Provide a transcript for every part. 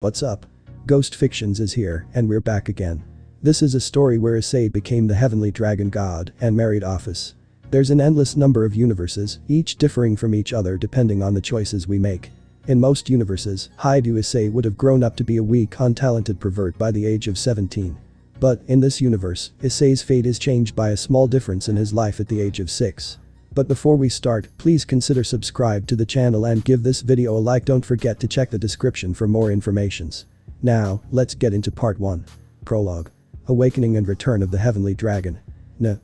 What's up? Ghost Fictions is here, and we're back again. This is a story where Issei became the heavenly dragon god and married Ophis. There's an endless number of universes, each differing from each other depending on the choices we make. In most universes, Hyoudou Issei would have grown up to be a weak, untalented pervert by the age of 17. But, in this universe, Issei's fate is changed by a small difference in his life at the age of 6. But before we start, please consider subscribe to the channel and give this video a like. Don't forget to check the description for more informations. Now, let's get into part 1. Prologue. Awakening and Return of the Heavenly Dragon.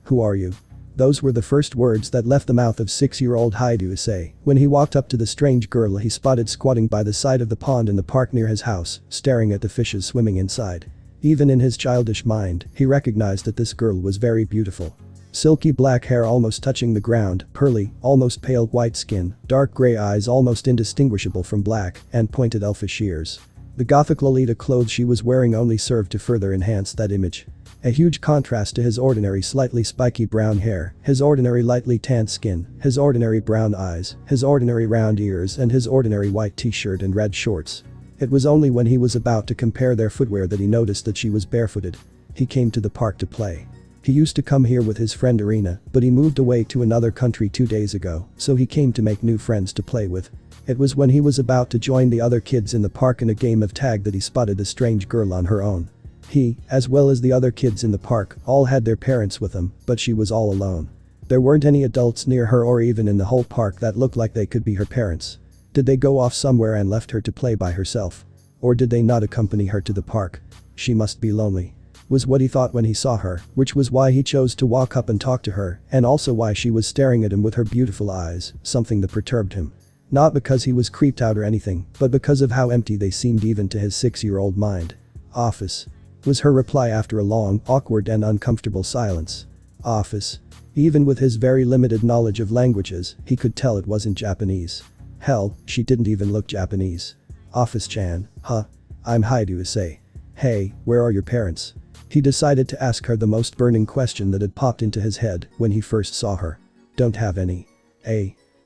Who are you? Those were the first words that left the mouth of 6-year-old Hyoudou Issei when he walked up to the strange girl he spotted squatting by the side of the pond in the park near his house, staring at the fishes swimming inside. Even in his childish mind, he recognized that this girl was very beautiful. Silky black hair almost touching the ground, pearly, almost pale white skin, dark gray eyes almost indistinguishable from black, and pointed elfish ears. The gothic Lolita clothes she was wearing only served to further enhance that image. A huge contrast to his ordinary slightly spiky brown hair, his ordinary lightly tanned skin, his ordinary brown eyes, his ordinary round ears and his ordinary white t-shirt and red shorts. It was only when he was about to compare their footwear that he noticed that she was barefooted. He came to the park to play. He used to come here with his friend Irina, but he moved away to another country 2 days ago, so he came to make new friends to play with. It was when he was about to join the other kids in the park in a game of tag that he spotted the strange girl on her own. He, as well as the other kids in the park, all had their parents with them, but she was all alone. There weren't any adults near her or even in the whole park that looked like they could be her parents. Did they go off somewhere and left her to play by herself? Or did they not accompany her to the park? She must be lonely. Was what he thought when he saw her, which was why he chose to walk up and talk to her, and also why she was staring at him with her beautiful eyes, something that perturbed him. Not because he was creeped out or anything, but because of how empty they seemed even to his 6-year-old mind. Ophis. Was her reply after a long, awkward and uncomfortable silence. Ophis. Even with his very limited knowledge of languages, he could tell it wasn't Japanese. Hell, she didn't even look Japanese. Ophis-chan, huh? I'm Hyoudou Issei. Hey, where are your parents? He decided to ask her the most burning question that had popped into his head when he first saw her. Don't have any.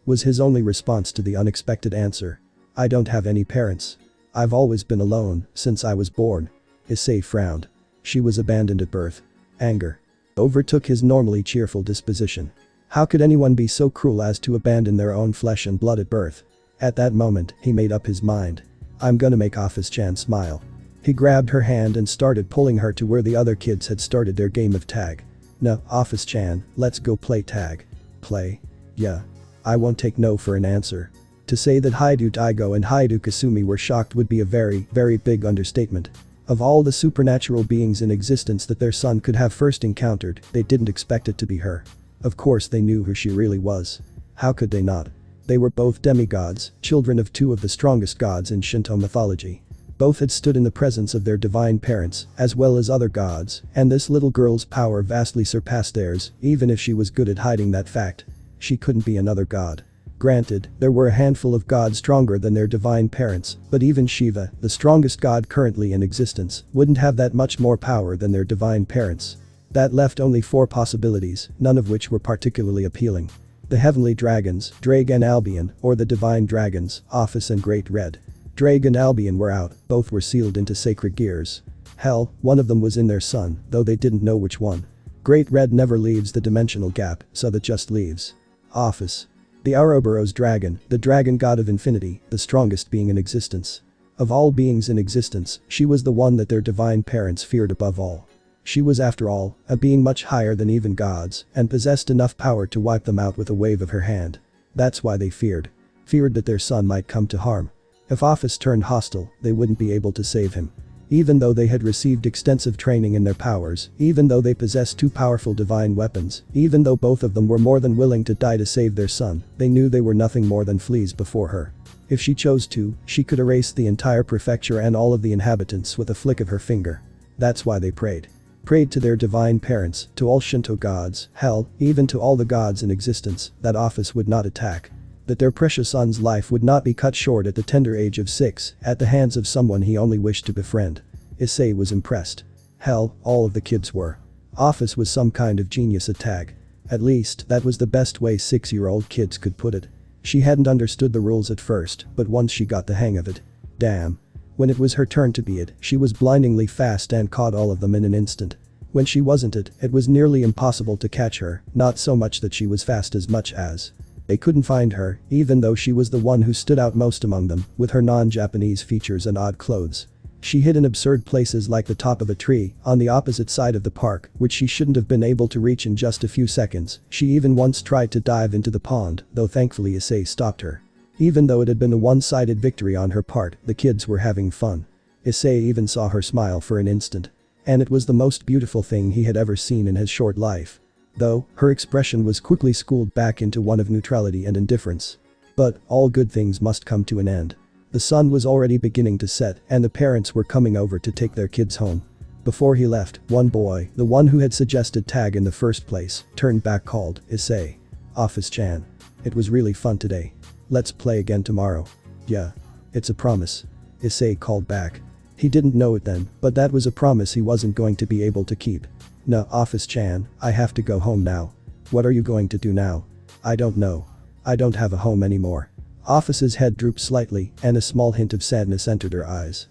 Was his only response to the unexpected answer. I don't have any parents. I've always been alone, since I was born. Issei frowned. She was abandoned at birth. Anger overtook his normally cheerful disposition. How could anyone be so cruel as to abandon their own flesh and blood at birth? At that moment, he made up his mind. I'm gonna make Ophis-chan smile. He grabbed her hand and started pulling her to where the other kids had started their game of tag. No, Ophis-chan, let's go play tag. Play? Yeah. I won't take no for an answer. To say that Hyoudou Daigo and Hyoudou Kasumi were shocked would be a very, very big understatement. Of all the supernatural beings in existence that their son could have first encountered, they didn't expect it to be her. Of course they knew who she really was. How could they not? They were both demigods, children of 2 of the strongest gods in Shinto mythology. Both had stood in the presence of their divine parents, as well as other gods, and this little girl's power vastly surpassed theirs, even if she was good at hiding that fact. She couldn't be another god. Granted, there were a handful of gods stronger than their divine parents, but even Shiva, the strongest god currently in existence, wouldn't have that much more power than their divine parents. That left only 4 possibilities, none of which were particularly appealing. The heavenly dragons, Drake and Albion, or the divine dragons, Ophis and Great Red. Drake and Albion were out, both were sealed into sacred gears. Hell, one of them was in their sun, though they didn't know which one. Great Red never leaves the dimensional gap, so that just leaves. Ophis. The Ouroboros dragon, the dragon god of infinity, the strongest being in existence. Of all beings in existence, she was the one that their divine parents feared above all. She was after all, a being much higher than even gods, and possessed enough power to wipe them out with a wave of her hand. That's why they feared. Feared that their son might come to harm. If Ophis turned hostile, they wouldn't be able to save him. Even though they had received extensive training in their powers, even though they possessed 2 powerful divine weapons, even though both of them were more than willing to die to save their son, they knew they were nothing more than fleas before her. If she chose to, she could erase the entire prefecture and all of the inhabitants with a flick of her finger. That's why they prayed. Prayed to their divine parents, to all Shinto gods, hell, even to all the gods in existence, that Ophis would not attack. That their precious son's life would not be cut short at the tender age of 6, at the hands of someone he only wished to befriend. Issei was impressed. Hell, all of the kids were. Ophis was some kind of genius at tag. At least, that was the best way 6-year-old kids could put it. She hadn't understood the rules at first, but once she got the hang of it. Damn. When it was her turn to be it, she was blindingly fast and caught all of them in an instant. When she wasn't it was nearly impossible to catch her, not so much that she was fast as much as they couldn't find her, even though she was the one who stood out most among them, with her non-Japanese features and odd clothes. She hid in absurd places like the top of a tree, on the opposite side of the park, which she shouldn't have been able to reach in just a few seconds. She even once tried to dive into the pond, though thankfully Issei stopped her. Even though it had been a one-sided victory on her part, the kids were having fun. Issei even saw her smile for an instant. And it was the most beautiful thing he had ever seen in his short life. Though, her expression was quickly schooled back into one of neutrality and indifference. But, all good things must come to an end. The sun was already beginning to set and the parents were coming over to take their kids home. Before he left, one boy, the one who had suggested tag in the first place, turned back called, "Issei. Office-chan. It was really fun today. Let's play again tomorrow." "Yeah. It's a promise." Issei called back. He didn't know it then, but that was a promise he wasn't going to be able to keep. "No, Office-chan, I have to go home now." "What are you going to do now?" "I don't know. I don't have a home anymore." Office's head drooped slightly and a small hint of sadness entered her eyes.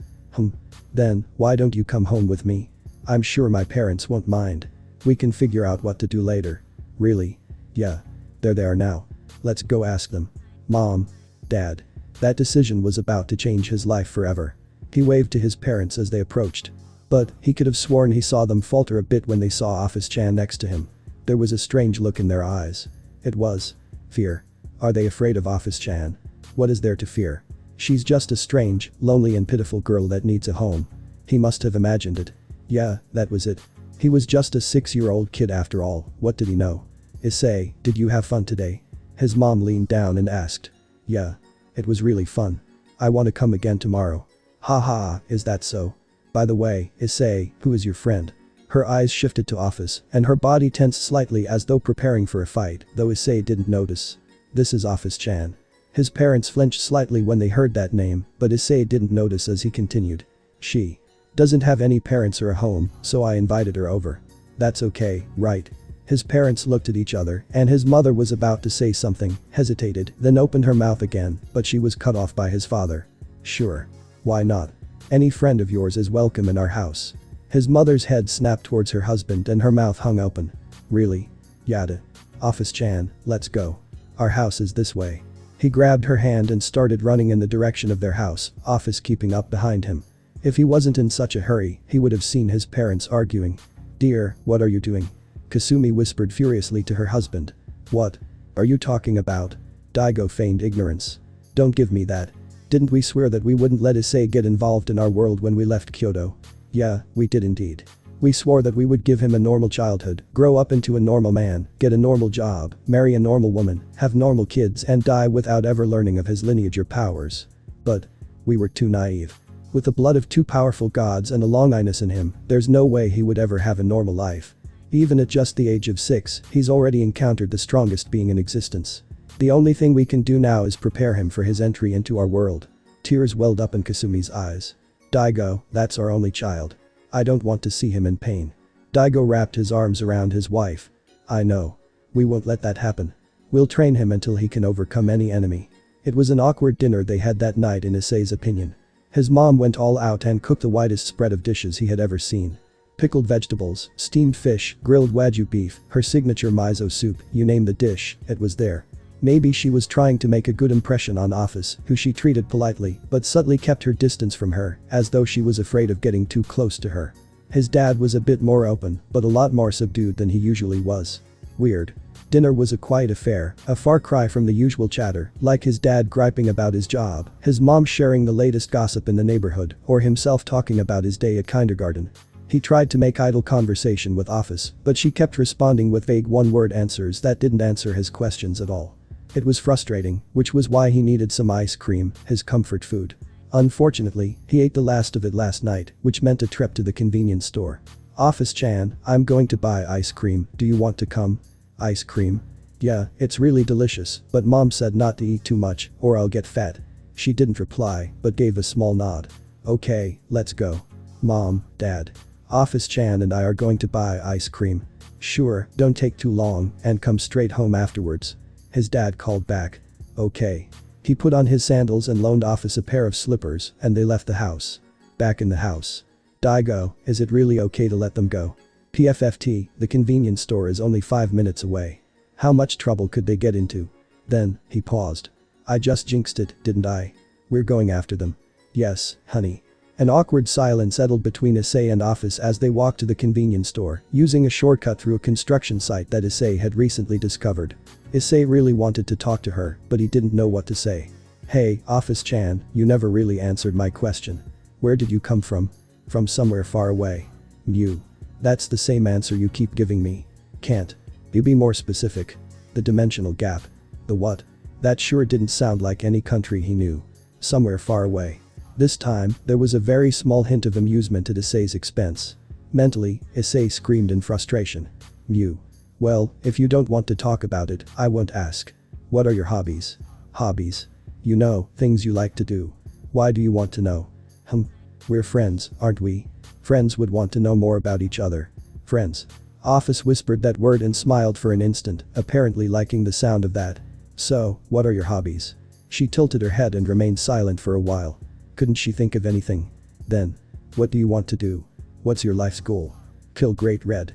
Then, why don't you come home with me? I'm sure my parents won't mind. We can figure out what to do later." "Really?" "Yeah. There they are now. Let's go ask them." "Mom. Dad." That decision was about to change his life forever. He waved to his parents as they approached. But, he could have sworn he saw them falter a bit when they saw Office-chan next to him. There was a strange look in their eyes. It was fear. Are they afraid of Office-chan? What is there to fear? She's just a strange, lonely and pitiful girl that needs a home. He must have imagined it. Yeah, that was it. He was just a 6-year-old kid after all, what did he know? "Issei, did you have fun today?" His mom leaned down and asked. "Yeah. It was really fun. I want to come again tomorrow." "Ha, is that so? By the way, Issei, who is your friend?" Her eyes shifted to Office, and her body tensed slightly as though preparing for a fight, though Issei didn't notice. "This is Office-chan." His parents flinched slightly when they heard that name, but Issei didn't notice as he continued. "She doesn't have any parents or a home, so I invited her over." "That's okay, right?" His parents looked at each other, and his mother was about to say something, hesitated, then opened her mouth again, but she was cut off by his father. "Sure. Why not? Any friend of yours is welcome in our house." His mother's head snapped towards her husband and her mouth hung open. "Really? Yada. Office-chan, let's go. Our house is this way." He grabbed her hand and started running in the direction of their house, Office keeping up behind him. If he wasn't in such a hurry, he would have seen his parents arguing. "Dear, what are you doing?" Kasumi whispered furiously to her husband. "What are you talking about?" Daigo feigned ignorance. "Don't give me that. Didn't we swear that we wouldn't let Issei get involved in our world when we left Kyoto?" "Yeah, we did indeed. We swore that we would give him a normal childhood, grow up into a normal man, get a normal job, marry a normal woman, have normal kids and die without ever learning of his lineage or powers. But we were too naive. With the blood of two powerful gods and a longiness in him, there's no way he would ever have a normal life. Even at just the age of 6, he's already encountered the strongest being in existence. The only thing we can do now is prepare him for his entry into our world." Tears welled up in Kasumi's eyes. "Daigo, that's our only child. I don't want to see him in pain." Daigo wrapped his arms around his wife. "I know. We won't let that happen. We'll train him until he can overcome any enemy." It was an awkward dinner they had that night in Issei's opinion. His mom went all out and cooked the widest spread of dishes he had ever seen. Pickled vegetables, steamed fish, grilled wagyu beef, her signature miso soup, you name the dish, it was there. Maybe she was trying to make a good impression on Office, who she treated politely but subtly kept her distance from her, as though she was afraid of getting too close to her. His dad was a bit more open, but a lot more subdued than he usually was. Weird. Dinner was a quiet affair, a far cry from the usual chatter, like his dad griping about his job, his mom sharing the latest gossip in the neighborhood, or himself talking about his day at kindergarten. He tried to make idle conversation with Office, but she kept responding with vague one-word answers that didn't answer his questions at all. It was frustrating, which was why he needed some ice cream, his comfort food. Unfortunately, he ate the last of it last night, which meant a trip to the convenience store. "Office-chan, I'm going to buy ice cream, do you want to come?" "Ice cream? Yeah, it's really delicious, but mom said not to eat too much, or I'll get fat." She didn't reply, but gave a small nod. "Okay, let's go." "Mom, Dad. Office-chan and I are going to buy ice cream." "Sure, don't take too long, and come straight home afterwards." His dad called back. "Okay." He put on his sandals and loaned Office a pair of slippers, and they left the house. back in the house. Daigo, is it really okay to let them go? PFFT, the convenience store is only 5 minutes away. How much trouble could they get into? Then, he paused. I just jinxed it, didn't I? We're going after them. Yes, honey. An awkward silence settled between Issei and Ophis as they walked to the convenience store, using a shortcut through a construction site that Issei had recently discovered. Issei really wanted to talk to her, but he didn't know what to say. Hey, Ophis-chan, you never really answered my question. Where did you come from? From somewhere far away. You. That's the same answer you keep giving me. Can't you be more specific? The dimensional gap. The what? That sure didn't sound like any country he knew. Somewhere far away. This time, there was a very small hint of amusement at Issei's expense. Mentally, Issei screamed in frustration. You. Well, if you don't want to talk about it, I won't ask. What are your hobbies? Hobbies? You know, things you like to do. Why do you want to know? We're friends, aren't we? Friends would want to know more about each other. Friends. Ophis whispered that word and smiled for an instant, apparently liking the sound of that. So, what are your hobbies? She tilted her head and remained silent for a while. Couldn't she think of anything? Then. What do you want to do? What's your life's goal? Kill Great Red.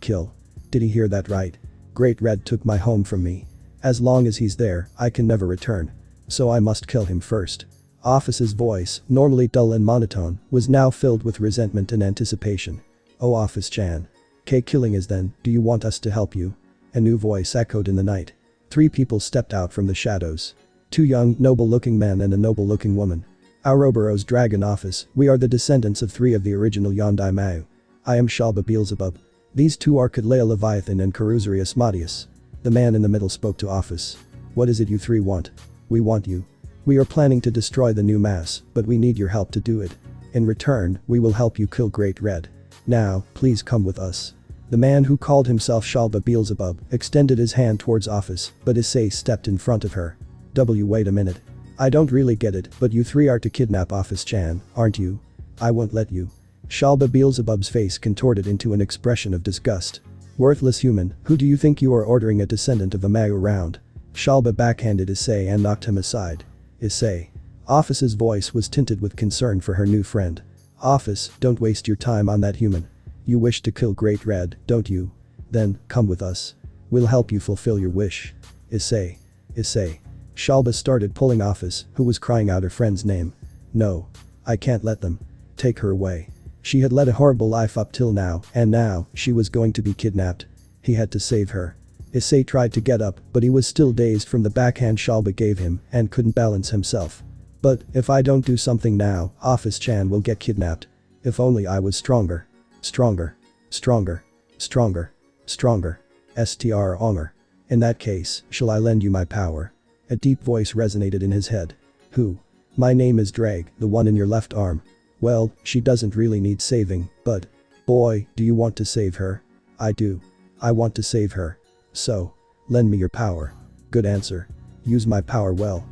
Kill. Did he hear that right? Great Red took my home from me. As long as he's there, I can never return. So I must kill him first. Ophis's voice, normally dull and monotone, was now filled with resentment and anticipation. Oh Ophis-chan. Killing is then, do you want us to help you? A new voice echoed in the night. 3 people stepped out from the shadows. 2 young, noble-looking men and a noble-looking woman. Ouroboros Dragon Ophis, we are the descendants of 3 of the original Yondai Mao. I am Shalba Beelzebub. These 2 are Kadlea Leviathan and Karuzuri Asmodeus. The man in the middle spoke to Ophis. What is it you 3 want? We want you. We are planning to destroy the new mass, but we need your help to do it. In return, we will help you kill Great Red. Now, please come with us. The man who called himself Shalba Beelzebub extended his hand towards Ophis, but Issei stepped in front of her. Wait a minute. I don't really get it, but you 3 are to kidnap Ophis-chan, aren't you? I won't let you. Shalba Beelzebub's face contorted into an expression of disgust. Worthless human, who do you think you are ordering a descendant of a Mao around? Shalba backhanded Issei and knocked him aside. Issei. Ophis's voice was tinted with concern for her new friend. Ophis, don't waste your time on that human. You wish to kill Great Red, don't you? Then, come with us. We'll help you fulfill your wish. Issei. Shalba started pulling Ophis, who was crying out her friend's name. No. I can't let them. Take her away. She had led a horrible life up till now, and now, she was going to be kidnapped. He had to save her. Issei tried to get up, but he was still dazed from the backhand Shalba gave him and couldn't balance himself. But, if I don't do something now, Ophis-chan will get kidnapped. If only I was stronger. Stronger. Onger. In that case, shall I lend you my power? A deep voice resonated in his head. Who? My name is Drag, the one in your left arm. Well, she doesn't really need saving, but. Boy, do you want to save her? I do. I want to save her. So. Lend me your power. Good answer. Use my power well.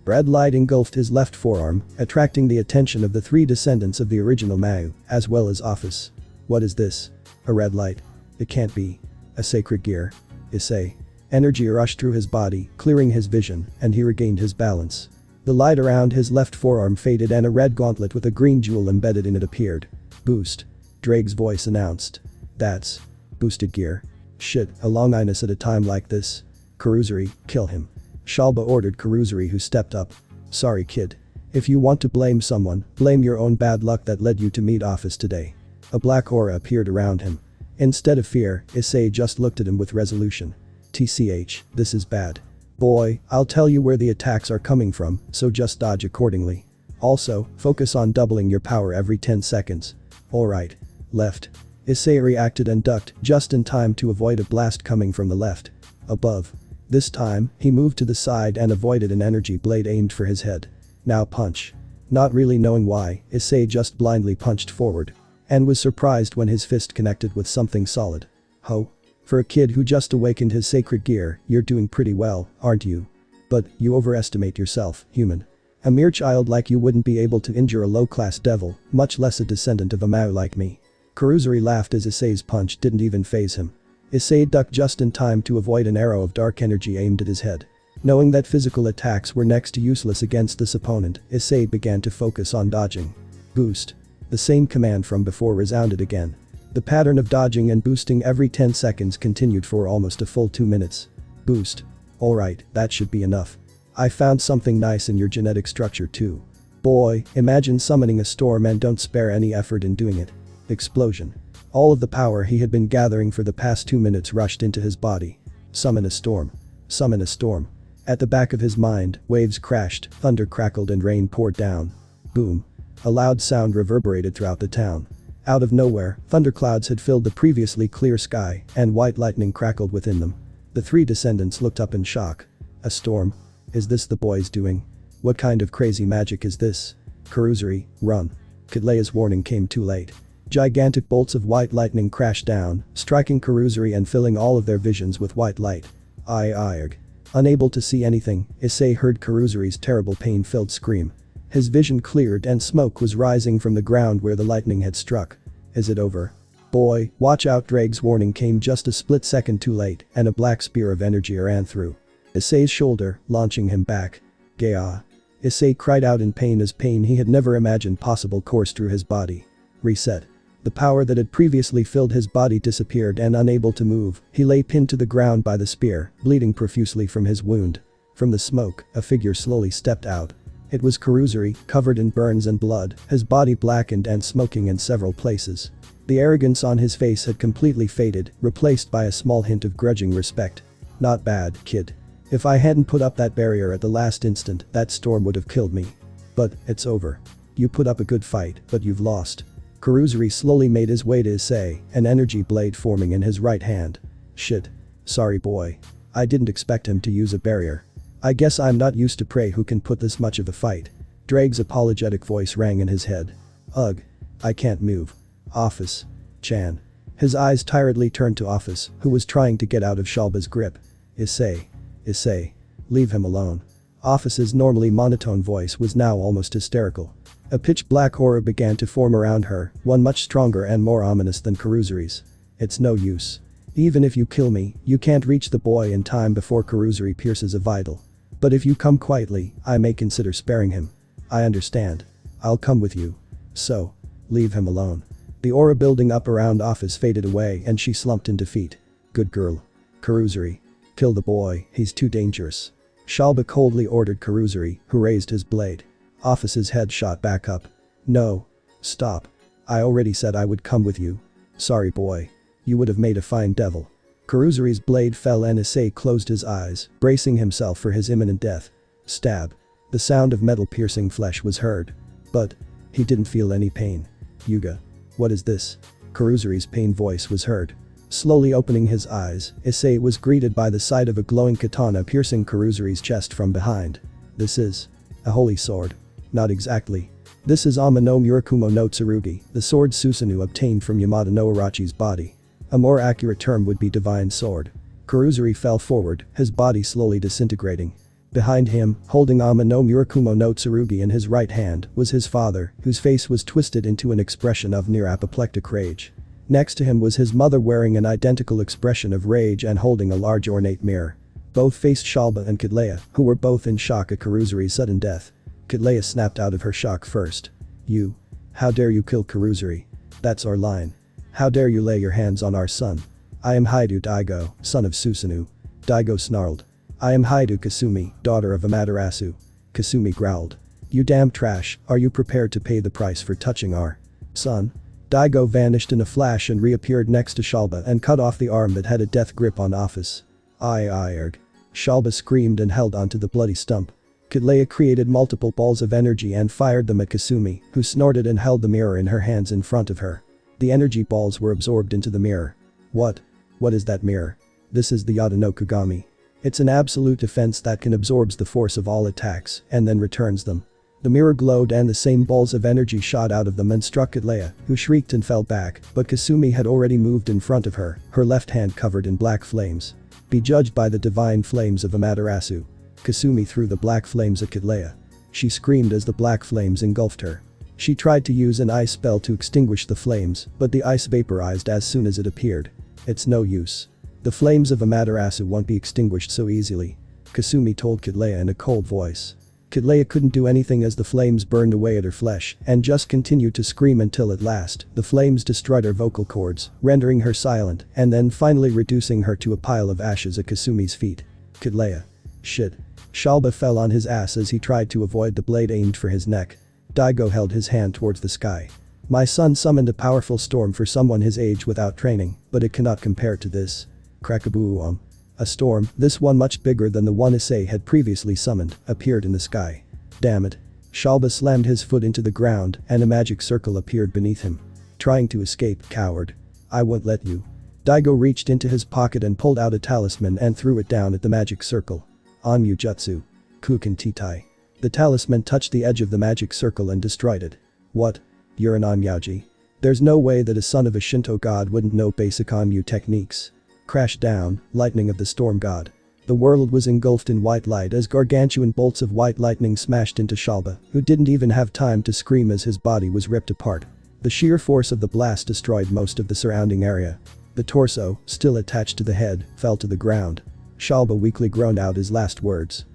Red light engulfed his left forearm, attracting the attention of the 3 descendants of the original Mao, as well as Ophis. What is this? A red light? It can't be. A sacred gear. Issei. Energy rushed through his body, clearing his vision, and he regained his balance. The light around his left forearm faded and a red gauntlet with a green jewel embedded in it appeared. Boost. Drake's voice announced. That's. Boosted gear. Shit, a long highness at a time like this. Karuzuri, kill him. Shalba ordered Karuzuri, who stepped up. Sorry kid. If you want to blame someone, blame your own bad luck that led you to meet Ophis today. A black aura appeared around him. Instead of fear, Issei just looked at him with resolution. TCH, this is bad. Boy, I'll tell you where the attacks are coming from, so just dodge accordingly. Also, focus on doubling your power every 10 seconds. Alright. Left. Issei reacted and ducked just in time to avoid a blast coming from the left. Above. This time, he moved to the side and avoided an energy blade aimed for his head. Now punch. Not really knowing why, Issei just blindly punched forward. And was surprised when his fist connected with something solid. Ho. For a kid who just awakened his sacred gear, you're doing pretty well, aren't you? But, you overestimate yourself, human. A mere child like you wouldn't be able to injure a low-class devil, much less a descendant of a Mao like me. Karuzuri laughed as Issei's punch didn't even faze him. Issei ducked just in time to avoid an arrow of dark energy aimed at his head. Knowing that physical attacks were next to useless against this opponent, Issei began to focus on dodging. Boost. The same command from before resounded again. The pattern of dodging and boosting every 10 seconds continued for almost a full 2 minutes. Boost. Alright, that should be enough. I found something nice in your genetic structure too. Boy, imagine summoning a storm and don't spare any effort in doing it. Explosion. All of the power he had been gathering for the past 2 minutes rushed into his body. Summon a storm. Summon a storm. At the back of his mind, waves crashed, thunder crackled and rain poured down. Boom. A loud sound reverberated throughout the town. Out of nowhere, thunderclouds had filled the previously clear sky, and white lightning crackled within them. The three descendants looked up in shock. A storm? Is this the boy's doing? What kind of crazy magic is this? Kuruzuri, run. Kidleia's warning came too late. Gigantic bolts of white lightning crashed down, striking Kuruzuri and filling all of their visions with white light. Arg. Unable to see anything, Issei heard Kuruzuri's terrible pain-filled scream. His vision cleared and smoke was rising from the ground where the lightning had struck. Is it over? Boy, watch out. Drake's warning came just a split second too late, and a black spear of energy ran through Issei's shoulder, launching him back. Gah. Issei cried out in pain as pain he had never imagined possible coursed through his body. Reset. The power that had previously filled his body disappeared and unable to move, he lay pinned to the ground by the spear, bleeding profusely from his wound. From the smoke, a figure slowly stepped out. It was Kuruzuri, covered in burns and blood, his body blackened and smoking in several places. The arrogance on his face had completely faded, replaced by a small hint of grudging respect. Not bad, kid. If I hadn't put up that barrier at the last instant, that storm would have killed me. But, it's over. You put up a good fight, but you've lost. Kuruzuri slowly made his way to Issei, an energy blade forming in his right hand. Shit. Sorry boy. I didn't expect him to use a barrier. I guess I'm not used to prey who can put this much of a fight. Drake's apologetic voice rang in his head. Ugh. I can't move. Ophis. Chan. His eyes tiredly turned to Ophis, who was trying to get out of Shalba's grip. Issei. Issei. Leave him alone. Ophis's normally monotone voice was now almost hysterical. A pitch-black aura began to form around her, one much stronger and more ominous than Kuruzuri's. It's no use. Even if you kill me, you can't reach the boy in time before Kuruzuri pierces a vital. But if you come quietly, I may consider sparing him. I understand. I'll come with you. So, leave him alone. The aura building up around Ophis faded away and she slumped in defeat. Good girl. Kuruzuri. Kill the boy, he's too dangerous. Shalba coldly ordered Kuruzuri, who raised his blade. Ophis's head shot back up. No. Stop. I already said I would come with you. Sorry boy. You would have made a fine devil. Kuruzuri's blade fell and Issei closed his eyes, bracing himself for his imminent death. Stab. The sound of metal piercing flesh was heard. But, he didn't feel any pain. Yuga. What is this? Kuruzuri's pained voice was heard. Slowly opening his eyes, Issei was greeted by the sight of a glowing katana piercing Kuruzuri's chest from behind. This is a holy sword. Not exactly. This is Ama no Murakumo no Tsurugi, the sword Susanoo obtained from Yamada no Urachi's body. A more accurate term would be divine sword. Kuruzuri fell forward, his body slowly disintegrating. Behind him, holding Ama no Murakumo no Tsurugi in his right hand, was his father, whose face was twisted into an expression of near apoplectic rage. Next to him was his mother wearing an identical expression of rage and holding a large ornate mirror. Both faced Shalba and Kidleia, who were both in shock at Kuruzuri's sudden death. Kidleia snapped out of her shock first. You. How dare you kill Kuruzuri? That's our line. How dare you lay your hands on our son? I am Hyoudou Daigo, son of Susanoo. Daigo snarled. I am Hyoudou Kasumi, daughter of Amaterasu. Kasumi growled. You damn trash, are you prepared to pay the price for touching our son? Daigo vanished in a flash and reappeared next to Shalba and cut off the arm that had a death grip on Ophis. Arg. Shalba screamed and held onto the bloody stump. Kidleia created multiple balls of energy and fired them at Kasumi, who snorted and held the mirror in her hands in front of her. The energy balls were absorbed into the mirror. What? What is that mirror? This is the Yada no Kagami. It's an absolute defense that can absorbs the force of all attacks and then returns them. The mirror glowed and the same balls of energy shot out of them and struck Kidleia, who shrieked and fell back, but Kasumi had already moved in front of her, her left hand covered in black flames. Be judged by the divine flames of Amaterasu. Kasumi threw the black flames at Kidleia. She screamed as the black flames engulfed her. She tried to use an ice spell to extinguish the flames, but the ice vaporized as soon as it appeared. It's no use. The flames of Amaterasu won't be extinguished so easily. Kasumi told Kidleya in a cold voice. Kidleya couldn't do anything as the flames burned away at her flesh and just continued to scream until at last, the flames destroyed her vocal cords, rendering her silent and then finally reducing her to a pile of ashes at Kasumi's feet. Kidleya. Shit. Shalba fell on his ass as he tried to avoid the blade aimed for his neck. Daigo held his hand towards the sky. My son summoned a powerful storm for someone his age without training, but it cannot compare to this. Krakaboo. A storm, this one much bigger than the one Issei had previously summoned, appeared in the sky. Damn it. Shalba slammed his foot into the ground and a magic circle appeared beneath him. Trying to escape, coward. I won't let you. Daigo reached into his pocket and pulled out a talisman and threw it down at the magic circle. Onmyu Jutsu. Kuken Titai. The talisman touched the edge of the magic circle and destroyed it. What? You're an Onmyaji. There's no way that a son of a Shinto god wouldn't know basic Onmyu techniques. Crash down, lightning of the storm god. The world was engulfed in white light as gargantuan bolts of white lightning smashed into Shalba, who didn't even have time to scream as his body was ripped apart. The sheer force of the blast destroyed most of the surrounding area. The torso, still attached to the head, fell to the ground. Shalba weakly groaned out his last words.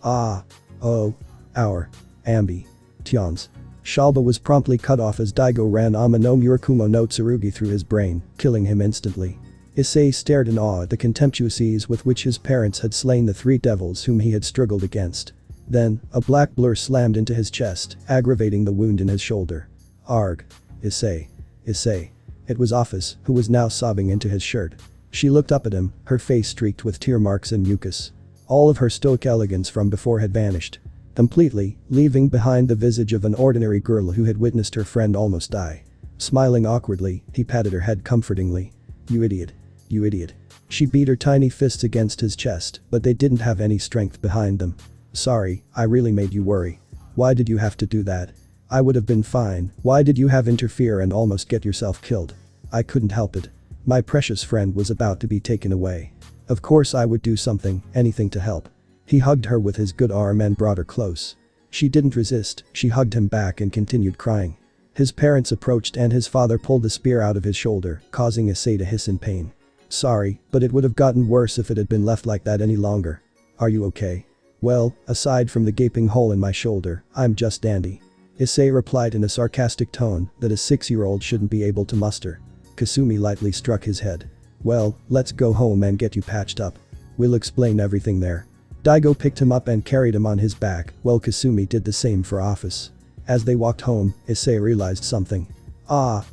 Our. Ambi. Tions. Shalba was promptly cut off as Daigo ran Ama no Murakumo no Tsurugi through his brain, killing him instantly. Issei stared in awe at the contemptuous ease with which his parents had slain the three devils whom he had struggled against. Then, a black blur slammed into his chest, aggravating the wound in his shoulder. Arg. Issei. It was Ophis, who was now sobbing into his shirt. She looked up at him, her face streaked with tear marks and mucus. All of her stoic elegance from before had vanished. Completely, leaving behind the visage of an ordinary girl who had witnessed her friend almost die. Smiling awkwardly, he patted her head comfortingly. You idiot. She beat her tiny fists against his chest, but they didn't have any strength behind them. Sorry, I really made you worry. Why did you have to do that? I would have been fine, why did you have interfere and almost get yourself killed? I couldn't help it. My precious friend was about to be taken away. Of course I would do something, anything to help. He hugged her with his good arm and brought her close. She didn't resist, she hugged him back and continued crying. His parents approached and his father pulled the spear out of his shoulder, causing Issei to hiss in pain. Sorry, but it would have gotten worse if it had been left like that any longer. Are you okay? Well, aside from the gaping hole in my shoulder, I'm just dandy. Issei replied in a sarcastic tone that a 6-year-old shouldn't be able to muster. Kasumi lightly struck his head. Well, let's go home and get you patched up. We'll explain everything there. Daigo picked him up and carried him on his back, while Kasumi did the same for Ophis. As they walked home, Issei realized something.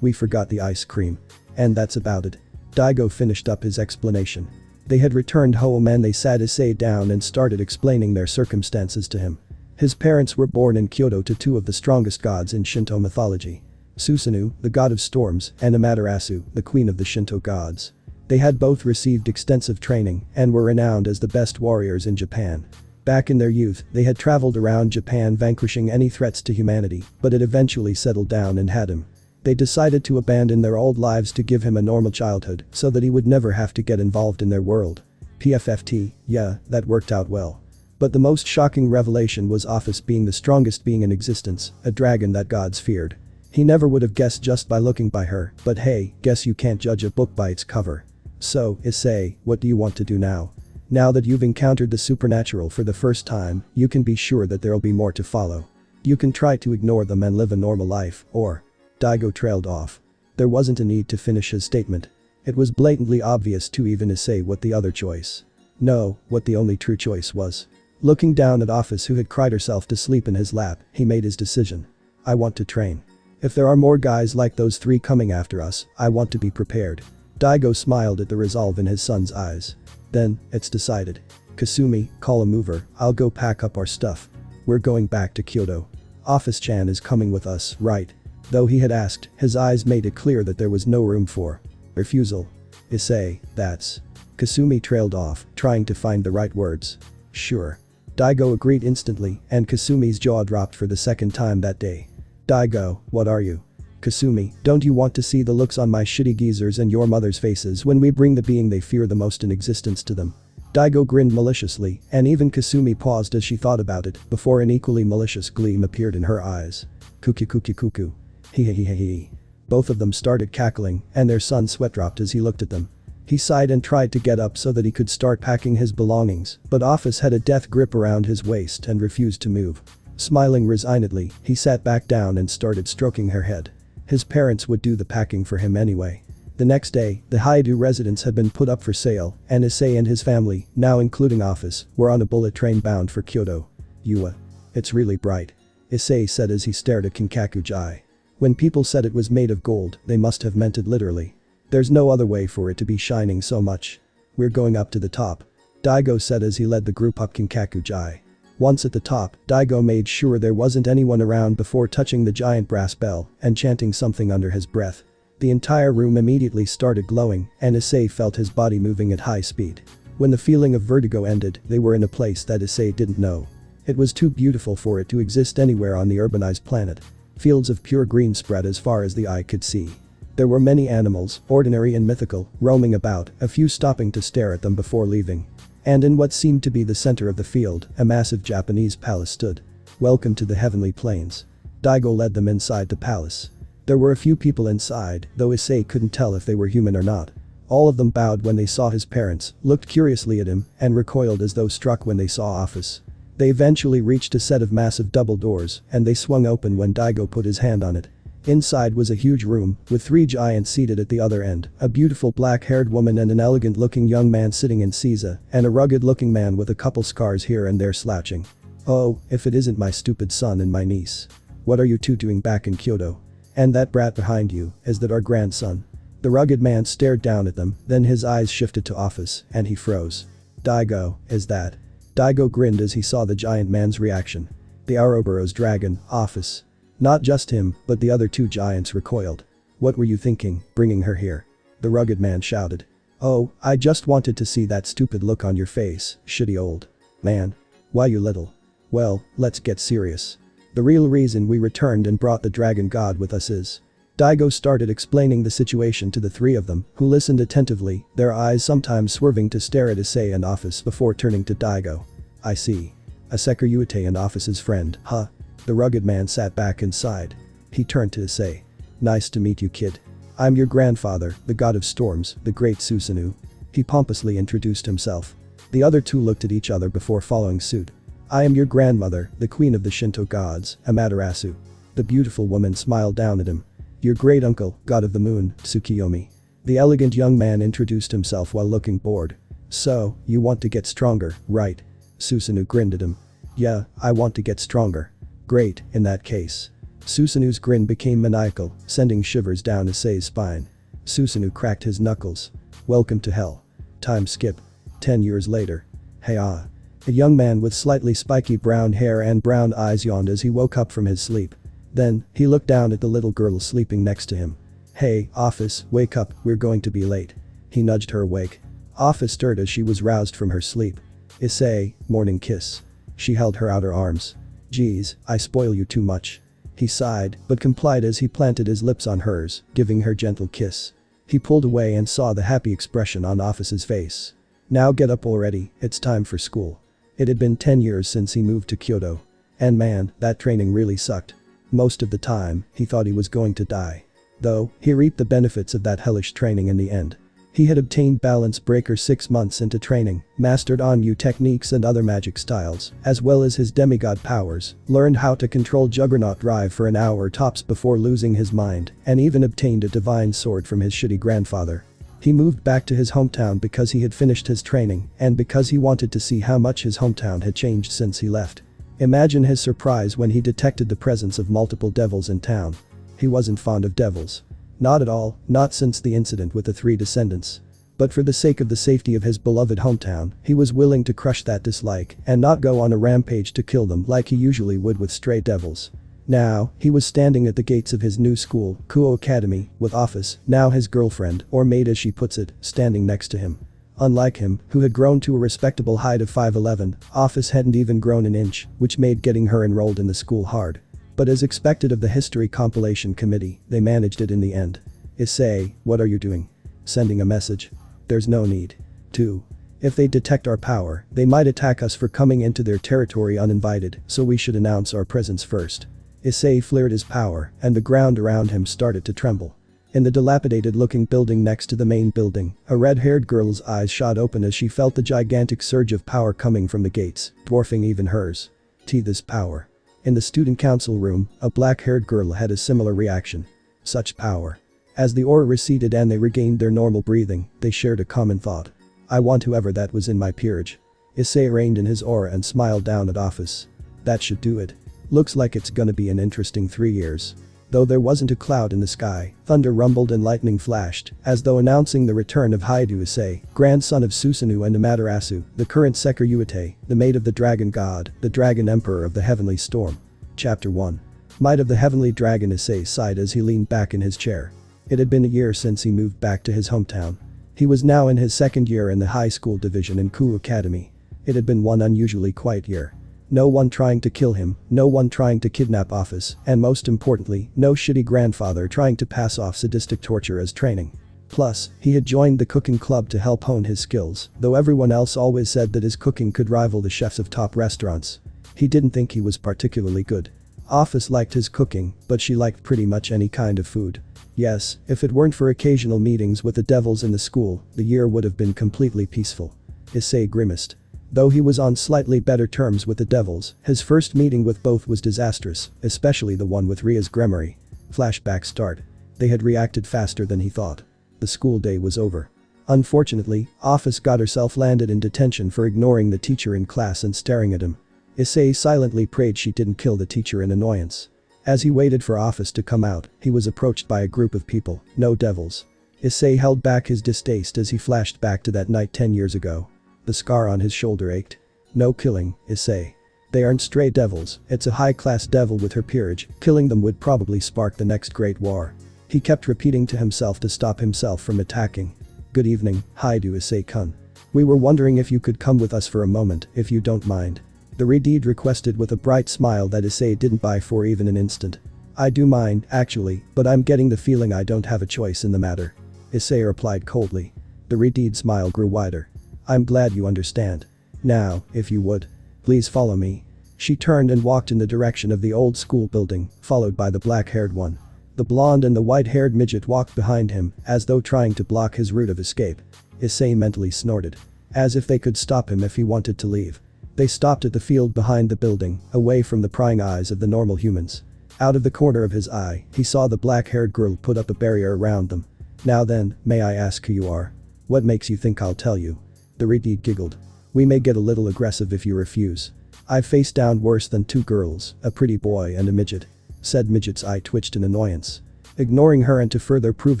We forgot the ice cream. And that's about it. Daigo finished up his explanation. They had returned home and they sat Issei down and started explaining their circumstances to him. His parents were born in Kyoto to two of the strongest gods in Shinto mythology. Susanoo, the god of storms, and Amaterasu, the queen of the Shinto gods. They had both received extensive training and were renowned as the best warriors in Japan. Back in their youth, they had traveled around Japan vanquishing any threats to humanity, but it eventually settled down and had him. They decided to abandon their old lives to give him a normal childhood so that he would never have to get involved in their world. PFFT, yeah, that worked out well. But the most shocking revelation was Ophis being the strongest being in existence, a dragon that gods feared. He never would have guessed just by looking by her, but hey, guess you can't judge a book by its cover. So, Issei, what do you want to do now? Now that you've encountered the supernatural for the first time, you can be sure that there'll be more to follow. You can try to ignore them and live a normal life, or… Daigo trailed off. There wasn't a need to finish his statement. It was blatantly obvious to even Issei what the other choice. No, what the only true choice was. Looking down at Ophis who had cried herself to sleep in his lap, he made his decision. I want to train. If there are more guys like those three coming after us, I want to be prepared. Daigo smiled at the resolve in his son's eyes. Then, it's decided. Kasumi, call a mover, I'll go pack up our stuff. We're going back to Kyoto. Ophis-chan is coming with us, right? Though he had asked, his eyes made it clear that there was no room for refusal. Issei, that's… Kasumi trailed off, trying to find the right words. Sure. Daigo agreed instantly, and Kasumi's jaw dropped for the second time that day. Daigo, what are you? Kasumi, don't you want to see the looks on my shitty geezers and your mother's faces when we bring the being they fear the most in existence to them? Daigo grinned maliciously, and even Kasumi paused as she thought about it before an equally malicious gleam appeared in her eyes. Kuku. He. Both of them started cackling, and their son's sweat dropped as he looked at them. He sighed and tried to get up so that he could start packing his belongings, but Ophis had a death grip around his waist and refused to move. Smiling resignedly, he sat back down and started stroking her head. His parents would do the packing for him anyway. The next day, the Hyoudou residence had been put up for sale, and Issei and his family, now including Ophis, were on a bullet train bound for Kyoto. Yua. It's really bright. Issei said as he stared at Kinkaku's eye. When people said it was made of gold, they must have meant it literally. There's no other way for it to be shining so much. We're going up to the top. Daigo said as he led the group up Kinkaku's eye. Once at the top, Daigo made sure there wasn't anyone around before touching the giant brass bell and chanting something under his breath. The entire room immediately started glowing, and Issei felt his body moving at high speed. When the feeling of vertigo ended, they were in a place that Issei didn't know. It was too beautiful for it to exist anywhere on the urbanized planet. Fields of pure green spread as far as the eye could see. There were many animals, ordinary and mythical, roaming about, a few stopping to stare at them before leaving. And in what seemed to be the center of the field, a massive Japanese palace stood. Welcome to the heavenly plains. Daigo led them inside the palace. There were a few people inside, though Issei couldn't tell if they were human or not. All of them bowed when they saw his parents, looked curiously at him, and recoiled as though struck when they saw Ophis. They eventually reached a set of massive double doors, and they swung open when Daigo put his hand on it. Inside was a huge room, with 3 giants seated at the other end, a beautiful black-haired woman and an elegant-looking young man sitting in seiza, and a rugged-looking man with a couple scars here and there slouching. Oh, if it isn't my stupid son and my niece. What are you two doing back in Kyoto? And that brat behind you, is that our grandson? The rugged man stared down at them, then his eyes shifted to Ophis, and he froze. Daigo, is that? Daigo grinned as he saw the giant man's reaction. The Ouroboros dragon, Ophis. Not just him, but the other 2 giants recoiled. What were you thinking, bringing her here? The rugged man shouted. Oh, I just wanted to see that stupid look on your face, shitty old man. Why you little? Well, let's get serious. The real reason we returned and brought the dragon god with us is. Daigo started explaining the situation to the 3 of them, who listened attentively, their eyes sometimes swerving to stare at Issei and Ophis before turning to Daigo. I see. Isekai Ute and Ophis's friend, huh? The rugged man sat back inside. He turned to Issei. Nice to meet you, kid. I'm your grandfather, the god of storms, the great Susanoo. He pompously introduced himself. The other 2 looked at each other before following suit. I am your grandmother, the queen of the Shinto gods, Amaterasu. The beautiful woman smiled down at him. Your great uncle, god of the moon, Tsukiyomi. The elegant young man introduced himself while looking bored. So, you want to get stronger, right? Susanoo grinned at him. Yeah, I want to get stronger. Great, in that case. Susanoo's grin became maniacal, sending shivers down Issei's spine. Susanoo cracked his knuckles. Welcome to hell. Time skip. 10 years later. Hey ah. A young man with slightly spiky brown hair and brown eyes yawned as he woke up from his sleep. Then, he looked down at the little girl sleeping next to him. Hey, Ophis, wake up, we're going to be late. He nudged her awake. Ophis stirred as she was roused from her sleep. Issei, morning kiss. She held her outer arms. Geez, I spoil you too much. He sighed, but complied as he planted his lips on hers, giving her gentle kiss. He pulled away and saw the happy expression on Ophis's face. Now get up already, it's time for school. It had been 10 years since he moved to Kyoto. And man, that training really sucked. Most of the time, he thought he was going to die. Though, he reaped the benefits of that hellish training in the end. He had obtained balance breaker 6 months into training, mastered Onyu techniques and other magic styles, as well as his demigod powers, learned how to control Juggernaut Drive for an hour tops before losing his mind, and even obtained a divine sword from his shitty grandfather. He moved back to his hometown because he had finished his training, and because he wanted to see how much his hometown had changed since he left. Imagine his surprise when he detected the presence of multiple devils in town. He wasn't fond of devils. Not at all, not since the incident with the 3 descendants. But for the sake of the safety of his beloved hometown, he was willing to crush that dislike and not go on a rampage to kill them like he usually would with stray devils. Now, he was standing at the gates of his new school, Kuo Academy, with Ophis, now his girlfriend, or maid as she puts it, standing next to him. Unlike him, who had grown to a respectable height of 5'11", Ophis hadn't even grown an inch, which made getting her enrolled in the school hard. But as expected of the history compilation committee, they managed it in the end. Issei, what are you doing? Sending a message? There's no need to. If they detect our power, they might attack us for coming into their territory uninvited, so we should announce our presence first. Issei flared his power, and the ground around him started to tremble. In the dilapidated-looking building next to the main building, a red-haired girl's eyes shot open as she felt the gigantic surge of power coming from the gates, dwarfing even hers. This power. In the student council room, a black-haired girl had a similar reaction. Such power. As the aura receded and they regained their normal breathing, they shared a common thought. I want whoever that was in my peerage. Issei reined in his aura and smiled down at Ophis. That should do it. Looks like it's gonna be an interesting 3 years. Though there wasn't a cloud in the sky, thunder rumbled and lightning flashed, as though announcing the return of Hyoudou Issei, grandson of Susanoo and Amaterasu, the current Seker Yuite, the mate of the dragon god, the dragon emperor of the heavenly storm. Chapter 1. Might of the heavenly dragon. Issei sighed as he leaned back in his chair. It had been a year since he moved back to his hometown. He was now in his second year in the high school division in Ku Academy. It had been one unusually quiet year. No one trying to kill him, no one trying to kidnap Ophis, and most importantly, no shitty grandfather trying to pass off sadistic torture as training. Plus, he had joined the cooking club to help hone his skills, though everyone else always said that his cooking could rival the chefs of top restaurants. He didn't think he was particularly good. Ophis liked his cooking, but she liked pretty much any kind of food. Yes, if it weren't for occasional meetings with the devils in the school, the year would have been completely peaceful. Issei grimaced. Though he was on slightly better terms with the devils, his first meeting with both was disastrous, especially the one with Ria's Gremory. Flashback start. They had reacted faster than he thought. The school day was over. Unfortunately, Ophis got herself landed in detention for ignoring the teacher in class and staring at him. Issei silently prayed she didn't kill the teacher in annoyance. As he waited for Ophis to come out, he was approached by a group of people, no devils. Issei held back his distaste as he flashed back to that night 10 years ago. The scar on his shoulder ached. No killing, Issei. They aren't stray devils, it's a high-class devil with her peerage, killing them would probably spark the next great war. He kept repeating to himself to stop himself from attacking. Good evening, Hyoudou Issei-kun. We were wondering if you could come with us for a moment, if you don't mind. The Redeed requested with a bright smile that Issei didn't buy for even an instant. I do mind, actually, but I'm getting the feeling I don't have a choice in the matter. Issei replied coldly. The Redeed smile grew wider. I'm glad you understand. Now, if you would. Please follow me. She turned and walked in the direction of the old school building, followed by the black-haired one. The blonde and the white-haired midget walked behind him, as though trying to block his route of escape. Issei mentally snorted. As if they could stop him if he wanted to leave. They stopped at the field behind the building, away from the prying eyes of the normal humans. Out of the corner of his eye, he saw the black-haired girl put up a barrier around them. Now then, may I ask who you are? What makes you think I'll tell you? The Redeed giggled. We may get a little aggressive if you refuse. I've faced down worse than 2 girls, a pretty boy and a midget. Said midget's eye twitched in annoyance. Ignoring her and to further prove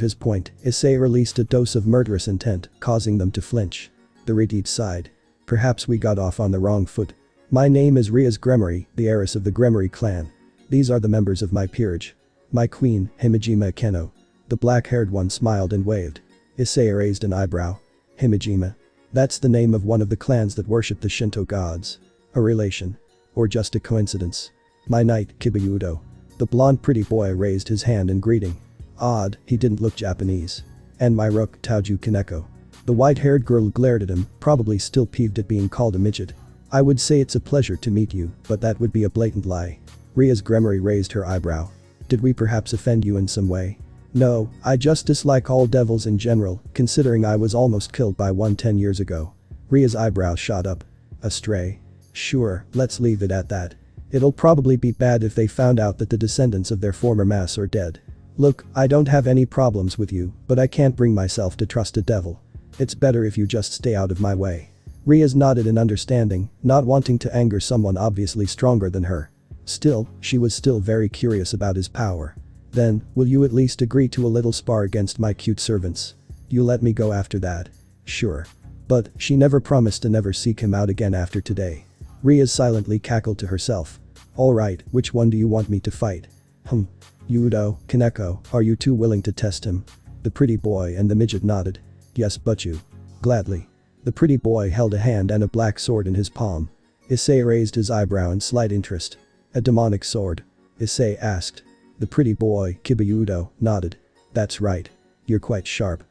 his point, Issei released a dose of murderous intent, causing them to flinch. The Redeed sighed. Perhaps we got off on the wrong foot. My name is Ria's Gremory, the heiress of the Gremory clan. These are the members of my peerage. My queen, Himejima Keno. The black-haired one smiled and waved. Issei raised an eyebrow. Himejima. That's the name of one of the clans that worship the Shinto gods. A relation. Or just a coincidence. My knight, Kibayudo. The blonde pretty boy raised his hand in greeting. Odd, he didn't look Japanese. And my rook, Taoju Kaneko. The white-haired girl glared at him, probably still peeved at being called a midget. I would say it's a pleasure to meet you, but that would be a blatant lie. Ria's Gremory raised her eyebrow. Did we perhaps offend you in some way? No, I just dislike all devils in general, considering I was almost killed by one 10 years ago. Ria's eyebrows shot up. A stray. Sure, let's leave it at that. It'll probably be bad if they found out that the descendants of their former mass are dead. Look, I don't have any problems with you, but I can't bring myself to trust a devil. It's better if you just stay out of my way. Ria's nodded in understanding, not wanting to anger someone obviously stronger than her. Still, she was still very curious about his power. Then, will you at least agree to a little spar against my cute servants? You let me go after that. Sure. But, she never promised to never seek him out again after today. Ria silently cackled to herself. Alright, which one do you want me to fight? Hyoudou, Kaneko, are you two willing to test him? The pretty boy and the midget nodded. Yes, but you. Gladly. The pretty boy held a hand and a black sword in his palm. Issei raised his eyebrow in slight interest. A demonic sword? Issei asked. The pretty boy, Kibayudo, nodded. That's right. You're quite sharp.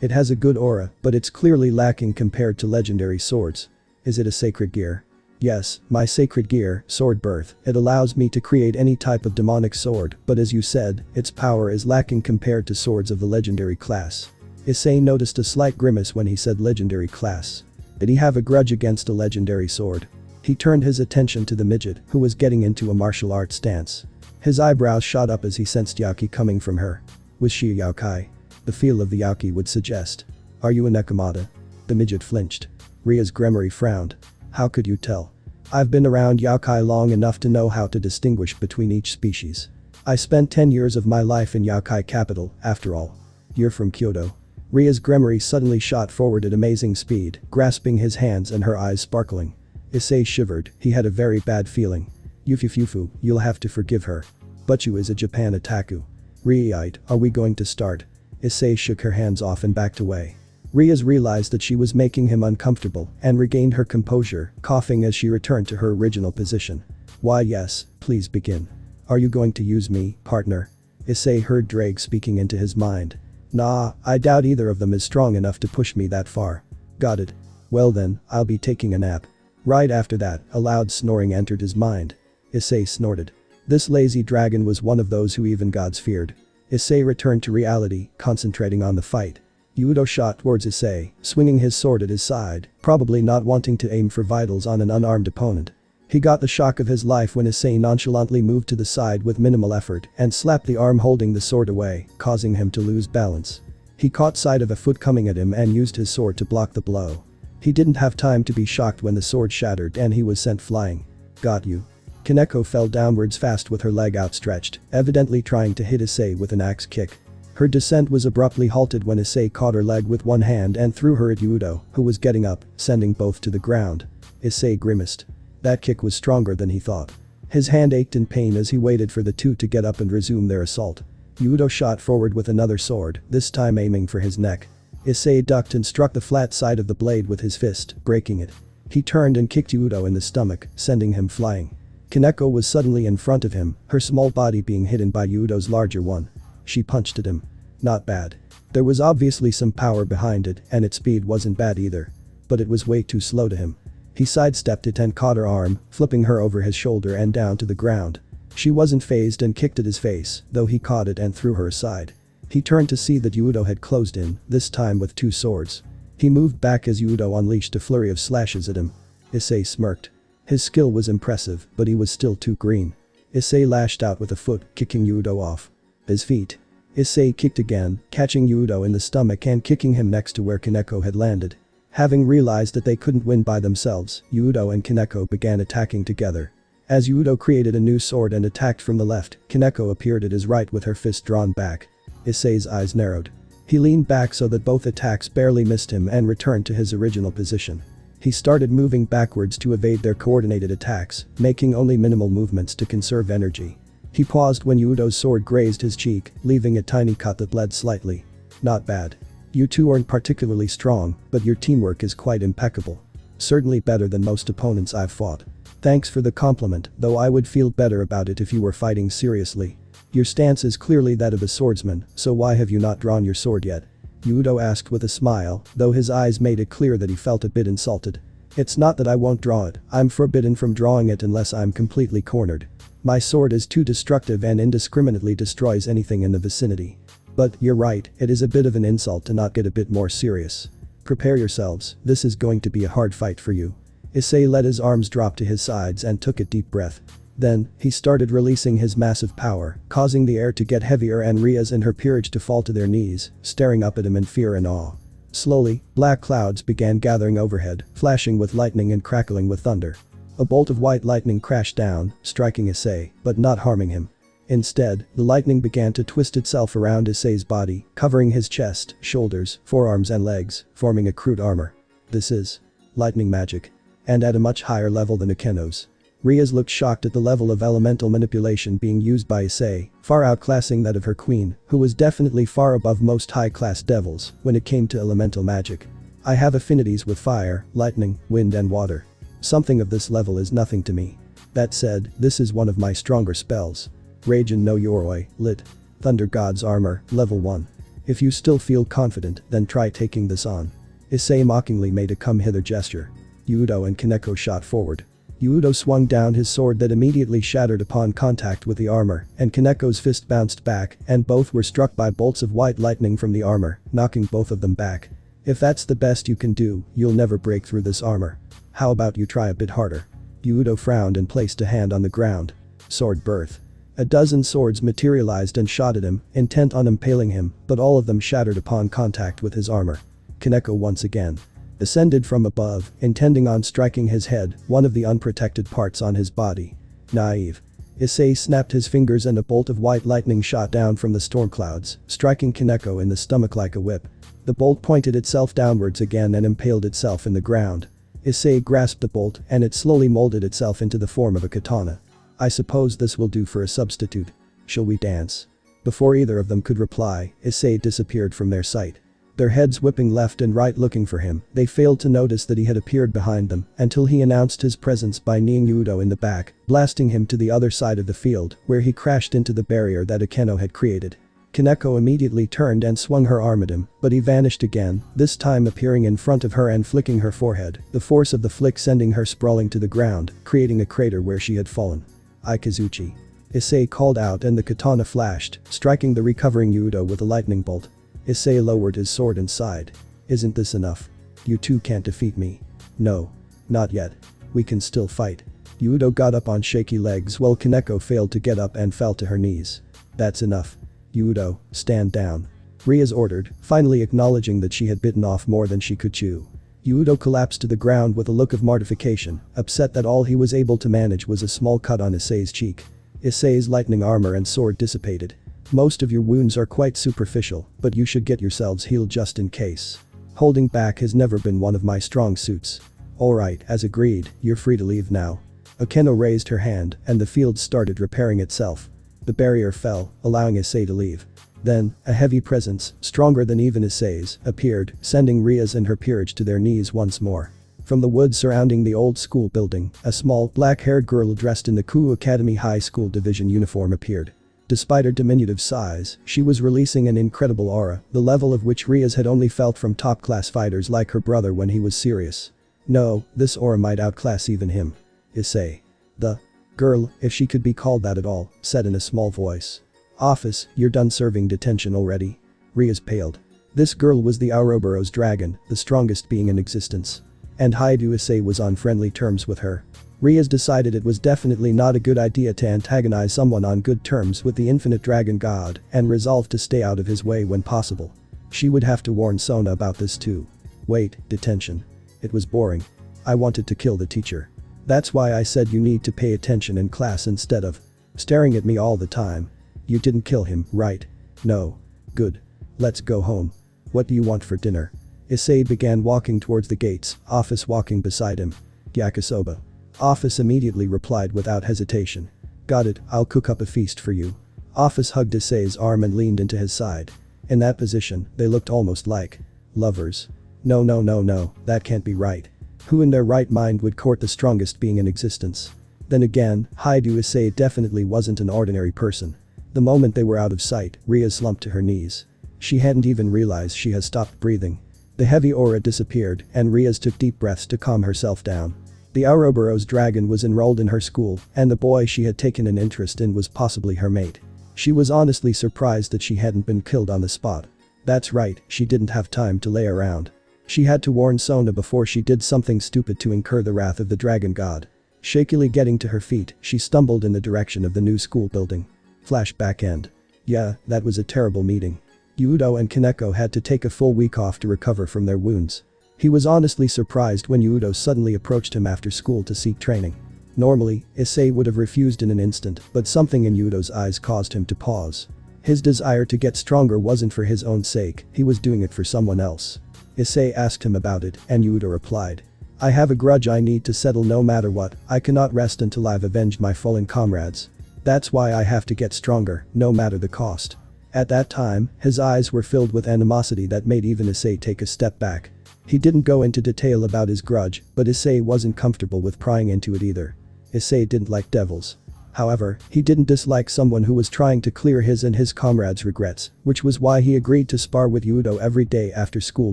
It has a good aura, but it's clearly lacking compared to legendary swords. Is it a sacred gear? Yes, my sacred gear, sword birth, it allows me to create any type of demonic sword, but as you said, its power is lacking compared to swords of the legendary class. Issei noticed a slight grimace when he said legendary class. Did he have a grudge against a legendary sword? He turned his attention to the midget, who was getting into a martial arts stance. His eyebrows shot up as he sensed Yauki coming from her. Was she a Yaukai? The feel of the Yauki would suggest. Are you a Nekomata? The midget flinched. Ria's Gremory frowned. How could you tell? I've been around Yaukai long enough to know how to distinguish between each species. I spent 10 years of my life in Yaukai capital, after all. You're from Kyoto. Ria's Gremory suddenly shot forward at amazing speed, grasping his hands and her eyes sparkling. Issei shivered, he had a very bad feeling. Yufufufu, you'll have to forgive her. Butchu is a Japan otaku. Riite, are we going to start? Issei shook her hands off and backed away. Ria's realized that she was making him uncomfortable and regained her composure, coughing as she returned to her original position. Why yes, please begin. Are you going to use me, partner? Issei heard Drake speaking into his mind. Nah, I doubt either of them is strong enough to push me that far. Got it. Well then, I'll be taking a nap. Right after that, a loud snoring entered his mind. Issei snorted. This lazy dragon was one of those who even gods feared. Issei returned to reality, concentrating on the fight. Hyoudou shot towards Issei, swinging his sword at his side, probably not wanting to aim for vitals on an unarmed opponent. He got the shock of his life when Issei nonchalantly moved to the side with minimal effort and slapped the arm holding the sword away, causing him to lose balance. He caught sight of a foot coming at him and used his sword to block the blow. He didn't have time to be shocked when the sword shattered and he was sent flying. Got you. Kaneko fell downwards fast with her leg outstretched, evidently trying to hit Issei with an axe kick. Her descent was abruptly halted when Issei caught her leg with one hand and threw her at Hyoudou, who was getting up, sending both to the ground. Issei grimaced. That kick was stronger than he thought. His hand ached in pain as he waited for the two to get up and resume their assault. Hyoudou shot forward with another sword, this time aiming for his neck. Issei ducked and struck the flat side of the blade with his fist, breaking it. He turned and kicked Hyoudou in the stomach, sending him flying. Kaneko was suddenly in front of him, her small body being hidden by Hyudou's larger one. She punched at him. Not bad. There was obviously some power behind it, and its speed wasn't bad either. But it was way too slow to him. He sidestepped it and caught her arm, flipping her over his shoulder and down to the ground. She wasn't fazed and kicked at his face, though he caught it and threw her aside. He turned to see that Hyoudou had closed in, this time with two swords. He moved back as Hyoudou unleashed a flurry of slashes at him. Issei smirked. His skill was impressive, but he was still too green. Issei lashed out with a foot, kicking Hyoudou off his feet. Issei kicked again, catching Hyoudou in the stomach and kicking him next to where Kaneko had landed. Having realized that they couldn't win by themselves, Hyoudou and Kaneko began attacking together. As Hyoudou created a new sword and attacked from the left, Kaneko appeared at his right with her fist drawn back. Issei's eyes narrowed. He leaned back so that both attacks barely missed him and returned to his original position. He started moving backwards to evade their coordinated attacks, making only minimal movements to conserve energy. He paused when Hyudou's sword grazed his cheek, leaving a tiny cut that bled slightly. Not bad. You two aren't particularly strong, but your teamwork is quite impeccable. Certainly better than most opponents I've fought. Thanks for the compliment, though I would feel better about it if you were fighting seriously. Your stance is clearly that of a swordsman, so why have you not drawn your sword yet? Hyoudou asked with a smile, though his eyes made it clear that he felt a bit insulted. It's not that I won't draw it, I'm forbidden from drawing it unless I'm completely cornered. My sword is too destructive and indiscriminately destroys anything in the vicinity. But, you're right, it is a bit of an insult to not get a bit more serious. Prepare yourselves, this is going to be a hard fight for you. Issei let his arms drop to his sides and took a deep breath. Then, he started releasing his massive power, causing the air to get heavier and Rias and her peerage to fall to their knees, staring up at him in fear and awe. Slowly, black clouds began gathering overhead, flashing with lightning and crackling with thunder. A bolt of white lightning crashed down, striking Issei, but not harming him. Instead, the lightning began to twist itself around Issei's body, covering his chest, shoulders, forearms and legs, forming a crude armor. This is lightning magic. And at a much higher level than Akeno's. Rias looked shocked at the level of elemental manipulation being used by Issei, far outclassing that of her queen, who was definitely far above most high-class devils when it came to elemental magic. I have affinities with fire, lightning, wind and water. Something of this level is nothing to me. That said, this is one of my stronger spells. Rage no Yoroi, lit. Thunder God's Armor, level 1. If you still feel confident, then try taking this on. Issei mockingly made a come hither gesture. Hyoudou and Kaneko shot forward. Hyoudou swung down his sword that immediately shattered upon contact with the armor, and Kaneko's fist bounced back, and both were struck by bolts of white lightning from the armor, knocking both of them back. If that's the best you can do, you'll never break through this armor. How about you try a bit harder? Hyoudou frowned and placed a hand on the ground. Sword birth. A dozen swords materialized and shot at him, intent on impaling him, but all of them shattered upon contact with his armor. Kaneko once again descended from above, intending on striking his head, one of the unprotected parts on his body. Naive. Issei snapped his fingers and a bolt of white lightning shot down from the storm clouds, striking Kaneko in the stomach like a whip. The bolt pointed itself downwards again and impaled itself in the ground. Issei grasped the bolt and it slowly molded itself into the form of a katana. I suppose this will do for a substitute. Shall we dance? Before either of them could reply, Issei disappeared from their sight. Their heads whipping left and right looking for him, they failed to notice that he had appeared behind them until he announced his presence by kneeing Hyoudou in the back, blasting him to the other side of the field, where he crashed into the barrier that Akeno had created. Kaneko immediately turned and swung her arm at him, but he vanished again, this time appearing in front of her and flicking her forehead, the force of the flick sending her sprawling to the ground, creating a crater where she had fallen. Ikazuchi. Issei called out and the katana flashed, striking the recovering Hyoudou with a lightning bolt. Issei lowered his sword and sighed. Isn't this enough? You two can't defeat me. No. Not yet. We can still fight. Hyoudou got up on shaky legs while Kaneko failed to get up and fell to her knees. That's enough. Hyoudou, stand down. Rias ordered, finally acknowledging that she had bitten off more than she could chew. Hyoudou collapsed to the ground with a look of mortification, upset that all he was able to manage was a small cut on Issei's cheek. Issei's lightning armor and sword dissipated. Most of your wounds are quite superficial, but you should get yourselves healed just in case. Holding back has never been one of my strong suits. Alright, as agreed, you're free to leave now. Akeno raised her hand, and the field started repairing itself. The barrier fell, allowing Issei to leave. Then, a heavy presence, stronger than even Issei's, appeared, sending Rias and her peerage to their knees once more. From the woods surrounding the old school building, a small, black-haired girl dressed in the Ku Academy High School Division uniform appeared. Despite her diminutive size, she was releasing an incredible aura, the level of which Rias had only felt from top-class fighters like her brother when he was serious. No, this aura might outclass even him. Issei. The girl, if she could be called that at all, said in a small voice. Ophis, you're done serving detention already? Rias paled. This girl was the Ouroboros dragon, the strongest being in existence. And Hyoudou Issei was on friendly terms with her. Rias decided it was definitely not a good idea to antagonize someone on good terms with the infinite dragon god and resolved to stay out of his way when possible. She would have to warn Sona about this too. Wait, detention. It was boring. I wanted to kill the teacher. That's why I said you need to pay attention in class instead of staring at me all the time. You didn't kill him, right? No. Good. Let's go home. What do you want for dinner? Issei began walking towards the gates, Ophis walking beside him. Yakisoba. Ophis immediately replied without hesitation. Got it, I'll cook up a feast for you. Ophis hugged Issei's arm and leaned into his side. In that position, they looked almost like lovers. No, that can't be right. Who in their right mind would court the strongest being in existence? Then again, Hyoudou Issei definitely wasn't an ordinary person. The moment they were out of sight, Ria slumped to her knees. She hadn't even realized she had stopped breathing. The heavy aura disappeared and Rias took deep breaths to calm herself down. The Ouroboros dragon was enrolled in her school and the boy she had taken an interest in was possibly her mate. She was honestly surprised that she hadn't been killed on the spot. That's right, she didn't have time to lay around. She had to warn Sona before she did something stupid to incur the wrath of the dragon god. Shakily getting to her feet, she stumbled in the direction of the new school building. Flashback end. Yeah, that was a terrible meeting. Hyoudou and Kaneko had to take a full week off to recover from their wounds. He was honestly surprised when Hyoudou suddenly approached him after school to seek training. Normally, Issei would have refused in an instant, but something in Hyudou's eyes caused him to pause. His desire to get stronger wasn't for his own sake, he was doing it for someone else. Issei asked him about it, and Hyoudou replied. I have a grudge I need to settle no matter what, I cannot rest until I've avenged my fallen comrades. That's why I have to get stronger, no matter the cost. At that time, his eyes were filled with animosity that made even Issei take a step back. He didn't go into detail about his grudge, but Issei wasn't comfortable with prying into it either. Issei didn't like devils. However, he didn't dislike someone who was trying to clear his and his comrades' regrets, which was why he agreed to spar with Hyoudou every day after school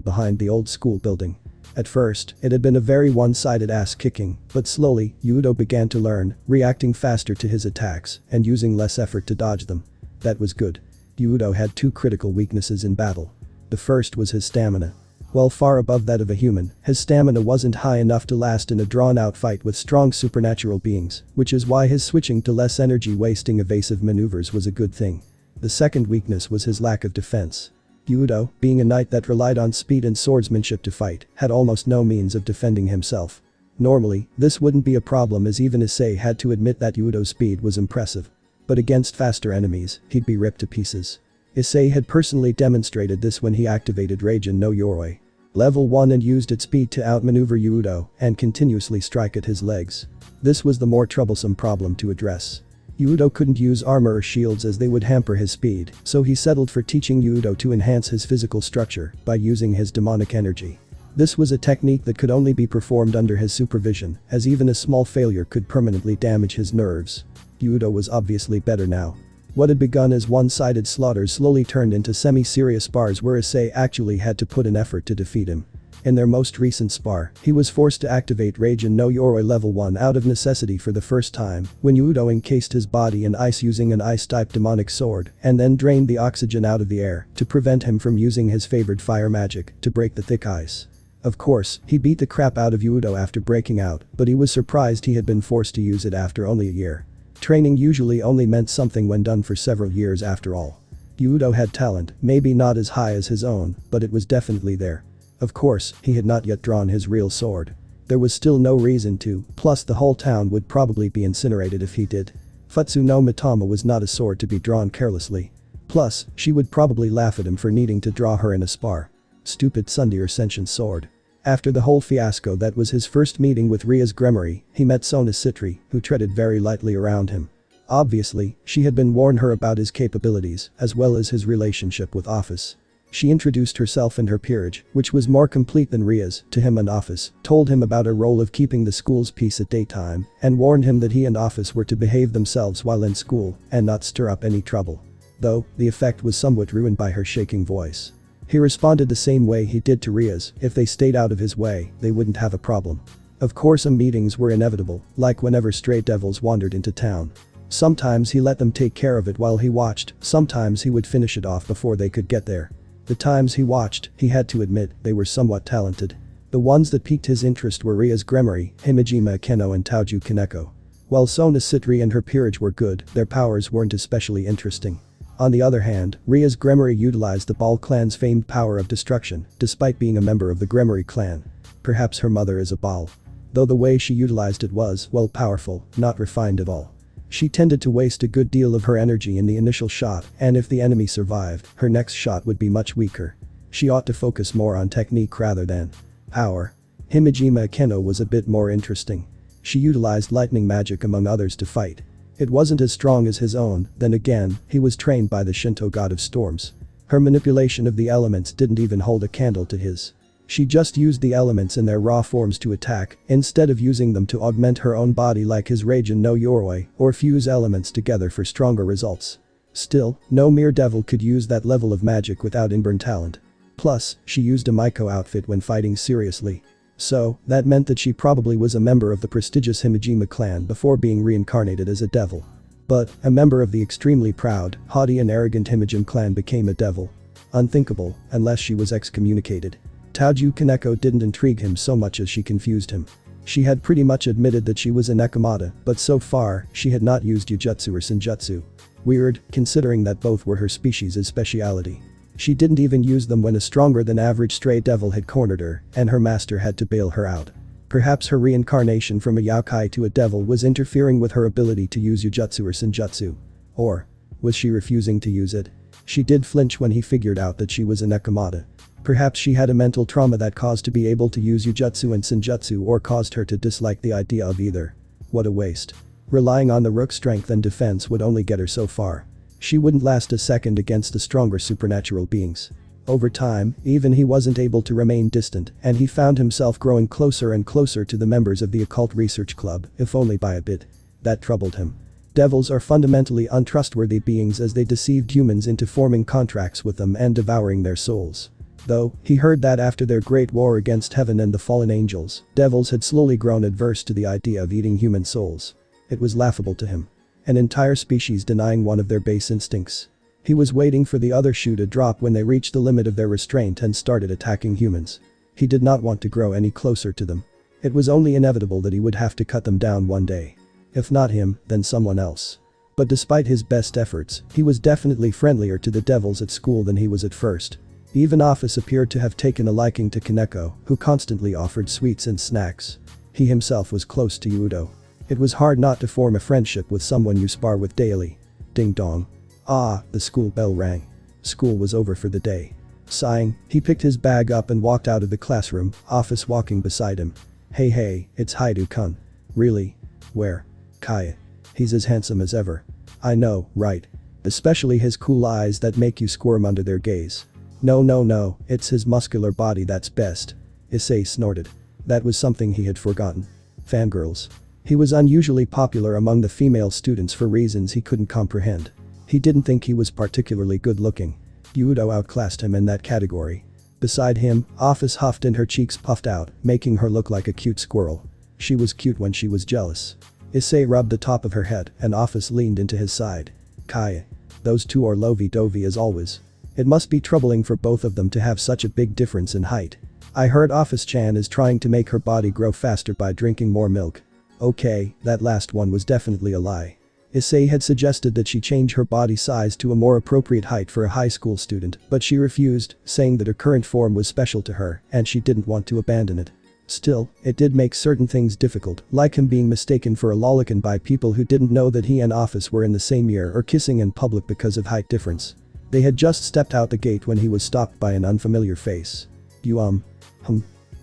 behind the old school building. At first, it had been a very one-sided ass-kicking, but slowly, Hyoudou began to learn, reacting faster to his attacks and using less effort to dodge them. That was good. Hyoudou had two critical weaknesses in battle. The first was his stamina. While far above that of a human, his stamina wasn't high enough to last in a drawn-out fight with strong supernatural beings, which is why his switching to less energy-wasting evasive maneuvers was a good thing. The second weakness was his lack of defense. Hyoudou, being a knight that relied on speed and swordsmanship to fight, had almost no means of defending himself. Normally, this wouldn't be a problem as even Issei had to admit that Hyoudou's speed was impressive. But against faster enemies, he'd be ripped to pieces. Issei had personally demonstrated this when he activated Raijin no Yoroi. Level 1 and used its speed to outmaneuver Hyoudou and continuously strike at his legs. This was the more troublesome problem to address. Hyoudou couldn't use armor or shields as they would hamper his speed, so he settled for teaching Hyoudou to enhance his physical structure by using his demonic energy. This was a technique that could only be performed under his supervision, as even a small failure could permanently damage his nerves. Hyoudou was obviously better now. What had begun as one-sided slaughters slowly turned into semi-serious spars where Issei actually had to put an effort to defeat him. In their most recent spar, he was forced to activate Raijin no Yoroi level 1 out of necessity for the first time when Hyoudou encased his body in ice using an ice-type demonic sword and then drained the oxygen out of the air to prevent him from using his favored fire magic to break the thick ice. Of course, he beat the crap out of Hyoudou after breaking out, but he was surprised he had been forced to use it after only a year. Training usually only meant something when done for several years after all. Hyoudou had talent, maybe not as high as his own, but it was definitely there. Of course, he had not yet drawn his real sword. There was still no reason to, plus the whole town would probably be incinerated if he did. Futsu no Mitama was not a sword to be drawn carelessly. Plus, she would probably laugh at him for needing to draw her in a spar. Stupid Sundere sentient sword. After the whole fiasco that was his first meeting with Ria's Gremory, he met Sona Citri, who treaded very lightly around him. Obviously, she had been warned her about his capabilities, as well as his relationship with Ophis. She introduced herself and her peerage, which was more complete than Ria's, to him and Ophis, told him about her role of keeping the school's peace at daytime, and warned him that he and Ophis were to behave themselves while in school and not stir up any trouble. Though, the effect was somewhat ruined by her shaking voice. He responded the same way he did to Ria's, if they stayed out of his way, they wouldn't have a problem. Of course meetings were inevitable, like whenever stray devils wandered into town. Sometimes he let them take care of it while he watched, sometimes he would finish it off before they could get there. The times he watched, he had to admit, they were somewhat talented. The ones that piqued his interest were Ria's Gremory, Himejima Akeno and Taoju Kaneko. While Sona Citri and her peerage were good, their powers weren't especially interesting. On the other hand, Ria's Gremory utilized the Ball clan's famed power of destruction, despite being a member of the Gremory clan. Perhaps her mother is a Ball. Though the way she utilized it was, well, powerful, not refined at all. She tended to waste a good deal of her energy in the initial shot, and if the enemy survived, her next shot would be much weaker. She ought to focus more on technique rather than power. Himejima Akeno was a bit more interesting. She utilized lightning magic among others to fight. It wasn't as strong as his own, then again, he was trained by the Shinto god of storms. Her manipulation of the elements didn't even hold a candle to his. She just used the elements in their raw forms to attack, instead of using them to augment her own body like his Raijin no Yoroi, or fuse elements together for stronger results. Still, no mere devil could use that level of magic without inborn talent. Plus, she used a Maiko outfit when fighting seriously. So, that meant that she probably was a member of the prestigious Himejima clan before being reincarnated as a devil. But, a member of the extremely proud, haughty and arrogant Himejim clan became a devil. Unthinkable, unless she was excommunicated. Taoju Kaneko didn't intrigue him so much as she confused him. She had pretty much admitted that she was a Nekomata, but so far, she had not used Yujutsu or Senjutsu. Weird, considering that both were her species' speciality. She didn't even use them when a stronger than average stray devil had cornered her, and her master had to bail her out. Perhaps her reincarnation from a yokai to a devil was interfering with her ability to use Yujutsu or Senjutsu. Or was she refusing to use it? She did flinch when he figured out that she was a Nekomata. Perhaps she had a mental trauma that caused to be able to use Yujutsu and Senjutsu or caused her to dislike the idea of either. What a waste. Relying on the rook's strength and defense would only get her so far. She wouldn't last a second against the stronger supernatural beings. Over time, even he wasn't able to remain distant, and he found himself growing closer and closer to the members of the occult research club, if only by a bit. That troubled him. Devils are fundamentally untrustworthy beings as they deceived humans into forming contracts with them and devouring their souls. Though, he heard that after their great war against heaven and the fallen angels, devils had slowly grown adverse to the idea of eating human souls. It was laughable to him. An entire species denying one of their base instincts. He was waiting for the other shoe to drop when they reached the limit of their restraint and started attacking humans. He did not want to grow any closer to them. It was only inevitable that he would have to cut them down one day. If not him, then someone else. But despite his best efforts, he was definitely friendlier to the devils at school than he was at first. Even Ophis appeared to have taken a liking to Kaneko, who constantly offered sweets and snacks. He himself was close to Hyoudou. It was hard not to form a friendship with someone you spar with daily. Ding dong. Ah, the school bell rang. School was over for the day. Sighing, he picked his bag up and walked out of the classroom, Ophis walking beside him. Hey, it's Hyoudou-kun. Really? Where? Kaya. He's as handsome as ever. I know, right? Especially his cool eyes that make you squirm under their gaze. No, it's his muscular body that's best. Issei snorted. That was something he had forgotten. Fangirls. He was unusually popular among the female students for reasons he couldn't comprehend. He didn't think he was particularly good looking. Hyoudou outclassed him in that category. Beside him, Ophis huffed and her cheeks puffed out, making her look like a cute squirrel. She was cute when she was jealous. Issei rubbed the top of her head and Ophis leaned into his side. Kaya. Those two are lovey-dovey as always. It must be troubling for both of them to have such a big difference in height. I heard Ophis-chan is trying to make her body grow faster by drinking more milk. Okay, that last one was definitely a lie. Issei had suggested that she change her body size to a more appropriate height for a high school student, but she refused, saying that her current form was special to her and she didn't want to abandon it. Still, it did make certain things difficult, like him being mistaken for a lolicon by people who didn't know that he and Ophis were in the same year or kissing in public because of height difference. They had just stepped out the gate when he was stopped by an unfamiliar face. You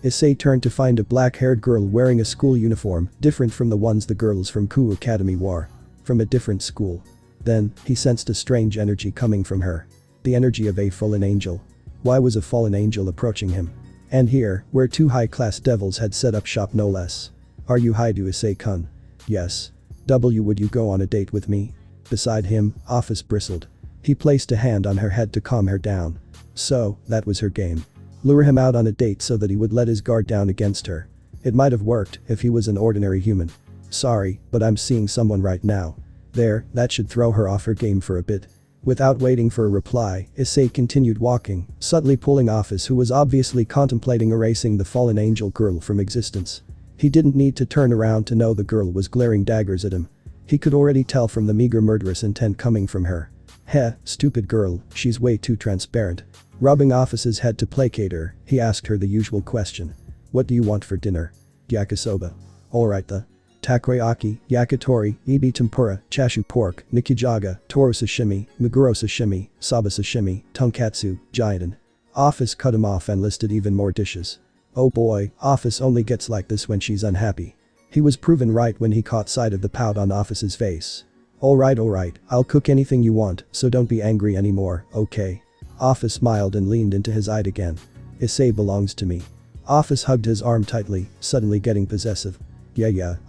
Issei turned to find a black-haired girl wearing a school uniform, different from the ones the girls from Ku Academy wore. From a different school. Then, he sensed a strange energy coming from her. The energy of a fallen angel. Why was a fallen angel approaching him? And here, where two high-class devils had set up shop no less. Are you Hyoudou Issei-kun? Yes. Would you go on a date with me? Beside him, Ophis bristled. He placed a hand on her head to calm her down. So, that was her game. Lure him out on a date so that he would let his guard down against her. It might have worked if he was an ordinary human. Sorry, but I'm seeing someone right now. There, that should throw her off her game for a bit. Without waiting for a reply, Issei continued walking, subtly pulling Ophis, who was obviously contemplating erasing the fallen angel girl from existence. He didn't need to turn around to know the girl was glaring daggers at him. He could already tell from the meager murderous intent coming from her. Heh, stupid girl, she's way too transparent. Rubbing Ophis's head to placate her, he asked her the usual question. What do you want for dinner? Yakisoba. Alright the. Takoyaki, yakitori, ebi tempura, chashu pork, nikijaga, toro sashimi, maguro sashimi, saba sashimi, tonkatsu, jidan. Ophis cut him off and listed even more dishes. Oh boy, Ophis only gets like this when she's unhappy. He was proven right when he caught sight of the pout on Ophis's face. Alright, I'll cook anything you want, so don't be angry anymore, okay? Ophis smiled and leaned into his eye again. Issei belongs to me. Ophis hugged his arm tightly, suddenly getting possessive. Yeah,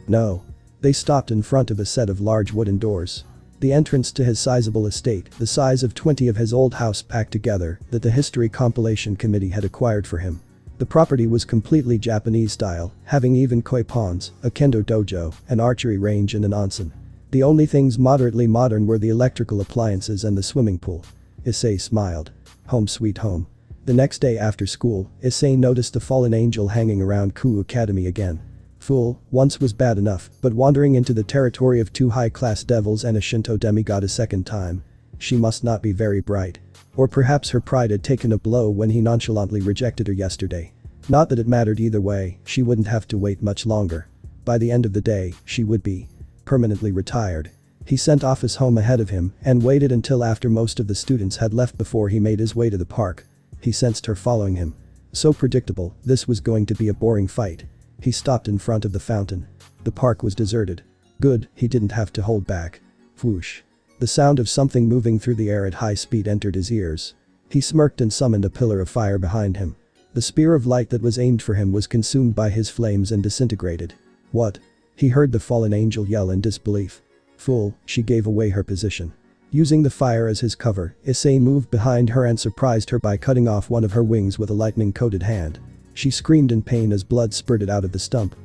no. They stopped in front of a set of large wooden doors. The entrance to his sizable estate, the size of 20 of his old house packed together, that the History Compilation Committee had acquired for him. The property was completely Japanese style, having even koi ponds, a kendo dojo, an archery range and an onsen. The only things moderately modern were the electrical appliances and the swimming pool. Issei smiled. Home sweet home. The next day after school, Issei noticed the fallen angel hanging around Ku Academy again. Fool, once was bad enough, but wandering into the territory of two high-class devils and a Shinto demigod a second time. She must not be very bright. Or perhaps her pride had taken a blow when he nonchalantly rejected her yesterday. Not that it mattered either way, she wouldn't have to wait much longer. By the end of the day, she would be permanently retired. He sent Ophis home ahead of him and waited until after most of the students had left before he made his way to the park. He sensed her following him. So predictable, this was going to be a boring fight. He stopped in front of the fountain. The park was deserted. Good, he didn't have to hold back. Whoosh. The sound of something moving through the air at high speed entered his ears. He smirked and summoned a pillar of fire behind him. The spear of light that was aimed for him was consumed by his flames and disintegrated. What? He heard the fallen angel yell in disbelief. Fool, she gave away her position. Using the fire as his cover, Issei moved behind her and surprised her by cutting off one of her wings with a lightning-coated hand. She screamed in pain as blood spurted out of the stump.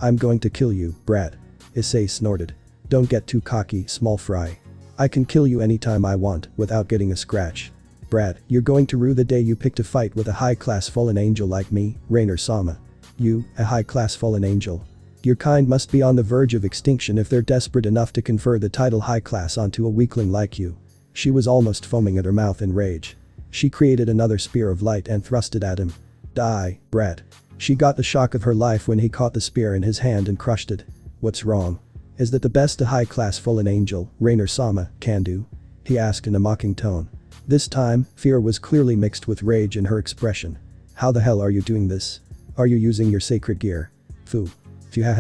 I'm going to kill you, brat. Issei snorted. Don't get too cocky, small fry. I can kill you anytime I want, without getting a scratch. Brat, you're going to rue the day you picked a fight with a high-class fallen angel like me, Rainer-sama. You, a high-class fallen angel. Your kind must be on the verge of extinction if they're desperate enough to confer the title high class onto a weakling like you. She was almost foaming at her mouth in rage. She created another spear of light and thrust it at him. Die, brat. She got the shock of her life when he caught the spear in his hand and crushed it. What's wrong? Is that the best a high-class fallen angel, Rainer-sama, can do? He asked in a mocking tone. This time, fear was clearly mixed with rage in her expression. How the hell are you doing this? Are you using your sacred gear? Phew. Phew.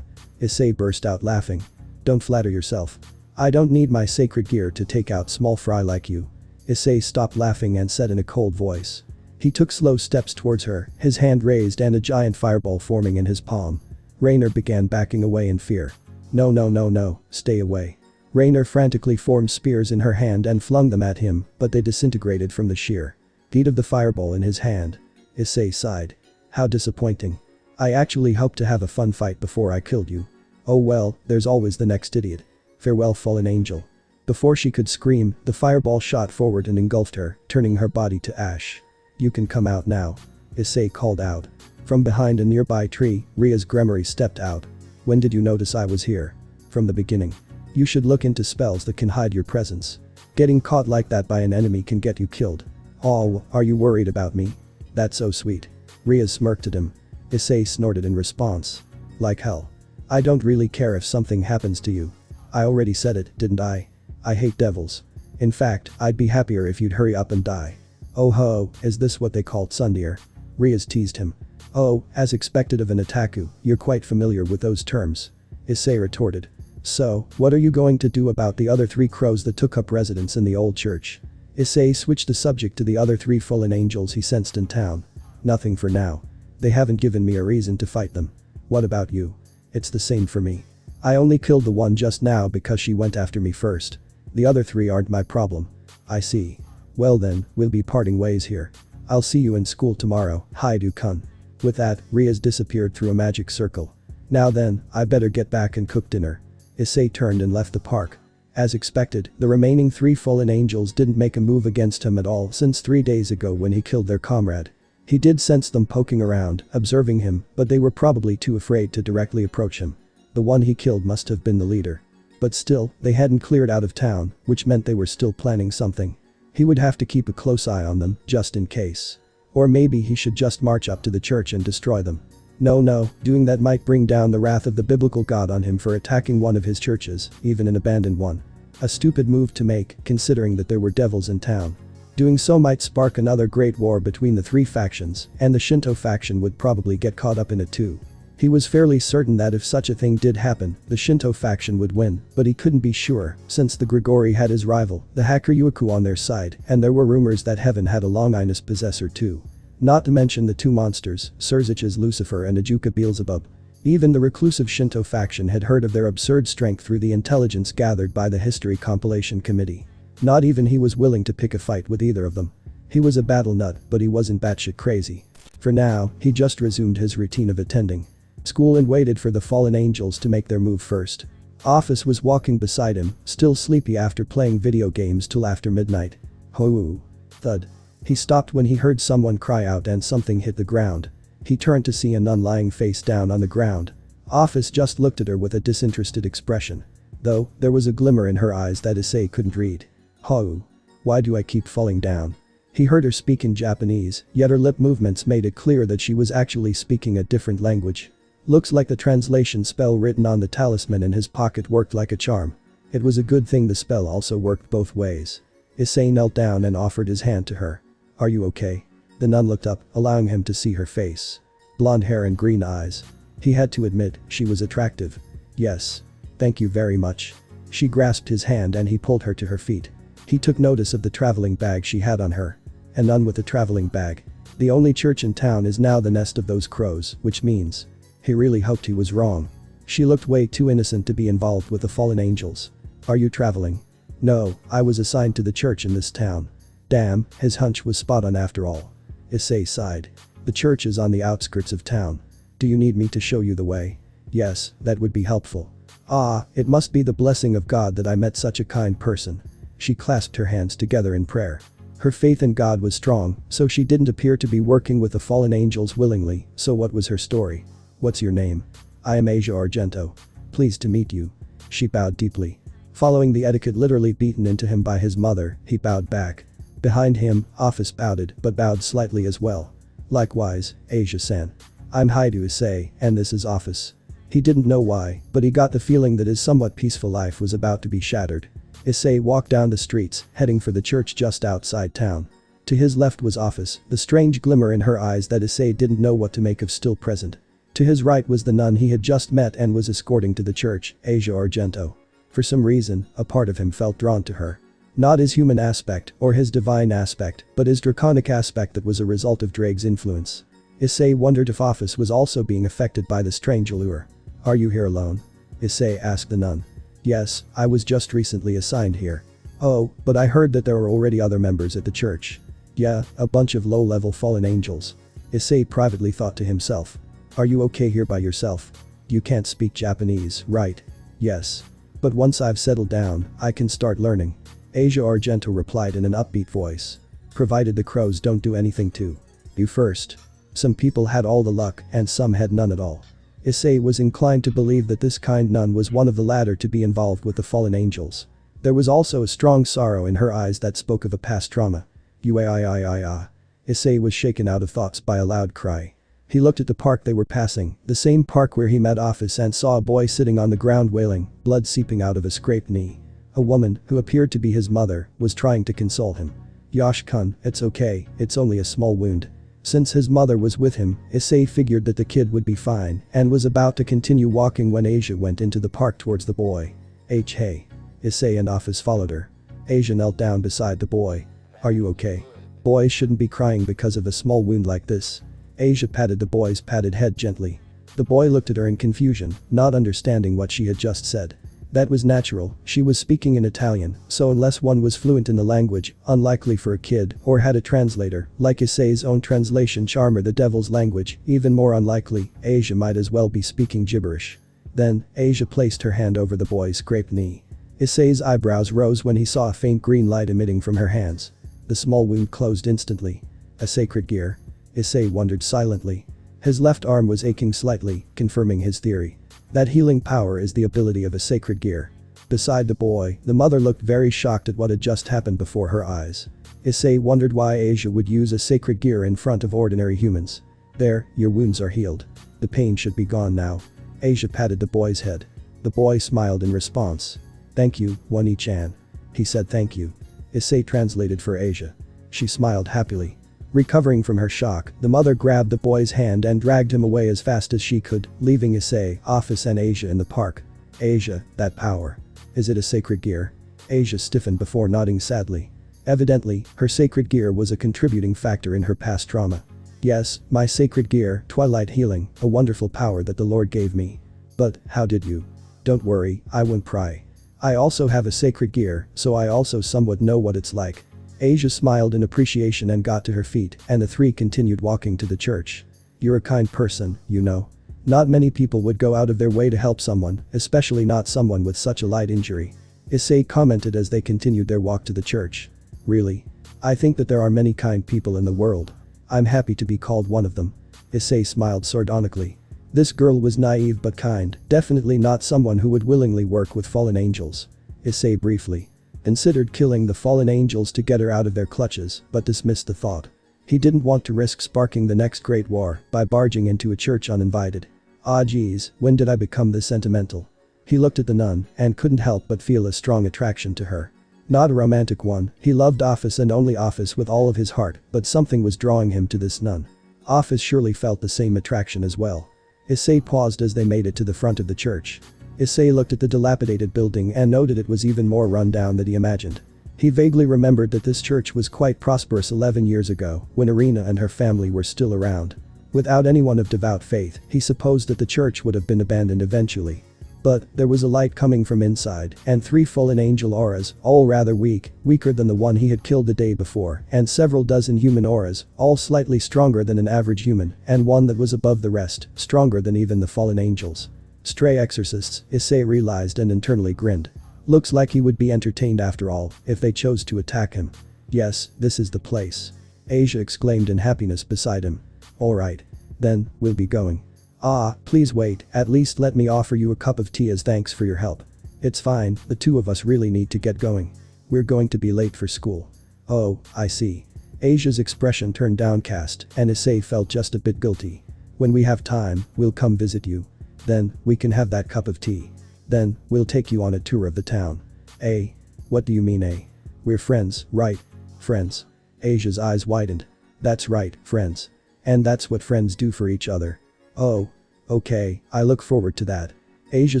Issei burst out laughing. Don't flatter yourself. I don't need my sacred gear to take out small fry like you. Issei stopped laughing and said in a cold voice. He took slow steps towards her, his hand raised and a giant fireball forming in his palm. Rainer began backing away in fear. No, stay away. Rainer frantically formed spears in her hand and flung them at him, but they disintegrated from the sheer heat of the fireball in his hand. Issei sighed. How disappointing. I actually hoped to have a fun fight before I killed you. Oh well, there's always the next idiot. Farewell, fallen angel. Before she could scream, the fireball shot forward and engulfed her, turning her body to ash. You can come out now. Issei called out. From behind a nearby tree, Ria's Gremory stepped out. When did you notice I was here? From the beginning. You should look into spells that can hide your presence. Getting caught like that by an enemy can get you killed. Oh, are you worried about me? That's so sweet. Ria smirked at him. Issei snorted in response. Like hell. I don't really care if something happens to you. I already said it, didn't I? I hate devils. In fact, I'd be happier if you'd hurry up and die. Oh ho, is this what they called tsundere? Rias teased him. Oh, as expected of an otaku, you're quite familiar with those terms. Issei retorted. So, what are you going to do about the other 3 crows that took up residence in the old church? Issei switched the subject to the other 3 fallen angels he sensed in town. Nothing for now. They haven't given me a reason to fight them. What about you? It's the same for me. I only killed the one just now because she went after me first. The other 3 aren't my problem. I see. Well then, we'll be parting ways here. I'll see you in school tomorrow, Hyoudou-kun. With that, Rias disappeared through a magic circle. Now then, I better get back and cook dinner. Issei turned and left the park. As expected, the remaining 3 fallen angels didn't make a move against him at all since 3 days ago when he killed their comrade. He did sense them poking around, observing him, but they were probably too afraid to directly approach him. The one he killed must have been the leader. But still, they hadn't cleared out of town, which meant they were still planning something. He would have to keep a close eye on them, just in case. Or maybe he should just march up to the church and destroy them. No, doing that might bring down the wrath of the biblical God on him for attacking one of his churches, even an abandoned one. A stupid move to make, considering that there were devils in town. Doing so might spark another great war between the 3 factions, and the Shinto faction would probably get caught up in it too. He was fairly certain that if such a thing did happen, the Shinto faction would win, but he couldn't be sure, since the Grigori had his rival, the hacker Yuiku, on their side, and there were rumors that Heaven had a Longinus possessor too. Not to mention the 2 monsters, Surzich's Lucifer and Ajuka Beelzebub. Even the reclusive Shinto faction had heard of their absurd strength through the intelligence gathered by the History Compilation Committee. Not even he was willing to pick a fight with either of them. He was a battle nut, but he wasn't batshit crazy. For now, he just resumed his routine of attending school and waited for the fallen angels to make their move first. Ophis was walking beside him, still sleepy after playing video games till after midnight. Hoo! Thud. He stopped when he heard someone cry out and something hit the ground. He turned to see a nun lying face down on the ground. Ophis just looked at her with a disinterested expression. Though, there was a glimmer in her eyes that Issei couldn't read. Hoo! Why do I keep falling down? He heard her speak in Japanese, yet her lip movements made it clear that she was actually speaking a different language. Looks like the translation spell written on the talisman in his pocket worked like a charm. It was a good thing the spell also worked both ways. Issei knelt down and offered his hand to her. Are you okay? The nun looked up, allowing him to see her face. Blonde hair and green eyes. He had to admit, she was attractive. Yes. Thank you very much. She grasped his hand and he pulled her to her feet. He took notice of the traveling bag she had on her. A nun with a traveling bag. The only church in town is now the nest of those crows, which means. He really hoped he was wrong. She looked way too innocent to be involved with the fallen angels. Are you traveling? No, I was assigned to the church in this town. Damn, his hunch was spot on after all. Issei sighed. The church is on the outskirts of town. Do you need me to show you the way? Yes, that would be helpful. Ah, it must be the blessing of God that I met such a kind person. She clasped her hands together in prayer. Her faith in God was strong, so she didn't appear to be working with the fallen angels willingly. So what was her story? What's your name? I am Asia Argento. Pleased to meet you. She bowed deeply. Following the etiquette literally beaten into him by his mother, he bowed back. Behind him, Ophis bowed but bowed slightly as well. Likewise, Asia-san. I'm Hyoudou Issei, and this is Ophis. He didn't know why, but he got the feeling that his somewhat peaceful life was about to be shattered. Issei walked down the streets, heading for the church just outside town. To his left was Ophis, the strange glimmer in her eyes that Issei didn't know what to make of still present. To his right was the nun he had just met and was escorting to the church, Asia Argento. For some reason, a part of him felt drawn to her. Not his human aspect or his divine aspect, but his draconic aspect that was a result of Drake's influence. Issei wondered if Ophis was also being affected by the strange allure. Are you here alone? Issei asked the nun. Yes, I was just recently assigned here. Oh, but I heard that there are already other members at the church. Yeah, a bunch of low-level fallen angels. Issei privately thought to himself. Are you okay here by yourself? You can't speak Japanese, right? Yes. But once I've settled down, I can start learning. Asia Argento replied in an upbeat voice. Provided the crows don't do anything to you first. Some people had all the luck and some had none at all. Issei was inclined to believe that this kind nun was one of the latter to be involved with the fallen angels. There was also a strong sorrow in her eyes that spoke of a past trauma. Uaiaiaia. Issei was shaken out of thoughts by a loud cry. He looked at the park they were passing, the same park where he met Ophis, and saw a boy sitting on the ground wailing, blood seeping out of a scraped knee. A woman, who appeared to be his mother, was trying to console him. Yosh-kun, it's okay, it's only a small wound. Since his mother was with him, Issei figured that the kid would be fine and was about to continue walking when Asia went into the park towards the boy. Hey. Issei and Ophis followed her. Asia knelt down beside the boy. Are you okay? Boys shouldn't be crying because of a small wound like this. Asia patted the boy's padded head gently. The boy looked at her in confusion, not understanding what she had just said. That was natural, she was speaking in Italian, so unless one was fluent in the language, unlikely for a kid, or had a translator, like Issei's own translation charmer the devil's language, even more unlikely, Asia might as well be speaking gibberish. Then, Asia placed her hand over the boy's scraped knee. Issei's eyebrows rose when he saw a faint green light emitting from her hands. The small wound closed instantly. A sacred gear? Issei wondered silently. His left arm was aching slightly, confirming his theory. That healing power is the ability of a sacred gear. Beside the boy, the mother looked very shocked at what had just happened before her eyes. Issei wondered why Asia would use a sacred gear in front of ordinary humans. There, your wounds are healed. The pain should be gone now. Asia patted the boy's head. The boy smiled in response. Thank you, Wani-chan. He said thank you. Issei translated for Asia. She smiled happily. Recovering from her shock, the mother grabbed the boy's hand and dragged him away as fast as she could, leaving Issei, Ophis and Asia in the park. Asia, that power. Is it a sacred gear? Asia stiffened before nodding sadly. Evidently, her sacred gear was a contributing factor in her past trauma. Yes, my sacred gear, Twilight Healing, a wonderful power that the Lord gave me. But, how did you? Don't worry, I won't pry. I also have a sacred gear, so I also somewhat know what it's like. Asia smiled in appreciation and got to her feet, and the three continued walking to the church. You're a kind person, you know. Not many people would go out of their way to help someone, especially not someone with such a light injury. Issei commented as they continued their walk to the church. Really? I think that there are many kind people in the world. I'm happy to be called one of them. Issei smiled sardonically. This girl was naive but kind, definitely not someone who would willingly work with fallen angels. Issei briefly considered killing the fallen angels to get her out of their clutches, but dismissed the thought. He didn't want to risk sparking the next great war by barging into a church uninvited. Ah geez, when did I become this sentimental? He looked at the nun and couldn't help but feel a strong attraction to her. Not a romantic one, he loved Ophis and only Ophis with all of his heart, but something was drawing him to this nun. Ophis surely felt the same attraction as well. Issei paused as they made it to the front of the church. Issei looked at the dilapidated building and noted it was even more run down than he imagined. He vaguely remembered that this church was quite prosperous 11 years ago, when Irina and her family were still around. Without anyone of devout faith, he supposed that the church would have been abandoned eventually. But there was a light coming from inside, and 3 fallen angel auras, all rather weak, weaker than the one he had killed the day before, and several dozen human auras, all slightly stronger than an average human, and one that was above the rest, stronger than even the fallen angels. Stray exorcists, Issei realized and internally grinned. Looks like he would be entertained after all, if they chose to attack him. Yes, this is the place. Asia exclaimed in happiness beside him. Alright. Then, we'll be going. Ah, please wait, at least let me offer you a cup of tea as thanks for your help. It's fine, the two of us really need to get going. We're going to be late for school. Oh, I see. Asia's expression turned downcast, and Issei felt just a bit guilty. When we have time, we'll come visit you. Then, we can have that cup of tea. Then, we'll take you on a tour of the town. Eh? What do you mean eh? We're friends, right? Friends. Asia's eyes widened. That's right, friends. And that's what friends do for each other. Oh. Okay, I look forward to that. Asia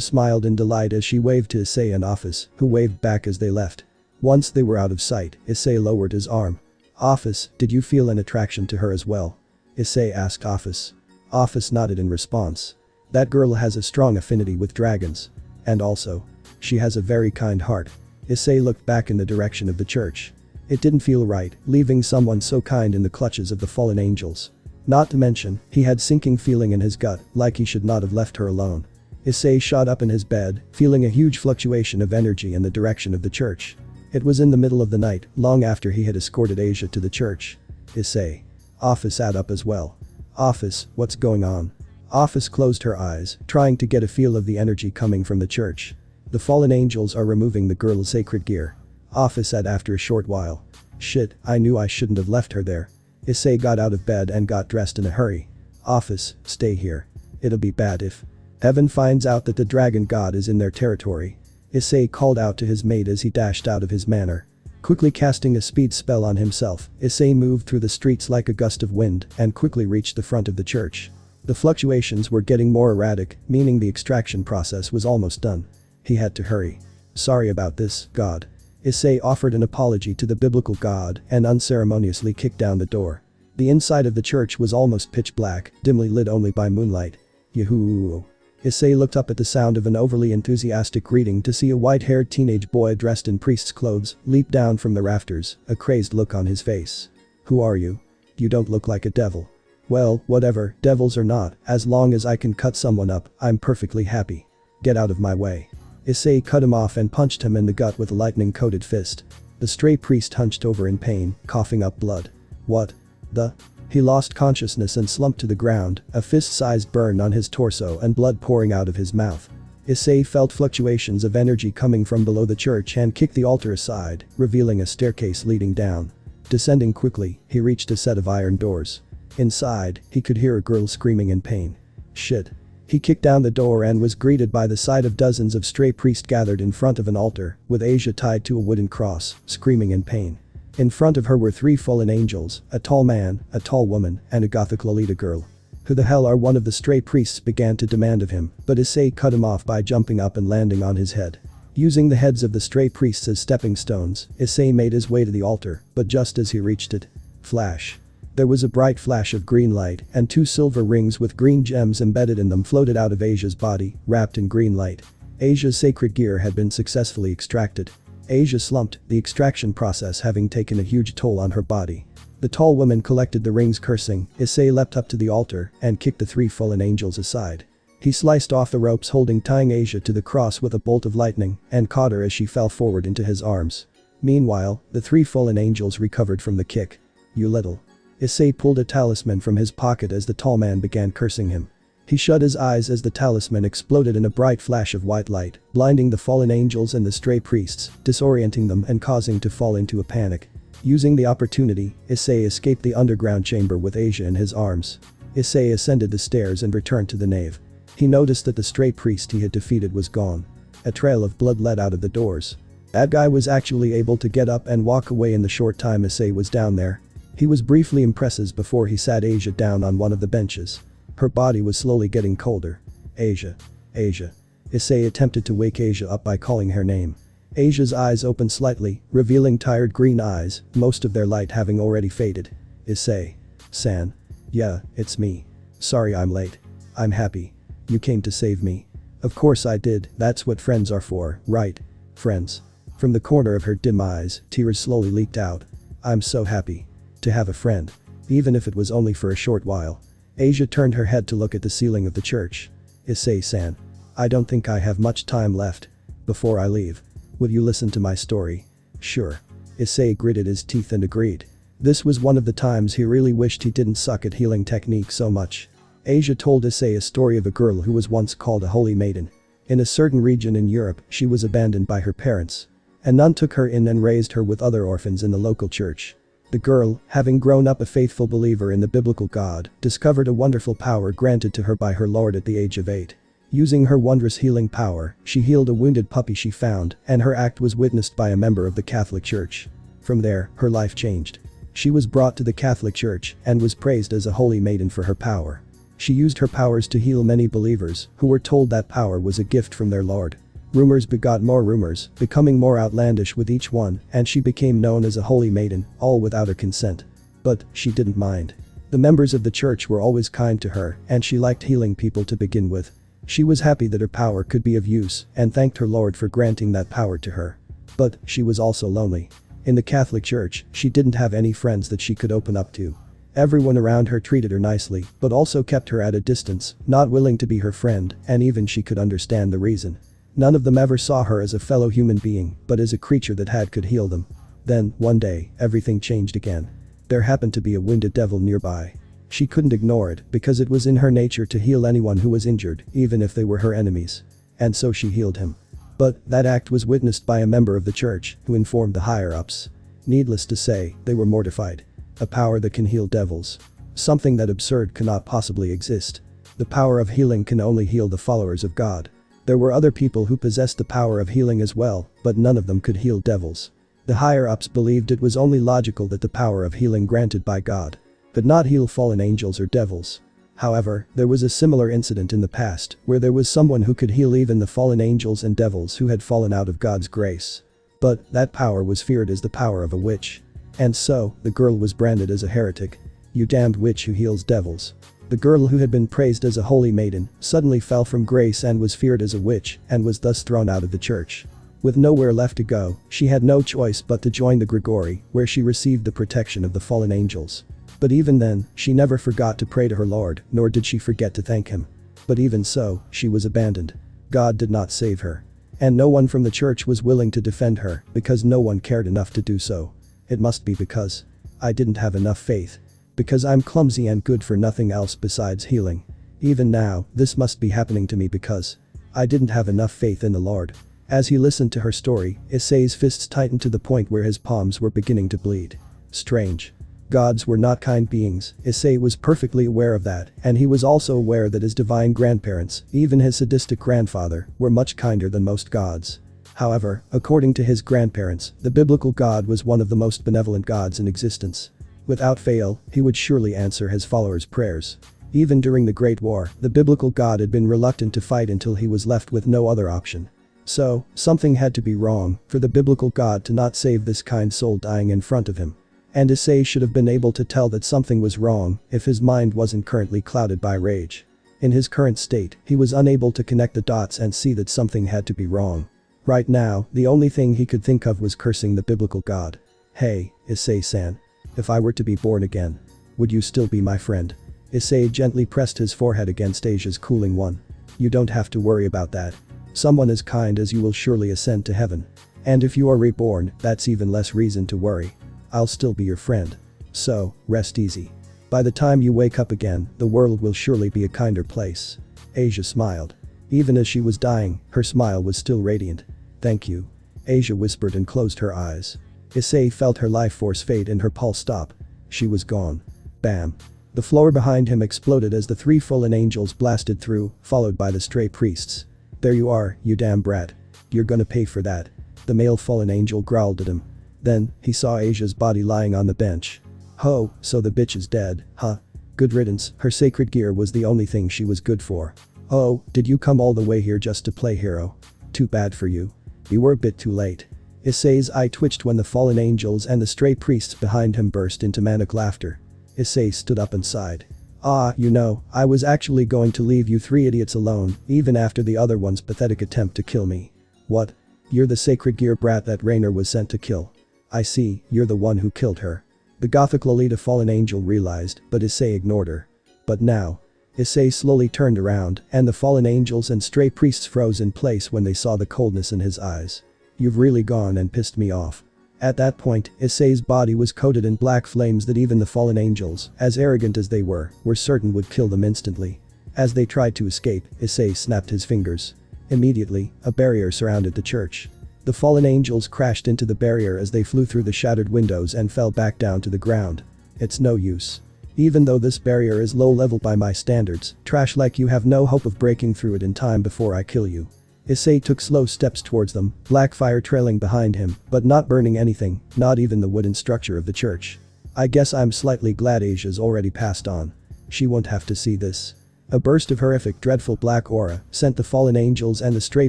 smiled in delight as she waved to Issei and Ophis, who waved back as they left. Once they were out of sight, Issei lowered his arm. Ophis, did you feel an attraction to her as well? Issei asked Ophis. Ophis nodded in response. That girl has a strong affinity with dragons. And also, she has a very kind heart. Issei looked back in the direction of the church. It didn't feel right, leaving someone so kind in the clutches of the fallen angels. Not to mention, he had sinking feeling in his gut, like he should not have left her alone. Issei shot up in his bed, feeling a huge fluctuation of energy in the direction of the church. It was in the middle of the night, long after he had escorted Asia to the church. Issei. Ophis sat up as well. Ophis, what's going on? Ophis closed her eyes, trying to get a feel of the energy coming from the church. The fallen angels are removing the girl's sacred gear. Ophis said after a short while. Shit, I knew I shouldn't have left her there. Issei got out of bed and got dressed in a hurry. Ophis, stay here. It'll be bad if Heaven finds out that the dragon god is in their territory. Issei called out to his mate as he dashed out of his manor. Quickly casting a speed spell on himself, Issei moved through the streets like a gust of wind and quickly reached the front of the church. The fluctuations were getting more erratic, meaning the extraction process was almost done. He had to hurry. Sorry about this, God. Issei offered an apology to the biblical god and unceremoniously kicked down the door. The inside of the church was almost pitch black, dimly lit only by moonlight. Yahoo! Issei looked up at the sound of an overly enthusiastic greeting to see a white-haired teenage boy dressed in priest's clothes leap down from the rafters, a crazed look on his face. Who are you? You don't look like a devil. Well, whatever, devils or not, as long as I can cut someone up, I'm perfectly happy. Get out of my way. Issei cut him off and punched him in the gut with a lightning-coated fist. The stray priest hunched over in pain, coughing up blood. What the? He lost consciousness and slumped to the ground, a fist-sized burn on his torso and blood pouring out of his mouth. Issei felt fluctuations of energy coming from below the church and kicked the altar aside, revealing a staircase leading down. Descending quickly, he reached a set of iron doors. Inside, he could hear a girl screaming in pain. Shit. He kicked down the door and was greeted by the sight of dozens of stray priests gathered in front of an altar, with Asia tied to a wooden cross, screaming in pain. In front of her were 3 fallen angels, a tall man, a tall woman, and a gothic Lolita girl. Who the hell are one of the stray priests began to demand of him, but Issei cut him off by jumping up and landing on his head. Using the heads of the stray priests as stepping stones, Issei made his way to the altar, but just as he reached it. Flash. There was a bright flash of green light, and 2 silver rings with green gems embedded in them floated out of Asia's body, wrapped in green light. Asia's sacred gear had been successfully extracted. Asia slumped, the extraction process having taken a huge toll on her body. The tall woman collected the rings cursing. Issei leapt up to the altar and kicked the 3 fallen angels aside. He sliced off the ropes tying Asia to the cross with a bolt of lightning and caught her as she fell forward into his arms. Meanwhile, the 3 fallen angels recovered from the kick. You little. Issei pulled a talisman from his pocket as the tall man began cursing him. He shut his eyes as the talisman exploded in a bright flash of white light, blinding the fallen angels and the stray priests, disorienting them and causing to fall into a panic. Using the opportunity, Issei escaped the underground chamber with Asia in his arms. Issei ascended the stairs and returned to the nave. He noticed that the stray priest he had defeated was gone. A trail of blood led out of the doors. That guy was actually able to get up and walk away in the short time Issei was down there. He was briefly impressive before he sat Asia down on one of the benches. Her body was slowly getting colder. Asia. Asia. Issei attempted to wake Asia up by calling her name. Asia's eyes opened slightly, revealing tired green eyes, most of their light having already faded. Issei. San. Yeah, it's me. Sorry I'm late. I'm happy. You came to save me. Of course I did, that's what friends are for, right? Friends. From the corner of her dim eyes, tears slowly leaked out. I'm so happy. To have a friend. Even if it was only for a short while. Asia turned her head to look at the ceiling of the church. Issei-san. I don't think I have much time left. Before I leave. Will you listen to my story? Sure. Issei gritted his teeth and agreed. This was one of the times he really wished he didn't suck at healing technique so much. Asia told Issei a story of a girl who was once called a holy maiden. In a certain region in Europe, she was abandoned by her parents. A nun took her in and raised her with other orphans in the local church. The girl, having grown up a faithful believer in the biblical God, discovered a wonderful power granted to her by her Lord at the age of 8. Using her wondrous healing power, she healed a wounded puppy she found, and her act was witnessed by a member of the Catholic Church. From there, her life changed. She was brought to the Catholic Church and was praised as a holy maiden for her power. She used her powers to heal many believers who were told that power was a gift from their Lord. Rumors begot more rumors, becoming more outlandish with each one, and she became known as a holy maiden, all without her consent. But she didn't mind. The members of the church were always kind to her, and she liked healing people to begin with. She was happy that her power could be of use and thanked her Lord for granting that power to her. But she was also lonely. In the Catholic Church, she didn't have any friends that she could open up to. Everyone around her treated her nicely, but also kept her at a distance, not willing to be her friend, and even she could understand the reason. None of them ever saw her as a fellow human being, but as a creature that could heal them. Then, one day, everything changed again. There happened to be a wounded devil nearby. She couldn't ignore it because it was in her nature to heal anyone who was injured, even if they were her enemies. And so she healed him. But that act was witnessed by a member of the church who informed the higher-ups. Needless to say, they were mortified. A power that can heal devils. Something that absurd cannot possibly exist. The power of healing can only heal the followers of God. There were other people who possessed the power of healing as well, but none of them could heal devils. The higher-ups believed it was only logical that the power of healing granted by God could not heal fallen angels or devils. However, there was a similar incident in the past where there was someone who could heal even the fallen angels and devils who had fallen out of God's grace. But that power was feared as the power of a witch. And so, the girl was branded as a heretic. You damned witch who heals devils. The girl who had been praised as a holy maiden suddenly fell from grace and was feared as a witch and was thus thrown out of the church. With nowhere left to go, she had no choice but to join the Gregory, where she received the protection of the fallen angels. But even then, she never forgot to pray to her Lord, nor did she forget to thank him. But even so, she was abandoned. God did not save her. And no one from the church was willing to defend her because no one cared enough to do so. It must be because I didn't have enough faith. Because I'm clumsy and good for nothing else besides healing. Even now, this must be happening to me because I didn't have enough faith in the Lord. As he listened to her story, Issei's fists tightened to the point where his palms were beginning to bleed. Strange. Gods were not kind beings. Issei was perfectly aware of that, and he was also aware that his divine grandparents, even his sadistic grandfather, were much kinder than most gods. However, according to his grandparents, the biblical God was one of the most benevolent gods in existence. Without fail, he would surely answer his followers' prayers. Even during the Great War, the biblical God had been reluctant to fight until he was left with no other option. So, something had to be wrong for the biblical God to not save this kind soul dying in front of him. And Issei should have been able to tell that something was wrong if his mind wasn't currently clouded by rage. In his current state, he was unable to connect the dots and see that something had to be wrong. Right now, the only thing he could think of was cursing the biblical God. Hey, Issei-san. If I were to be born again, would you still be my friend? Issei gently pressed his forehead against Asia's cooling one. You don't have to worry about that. Someone as kind as you will surely ascend to heaven. And if you are reborn, that's even less reason to worry. I'll still be your friend. So, rest easy. By the time you wake up again, the world will surely be a kinder place. Asia smiled. Even as she was dying, her smile was still radiant. Thank you. Asia whispered and closed her eyes. Issei felt her life force fade and her pulse stop. She was gone. Bam. The floor behind him exploded as the 3 fallen angels blasted through, followed by the stray priests. There you are, you damn brat. You're gonna pay for that. The male fallen angel growled at him. Then, he saw Asia's body lying on the bench. Ho, so the bitch is dead, huh? Good riddance, her sacred gear was the only thing she was good for. Oh, did you come all the way here just to play hero? Too bad for you. You were a bit too late. Issei's eye twitched when the fallen angels and the stray priests behind him burst into manic laughter. Issei stood up and sighed. Ah, you know, I was actually going to leave you three idiots alone, even after the other one's pathetic attempt to kill me. What? You're the sacred gear brat that Rainer was sent to kill. I see, you're the one who killed her. The gothic Lolita fallen angel realized, but Issei ignored her. But now. Issei slowly turned around, and the fallen angels and stray priests froze in place when they saw the coldness in his eyes. You've really gone and pissed me off. At that point, Issei's body was coated in black flames that even the fallen angels, as arrogant as they were certain would kill them instantly. As they tried to escape, Issei snapped his fingers. Immediately, a barrier surrounded the church. The fallen angels crashed into the barrier as they flew through the shattered windows and fell back down to the ground. It's no use. Even though this barrier is low level by my standards, trash like you have no hope of breaking through it in time before I kill you. Issei took slow steps towards them, black fire trailing behind him, but not burning anything, not even the wooden structure of the church. I guess I'm slightly glad Asia's already passed on. She won't have to see this. A burst of horrific dreadful black aura sent the fallen angels and the stray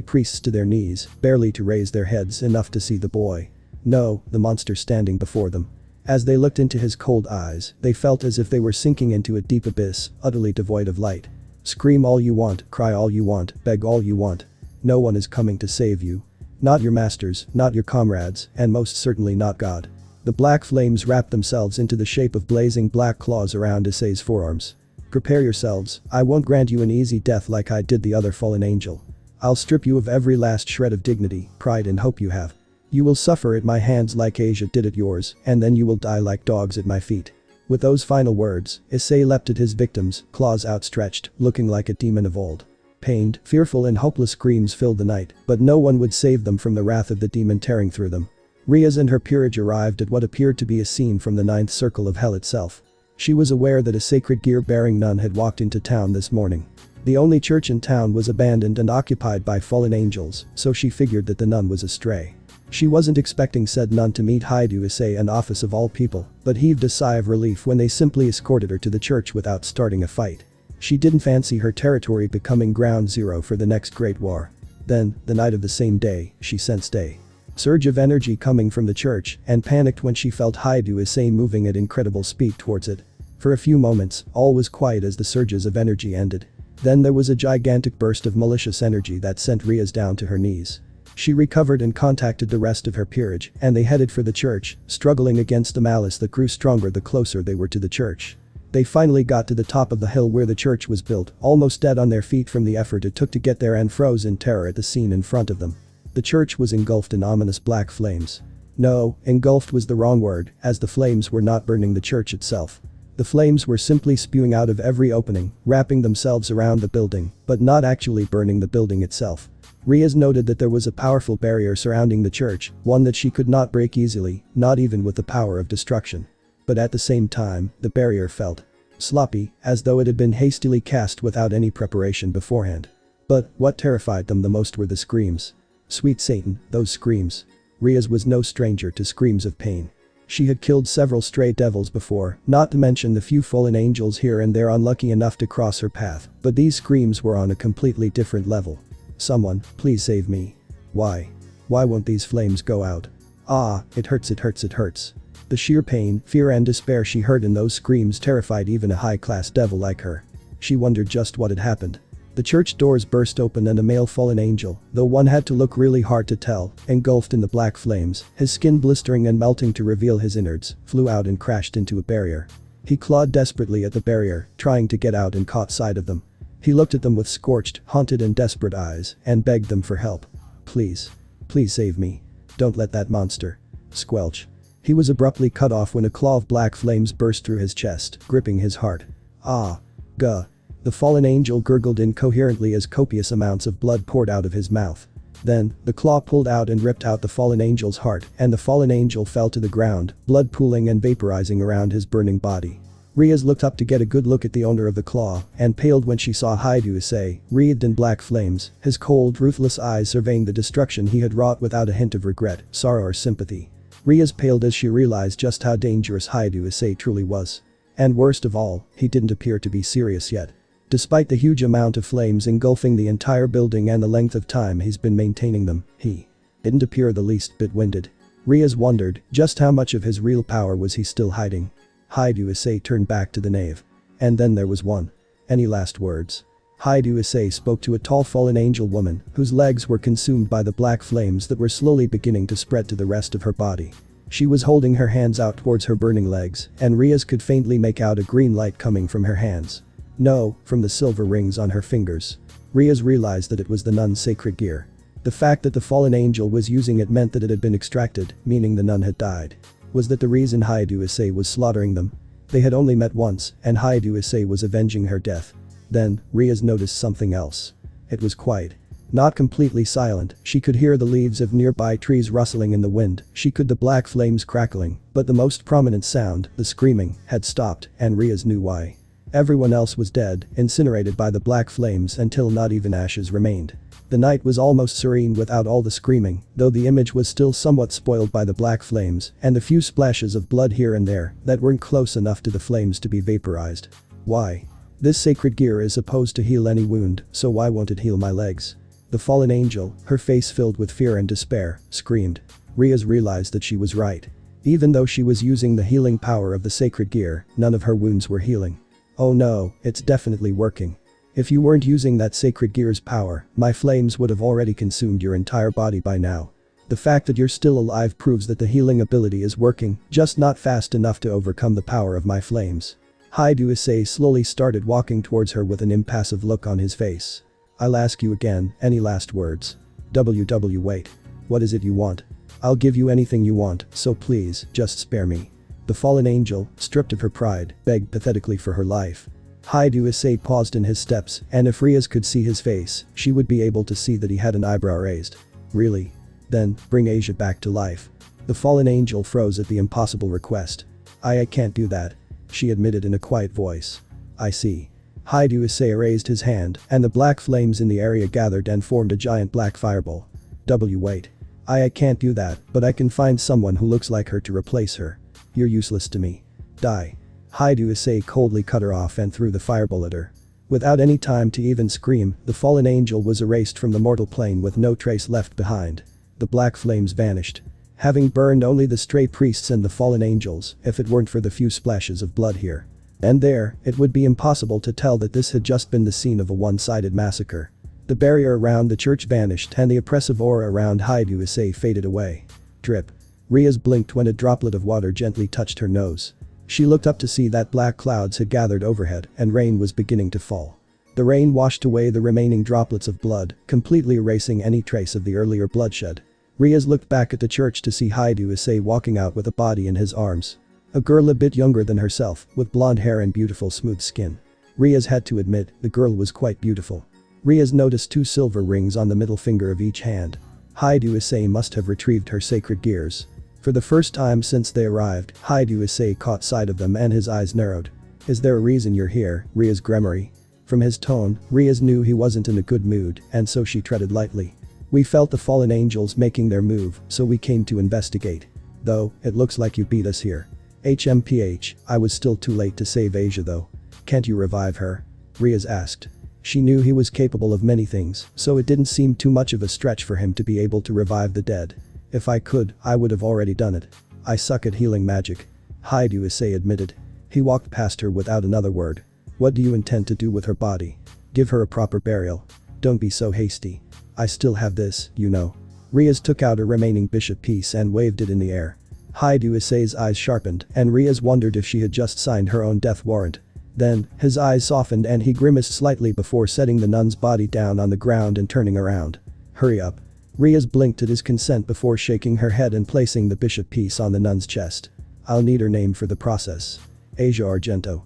priests to their knees, barely to raise their heads enough to see the boy. No, the monster standing before them. As they looked into his cold eyes, they felt as if they were sinking into a deep abyss, utterly devoid of light. Scream all you want, cry all you want, beg all you want. No one is coming to save you. Not your masters, not your comrades, and most certainly not God. The black flames wrapped themselves into the shape of blazing black claws around Issei's forearms. Prepare yourselves, I won't grant you an easy death like I did the other fallen angel. I'll strip you of every last shred of dignity, pride and hope you have. You will suffer at my hands like Asia did at yours, and then you will die like dogs at my feet. With those final words, Issei leapt at his victims, claws outstretched, looking like a demon of old. Pained, fearful and hopeless screams filled the night, but no one would save them from the wrath of the demon tearing through them. Riaz and her peerage arrived at what appeared to be a scene from the ninth circle of hell itself. She was aware that a sacred gear-bearing nun had walked into town this morning. The only church in town was abandoned and occupied by fallen angels, so she figured that the nun was astray. She wasn't expecting said nun to meet Hyoudou Issei and Ophis of all people, but heaved a sigh of relief when they simply escorted her to the church without starting a fight. She didn't fancy her territory becoming ground zero for the next great war. Then, the night of the same day, she sensed a surge of energy coming from the church and panicked when she felt Hyoudou Issei moving at incredible speed towards it. For a few moments, all was quiet as the surges of energy ended. Then there was a gigantic burst of malicious energy that sent Riaz down to her knees. She recovered and contacted the rest of her peerage, and they headed for the church, struggling against the malice that grew stronger the closer they were to the church. They finally got to the top of the hill where the church was built, almost dead on their feet from the effort it took to get there and froze in terror at the scene in front of them. The church was engulfed in ominous black flames. No, engulfed was the wrong word, as the flames were not burning the church itself. The flames were simply spewing out of every opening, wrapping themselves around the building, but not actually burning the building itself. Riaz noted that there was a powerful barrier surrounding the church, one that she could not break easily, not even with the power of destruction. But at the same time, the barrier felt sloppy, as though it had been hastily cast without any preparation beforehand. But what terrified them the most were the screams. Sweet Satan, those screams. Riaz was no stranger to screams of pain. She had killed several stray devils before, not to mention the few fallen angels here and there unlucky enough to cross her path, but these screams were on a completely different level. Someone, please save me. Why? Why won't these flames go out? Ah, it hurts, it hurts, it hurts. The sheer pain, fear and despair she heard in those screams terrified even a high-class devil like her. She wondered just what had happened. The church doors burst open and a male fallen angel, though one had to look really hard to tell, engulfed in the black flames, his skin blistering and melting to reveal his innards, flew out and crashed into a barrier. He clawed desperately at the barrier, trying to get out and caught sight of them. He looked at them with scorched, haunted and desperate eyes and begged them for help. Please. Please save me. Don't let that monster. Squelch. He was abruptly cut off when a claw of black flames burst through his chest, gripping his heart. Ah. Gah. The fallen angel gurgled incoherently as copious amounts of blood poured out of his mouth. Then, the claw pulled out and ripped out the fallen angel's heart, and the fallen angel fell to the ground, blood pooling and vaporizing around his burning body. Riaz looked up to get a good look at the owner of the claw, and paled when she saw Hyoudou Issei, wreathed in black flames, his cold, ruthless eyes surveying the destruction he had wrought without a hint of regret, sorrow or sympathy. Riaz paled as she realized just how dangerous Hyoudou Issei truly was. And worst of all, he didn't appear to be serious yet. Despite the huge amount of flames engulfing the entire building and the length of time he's been maintaining them, he didn't appear the least bit winded. Riaz wondered, just how much of his real power was he still hiding? Hyoudou Issei turned back to the nave. And then there was one. Any last words? Hyoudou Issei spoke to a tall fallen angel woman whose legs were consumed by the black flames that were slowly beginning to spread to the rest of her body. She was holding her hands out towards her burning legs, and Riaz could faintly make out a green light coming from her hands. No, from the silver rings on her fingers. Riaz realized that it was the nun's sacred gear. The fact that the fallen angel was using it meant that it had been extracted, meaning the nun had died. Was that the reason Hyoudou Issei was slaughtering them? They had only met once, and Hyoudou Issei was avenging her death. Then, Riaz noticed something else. It was quiet. Not completely silent, she could hear the leaves of nearby trees rustling in the wind, she could the black flames crackling, but the most prominent sound, the screaming, had stopped, and Riaz knew why. Everyone else was dead, incinerated by the black flames until not even ashes remained. The night was almost serene without all the screaming, though the image was still somewhat spoiled by the black flames and the few splashes of blood here and there that weren't close enough to the flames to be vaporized. Why? This sacred gear is supposed to heal any wound, so why won't it heal my legs? The fallen angel, her face filled with fear and despair, screamed. Riaz realized that she was right. Even though she was using the healing power of the sacred gear, none of her wounds were healing. Oh no, it's definitely working. If you weren't using that sacred gear's power, my flames would have already consumed your entire body by now. The fact that you're still alive proves that the healing ability is working, just not fast enough to overcome the power of my flames. Hyoudou Issei slowly started walking towards her with an impassive look on his face. I'll ask you again, any last words? Wait. What is it you want? I'll give you anything you want, so please, just spare me. The fallen angel, stripped of her pride, begged pathetically for her life. Hyoudou Issei paused in his steps, and if Riaz could see his face, she would be able to see that he had an eyebrow raised. Really? Then, bring Asia back to life. The fallen angel froze at the impossible request. I can't do that. She admitted in a quiet voice. I see. Hyoudou Issei raised his hand, and the black flames in the area gathered and formed a giant black fireball. Wait. I can't do that, but I can find someone who looks like her to replace her. You're useless to me. Die. Hyoudou Issei coldly cut her off and threw the fireball at her. Without any time to even scream, the fallen angel was erased from the mortal plane with no trace left behind. The black flames vanished. Having burned only the stray priests and the fallen angels, if it weren't for the few splashes of blood here. And there, it would be impossible to tell that this had just been the scene of a one-sided massacre. The barrier around the church vanished and the oppressive aura around Hyoudou Issei faded away. Drip. Riaz blinked when a droplet of water gently touched her nose. She looked up to see that black clouds had gathered overhead and rain was beginning to fall. The rain washed away the remaining droplets of blood, completely erasing any trace of the earlier bloodshed. Riaz looked back at the church to see Hyoudou Issei walking out with a body in his arms. A girl a bit younger than herself, with blonde hair and beautiful smooth skin. Riaz had to admit, the girl was quite beautiful. Riaz noticed 2 silver rings on the middle finger of each hand. Hyoudou Issei must have retrieved her sacred gears. For the first time since they arrived, Hyoudou Issei caught sight of them and his eyes narrowed. Is there a reason you're here, Riaz Gremory? From his tone, Riaz knew he wasn't in a good mood, and so she treaded lightly. We felt the fallen angels making their move, so we came to investigate. Though, it looks like you beat us here. HMPH, I was still too late to save Asia though. Can't you revive her? Riaz asked. She knew he was capable of many things, so it didn't seem too much of a stretch for him to be able to revive the dead. If I could, I would have already done it. I suck at healing magic. Hyoudou Issei admitted. He walked past her without another word. What do you intend to do with her body? Give her a proper burial. Don't be so hasty. I still have this, you know. Riaz took out a remaining bishop piece and waved it in the air. Hyoudou Issei's eyes sharpened and Riaz wondered if she had just signed her own death warrant. Then, his eyes softened and he grimaced slightly before setting the nun's body down on the ground and turning around. Hurry up. Riaz blinked at his consent before shaking her head and placing the bishop piece on the nun's chest. I'll need her name for the process. Asia Argento.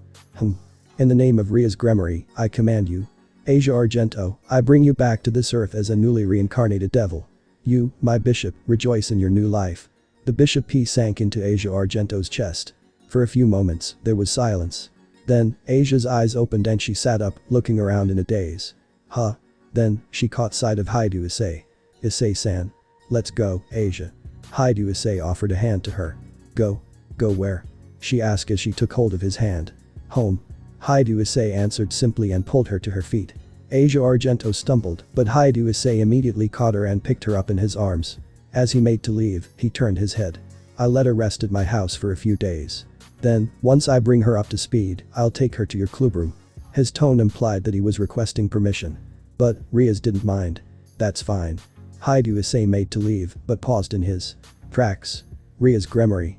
In the name of Riaz Gremory, I command you. Asia Argento, I bring you back to this earth as a newly reincarnated devil. You, my bishop, rejoice in your new life. The bishop piece sank into Asia Argento's chest. For a few moments, there was silence. Then, Asia's eyes opened and she sat up, looking around in a daze. Huh? Then, she caught sight of Hyoudou Issei. Issei-san. Let's go, Asia. Hyoudou Issei offered a hand to her. Go. Go where? She asked as she took hold of his hand. Home. Hyoudou Issei answered simply and pulled her to her feet. Asia Argento stumbled, but Hyoudou Issei immediately caught her and picked her up in his arms. As he made to leave, he turned his head. I'll let her rest at my house for a few days. Then, once I bring her up to speed, I'll take her to your clubroom. His tone implied that he was requesting permission. But, Riaz didn't mind. That's fine. Hyoudou Issei made to leave, but paused in his tracks. Riaz Gremory.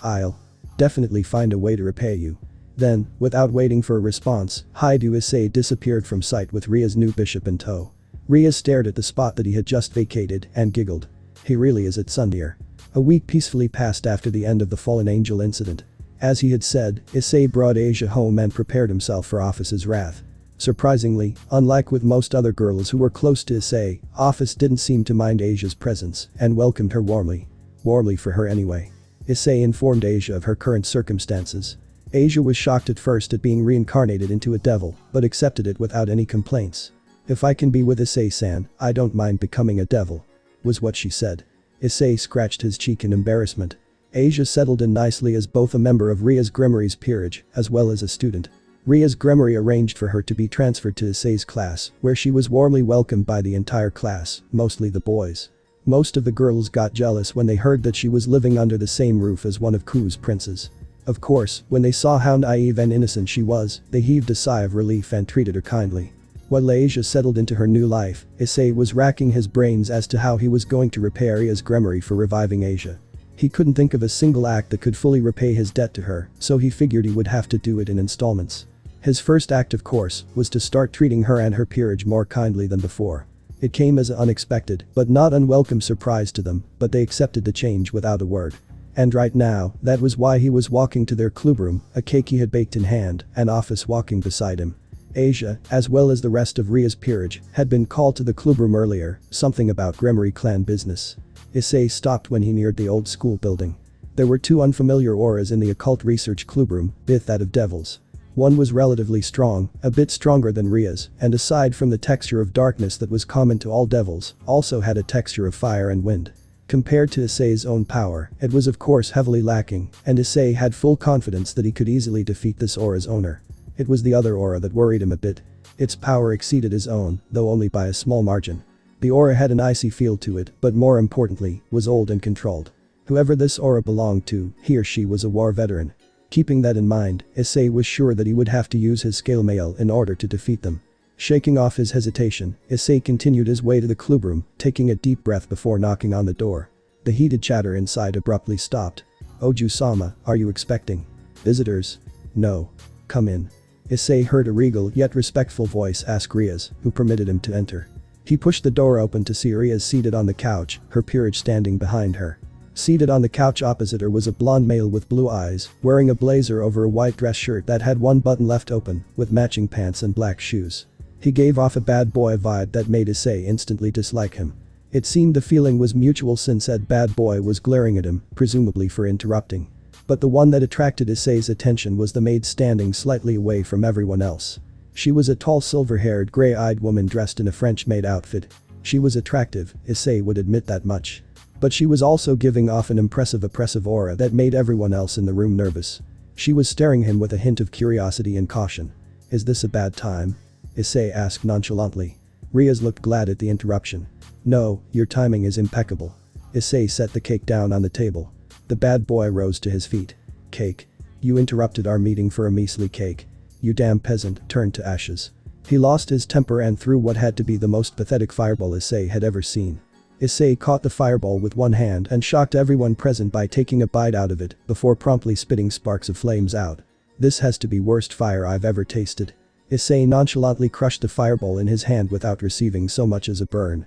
I'll definitely find a way to repay you. Then, without waiting for a response, Hyoudou Issei disappeared from sight with Riaz's new bishop in tow. Riaz stared at the spot that he had just vacated and giggled. He really is at Sundeer. A week peacefully passed after the end of the Fallen Angel incident. As he had said, Issei brought Asia home and prepared himself for Ophis' wrath. Surprisingly, unlike with most other girls who were close to Issei, Ophis didn't seem to mind Asia's presence and welcomed her warmly. Warmly for her anyway. Issei informed Asia of her current circumstances. Asia was shocked at first at being reincarnated into a devil, but accepted it without any complaints. If I can be with Issei-san, I don't mind becoming a devil, was what she said. Issei scratched his cheek in embarrassment. Asia settled in nicely as both a member of Riaz Gremory's peerage, as well as a student. Riaz Gremory arranged for her to be transferred to Issei's class, where she was warmly welcomed by the entire class, mostly the boys. Most of the girls got jealous when they heard that she was living under the same roof as one of Ku's princes. Of course, when they saw how naive and innocent she was, they heaved a sigh of relief and treated her kindly. While Asia settled into her new life, Issei was racking his brains as to how he was going to repay Riaz Gremory for reviving Asia. He couldn't think of a single act that could fully repay his debt to her, so he figured he would have to do it in installments. His first act, of course, was to start treating her and her peerage more kindly than before. It came as an unexpected, but not unwelcome surprise to them, but they accepted the change without a word. And right now, that was why he was walking to their clubroom, a cake he had baked in hand, and Ophis walking beside him. Asia, as well as the rest of Riaz's peerage, had been called to the clubroom earlier, something about Gremory clan business. Issei stopped when he neared the old school building. There were two unfamiliar auras in the occult research clubroom, both that of devils. One was relatively strong, a bit stronger than Riaz, and aside from the texture of darkness that was common to all devils, also had a texture of fire and wind. Compared to Issei's own power, it was of course heavily lacking, and Issei had full confidence that he could easily defeat this aura's owner. It was the other aura that worried him a bit. Its power exceeded his own, though only by a small margin. The aura had an icy feel to it, but more importantly, was old and controlled. Whoever this aura belonged to, he or she was a war veteran. Keeping that in mind, Issei was sure that he would have to use his scale mail in order to defeat them. Shaking off his hesitation, Issei continued his way to the clubroom, taking a deep breath before knocking on the door. The heated chatter inside abruptly stopped. "Oju-sama, are you expecting visitors?" "No. Come in." Issei heard a regal yet respectful voice ask Riaz, who permitted him to enter. He pushed the door open to see Riaz seated on the couch, her peerage standing behind her. Seated on the couch opposite her was a blonde male with blue eyes, wearing a blazer over a white dress shirt that had one button left open, with matching pants and black shoes. He gave off a bad boy vibe that made Issei instantly dislike him. It seemed the feeling was mutual since that bad boy was glaring at him, presumably for interrupting. But the one that attracted Issei's attention was the maid standing slightly away from everyone else. She was a tall silver-haired gray-eyed woman dressed in a French-maid outfit. She was attractive, Issei would admit that much. But she was also giving off an oppressive aura that made everyone else in the room nervous. She was staring him with a hint of curiosity and caution. "Is this a bad time?" Issei asked nonchalantly. Riaz looked glad at the interruption. "No, your timing is impeccable." Issei set the cake down on the table. The bad boy rose to his feet. "Cake? You interrupted our meeting for a measly cake. You damn peasant," turned to ashes. He lost his temper and threw what had to be the most pathetic fireball Issei had ever seen. Issei caught the fireball with one hand and shocked everyone present by taking a bite out of it before promptly spitting sparks of flames out. "This has to be worst fire I've ever tasted." Issei nonchalantly crushed the fireball in his hand without receiving so much as a burn.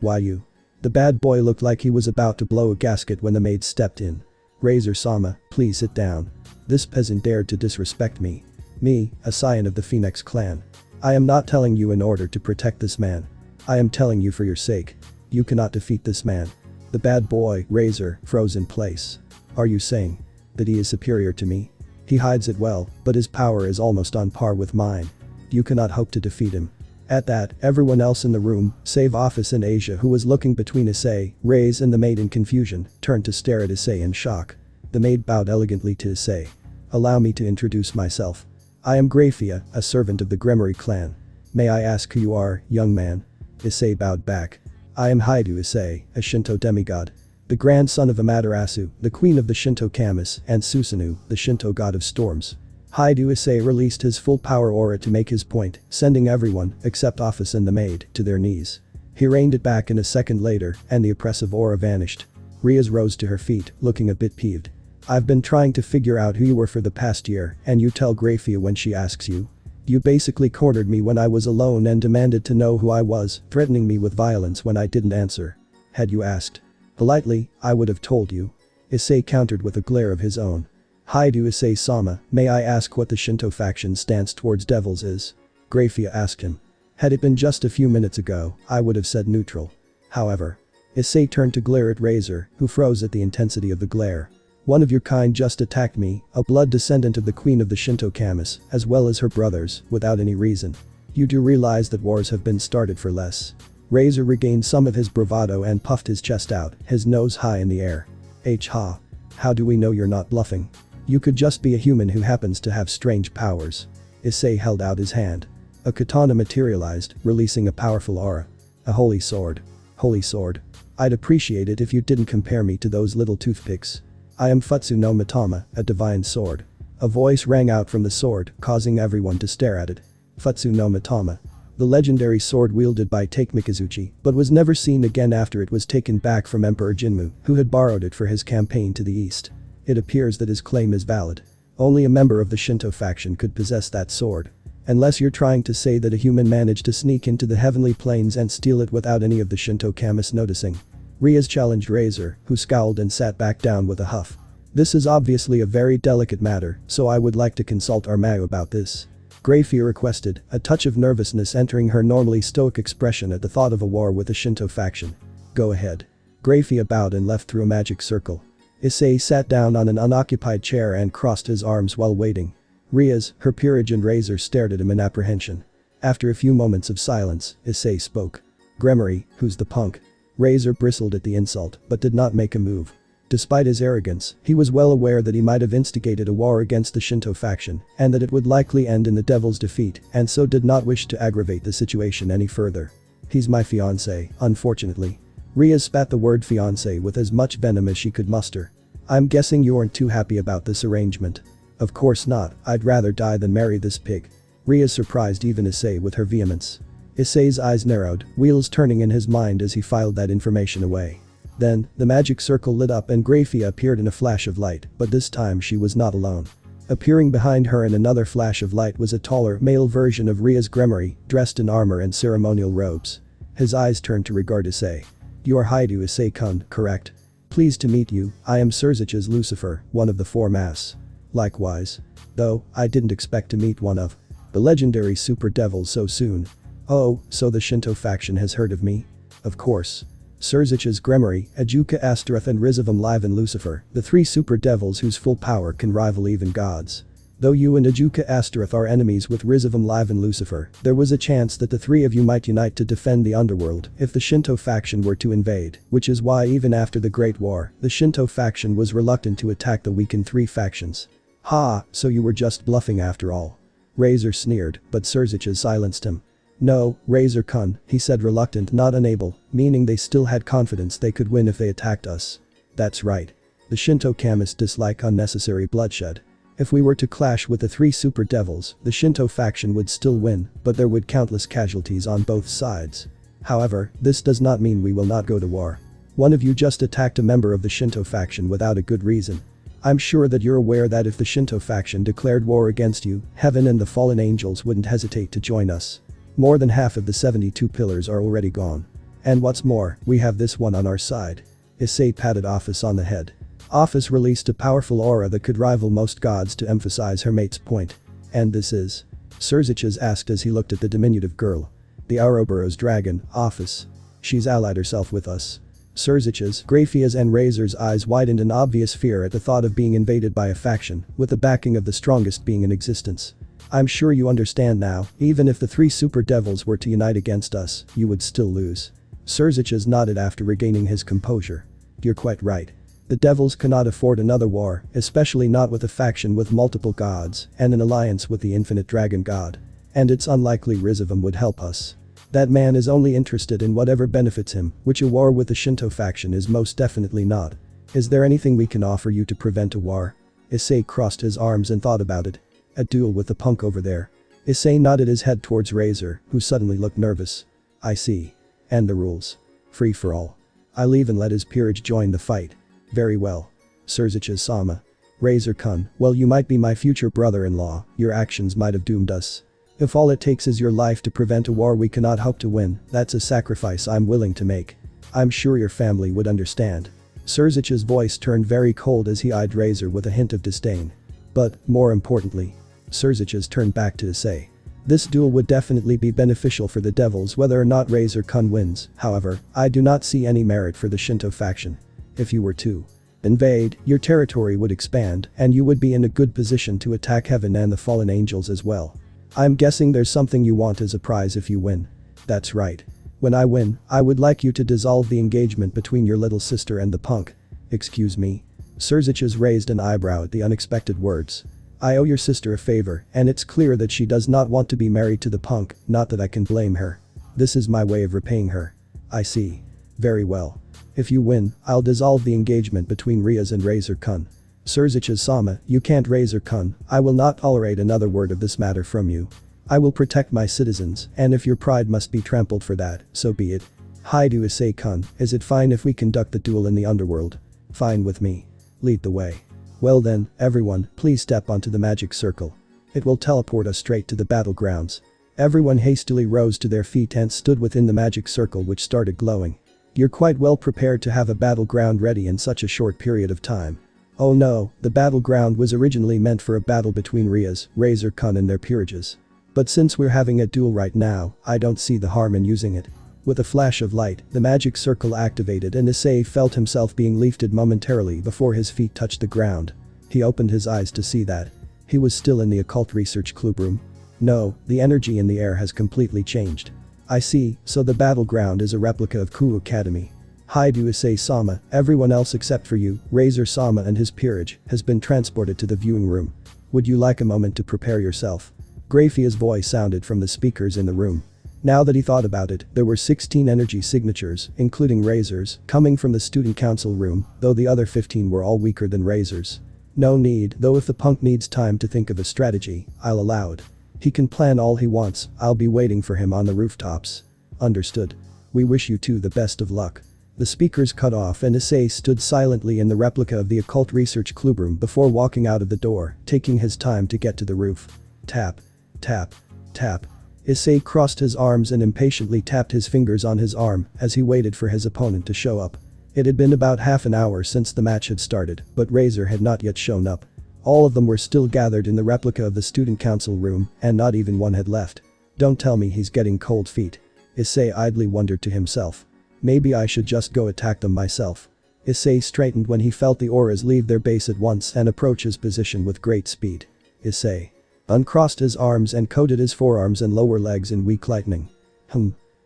Why you?" The bad boy looked like he was about to blow a gasket when the maid stepped in. "Razor-sama, please sit down. This peasant dared to disrespect me. Me, a scion of the Phoenix clan. I am not telling you in order to protect this man. I am telling you for your sake. You cannot defeat this man." The bad boy, Razor, froze in place. "Are you saying that he is superior to me? He hides it well, but his power is almost on par with mine. You cannot hope to defeat him." At that, everyone else in the room, save Ophis and Asia who was looking between Issei, Riaz and the maid in confusion, turned to stare at Issei in shock. The maid bowed elegantly to Issei. "Allow me to introduce myself. I am Grafia, a servant of the Gremory clan. May I ask who you are, young man?" Issei bowed back. "I am Hyoudou Issei, a Shinto demigod." the grandson of Amaterasu, the queen of the Shinto Kami, and Susanoo, the Shinto god of storms. Hyoudou Issei released his full power aura to make his point, sending everyone, except Ophis and the maid, to their knees. He reined it back in a second later, and the oppressive aura vanished. Riaz rose to her feet, looking a bit peeved. I've been trying to figure out who you were for the past year, and you tell Grafia when she asks you. You basically cornered me when I was alone and demanded to know who I was, threatening me with violence when I didn't answer. Had you asked politely, I would have told you. Issei countered with a glare of his own. Hyoudou Issei-sama, may I ask what the Shinto faction's stance towards devils is? Grafia asked him. Had it been just a few minutes ago, I would have said neutral. However, Issei turned to glare at Razor, who froze at the intensity of the glare. One of your kind just attacked me, a blood descendant of the queen of the Shinto Kami, as well as her brothers, without any reason. You do realize that wars have been started for less. Razor regained some of his bravado and puffed his chest out, his nose high in the air. Ha. How do we know you're not bluffing? You could just be a human who happens to have strange powers. Issei held out his hand. A katana materialized, releasing a powerful aura. A holy sword. Holy sword. I'd appreciate it if you didn't compare me to those little toothpicks. I am Futsu no Mitama, a divine sword. A voice rang out from the sword, causing everyone to stare at it. Futsu no Mitama. The legendary sword wielded by Take Mikazuchi, but was never seen again after it was taken back from Emperor Jinmu, who had borrowed it for his campaign to the east. It appears that his claim is valid. Only a member of the Shinto faction could possess that sword. Unless you're trying to say that a human managed to sneak into the heavenly planes and steal it without any of the Shinto Kami noticing. Riaz challenged Razor, who scowled and sat back down with a huff. This is obviously a very delicate matter, so I would like to consult our Mao about this. Grafia requested, a touch of nervousness entering her normally stoic expression at the thought of a war with the Shinto faction. Go ahead. Grafia bowed and left through a magic circle. Issei sat down on an unoccupied chair and crossed his arms while waiting. Riaz, her peerage and Razor stared at him in apprehension. After a few moments of silence, Issei spoke. Gremory, who's the punk? Razor bristled at the insult, but did not make a move. Despite his arrogance, he was well aware that he might have instigated a war against the Shinto faction, and that it would likely end in the devil's defeat, and so did not wish to aggravate the situation any further. He's my fiancé, unfortunately. Riaz spat the word fiancé with as much venom as she could muster. I'm guessing you aren't too happy about this arrangement. Of course not, I'd rather die than marry this pig. Riaz surprised even Issei with her vehemence. Issei's eyes narrowed, wheels turning in his mind as he filed that information away. Then, the magic circle lit up and Grafia appeared in a flash of light, but this time she was not alone. Appearing behind her in another flash of light was a taller, male version of Riaz Gremory, dressed in armor and ceremonial robes. His eyes turned to regard Issei. You are Hyoudou Issei-kun, correct? Pleased to meet you, I am Surzich's Lucifer, one of the four mass. Likewise. Though, I didn't expect to meet one of the legendary super devils so soon. Oh, so the Shinto faction has heard of me? Of course. Surzich's Gremory, Ajuka Astaroth and Rizavam Livan Lucifer, the three super devils whose full power can rival even gods. Though you and Ajuka Astaroth are enemies with Rizavam Livan Lucifer, there was a chance that the three of you might unite to defend the underworld if the Shinto faction were to invade, which is why even after the Great War, the Shinto faction was reluctant to attack the weakened three factions. Ha, so you were just bluffing after all. Razor sneered, but Surzicha silenced him. No, Razor-kun, he said reluctant not unable, meaning they still had confidence they could win if they attacked us. That's right. The Shinto Kamists dislike unnecessary bloodshed. If we were to clash with the three super devils, the Shinto faction would still win, but there would countless casualties on both sides. However, this does not mean we will not go to war. One of you just attacked a member of the Shinto faction without a good reason. I'm sure that you're aware that if the Shinto faction declared war against you, heaven and the fallen angels wouldn't hesitate to join us. More than half of the 72 pillars are already gone. And what's more, we have this one on our side. Issei patted Ophis on the head. Ophis released a powerful aura that could rival most gods to emphasize her mate's point. And this is? Surzich's asked as he looked at the diminutive girl. The Ouroboros dragon, Ophis. She's allied herself with us. Surzich's, Grafia's and Razor's eyes widened in obvious fear at the thought of being invaded by a faction, with the backing of the strongest being in existence. I'm sure you understand now, even if the three super devils were to unite against us, you would still lose. Surzich's nodded after regaining his composure. You're quite right. The devils cannot afford another war, especially not with a faction with multiple gods and an alliance with the infinite dragon god. And it's unlikely Rizavam would help us. That man is only interested in whatever benefits him, which a war with the Shinto faction is most definitely not. Is there anything we can offer you to prevent a war? Issei crossed his arms and thought about it. A duel with the punk over there. Issei nodded his head towards Razor, who suddenly looked nervous. I see. And the rules. Free for all. I leave and let his peerage join the fight. Very well. Surziches-sama. Razor-kun, well, you might be my future brother-in-law, your actions might have doomed us. If all it takes is your life to prevent a war we cannot hope to win, that's a sacrifice I'm willing to make. I'm sure your family would understand. Surzich's voice turned very cold as he eyed Razor with a hint of disdain. But, more importantly, Surzich's turned back to Issei. This duel would definitely be beneficial for the devils whether or not Razor-kun wins, however, I do not see any merit for the Shinto faction. If you were to invade, your territory would expand, and you would be in a good position to attack heaven and the fallen angels as well. I'm guessing there's something you want as a prize if you win. That's right. When I win, I would like you to dissolve the engagement between your little sister and the punk. Excuse me? Surziches raised an eyebrow at the unexpected words. I owe your sister a favor, and it's clear that she does not want to be married to the punk, not that I can blame her. This is my way of repaying her. I see. Very well. If you win, I'll dissolve the engagement between Rias and Razor-kun. Surziches-sama, you can't Razor-kun, I will not tolerate another word of this matter from you. I will protect my citizens, and if your pride must be trampled for that, so be it. Hyoudou Issei-kun, is it fine if we conduct the duel in the underworld? Fine with me. Lead the way. Well then, everyone, please step onto the magic circle. It will teleport us straight to the battlegrounds. Everyone hastily rose to their feet and stood within the magic circle which started glowing. You're quite well prepared to have a battleground ready in such a short period of time. Oh no, the battleground was originally meant for a battle between Rias, Razor-kun and their peerages. But since we're having a duel right now, I don't see the harm in using it. With a flash of light, the magic circle activated and Issei felt himself being lifted momentarily before his feet touched the ground. He opened his eyes to see that. He was still in the occult research clubroom. No, the energy in the air has completely changed. I see, so the battleground is a replica of Ku Academy. Hyoudou Issei-sama, everyone else except for you, Razor-sama and his peerage, has been transported to the viewing room. Would you like a moment to prepare yourself? Graphia's voice sounded from the speakers in the room. Now that he thought about it, there were 16 energy signatures, including Razor's, coming from the student council room, though the other 15 were all weaker than Razor's. No need, though if the punk needs time to think of a strategy, I'll allow it. He can plan all he wants, I'll be waiting for him on the rooftops. Understood. We wish you two the best of luck. The speakers cut off and Issei stood silently in the replica of the occult research clubroom before walking out of the door, taking his time to get to the roof. Tap. Tap. Tap. Issei crossed his arms and impatiently tapped his fingers on his arm as he waited for his opponent to show up. It had been about half an hour since the match had started, but Razor had not yet shown up. All of them were still gathered in the replica of the student council room, and not even one had left. Don't tell me he's getting cold feet. Issei idly wondered to himself. Maybe I should just go attack them myself. Issei straightened when he felt the auras leave their base at once and approach his position with great speed. Issei uncrossed his arms and coated his forearms and lower legs in weak lightning.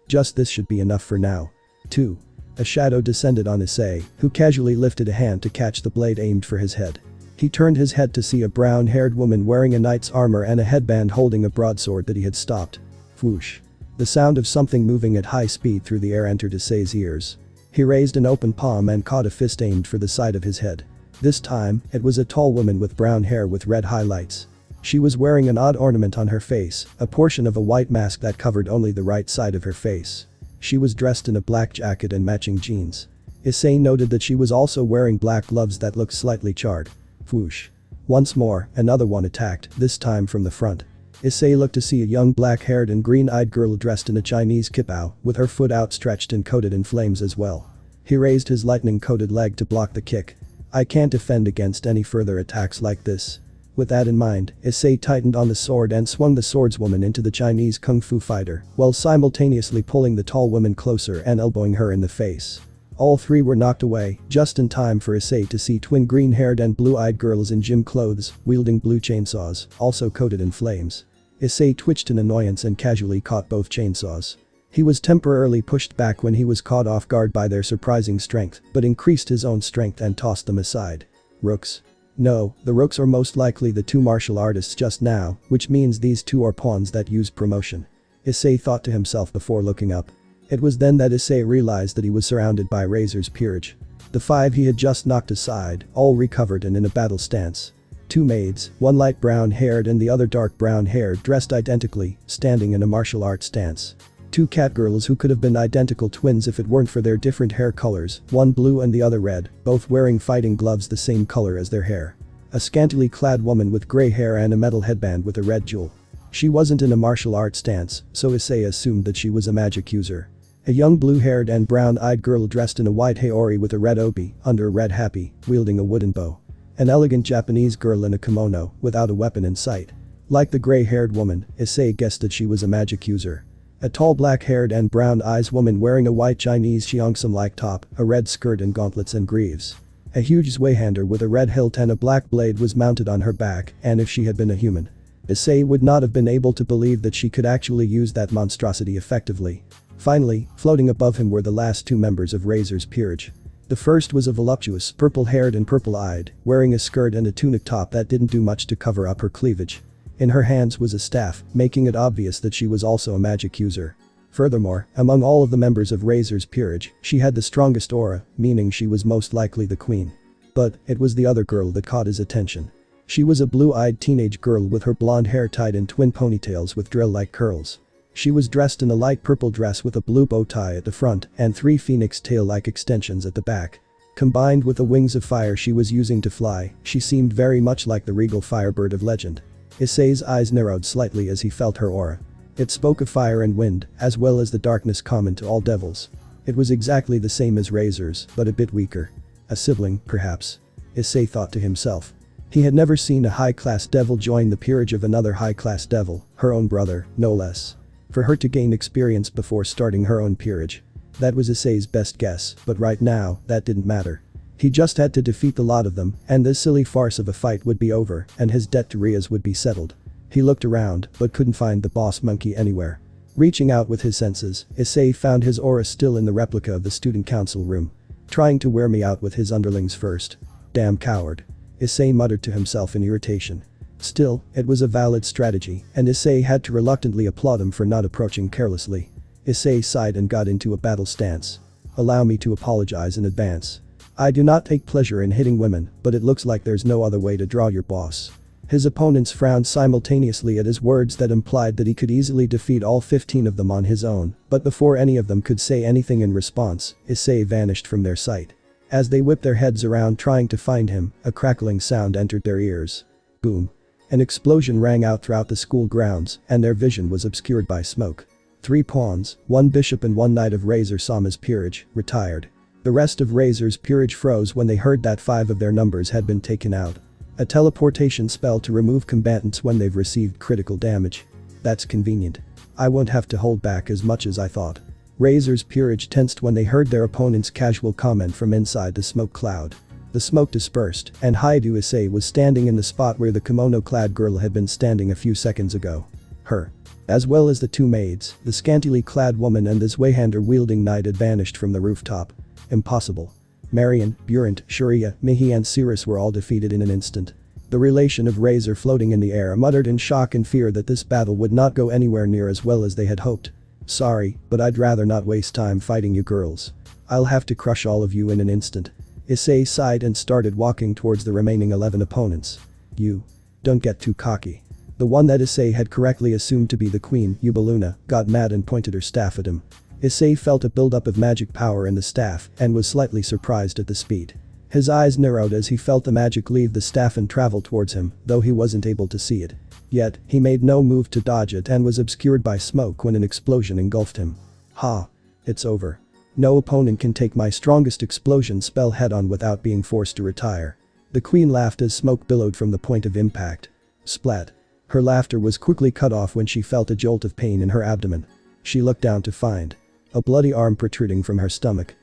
Just this should be enough for now. 2. A shadow descended on Issei, who casually lifted a hand to catch the blade aimed for his head. He turned his head to see a brown-haired woman wearing a knight's armor and a headband holding a broadsword that he had stopped. Whoosh. The sound of something moving at high speed through the air entered Issei's ears. He raised an open palm and caught a fist aimed for the side of his head. This time, it was a tall woman with brown hair with red highlights. She was wearing an odd ornament on her face, a portion of a white mask that covered only the right side of her face. She was dressed in a black jacket and matching jeans. Issei noted that she was also wearing black gloves that looked slightly charred. Whoosh. Once more, another one attacked, this time from the front. Issei looked to see a young black-haired and green-eyed girl dressed in a Chinese kipao, with her foot outstretched and coated in flames as well. He raised his lightning-coated leg to block the kick. I can't defend against any further attacks like this. With that in mind, Issei tightened on the sword and swung the swordswoman into the Chinese kung fu fighter, while simultaneously pulling the tall woman closer and elbowing her in the face. All three were knocked away, just in time for Issei to see twin green-haired and blue-eyed girls in gym clothes, wielding blue chainsaws, also coated in flames. Issei twitched in annoyance and casually caught both chainsaws. He was temporarily pushed back when he was caught off guard by their surprising strength, but increased his own strength and tossed them aside. Rooks. No, the rooks are most likely the two martial artists just now, which means these two are pawns that use promotion. Issei thought to himself before looking up. It was then that Issei realized that he was surrounded by Razor's peerage. The 5 he had just knocked aside, all recovered and in a battle stance. 2 maids, one light brown-haired and the other dark brown-haired, dressed identically, standing in a martial arts stance. 2 catgirls who could have been identical twins if it weren't for their different hair colors, one blue and the other red, both wearing fighting gloves the same color as their hair. A scantily clad woman with gray hair and a metal headband with a red jewel. She wasn't in a martial arts stance, so Issei assumed that she was a magic user. A young blue-haired and brown-eyed girl dressed in a white haori with a red obi, under a red happy, wielding a wooden bow. An elegant Japanese girl in a kimono, without a weapon in sight. Like the gray-haired woman, Issei guessed that she was a magic user. A tall black-haired and brown-eyed woman wearing a white Chinese cheongsam-like top, a red skirt and gauntlets and greaves. A huge zweihander with a red hilt and a black blade was mounted on her back, and if she had been a human, Issei would not have been able to believe that she could actually use that monstrosity effectively. Finally, floating above him were the last 2 members of Razor's peerage. The first was a voluptuous, purple-haired and purple-eyed, wearing a skirt and a tunic top that didn't do much to cover up her cleavage. In her hands was a staff, making it obvious that she was also a magic user. Furthermore, among all of the members of Razor's peerage, she had the strongest aura, meaning she was most likely the queen. But, it was the other girl that caught his attention. She was a blue-eyed teenage girl with her blonde hair tied in twin ponytails with drill-like curls. She was dressed in a light purple dress with a blue bow tie at the front and 3 phoenix tail-like extensions at the back. Combined with the wings of fire she was using to fly, she seemed very much like the regal firebird of legend. Issei's eyes narrowed slightly as he felt her aura. It spoke of fire and wind, as well as the darkness common to all devils. It was exactly the same as Razor's, but a bit weaker. A sibling, perhaps. Issei thought to himself. He had never seen a high-class devil join the peerage of another high-class devil, her own brother, no less. For her to gain experience before starting her own peerage. That was Issei's best guess, but right now, that didn't matter. He just had to defeat the lot of them, and this silly farce of a fight would be over, and his debt to Rias would be settled. He looked around, but couldn't find the boss monkey anywhere. Reaching out with his senses, Issei found his aura still in the replica of the student council room. Trying to wear me out with his underlings first. Damn coward. Issei muttered to himself in irritation. Still, it was a valid strategy, and Issei had to reluctantly applaud him for not approaching carelessly. Issei sighed and got into a battle stance. Allow me to apologize in advance. I do not take pleasure in hitting women, but it looks like there's no other way to draw your boss. His opponents frowned simultaneously at his words that implied that he could easily defeat all 15 of them on his own, but before any of them could say anything in response, Issei vanished from their sight. As they whipped their heads around trying to find him, a crackling sound entered their ears. Boom. An explosion rang out throughout the school grounds, and their vision was obscured by smoke. 3 pawns, 1 bishop and 1 knight of Razor Sama's peerage, retired. The rest of Razor's peerage froze when they heard that 5 of their numbers had been taken out. A teleportation spell to remove combatants when they've received critical damage. That's convenient. I won't have to hold back as much as I thought. Razor's peerage tensed when they heard their opponent's casual comment from inside the smoke cloud. The smoke dispersed, and Hyoudou Issei was standing in the spot where the kimono-clad girl had been standing a few seconds ago. Her. As well as the 2 maids, the scantily clad woman and the zweihander-wielding knight had vanished from the rooftop. Impossible. Marion, Burant, Sharia, Mihi and Cirrus were all defeated in an instant. The relation of Razor floating in the air muttered in shock and fear that this battle would not go anywhere near as well as they had hoped. Sorry, but I'd rather not waste time fighting you girls. I'll have to crush all of you in an instant. Issei sighed and started walking towards the remaining 11 opponents. You. Don't get too cocky. The one that Issei had correctly assumed to be the queen, Yubaluna, got mad and pointed her staff at him. Issei felt a buildup of magic power in the staff and was slightly surprised at the speed. His eyes narrowed as he felt the magic leave the staff and travel towards him, though he wasn't able to see it. Yet, he made no move to dodge it and was obscured by smoke when an explosion engulfed him. Ha. It's over. No opponent can take my strongest explosion spell head-on without being forced to retire. The queen laughed as smoke billowed from the point of impact. Splat. Her laughter was quickly cut off when she felt a jolt of pain in her abdomen. She looked down to find a bloody arm protruding from her stomach.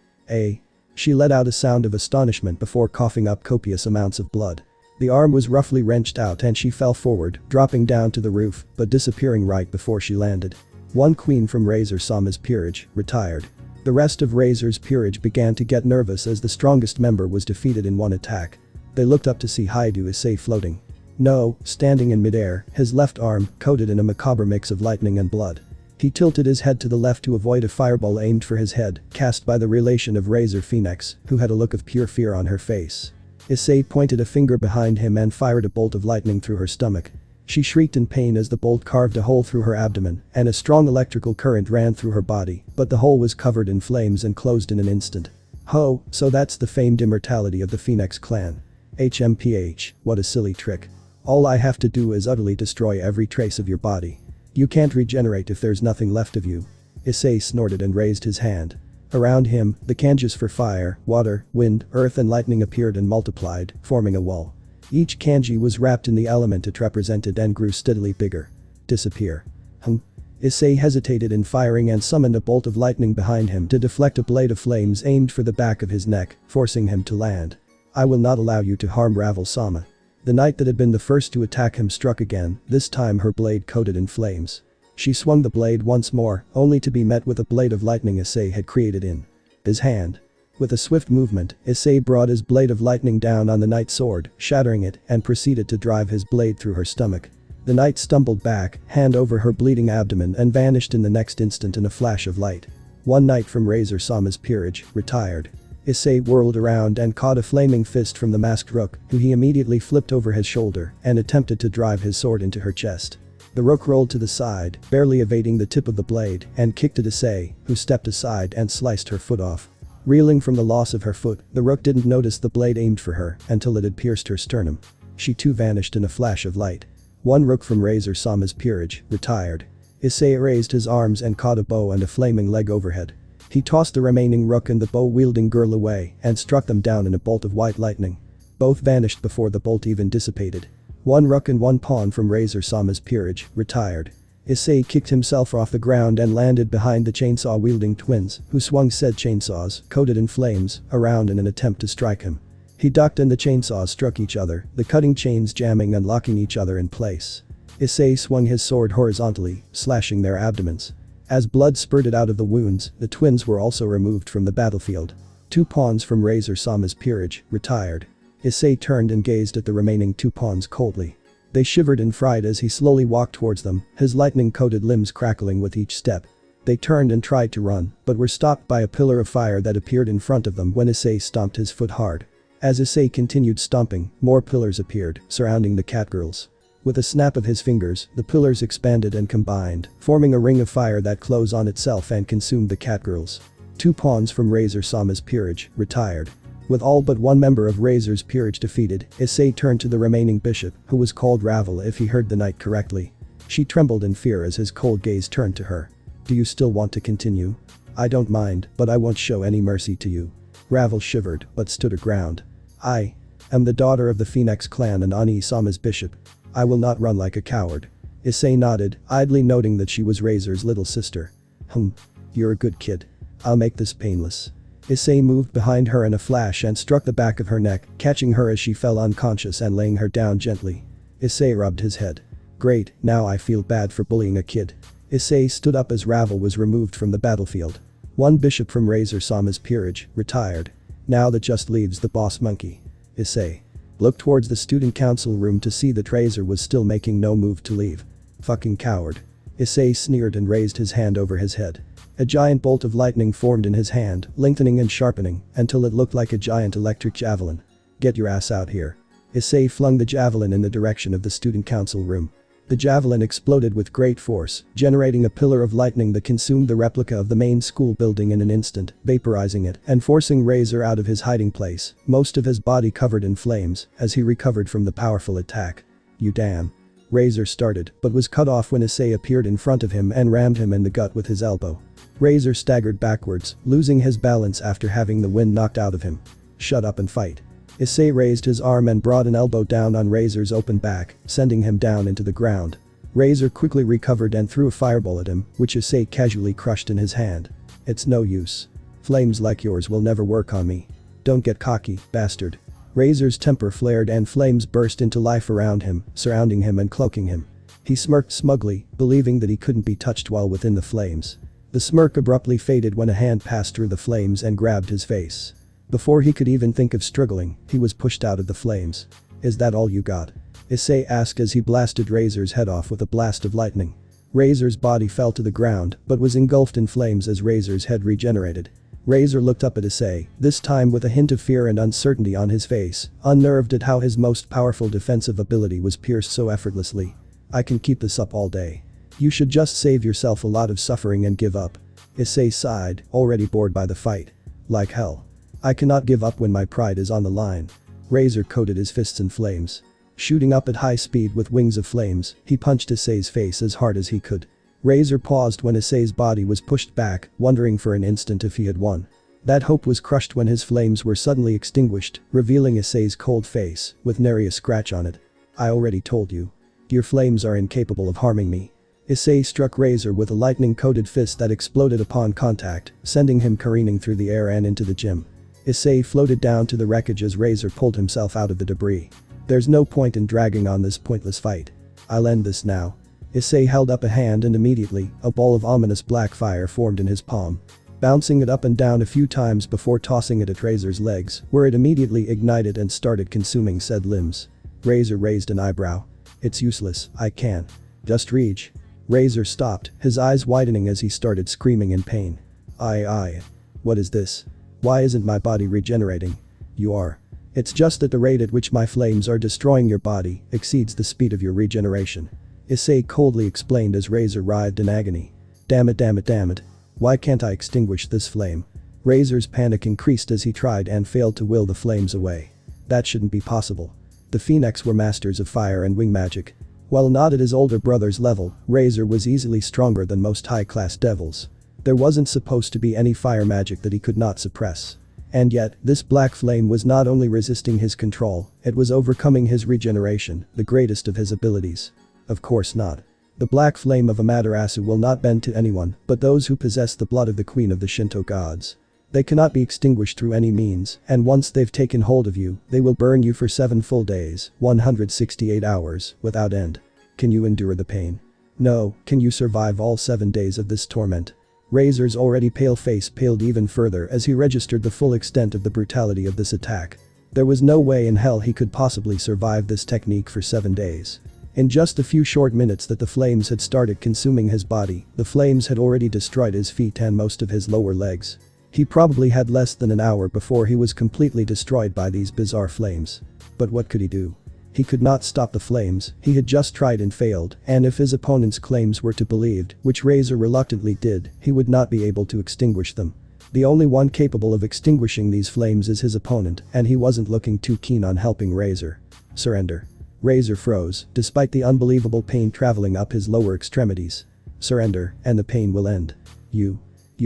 She let out a sound of astonishment before coughing up copious amounts of blood. The arm was roughly wrenched out and she fell forward, dropping down to the roof, but disappearing right before she landed. 1 queen from Razor Sama's peerage, retired. The rest of Razor's peerage began to get nervous as the strongest member was defeated in 1 attack. They looked up to see Hyoudou Issei floating. No, standing in midair, his left arm, coated in a macabre mix of lightning and blood. He tilted his head to the left to avoid a fireball aimed for his head, cast by the relation of Razor Phoenix, who had a look of pure fear on her face. Issei pointed a finger behind him and fired a bolt of lightning through her stomach. She shrieked in pain as the bolt carved a hole through her abdomen, and a strong electrical current ran through her body, but the hole was covered in flames and closed in an instant. Ho, so that's the famed immortality of the Phoenix clan. HMPH, what a silly trick. All I have to do is utterly destroy every trace of your body. You can't regenerate if there's nothing left of you. Issei snorted and raised his hand. Around him, the kanjis for fire, water, wind, earth and lightning appeared and multiplied, forming a wall. Each kanji was wrapped in the element it represented and grew steadily bigger. Disappear. Issei hesitated in firing and summoned a bolt of lightning behind him to deflect a blade of flames aimed for the back of his neck, forcing him to land. I will not allow you to harm Ravel-sama. The knight that had been the first to attack him struck again, this time her blade coated in flames. She swung the blade once more, only to be met with a blade of lightning Issei had created in his hand. With a swift movement, Issei brought his blade of lightning down on the knight's sword, shattering it, and proceeded to drive his blade through her stomach. The knight stumbled back, hand over her bleeding abdomen and vanished in the next instant in a flash of light. One knight from Razor-sama's peerage retired. Issei whirled around and caught a flaming fist from the masked rook, who he immediately flipped over his shoulder and attempted to drive his sword into her chest. The rook rolled to the side, barely evading the tip of the blade, and kicked at Issei, who stepped aside and sliced her foot off. Reeling from the loss of her foot, the rook didn't notice the blade aimed for her until it had pierced her sternum. She too vanished in a flash of light. One rook from Razor-sama's peerage retired. Issei raised his arms and caught a bow and a flaming leg overhead. He tossed the remaining rook and the bow-wielding girl away and struck them down in a bolt of white lightning. Both vanished before the bolt even dissipated. One rook and one pawn from Razor-sama's peerage retired. Issei kicked himself off the ground and landed behind the chainsaw-wielding twins, who swung said chainsaws, coated in flames, around in an attempt to strike him. He ducked and the chainsaws struck each other, the cutting chains jamming and locking each other in place. Issei swung his sword horizontally, slashing their abdomens. As blood spurted out of the wounds, the twins were also removed from the battlefield. Two pawns from Razor-sama's peerage retired. Issei turned and gazed at the remaining two pawns coldly. They shivered in fright as he slowly walked towards them, his lightning-coated limbs crackling with each step. They turned and tried to run, but were stopped by a pillar of fire that appeared in front of them when Issei stomped his foot hard. As Issei continued stomping, more pillars appeared, surrounding the catgirls. With a snap of his fingers, the pillars expanded and combined, forming a ring of fire that closed on itself and consumed the catgirls. Two pawns from Razor-sama's peerage retired. With all but one member of Razor's peerage defeated, Issei turned to the remaining bishop, who was called Ravel if he heard the knight correctly. She trembled in fear as his cold gaze turned to her. Do you still want to continue? I don't mind, but I won't show any mercy to you. Ravel shivered, but stood her ground. I am the daughter of the Phoenix clan and Ani-sama's bishop. I will not run like a coward. Issei nodded, idly noting that she was Razor's little sister. You're a good kid. I'll make this painless. Issei moved behind her in a flash and struck the back of her neck, catching her as she fell unconscious and laying her down gently. Issei rubbed his head. Great, now I feel bad for bullying a kid. Issei stood up as Ravel was removed from the battlefield. One bishop from Razor-sama's peerage retired. Now that just leaves the boss monkey. Issei looked towards the student council room to see that Razor was still making no move to leave. Fucking coward. Issei sneered and raised his hand over his head. A giant bolt of lightning formed in his hand, lengthening and sharpening, until it looked like a giant electric javelin. Get your ass out here. Issei flung the javelin in the direction of the student council room. The javelin exploded with great force, generating a pillar of lightning that consumed the replica of the main school building in an instant, vaporizing it and forcing Razor out of his hiding place, most of his body covered in flames, as he recovered from the powerful attack. You damn. Razor started, but was cut off when Issei appeared in front of him and rammed him in the gut with his elbow. Razor staggered backwards, losing his balance after having the wind knocked out of him. Shut up and fight. Issei raised his arm and brought an elbow down on Razor's open back, sending him down into the ground. Razor quickly recovered and threw a fireball at him, which Issei casually crushed in his hand. It's no use. Flames like yours will never work on me. Don't get cocky, bastard. Razor's temper flared and flames burst into life around him, surrounding him and cloaking him. He smirked smugly, believing that he couldn't be touched while within the flames. The smirk abruptly faded when a hand passed through the flames and grabbed his face. Before he could even think of struggling, he was pushed out of the flames. Is that all you got? Issei asked as he blasted Razor's head off with a blast of lightning. Razor's body fell to the ground but was engulfed in flames as Razor's head regenerated. Razor looked up at Issei, this time with a hint of fear and uncertainty on his face, unnerved at how his most powerful defensive ability was pierced so effortlessly. I can keep this up all day. You should just save yourself a lot of suffering and give up. Issei sighed, already bored by the fight. Like hell. I cannot give up when my pride is on the line. Razor coated his fists in flames. Shooting up at high speed with wings of flames, he punched Issei's face as hard as he could. Razor paused when Issei's body was pushed back, wondering for an instant if he had won. That hope was crushed when his flames were suddenly extinguished, revealing Issei's cold face, with nary a scratch on it. I already told you. Your flames are incapable of harming me. Issei struck Razor with a lightning-coated fist that exploded upon contact, sending him careening through the air and into the gym. Issei floated down to the wreckage as Razor pulled himself out of the debris. There's no point in dragging on this pointless fight. I'll end this now. Issei held up a hand and immediately, a ball of ominous black fire formed in his palm. Bouncing it up and down a few times before tossing it at Razor's legs, where it immediately ignited and started consuming said limbs. Razor raised an eyebrow. It's useless, I can. Just reach. Razor stopped, his eyes widening as he started screaming in pain. What is this? Why isn't my body regenerating? You are. It's just that the rate at which my flames are destroying your body exceeds the speed of your regeneration. Issei coldly explained as Razor writhed in agony. Damn it. Why can't I extinguish this flame? Razor's panic increased as he tried and failed to will the flames away. That shouldn't be possible. The Phoenix were masters of fire and wing magic. While not at his older brother's level, Razor was easily stronger than most high-class devils. There wasn't supposed to be any fire magic that he could not suppress. And yet, this black flame was not only resisting his control, it was overcoming his regeneration, the greatest of his abilities. Of course not. The black flame of Amaterasu will not bend to anyone but those who possess the blood of the queen of the Shinto gods. They cannot be extinguished through any means, and once they've taken hold of you, they will burn you for 7 full days, 168 hours, without end. Can you endure the pain? No, can you survive all 7 days of this torment? Razor's already pale face paled even further as he registered the full extent of the brutality of this attack. There was no way in hell he could possibly survive this technique for 7 days. In just a few short minutes that the flames had started consuming his body, the flames had already destroyed his feet and most of his lower legs. He probably had less than an hour before he was completely destroyed by these bizarre flames. But what could he do? He could not stop the flames, he had just tried and failed, and if his opponent's claims were to be believed, which Razor reluctantly did, he would not be able to extinguish them. The only one capable of extinguishing these flames is his opponent, and he wasn't looking too keen on helping Razor. Surrender. Razor froze, despite the unbelievable pain traveling up his lower extremities. Surrender, and the pain will end. You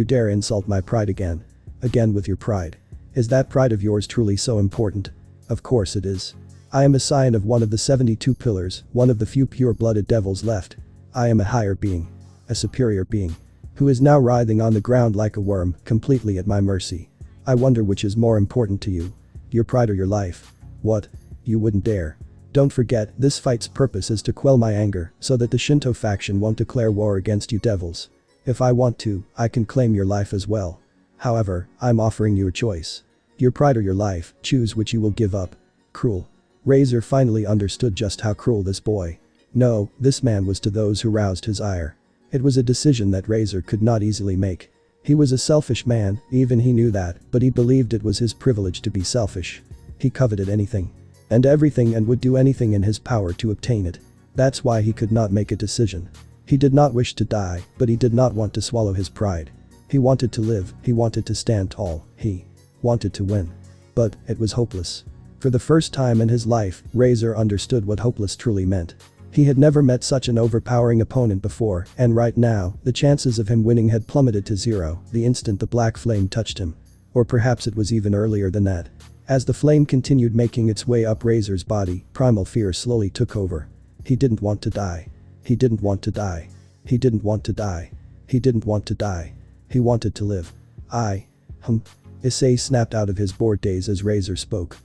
dare insult my pride again. Again with your pride. Is that pride of yours truly so important? Of course it is. I am a scion of one of the 72 pillars, one of the few pure-blooded devils left. I am a higher being. A superior being. Who is now writhing on the ground like a worm, completely at my mercy. I wonder which is more important to you. Your pride or your life? What? You wouldn't dare. Don't forget, this fight's purpose is to quell my anger, so that the Shinto faction won't declare war against you devils. If I want to, I can claim your life as well. However, I'm offering you a choice. Your pride or your life, choose which you will give up. Cruel. Razor finally understood just how cruel this boy. No, this man was to those who roused his ire. It was a decision that Razor could not easily make. He was a selfish man, even he knew that, but he believed it was his privilege to be selfish. He coveted anything. And everything and would do anything in his power to obtain it. That's why he could not make a decision. He did not wish to die, but he did not want to swallow his pride. He wanted to live, he wanted to stand tall, he wanted to win. But, it was hopeless. For the first time in his life, Razor understood what hopeless truly meant. He had never met such an overpowering opponent before, and right now, the chances of him winning had plummeted to 0 the instant the black flame touched him. Or perhaps it was even earlier than that. As the flame continued making its way up Razor's body, primal fear slowly took over. He didn't want to die. He didn't want to die. He didn't want to die. He didn't want to die. He wanted to live. Issei snapped out of his bored daze as Razor spoke.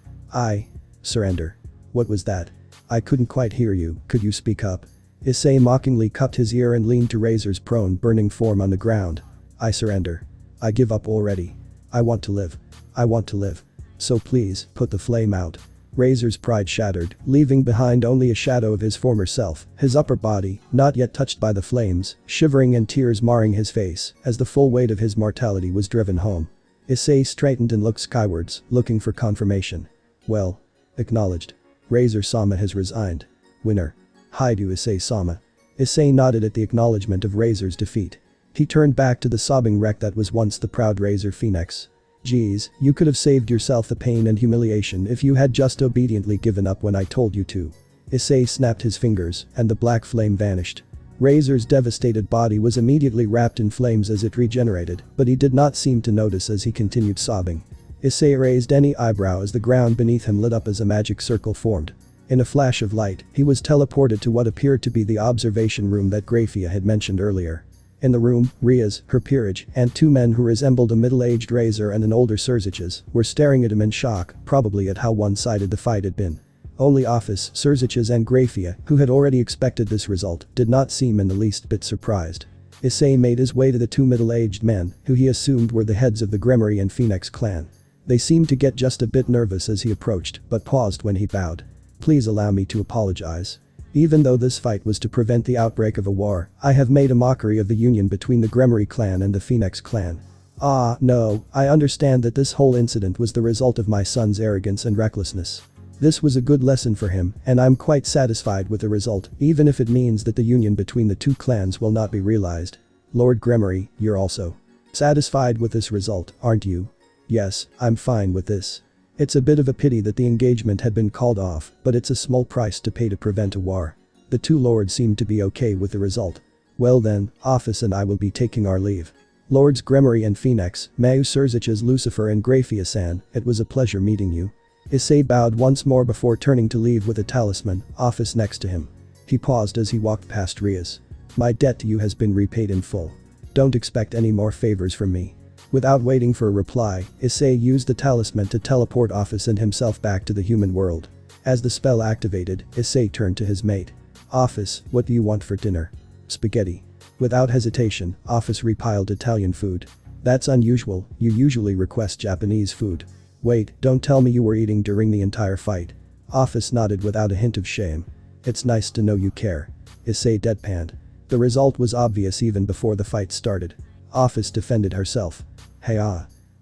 Surrender. What was that? I couldn't quite hear you, could you speak up? Issei mockingly cupped his ear and leaned to Razor's prone burning form on the ground. I surrender. I give up already. I want to live. I want to live. So please, put the flame out. Razor's pride shattered, leaving behind only a shadow of his former self, his upper body, not yet touched by the flames, shivering and tears marring his face as the full weight of his mortality was driven home. Issei straightened and looked skywards, looking for confirmation. Well. Acknowledged. Razor-sama has resigned. Winner. Hyoudou Issei-sama. Issei nodded at the acknowledgement of Razor's defeat. He turned back to the sobbing wreck that was once the proud Razor Phoenix. Geez, you could have saved yourself the pain and humiliation if you had just obediently given up when I told you to. Issei snapped his fingers, and the black flame vanished. Razor's devastated body was immediately wrapped in flames as it regenerated, but he did not seem to notice as he continued sobbing. Issei raised any eyebrow as the ground beneath him lit up as a magic circle formed. In a flash of light, he was teleported to what appeared to be the observation room that Grafia had mentioned earlier. In the room, Riaz, her peerage, and two men who resembled a middle-aged Razor and an older Surziches were staring at him in shock, probably at how one-sided the fight had been. Only Ophis, Surziches and Grafia, who had already expected this result, did not seem in the least bit surprised. Issei made his way to the two middle-aged men, who he assumed were the heads of the Gremory and Phoenix clan. They seemed to get just a bit nervous as he approached, but paused when he bowed. Please allow me to apologize. Even though this fight was to prevent the outbreak of a war, I have made a mockery of the union between the Gremory clan and the Phoenix clan. Ah, no, I understand that this whole incident was the result of my son's arrogance and recklessness. This was a good lesson for him, and I'm quite satisfied with the result, even if it means that the union between the two clans will not be realized. Lord Gremory, you're also satisfied with this result, aren't you? Yes, I'm fine with this. It's a bit of a pity that the engagement had been called off, but it's a small price to pay to prevent a war. The two lords seemed to be okay with the result. Well then, Ophis and I will be taking our leave. Lords Gremory and Phoenix, Mayu Surziches, Lucifer and Grafia-san, it was a pleasure meeting you. Issei bowed once more before turning to leave with a talisman, Ophis next to him. He paused as he walked past Riaz. My debt to you has been repaid in full. Don't expect any more favors from me. Without waiting for a reply, Issei used the talisman to teleport Ophis and himself back to the human world. As the spell activated, Issei turned to his mate. Ophis, what do you want for dinner? Spaghetti. Without hesitation, Ophis repiled Italian food. That's unusual, you usually request Japanese food. Wait, don't tell me you were eating during the entire fight. Ophis nodded without a hint of shame. It's nice to know you care. Issei deadpanned. The result was obvious even before the fight started. Ophis defended herself. Hey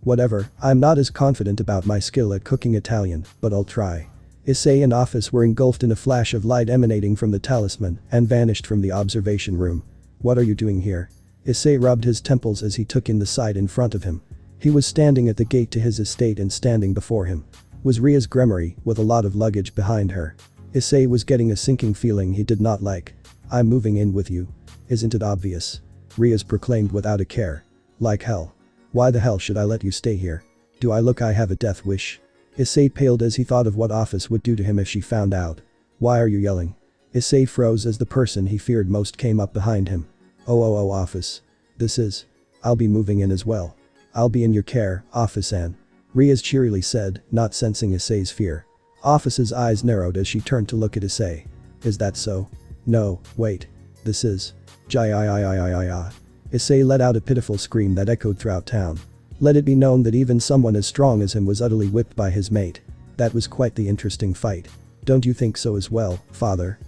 whatever, I'm not as confident about my skill at cooking Italian, but I'll try. Issei and Ophis were engulfed in a flash of light emanating from the talisman and vanished from the observation room. What are you doing here? Issei rubbed his temples as he took in the sight in front of him. He was standing at the gate to his estate, and standing before him was Riaz Gremory with a lot of luggage behind her. Issei was getting a sinking feeling he did not like. I'm moving in with you. Isn't it obvious? Riaz proclaimed without a care. Like hell. Why the hell should I let you stay here? Do I look I have a death wish? Issei paled as he thought of what Ophis would do to him if she found out. Why are you yelling? Issei froze as the person he feared most came up behind him. Oh, Ophis. I'll be moving in as well. I'll be in your care, Ophis-san. Riaz cheerily said, not sensing Issei's fear. Ophis's eyes narrowed as she turned to look at Issei. Is that so? No, wait. Jai. Issei let out a pitiful scream that echoed throughout town. Let it be known that even someone as strong as him was utterly whipped by his mate. That was quite the interesting fight. Don't you think so as well, father?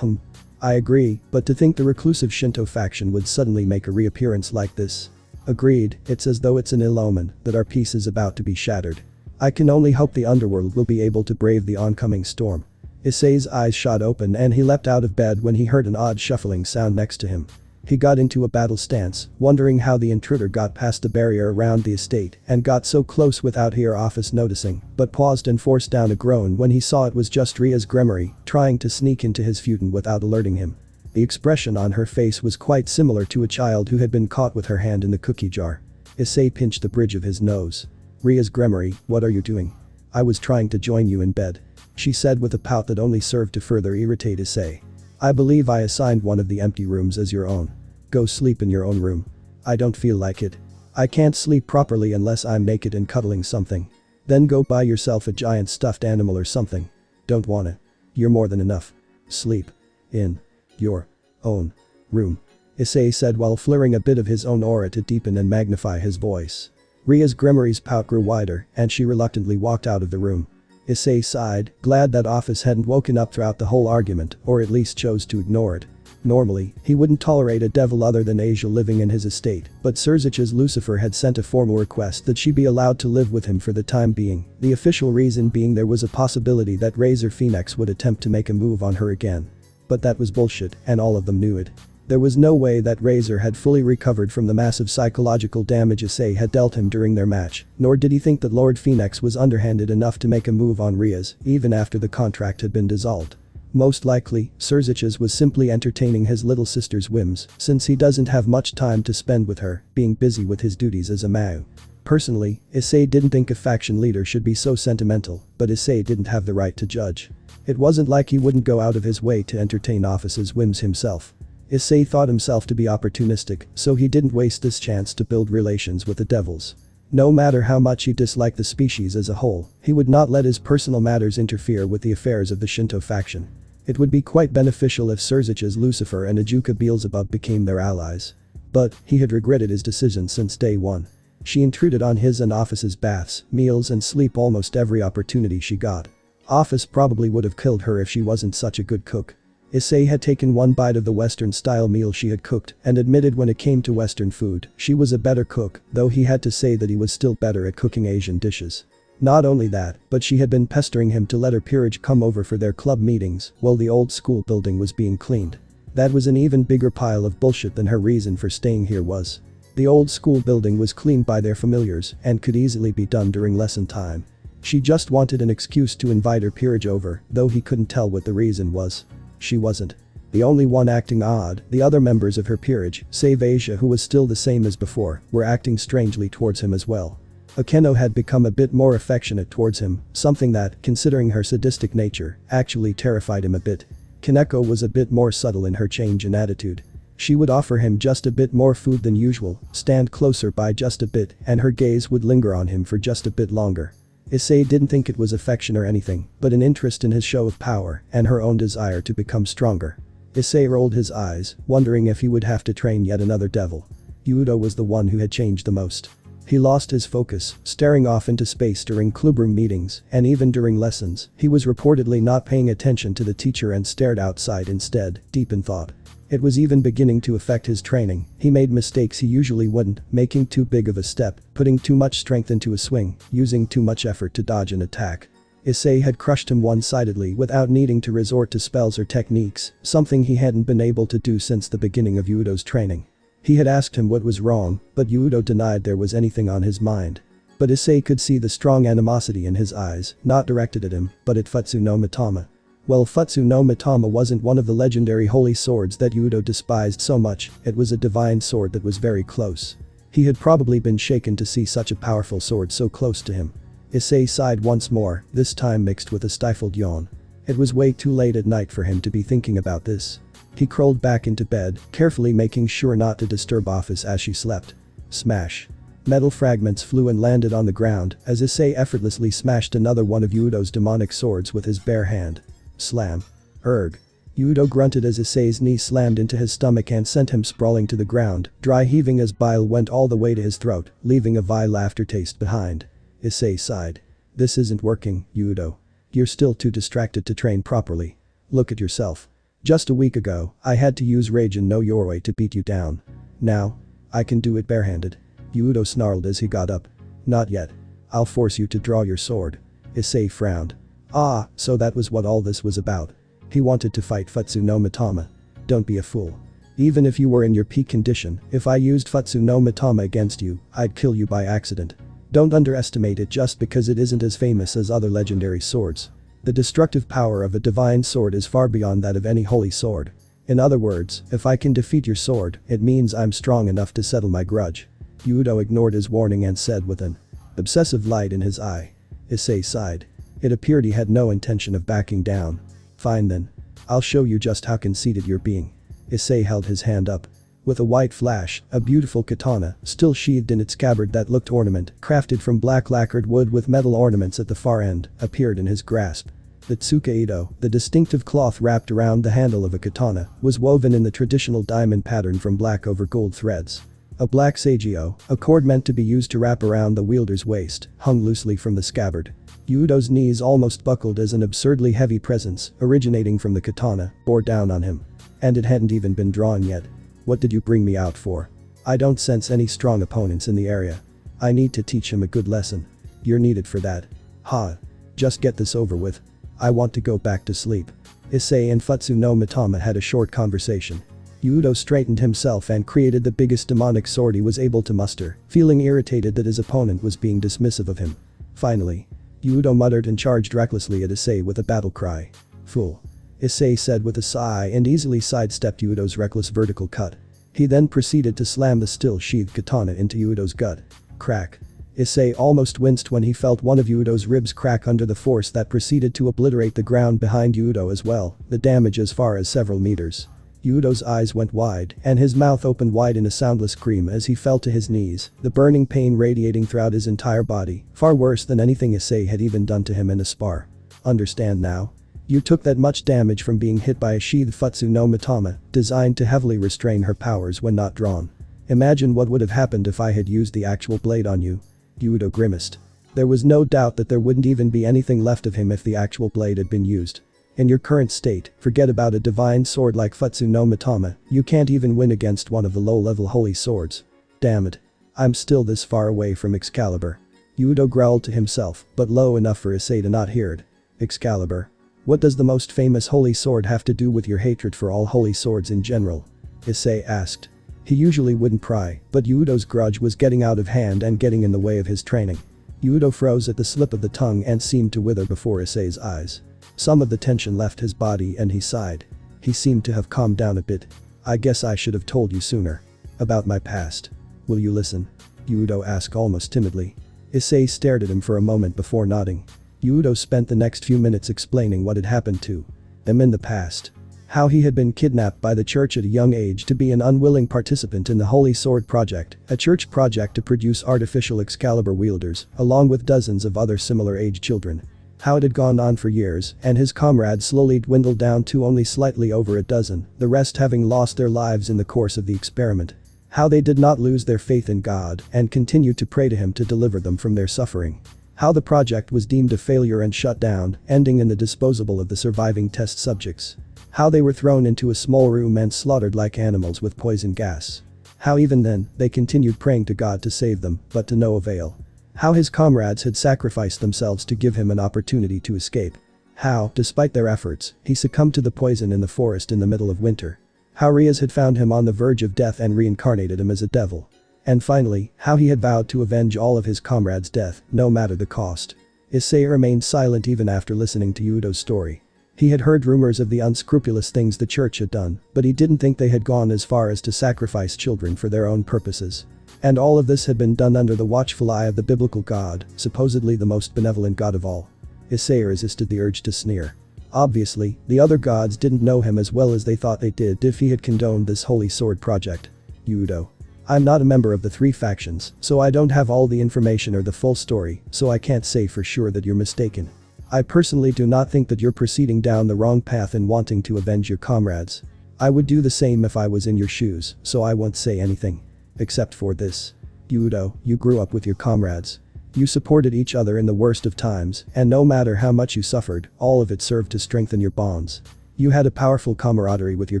I agree, but to think the reclusive Shinto faction would suddenly make a reappearance like this. Agreed, it's as though it's an ill omen that our peace is about to be shattered. I can only hope the underworld will be able to brave the oncoming storm. Issei's eyes shot open and he leapt out of bed when he heard an odd shuffling sound next to him. He got into a battle stance, wondering how the intruder got past the barrier around the estate and got so close without her Ophis noticing, but paused and forced down a groan when he saw it was just Riaz Gremory trying to sneak into his futon without alerting him. The expression on her face was quite similar to a child who had been caught with her hand in the cookie jar. Issei pinched the bridge of his nose. Riaz Gremory, what are you doing? I was trying to join you in bed. She said with a pout that only served to further irritate Issei. I believe I assigned one of the empty rooms as your own. Go sleep in your own room. I don't feel like it. I can't sleep properly unless I'm naked and cuddling something. Then go buy yourself a giant stuffed animal or something. Don't wanna. You're more than enough. Sleep. In. Your. Own. Room. Issei said while flaring a bit of his own aura to deepen and magnify his voice. Riaz Gremory's pout grew wider and she reluctantly walked out of the room. Issei sighed, glad that Ophis hadn't woken up throughout the whole argument, or at least chose to ignore it. Normally, he wouldn't tolerate a devil other than Asia living in his estate, but Surzich's Lucifer had sent a formal request that she be allowed to live with him for the time being, the official reason being there was a possibility that Razor Phoenix would attempt to make a move on her again. But that was bullshit, and all of them knew it. There was no way that Razor had fully recovered from the massive psychological damage Issei had dealt him during their match, nor did he think that Lord Phoenix was underhanded enough to make a move on Riaz, even after the contract had been dissolved. Most likely, Surzich's was simply entertaining his little sister's whims, since he doesn't have much time to spend with her, being busy with his duties as a Mao. Personally, Issei didn't think a faction leader should be so sentimental, but Issei didn't have the right to judge. It wasn't like he wouldn't go out of his way to entertain Ophis' whims himself. Issei thought himself to be opportunistic, so he didn't waste this chance to build relations with the devils. No matter how much he disliked the species as a whole, he would not let his personal matters interfere with the affairs of the Shinto faction. It would be quite beneficial if Surzich's Lucifer and Ajuka Beelzebub became their allies. But, he had regretted his decision since day one. She intruded on his and Ophis' baths, meals and sleep almost every opportunity she got. Ophis probably would have killed her if she wasn't such a good cook. Issei had taken one bite of the Western-style meal she had cooked and admitted when it came to Western food, she was a better cook, though he had to say that he was still better at cooking Asian dishes. Not only that, but she had been pestering him to let her peerage come over for their club meetings while the old school building was being cleaned. That was an even bigger pile of bullshit than her reason for staying here was. The old school building was cleaned by their familiars and could easily be done during lesson time. She just wanted an excuse to invite her peerage over, though he couldn't tell what the reason was. She wasn't the only one acting odd, the other members of her peerage, save Asia who was still the same as before, were acting strangely towards him as well. Akeno had become a bit more affectionate towards him, something that, considering her sadistic nature, actually terrified him a bit. Kaneko was a bit more subtle in her change in attitude. She would offer him just a bit more food than usual, stand closer by just a bit, and her gaze would linger on him for just a bit longer. Issei didn't think it was affection or anything, but an interest in his show of power and her own desire to become stronger. Issei rolled his eyes, wondering if he would have to train yet another devil. Hyoudou was the one who had changed the most. He lost his focus, staring off into space during clubroom meetings, and even during lessons, he was reportedly not paying attention to the teacher and stared outside instead, deep in thought. It was even beginning to affect his training. He made mistakes he usually wouldn't, making too big of a step, putting too much strength into a swing, using too much effort to dodge an attack. Issei had crushed him one-sidedly without needing to resort to spells or techniques, something he hadn't been able to do since the beginning of Hyoudou's training. He had asked him what was wrong, but Hyoudou denied there was anything on his mind. But Issei could see the strong animosity in his eyes, not directed at him, but at Futsu no Mitama. Well, Futsu no Mitama wasn't one of the legendary holy swords that Hyoudou despised so much, it was a divine sword that was very close. He had probably been shaken to see such a powerful sword so close to him. Issei sighed once more, this time mixed with a stifled yawn. It was way too late at night for him to be thinking about this. He crawled back into bed, carefully making sure not to disturb Ophis as she slept. Smash. Metal fragments flew and landed on the ground as Issei effortlessly smashed another one of Hyoudou's demonic swords with his bare hand. Slam. Erg. Hyoudou grunted as Issei's knee slammed into his stomach and sent him sprawling to the ground, dry heaving as bile went all the way to his throat, leaving a vile aftertaste behind. Issei sighed. This isn't working, Hyoudou. You're still too distracted to train properly. Look at yourself. Just a week ago, I had to use Raijin no Yoroi to beat you down. Now, I can do it barehanded. Hyoudou snarled as he got up. Not yet. I'll force you to draw your sword. Issei frowned. Ah, so that was what all this was about. He wanted to fight Futsu no Mitama. Don't be a fool. Even if you were in your peak condition, if I used Futsu no Mitama against you, I'd kill you by accident. Don't underestimate it just because it isn't as famous as other legendary swords. The destructive power of a divine sword is far beyond that of any holy sword. In other words, if I can defeat your sword, it means I'm strong enough to settle my grudge. Hyoudou ignored his warning and said with an obsessive light in his eye. Issei sighed. It appeared he had no intention of backing down. Fine then. I'll show you just how conceited you're being. Issei held his hand up. With a white flash, a beautiful katana, still sheathed in its scabbard that looked ornament, crafted from black lacquered wood with metal ornaments at the far end, appeared in his grasp. The tsukaido, the distinctive cloth wrapped around the handle of a katana, was woven in the traditional diamond pattern from black over gold threads. A black seigyo, a cord meant to be used to wrap around the wielder's waist, hung loosely from the scabbard. Hyoudou's knees almost buckled as an absurdly heavy presence, originating from the katana, bore down on him. And it hadn't even been drawn yet. What did you bring me out for? I don't sense any strong opponents in the area. I need to teach him a good lesson. You're needed for that. Ha. Just get this over with. I want to go back to sleep. Issei and Futsu no Mitama had a short conversation. Hyoudou straightened himself and created the biggest demonic sword he was able to muster, feeling irritated that his opponent was being dismissive of him. Finally, Hyoudou muttered and charged recklessly at Issei with a battle cry. Fool. Issei said with a sigh and easily sidestepped Hyoudou's reckless vertical cut. He then proceeded to slam the still-sheathed katana into Hyoudou's gut. Crack. Issei almost winced when he felt one of Hyoudou's ribs crack under the force that proceeded to obliterate the ground behind Hyoudou as well, the damage as far as several meters. Hyoudou's eyes went wide, and his mouth opened wide in a soundless scream as he fell to his knees, the burning pain radiating throughout his entire body, far worse than anything Issei had even done to him in a spar. Understand now? You took that much damage from being hit by a sheathed Futsu no Mitama, designed to heavily restrain her powers when not drawn. Imagine what would have happened if I had used the actual blade on you. Hyoudou grimaced. There was no doubt that there wouldn't even be anything left of him if the actual blade had been used. In your current state, forget about a divine sword like Futsu no Mitama, you can't even win against one of the low-level holy swords. Damn it. I'm still this far away from Excalibur. Hyoudou growled to himself, but low enough for Issei to not hear it. Excalibur. What does the most famous holy sword have to do with your hatred for all holy swords in general? Issei asked. He usually wouldn't pry, but Hyoudou's grudge was getting out of hand and getting in the way of his training. Hyoudou froze at the slip of the tongue and seemed to wither before Issei's eyes. Some of the tension left his body and he sighed. He seemed to have calmed down a bit. I guess I should have told you sooner. About my past. Will you listen? Hyoudou asked almost timidly. Issei stared at him for a moment before nodding. Hyoudou spent the next few minutes explaining what had happened to him in the past. How he had been kidnapped by the church at a young age to be an unwilling participant in the Holy Sword Project, a church project to produce artificial Excalibur wielders, along with dozens of other similar-aged children. How it had gone on for years, and his comrades slowly dwindled down to only slightly over a dozen, the rest having lost their lives in the course of the experiment. How they did not lose their faith in God and continued to pray to him to deliver them from their suffering. How the project was deemed a failure and shut down, ending in the disposal of the surviving test subjects. How they were thrown into a small room and slaughtered like animals with poison gas. How even then, they continued praying to God to save them, but to no avail. How his comrades had sacrificed themselves to give him an opportunity to escape. How, despite their efforts, he succumbed to the poison in the forest in the middle of winter. How Rias had found him on the verge of death and reincarnated him as a devil. And finally, how he had vowed to avenge all of his comrades' death, no matter the cost. Issei remained silent even after listening to Hyoudou's story. He had heard rumors of the unscrupulous things the church had done, but he didn't think they had gone as far as to sacrifice children for their own purposes. And all of this had been done under the watchful eye of the biblical God, supposedly the most benevolent God of all. Issei resisted the urge to sneer. Obviously, the other gods didn't know him as well as they thought they did if he had condoned this holy sword project. Hyoudou. I'm not a member of the three factions, so I don't have all the information or the full story, so I can't say for sure that you're mistaken. I personally do not think that you're proceeding down the wrong path in wanting to avenge your comrades. I would do the same if I was in your shoes, so I won't say anything. Except for this. Hyoudou, you grew up with your comrades. You supported each other in the worst of times, and no matter how much you suffered, all of it served to strengthen your bonds. You had a powerful camaraderie with your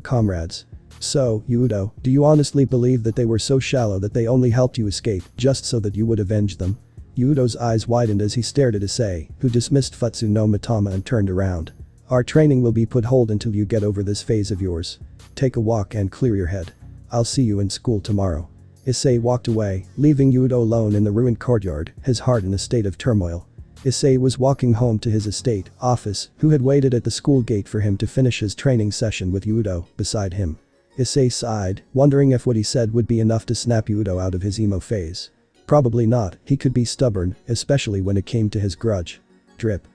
comrades. So, Hyoudou, do you honestly believe that they were so shallow that they only helped you escape just so that you would avenge them? Hyoudou's eyes widened as he stared at Issei, who dismissed Futsu no Mitama and turned around. Our training will be put hold until you get over this phase of yours. Take a walk and clear your head. I'll see you in school tomorrow. Issei walked away, leaving Hyoudou alone in the ruined courtyard, his heart in a state of turmoil. Issei was walking home to his estate, Ophis, who had waited at the school gate for him to finish his training session with Hyoudou beside him. Issei sighed, wondering if what he said would be enough to snap Hyoudou out of his emo phase. Probably not, he could be stubborn, especially when it came to his grudge. Drip.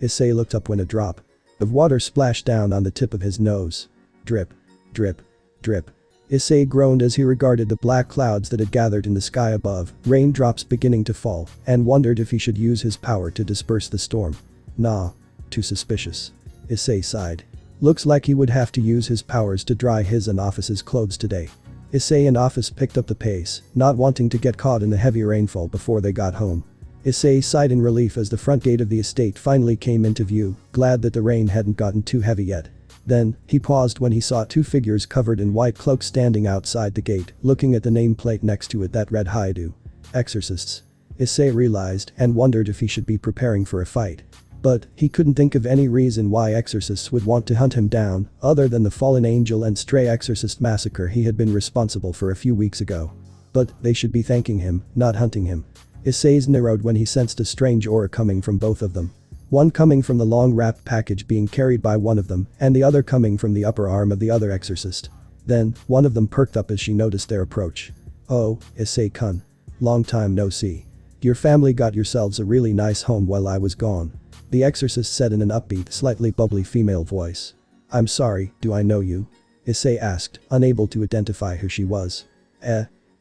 Issei looked up when a drop of water splashed down on the tip of his nose. Drip. Drip. Drip. Issei groaned as he regarded the black clouds that had gathered in the sky above, raindrops beginning to fall, and wondered if he should use his power to disperse the storm. Nah. Too suspicious. Issei sighed. Looks like he would have to use his powers to dry his and Ophis' clothes today. Issei and Ophis picked up the pace, not wanting to get caught in the heavy rainfall before they got home. Issei sighed in relief as the front gate of the estate finally came into view, glad that the rain hadn't gotten too heavy yet. Then, he paused when he saw two figures covered in white cloaks standing outside the gate, looking at the nameplate next to it that read Hyoudou. Exorcists. Issei realized and wondered if he should be preparing for a fight. But, he couldn't think of any reason why exorcists would want to hunt him down, other than the fallen angel and stray exorcist massacre he had been responsible for a few weeks ago. But, they should be thanking him, not hunting him. Issei's narrowed when he sensed a strange aura coming from both of them. One coming from the long wrapped package being carried by one of them, and the other coming from the upper arm of the other exorcist. Then, one of them perked up as she noticed their approach. "Oh, Issei-kun. Long time no see. Your family got yourselves a really nice home while I was gone," the exorcist said in an upbeat, slightly bubbly female voice. "I'm sorry, do I know you?" Issei asked, unable to identify who she was.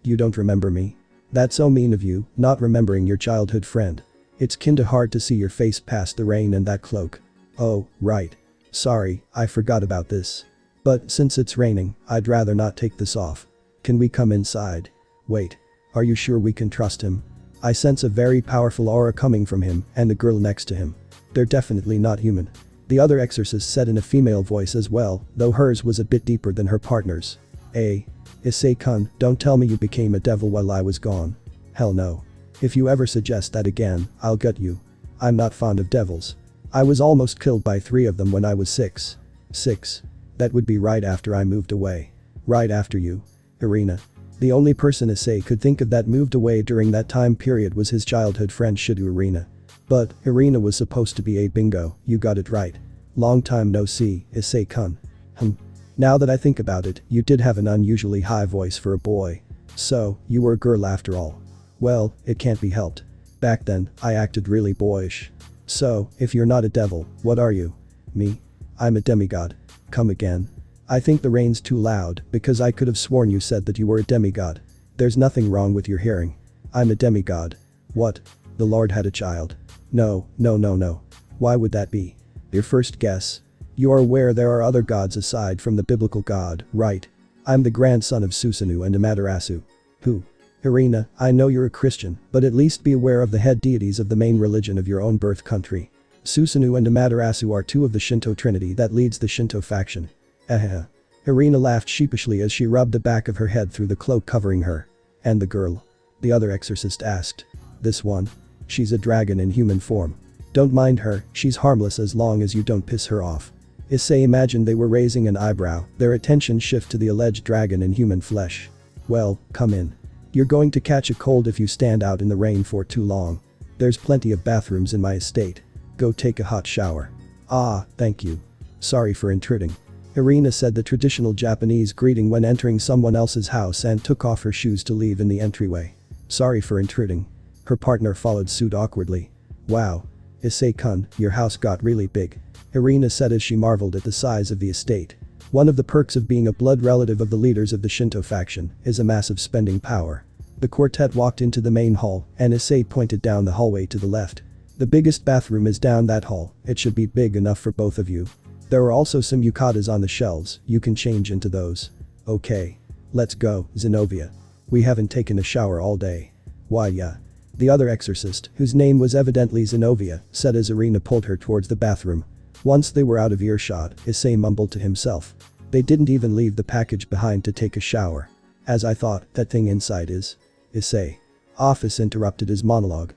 You don't remember me? That's so mean of you, not remembering your childhood friend. It's kinda hard to see your face past the rain and that cloak." "Oh, right. Sorry, I forgot about this. But since it's raining, I'd rather not take this off. Can we come inside?" "Wait. Are you sure we can trust him? I sense a very powerful aura coming from him and the girl next to him. They're definitely not human," the other exorcist said in a female voice as well, though hers was a bit deeper than her partner's. Issei-kun, don't tell me you became a devil while I was gone. Hell no. If you ever suggest that again, I'll gut you. I'm not fond of devils. I was almost killed by 3 of them when I was 6. 6? That would be right after I moved away. Right after you. Irina. The only person Issei could think of that moved away during that time period was his childhood friend Hyoudou Irina. But, Irina was supposed to be a bingo, you got it right. Long time no see, Issei-kun. Now that I think about it, you did have an unusually high voice for a boy. So, you were a girl after all. Well, it can't be helped. Back then, I acted really boyish. So, if you're not a devil, what are you? Me? I'm a demigod. Come again. I think the rain's too loud, because I could have sworn you said that you were a demigod. There's nothing wrong with your hearing. I'm a demigod. What? The Lord had a child. No. Why would that be? Your first guess. You are aware there are other gods aside from the biblical god, right? I'm the grandson of Susanoo and Amaterasu. Who? Irina, I know you're a Christian, but at least be aware of the head deities of the main religion of your own birth country. Susanoo and Amaterasu are 2 of the Shinto trinity that leads the Shinto faction. Irina laughed sheepishly as she rubbed the back of her head through the cloak covering her. "And the girl?" the other exorcist asked. "This one? She's a dragon in human form. Don't mind her, she's harmless as long as you don't piss her off." Issei imagined they were raising an eyebrow, their attention shift to the alleged dragon in human flesh. "Well, come in. You're going to catch a cold if you stand out in the rain for too long. There's plenty of bathrooms in my estate. Go take a hot shower." "Ah, thank you. Sorry for intruding." Irina said the traditional Japanese greeting when entering someone else's house and took off her shoes to leave in the entryway. "Sorry for intruding." Her partner followed suit awkwardly. "Wow. Issei-kun, your house got really big," Irina said as she marveled at the size of the estate. One of the perks of being a blood relative of the leaders of the Shinto faction is a massive spending power. The quartet walked into the main hall, and Issei pointed down the hallway to the left. "The biggest bathroom is down that hall, it should be big enough for both of you. There are also some yukatas on the shelves, you can change into those." "Okay. Let's go, Zenobia. We haven't taken a shower all day." "Why yeah." The other exorcist, whose name was evidently Zenobia, said as Irina pulled her towards the bathroom. Once they were out of earshot, Issei mumbled to himself. "They didn't even leave the package behind to take a shower. As I thought, that thing inside is." Issei. Ophis interrupted his monologue.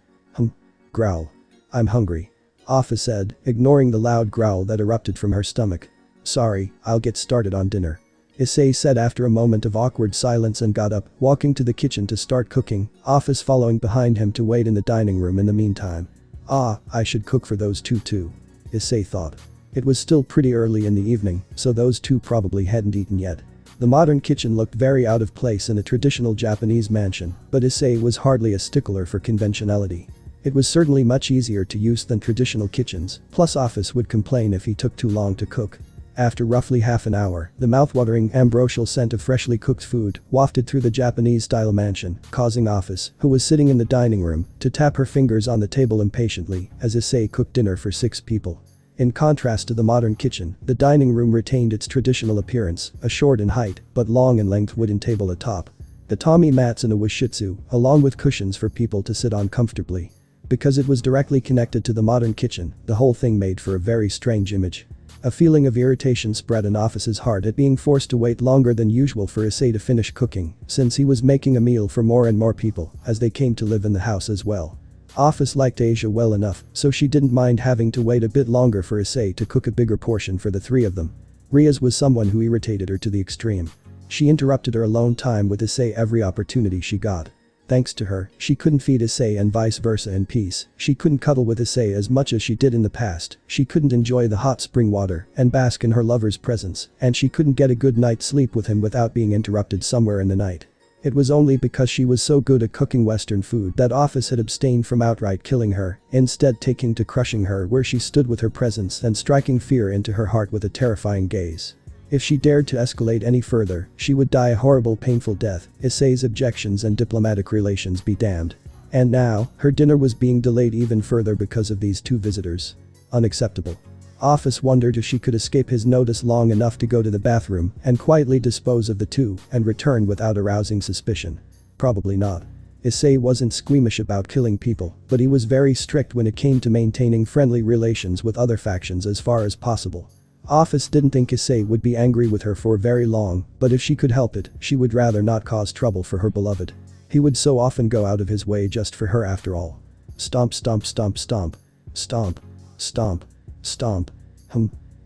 Growl. "I'm hungry," Ophis said, ignoring the loud growl that erupted from her stomach. "Sorry, I'll get started on dinner," Issei said after a moment of awkward silence and got up, walking to the kitchen to start cooking, Ophis following behind him to wait in the dining room in the meantime. I should cook for those 2 too," Issei thought. It was still pretty early in the evening, so those 2 probably hadn't eaten yet. The modern kitchen looked very out of place in a traditional Japanese mansion, but Issei was hardly a stickler for conventionality. It was certainly much easier to use than traditional kitchens, plus Ophis would complain if he took too long to cook. After roughly half an hour, the mouthwatering ambrosial scent of freshly cooked food wafted through the Japanese-style mansion, causing Ophis, who was sitting in the dining room, to tap her fingers on the table impatiently as Issei cooked dinner for 6 people. In contrast to the modern kitchen, the dining room retained its traditional appearance, a short in height, but long in length wooden table atop. Tatami mats and a washitsu, along with cushions for people to sit on comfortably. Because it was directly connected to the modern kitchen, the whole thing made for a very strange image. A feeling of irritation spread in Ophis' heart at being forced to wait longer than usual for Issei to finish cooking, since he was making a meal for more and more people as they came to live in the house as well. Ophis liked Asia well enough, so she didn't mind having to wait a bit longer for Issei to cook a bigger portion for the three of them. Riaz was someone who irritated her to the extreme. She interrupted her alone time with Issei every opportunity she got. Thanks to her, she couldn't feed Issei and vice versa in peace. She couldn't cuddle with Issei as much as she did in the past, she couldn't enjoy the hot spring water and bask in her lover's presence, and she couldn't get a good night's sleep with him without being interrupted somewhere in the night. It was only because she was so good at cooking Western food that Ophis had abstained from outright killing her, instead taking to crushing her where she stood with her presence and striking fear into her heart with a terrifying gaze. If she dared to escalate any further, she would die a horrible painful death, Issei's objections and diplomatic relations be damned. And now, her dinner was being delayed even further because of these two visitors. Unacceptable. Ophis wondered if she could escape his notice long enough to go to the bathroom and quietly dispose of the two and return without arousing suspicion. Probably not. Issei wasn't squeamish about killing people, but he was very strict when it came to maintaining friendly relations with other factions as far as possible. Ophis didn't think Issei would be angry with her for very long, but if she could help it, she would rather not cause trouble for her beloved. He would so often go out of his way just for her after all. Stomp stomp stomp stomp. Stomp. Stomp. Stomp.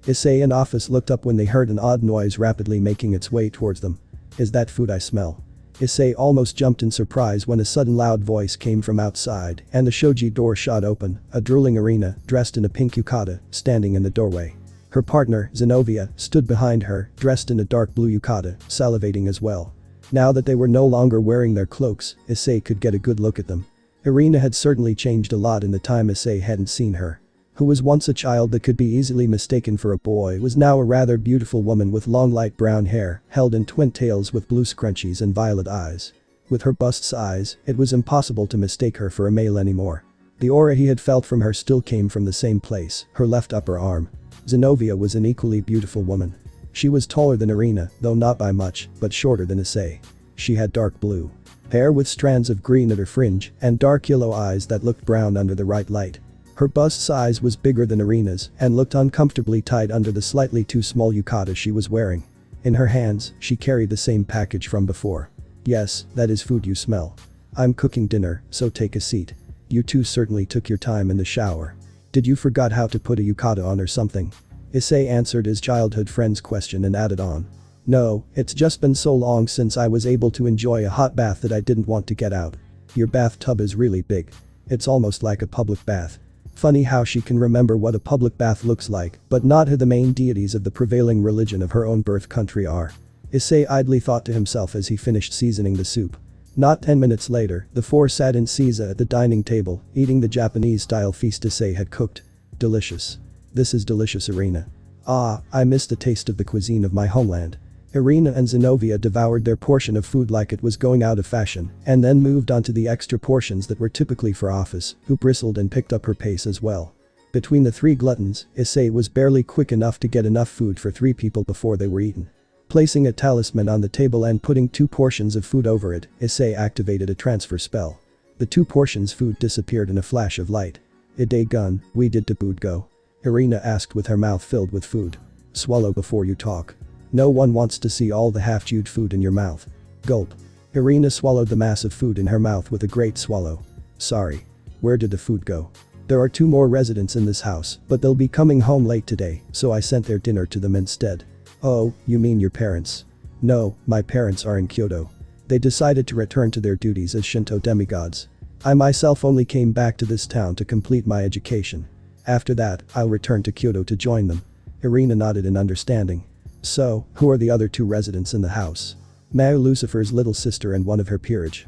Issei and Ophis looked up when they heard an odd noise rapidly making its way towards them. Is that food I smell? Issei almost jumped in surprise when a sudden loud voice came from outside and the shoji door shot open, a drooling Irina, dressed in a pink yukata, standing in the doorway. Her partner, Zenobia, stood behind her, dressed in a dark blue yukata, salivating as well. Now that they were no longer wearing their cloaks, Issei could get a good look at them. Irina had certainly changed a lot in the time Issei hadn't seen her. Who was once a child that could be easily mistaken for a boy was now a rather beautiful woman with long light brown hair, held in twin tails with blue scrunchies and violet eyes. With her bust size, it was impossible to mistake her for a male anymore. The aura he had felt from her still came from the same place, her left upper arm. Zenobia was an equally beautiful woman. She was taller than Irina, though not by much, but shorter than Issei. She had dark blue hair with strands of green at her fringe and dark yellow eyes that looked brown under the right light. Her bust size was bigger than Irina's and looked uncomfortably tight under the slightly too small yukata she was wearing. In her hands, she carried the same package from before. Yes, that is food you smell. I'm cooking dinner, so take a seat. You two certainly took your time in the shower. Did you forgot how to put a yukata on or something? Issei answered his childhood friend's question and added on. No, it's just been so long since I was able to enjoy a hot bath that I didn't want to get out. Your bathtub is really big. It's almost like a public bath. Funny how she can remember what a public bath looks like, but not who the main deities of the prevailing religion of her own birth country are. Issei idly thought to himself as he finished seasoning the soup. Not 10 minutes later, the four sat in seiza at the dining table, eating the Japanese-style feast Issei had cooked. Delicious. This is delicious, Irina. Ah, I miss the taste of the cuisine of my homeland. Irina and Zenobia devoured their portion of food like it was going out of fashion, and then moved on to the extra portions that were typically for Ophis, who bristled and picked up her pace as well. Between the three gluttons, Issei was barely quick enough to get enough food for 3 people before they were eaten. Placing a talisman on the table and putting 2 portions of food over it, Issei activated a transfer spell. The 2 portions food disappeared in a flash of light. Ide gun, we did to boot go? Irina asked with her mouth filled with food. Swallow before you talk. No one wants to see all the half-chewed food in your mouth. Gulp. Irina swallowed the mass of food in her mouth with a great swallow. Sorry. Where did the food go? There are 2 more residents in this house, but they'll be coming home late today, so I sent their dinner to them instead. Oh, you mean your parents? No, my parents are in Kyoto. They decided to return to their duties as Shinto demigods. I myself only came back to this town to complete my education. After that, I'll return to Kyoto to join them. Irina nodded in understanding. So, who are the other 2 residents in the house? Mao Lucifer's little sister and one of her peerage.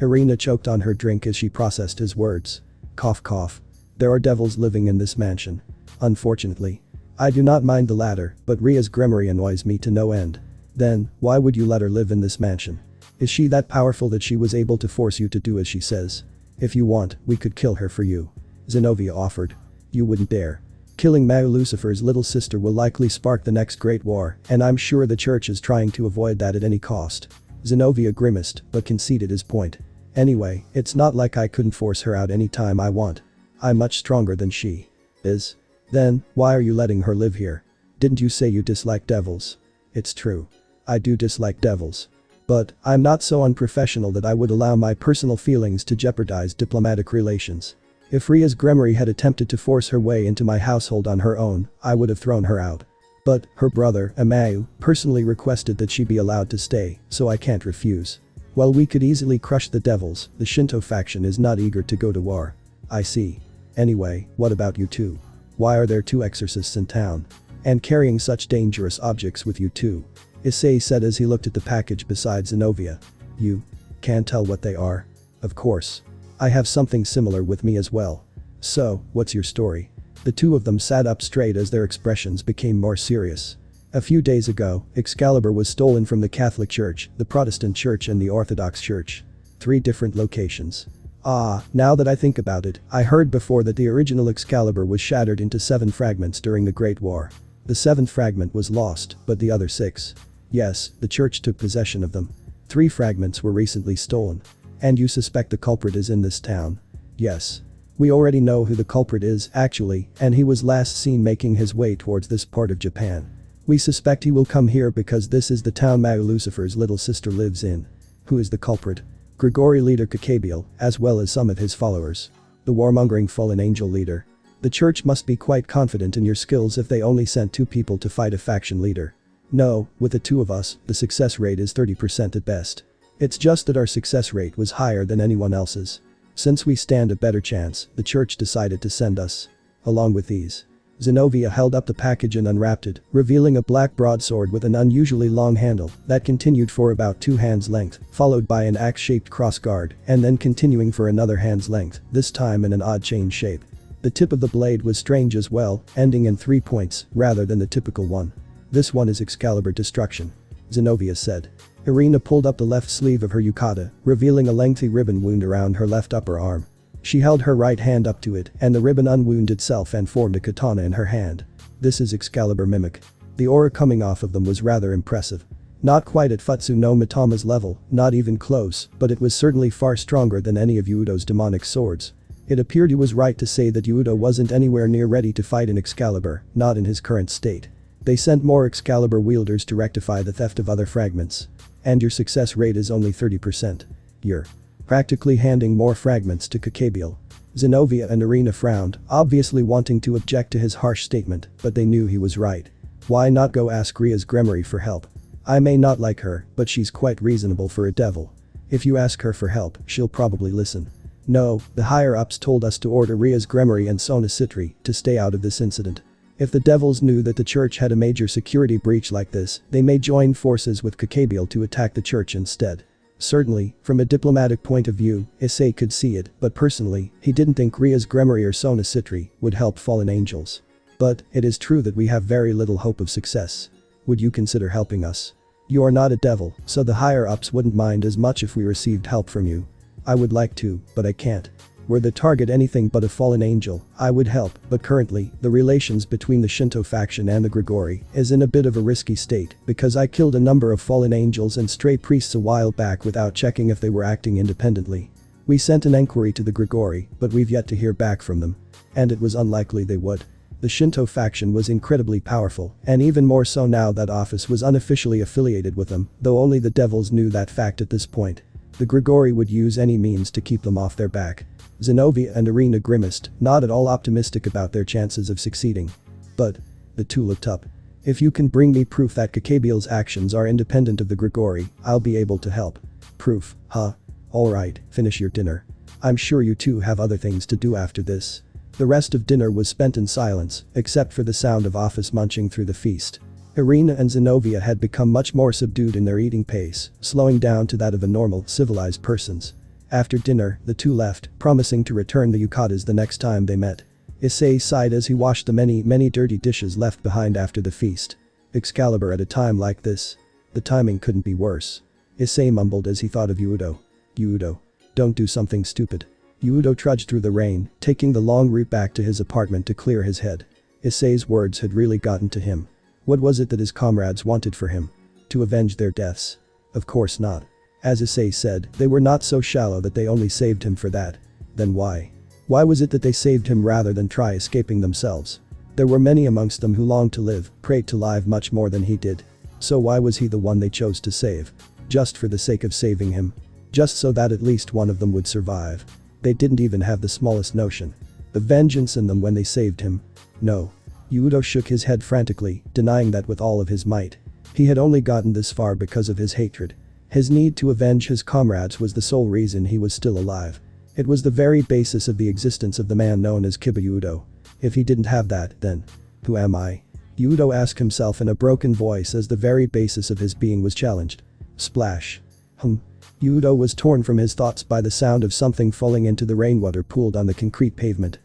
Irina choked on her drink as she processed his words. Cough cough. There are devils living in this mansion. Unfortunately. I do not mind the latter, but Ria's grimoire annoys me to no end. Then, why would you let her live in this mansion? Is she that powerful that she was able to force you to do as she says? If you want, we could kill her for you. Zenobia offered. You wouldn't dare. Killing Mao Lucifer's little sister will likely spark the next great war, and I'm sure the church is trying to avoid that at any cost. Zenobia grimaced, but conceded his point. Anyway, it's not like I couldn't force her out anytime I want. I'm much stronger than she is. Then, why are you letting her live here? Didn't you say you dislike devils? It's true. I do dislike devils. But, I'm not so unprofessional that I would allow my personal feelings to jeopardize diplomatic relations. If Ria's Gremory had attempted to force her way into my household on her own, I would have thrown her out. But, her brother, Amayu, personally requested that she be allowed to stay, so I can't refuse. While we could easily crush the devils, the Shinto faction is not eager to go to war. I see. Anyway, what about you two? Why are there two exorcists in town? And carrying such dangerous objects with you too? Issei said as he looked at the package beside Zenovia. You can't tell what they are? Of course. I have something similar with me as well. So, what's your story? The two of them sat up straight as their expressions became more serious. A few days ago, Excalibur was stolen from the Catholic Church, the Protestant Church and the Orthodox Church. 3 different locations. Now that I think about it, I heard before that the original Excalibur was shattered into 7 fragments during the Great War. The 7th fragment was lost, but the other 6. Yes, the church took possession of them. 3 fragments were recently stolen. And you suspect the culprit is in this town? Yes. We already know who the culprit is, actually, and he was last seen making his way towards this part of Japan. We suspect he will come here because this is the town Mao Lucifer's little sister lives in. Who is the culprit? Grigori leader Kakabiel, as well as some of his followers. The warmongering fallen angel leader. The church must be quite confident in your skills if they only sent 2 people to fight a faction leader. No, with the 2 of us, the success rate is 30% at best. It's just that our success rate was higher than anyone else's. Since we stand a better chance, the church decided to send us. Along with these. Zenovia held up the package and unwrapped it, revealing a black broadsword with an unusually long handle that continued for about 2 hands length, followed by an axe-shaped crossguard, and then continuing for another hand's length, this time in an odd chain shape. The tip of the blade was strange as well, ending in 3 points, rather than the typical one. This one is Excalibur Destruction. Zenovia said. Irina pulled up the left sleeve of her yukata, revealing a lengthy ribbon wound around her left upper arm. She held her right hand up to it, and the ribbon unwound itself and formed a katana in her hand. This is Excalibur Mimic. The aura coming off of them was rather impressive. Not quite at Futsu no Mitama's level, not even close, but it was certainly far stronger than any of Hyoudou's demonic swords. It appeared he was right to say that Hyoudou wasn't anywhere near ready to fight an Excalibur, not in his current state. They sent more Excalibur wielders to rectify the theft of other fragments. And your success rate is only 30%. You're practically handing more fragments to Kakabiel. Zenovia and Irina frowned, obviously wanting to object to his harsh statement, but they knew he was right. Why not go ask Ria's Gremory for help? I may not like her, but she's quite reasonable for a devil. If you ask her for help, she'll probably listen. No, the higher-ups told us to order Ria's Gremory and Sona Citri to stay out of this incident. If the devils knew that the church had a major security breach like this, they may join forces with Kakabiel to attack the church instead. Certainly, from a diplomatic point of view, Issei could see it, but personally, he didn't think Ria's Gremory or Sona Citri would help fallen angels. But, it is true that we have very little hope of success. Would you consider helping us? You are not a devil, so the higher-ups wouldn't mind as much if we received help from you. I would like to, but I can't. Were the target anything but a fallen angel, I would help, but currently, the relations between the Shinto faction and the Grigori is in a bit of a risky state because I killed a number of fallen angels and stray priests a while back without checking if they were acting independently. We sent an enquiry to the Grigori, but we've yet to hear back from them. And it was unlikely they would. The Shinto faction was incredibly powerful, and even more so now that Ophis was unofficially affiliated with them, though only the devils knew that fact at this point. The Grigori would use any means to keep them off their back. Zenovia and Irina grimaced, not at all optimistic about their chances of succeeding. But, the two looked up. If you can bring me proof that Kakabiel's actions are independent of the Grigori, I'll be able to help. Proof, huh? Alright, finish your dinner. I'm sure you two have other things to do after this. The rest of dinner was spent in silence, except for the sound of Ophis munching through the feast. Irina and Zenovia had become much more subdued in their eating pace, slowing down to that of a normal, civilized person's. After dinner, the two left, promising to return the yukatas the next time they met. Issei sighed as he washed the many dirty dishes left behind after the feast. Excalibur at a time like this. The timing couldn't be worse. Issei mumbled as he thought of Hyoudou. Hyoudou. Don't do something stupid. Hyoudou trudged through the rain, taking the long route back to his apartment to clear his head. Issei's words had really gotten to him. What was it that his comrades wanted for him? To avenge their deaths? Of course not. As Issei said, they were not so shallow that they only saved him for that. Then why? Why was it that they saved him rather than try escaping themselves? There were many amongst them who longed to live, prayed to live much more than he did. So why was he the one they chose to save? Just for the sake of saving him? Just so that at least one of them would survive? They didn't even have the smallest notion. The vengeance in them when they saved him? No. Hyoudou shook his head frantically, denying that with all of his might. He had only gotten this far because of his hatred. His need to avenge his comrades was the sole reason he was still alive. It was the very basis of the existence of the man known as Hyoudou. If he didn't have that, then who am I? Hyoudou asked himself in a broken voice as the very basis of his being was challenged. Splash. Hyoudou was torn from his thoughts by the sound of something falling into the rainwater pooled on the concrete pavement.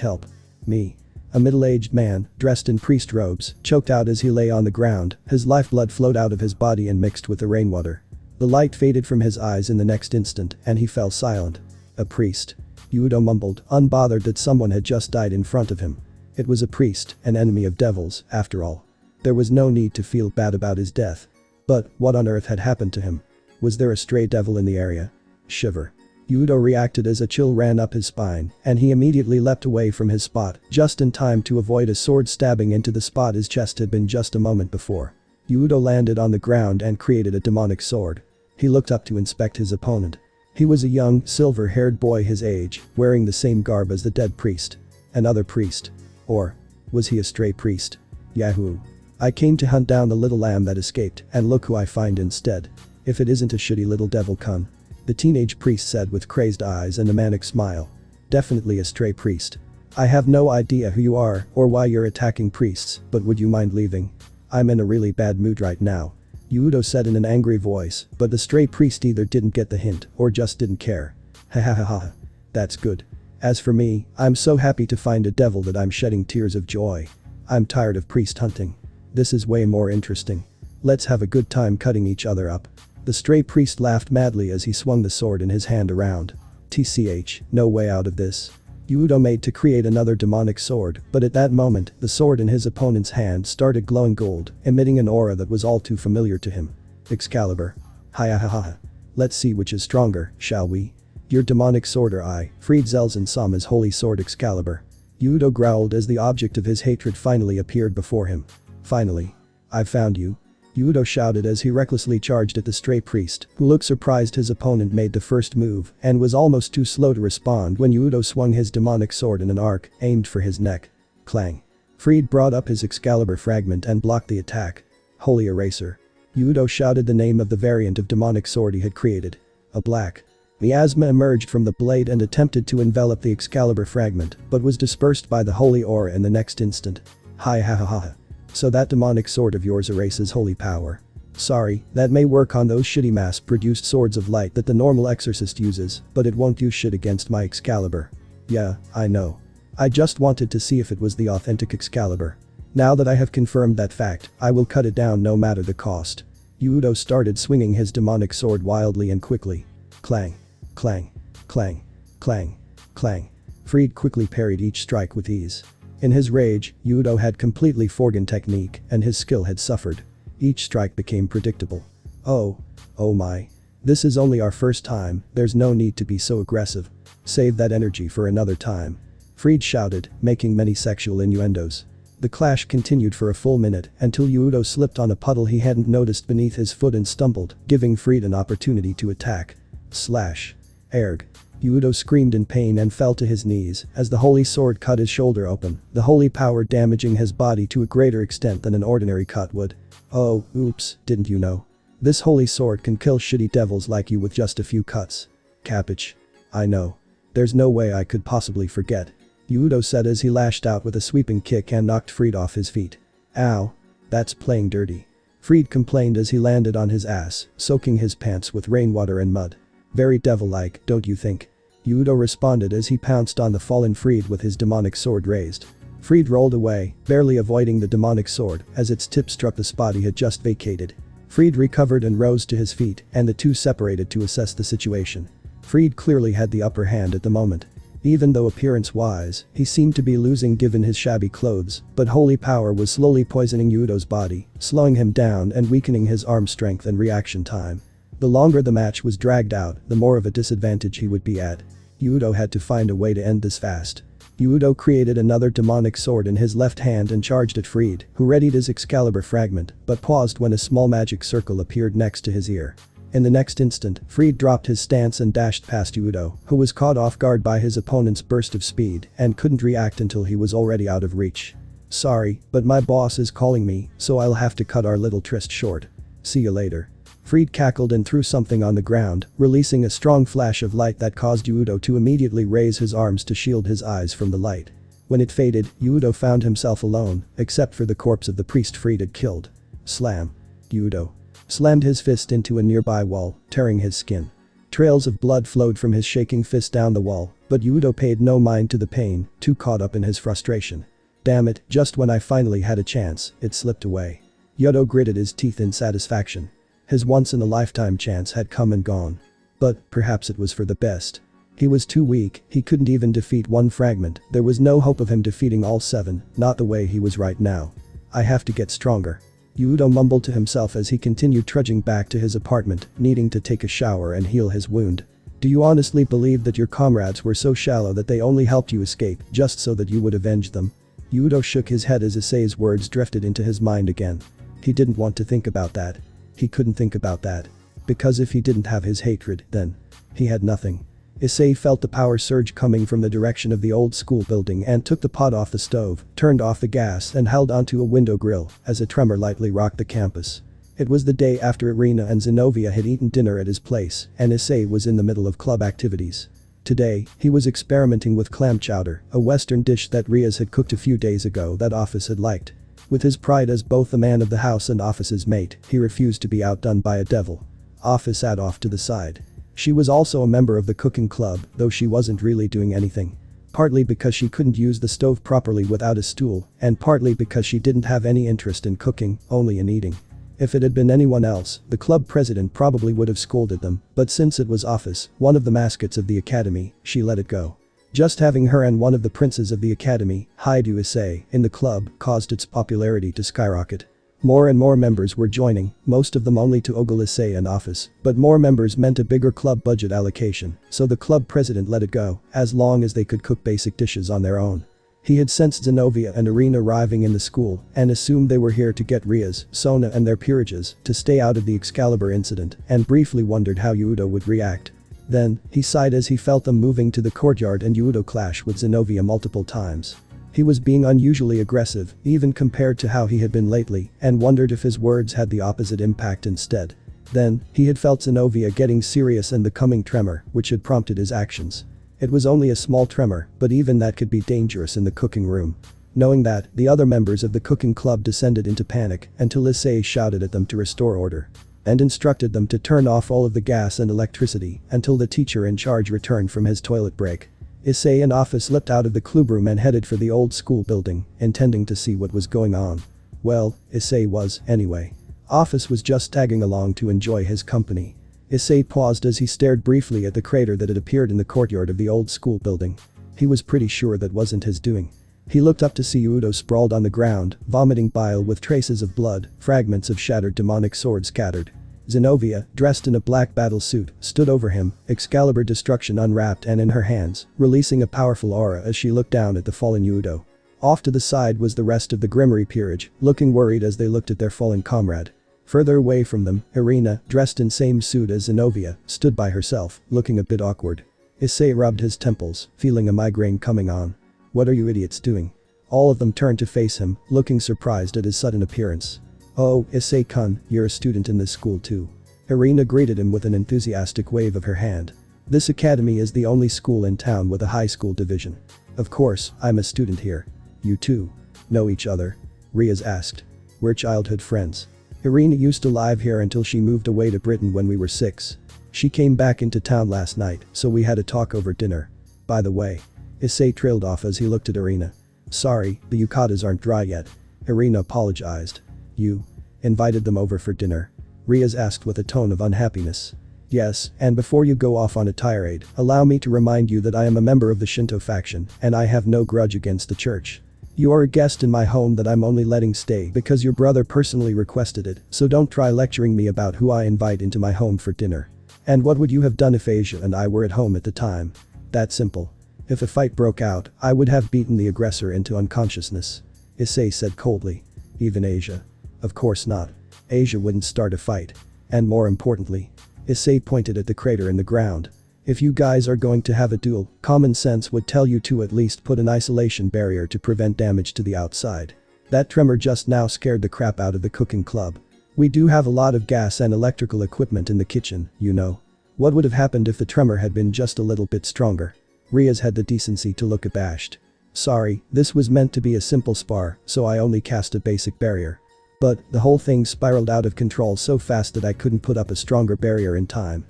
Help. Me. A middle-aged man, dressed in priest robes, choked out as he lay on the ground, his lifeblood flowed out of his body and mixed with the rainwater. The light faded from his eyes in the next instant, and he fell silent. A priest. Hyoudou mumbled, unbothered that someone had just died in front of him. It was a priest, an enemy of devils, after all. There was no need to feel bad about his death. But what on earth had happened to him? Was there a stray devil in the area? Shiver. Hyoudou reacted as a chill ran up his spine, and he immediately leapt away from his spot, just in time to avoid a sword stabbing into the spot his chest had been just a moment before. Hyoudou landed on the ground and created a demonic sword. He looked up to inspect his opponent. He was a young, silver-haired boy his age, wearing the same garb as the dead priest. Another priest. Or was he a stray priest? Yahoo! I came to hunt down the little lamb that escaped, and look who I find instead. If it isn't a shitty little devil cun. The teenage priest said with crazed eyes and a manic smile. Definitely a stray priest. I have no idea who you are or why you're attacking priests, but would you mind leaving? I'm in a really bad mood right now. Hyoudou said in an angry voice, but the stray priest either didn't get the hint or just didn't care. Ha ha ha ha. That's good. As for me, I'm so happy to find a devil that I'm shedding tears of joy. I'm tired of priest hunting. This is way more interesting. Let's have a good time cutting each other up. The stray priest laughed madly as he swung the sword in his hand around. TCH, no way out of this. Hyoudou made to create another demonic sword, but at that moment, the sword in his opponent's hand started glowing gold, emitting an aura that was all too familiar to him. Excalibur. Ha. Let's see which is stronger, shall we? Your demonic sword or I, freed Zelzan Sama's holy sword Excalibur. Hyoudou growled as the object of his hatred finally appeared before him. Finally. I've found you. Hyoudou shouted as he recklessly charged at the stray priest, who looked surprised his opponent made the first move and was almost too slow to respond when Hyoudou swung his demonic sword in an arc, aimed for his neck. Clang. Freed brought up his Excalibur fragment and blocked the attack. Holy Eraser. Hyoudou shouted the name of the variant of demonic sword he had created. A black. Miasma emerged from the blade and attempted to envelop the Excalibur fragment, but was dispersed by the holy aura in the next instant. Ha. So that demonic sword of yours erases holy power. Sorry, that may work on those shitty mass-produced swords of light that the normal exorcist uses, but it won't do shit against my Excalibur. Yeah, I know. I just wanted to see if it was the authentic Excalibur. Now that I have confirmed that fact, I will cut it down no matter the cost. Hyoudou started swinging his demonic sword wildly and quickly. Clang. Clang. Clang. Clang. Clang. Freed quickly parried each strike with ease. In his rage, Hyoudou had completely forgotten technique and his skill had suffered. Each strike became predictable. Oh my. This is only our first time, there's no need to be so aggressive. Save that energy for another time. Freed shouted, making many sexual innuendos. The clash continued for a full minute until Hyoudou slipped on a puddle he hadn't noticed beneath his foot and stumbled, giving Freed an opportunity to attack. Slash. Erg. Hyoudou screamed in pain and fell to his knees as the holy sword cut his shoulder open, the holy power damaging his body to a greater extent than an ordinary cut would. Oh, oops, didn't you know? This holy sword can kill shitty devils like you with just a few cuts. Capiche. I know. There's no way I could possibly forget. Hyoudou said as he lashed out with a sweeping kick and knocked Freed off his feet. Ow. That's playing dirty. Freed complained as he landed on his ass, soaking his pants with rainwater and mud. Very devil-like, don't you think? Hyoudou responded as he pounced on the fallen Freed with his demonic sword raised. Freed rolled away, barely avoiding the demonic sword as its tip struck the spot he had just vacated. Freed recovered and rose to his feet, and the two separated to assess the situation. Freed clearly had the upper hand at the moment. Even though appearance-wise, he seemed to be losing given his shabby clothes, but holy power was slowly poisoning Hyoudou's body, slowing him down and weakening his arm strength and reaction time. The longer the match was dragged out, the more of a disadvantage he would be at. Hyoudou had to find a way to end this fast. Hyoudou created another demonic sword in his left hand and charged at Fried, who readied his Excalibur fragment, but paused when a small magic circle appeared next to his ear. In the next instant, Fried dropped his stance and dashed past Hyoudou, who was caught off guard by his opponent's burst of speed and couldn't react until he was already out of reach. "Sorry, but my boss is calling me, so I'll have to cut our little tryst short. See you later." Fried cackled and threw something on the ground, releasing a strong flash of light that caused Hyoudou to immediately raise his arms to shield his eyes from the light. When it faded, Hyoudou found himself alone, except for the corpse of the priest Fried had killed. Slam. Hyoudou slammed his fist into a nearby wall, tearing his skin. Trails of blood flowed from his shaking fist down the wall, but Hyoudou paid no mind to the pain, too caught up in his frustration. Damn it, just when I finally had a chance, it slipped away. Hyoudou gritted his teeth in satisfaction. His once-in-a-lifetime chance had come and gone. But perhaps it was for the best. He was too weak, he couldn't even defeat one fragment, there was no hope of him defeating all 7, not the way he was right now. I have to get stronger. Hyoudou mumbled to himself as he continued trudging back to his apartment, needing to take a shower and heal his wound. Do you honestly believe that your comrades were so shallow that they only helped you escape just so that you would avenge them? Hyoudou shook his head as Issei's words drifted into his mind again. He didn't want to think about that. He couldn't think about that. Because if he didn't have his hatred, then he had nothing. Issei felt the power surge coming from the direction of the old school building and took the pot off the stove, turned off the gas and held onto a window grill as a tremor lightly rocked the campus. It was the day after Irina and Zenobia had eaten dinner at his place and Issei was in the middle of club activities. Today, he was experimenting with clam chowder, a western dish that Riaz had cooked a few days ago that Ophis had liked. With his pride as both the man of the house and Ophis' mate, he refused to be outdone by a devil. Ophis sat off to the side. She was also a member of the cooking club, though she wasn't really doing anything. Partly because she couldn't use the stove properly without a stool, and partly because she didn't have any interest in cooking, only in eating. If it had been anyone else, the club president probably would have scolded them, but since it was Ophis, one of the mascots of the academy, she let it go. Just having her and one of the princes of the academy, Hyoudou Issei, in the club caused its popularity to skyrocket. More and more members were joining, most of them only to ogle Issei and Ophis, but more members meant a bigger club budget allocation, so the club president let it go, as long as they could cook basic dishes on their own. He had sensed Zenobia and Irina arriving in the school and assumed they were here to get Riaz, Sona and their peerages to stay out of the Excalibur incident and briefly wondered how Hyoudou would react. Then, he sighed as he felt them moving to the courtyard and Hyoudou clash with Zenobia multiple times. He was being unusually aggressive, even compared to how he had been lately, and wondered if his words had the opposite impact instead. Then, he had felt Zenobia getting serious and the coming tremor, which had prompted his actions. It was only a small tremor, but even that could be dangerous in the cooking room. Knowing that, the other members of the cooking club descended into panic until Issei shouted at them to restore order. And instructed them to turn off all of the gas and electricity until the teacher in charge returned from his toilet break. Issei and Ophis slipped out of the clubroom and headed for the old school building, intending to see what was going on. Well, Issei was, anyway. Ophis was just tagging along to enjoy his company. Issei paused as he stared briefly at the crater that had appeared in the courtyard of the old school building. He was pretty sure that wasn't his doing. He looked up to see Hyoudou sprawled on the ground, vomiting bile with traces of blood, fragments of shattered demonic sword scattered. Zenobia, dressed in a black battle suit, stood over him, Excalibur destruction unwrapped and in her hands, releasing a powerful aura as she looked down at the fallen Hyoudou. Off to the side was the rest of the Grimmery peerage, looking worried as they looked at their fallen comrade. Further away from them, Irina, dressed in same suit as Zenobia, stood by herself, looking a bit awkward. Issei rubbed his temples, feeling a migraine coming on. What are you idiots doing? All of them turned to face him, looking surprised at his sudden appearance. Oh, Issei-kun, you're a student in this school too. Irina greeted him with an enthusiastic wave of her hand. This academy is the only school in town with a high school division. Of course, I'm a student here. You two know each other? Riaz asked. We're childhood friends. Irina used to live here until she moved away to Britain when we were 6. She came back into town last night, so we had a talk over dinner. By the way. Issei trailed off as he looked at Irina. Sorry, the yukatas aren't dry yet. Irina apologized. You invited them over for dinner? Riaz asked with a tone of unhappiness. Yes, and before you go off on a tirade, allow me to remind you that I am a member of the Shinto faction, and I have no grudge against the church. You are a guest in my home that I'm only letting stay because your brother personally requested it, so don't try lecturing me about who I invite into my home for dinner. And what would you have done if Asia and I were at home at the time? That simple. If a fight broke out, I would have beaten the aggressor into unconsciousness. Issei said coldly. Even Asia? Of course not. Asia wouldn't start a fight. And more importantly, Issei pointed at the crater in the ground. If you guys are going to have a duel, common sense would tell you to at least put an isolation barrier to prevent damage to the outside. That tremor just now scared the crap out of the cooking club. We do have a lot of gas and electrical equipment in the kitchen, you know. What would have happened if the tremor had been just a little bit stronger? Riaz had the decency to look abashed. Sorry, this was meant to be a simple spar, so I only cast a basic barrier. But the whole thing spiraled out of control so fast that I couldn't put up a stronger barrier in time.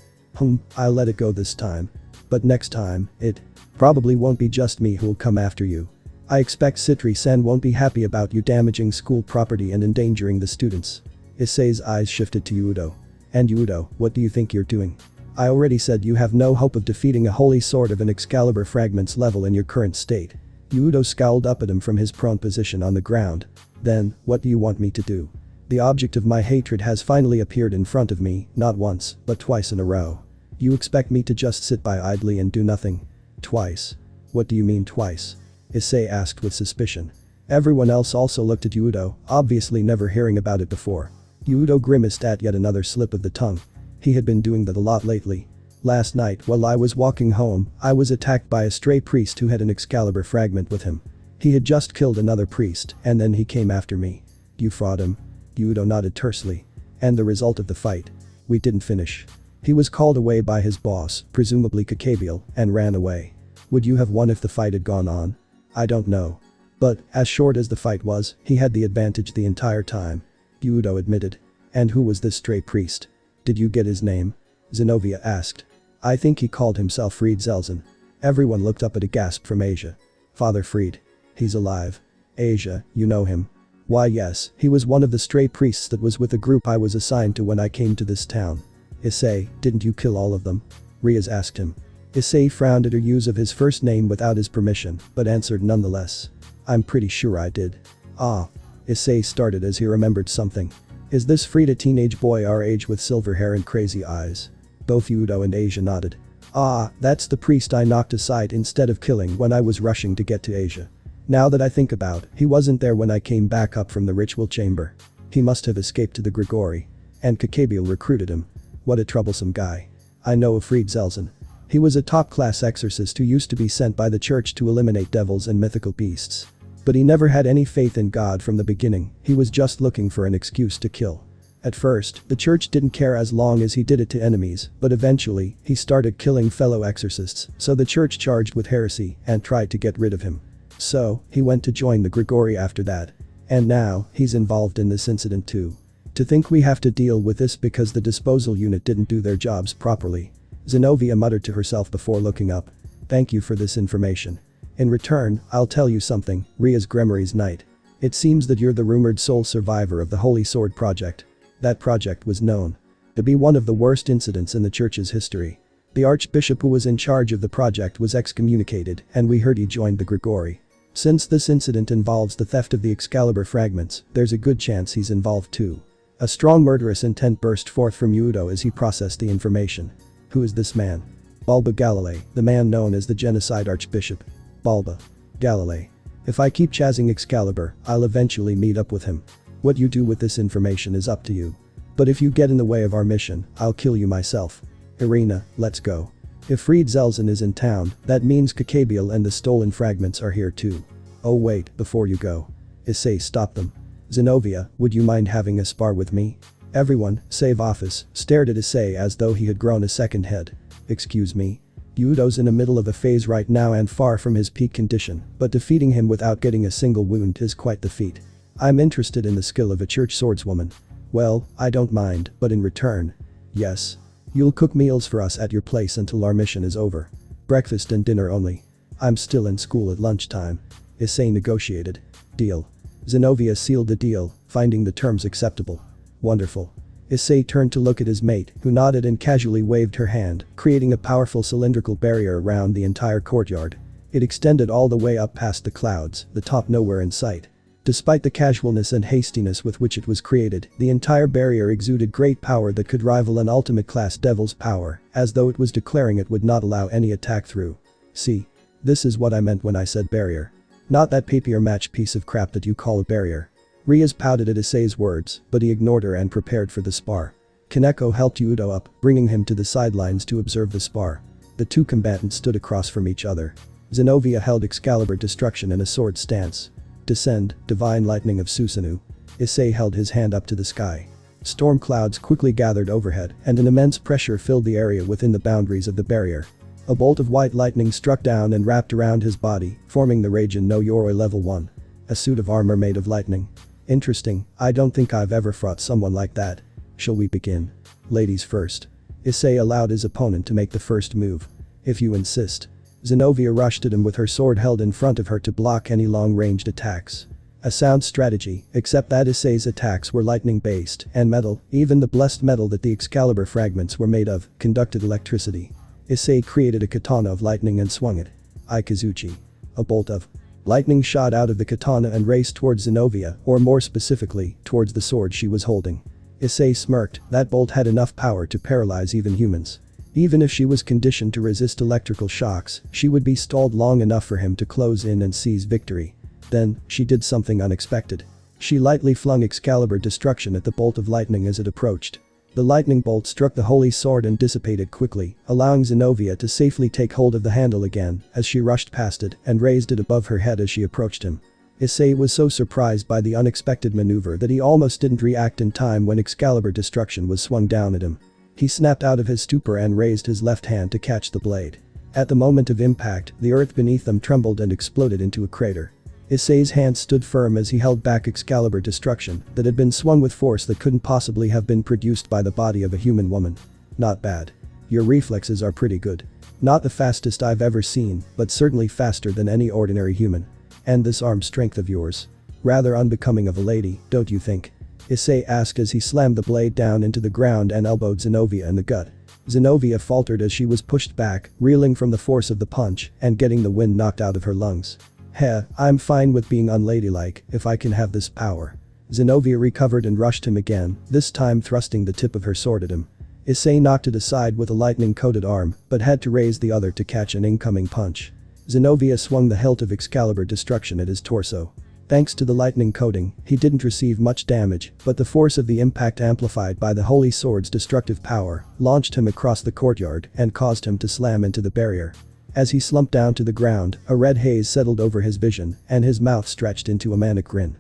I'll let it go this time. But next time, it probably won't be just me who'll come after you. I expect Citri-san won't be happy about you damaging school property and endangering the students. Issei's eyes shifted to Hyoudou. And Hyoudou, what do you think you're doing? I already said you have no hope of defeating a holy sword of an Excalibur fragments level in your current state. Hyoudou scowled up at him from his prone position on the ground. Then, what do you want me to do? The object of my hatred has finally appeared in front of me, not once, but twice in a row. You expect me to just sit by idly and do nothing? Twice. What do you mean twice? Issei asked with suspicion. Everyone else also looked at Hyoudou, obviously never hearing about it before. Hyoudou grimaced at yet another slip of the tongue. He had been doing that a lot lately. Last night while I was walking home, I was attacked by a stray priest who had an Excalibur fragment with him. He had just killed another priest, and then he came after me. You fought him? Hyoudou nodded tersely. And the result of the fight? We didn't finish. He was called away by his boss, presumably Kakabiel, and ran away. Would you have won if the fight had gone on? I don't know. But, as short as the fight was, he had the advantage the entire time. Hyoudou admitted. And who was this stray priest? Did you get his name? Zenobia asked. I think he called himself Fried Zelzen. Everyone looked up at a gasp from Asia. Father Fried. He's alive. Asia, you know him. Why yes, he was one of the stray priests that was with the group I was assigned to when I came to this town. Issei, didn't you kill all of them? Riaz asked him. Issei frowned at her use of his first name without his permission, but answered nonetheless. I'm pretty sure I did. Ah. Issei started as he remembered something. Is this Fried a teenage boy our age with silver hair and crazy eyes? Both Hyoudou and Asia nodded. Ah, that's the priest I knocked aside instead of killing when I was rushing to get to Asia. Now that I think about, he wasn't there when I came back up from the ritual chamber. He must have escaped to the Grigori. And Kakabiel recruited him. What a troublesome guy. I know of Fried Zelzen. He was a top-class exorcist who used to be sent by the church to eliminate devils and mythical beasts. But he never had any faith in God from the beginning, he was just looking for an excuse to kill. At first, the church didn't care as long as he did it to enemies, but eventually, he started killing fellow exorcists, so the church charged with heresy and tried to get rid of him. So, he went to join the Grigori after that. And now, he's involved in this incident too. To think we have to deal with this because the disposal unit didn't do their jobs properly. Zenobia muttered to herself before looking up. Thank you for this information. In return, I'll tell you something, Riaz Gremory's knight. It seems that you're the rumored sole survivor of the Holy Sword Project. That project was known to be one of the worst incidents in the church's history. The archbishop who was in charge of the project was excommunicated, and we heard he joined the Grigori. Since this incident involves the theft of the Excalibur fragments, there's a good chance he's involved too. A strong murderous intent burst forth from Hyoudou as he processed the information. Who is this man? Balba Galilei, the man known as the Genocide Archbishop. Balba Galilei. If I keep chasing Excalibur, I'll eventually meet up with him. What you do with this information is up to you. But if you get in the way of our mission, I'll kill you myself. Irina, let's go. If Fried Zelzen is in town, that means Kakabiel and the stolen fragments are here too. Oh wait, before you go. Issei stopped them. Zenobia, would you mind having a spar with me? Everyone, save Ophis, stared at Issei as though he had grown a second head. Excuse me? Hyoudou's in the middle of a phase right now and far from his peak condition, but defeating him without getting a single wound is quite the feat. I'm interested in the skill of a church swordswoman. Well, I don't mind, but in return. Yes. You'll cook meals for us at your place until our mission is over. Breakfast and dinner only. I'm still in school at lunchtime. Issei negotiated. Deal. Zenobia sealed the deal, finding the terms acceptable. Wonderful. Issei turned to look at his mate, who nodded and casually waved her hand, creating a powerful cylindrical barrier around the entire courtyard. It extended all the way up past the clouds, the top nowhere in sight. Despite the casualness and hastiness with which it was created, the entire barrier exuded great power that could rival an ultimate-class devil's power, as though it was declaring it would not allow any attack through. See? This is what I meant when I said barrier. Not that papier-match piece of crap that you call a barrier. Riaz pouted at Issei's words, but he ignored her and prepared for the spar. Kaneko helped Hyoudou up, bringing him to the sidelines to observe the spar. The two combatants stood across from each other. Zenobia held Excalibur Destruction in a sword stance. Descend, Divine Lightning of Susanoo. Issei held his hand up to the sky. Storm clouds quickly gathered overhead and an immense pressure filled the area within the boundaries of the barrier. A bolt of white lightning struck down and wrapped around his body, forming the Raijin no Yoroi level 1. A suit of armor made of lightning. Interesting, I don't think I've ever fought someone like that. Shall we begin? Ladies first. Issei allowed his opponent to make the first move. If you insist. Zenobia rushed at him with her sword held in front of her to block any long-ranged attacks. A sound strategy, except that Issei's attacks were lightning-based and metal, even the blessed metal that the Excalibur fragments were made of, conducted electricity. Issei created a katana of lightning and swung it. Ikazuchi. A bolt of lightning shot out of the katana and raced towards Zenobia, or more specifically, towards the sword she was holding. Issei smirked, that bolt had enough power to paralyze even humans. Even if she was conditioned to resist electrical shocks, she would be stalled long enough for him to close in and seize victory. Then, she did something unexpected. She lightly flung Excalibur Destruction at the bolt of lightning as it approached. The lightning bolt struck the holy sword and dissipated quickly, allowing Zenobia to safely take hold of the handle again as she rushed past it and raised it above her head as she approached him. Issei was so surprised by the unexpected maneuver that he almost didn't react in time when Excalibur Destruction was swung down at him. He snapped out of his stupor and raised his left hand to catch the blade. At the moment of impact, the earth beneath them trembled and exploded into a crater. Issei's hand stood firm as he held back Excalibur Destruction that had been swung with force that couldn't possibly have been produced by the body of a human woman. Not bad. Your reflexes are pretty good. Not the fastest I've ever seen, but certainly faster than any ordinary human. And this arm strength of yours. Rather unbecoming of a lady, don't you think? Issei asked as he slammed the blade down into the ground and elbowed Zenobia in the gut. Zenobia faltered as she was pushed back, reeling from the force of the punch and getting the wind knocked out of her lungs. Heh, I'm fine with being unladylike if I can have this power. Zenobia recovered and rushed him again, this time thrusting the tip of her sword at him. Issei knocked it aside with a lightning-coated arm, but had to raise the other to catch an incoming punch. Zenobia swung the hilt of Excalibur Destruction at his torso. Thanks to the lightning coating, he didn't receive much damage, but the force of the impact amplified by the holy sword's destructive power launched him across the courtyard and caused him to slam into the barrier. As he slumped down to the ground, a red haze settled over his vision and his mouth stretched into a manic grin.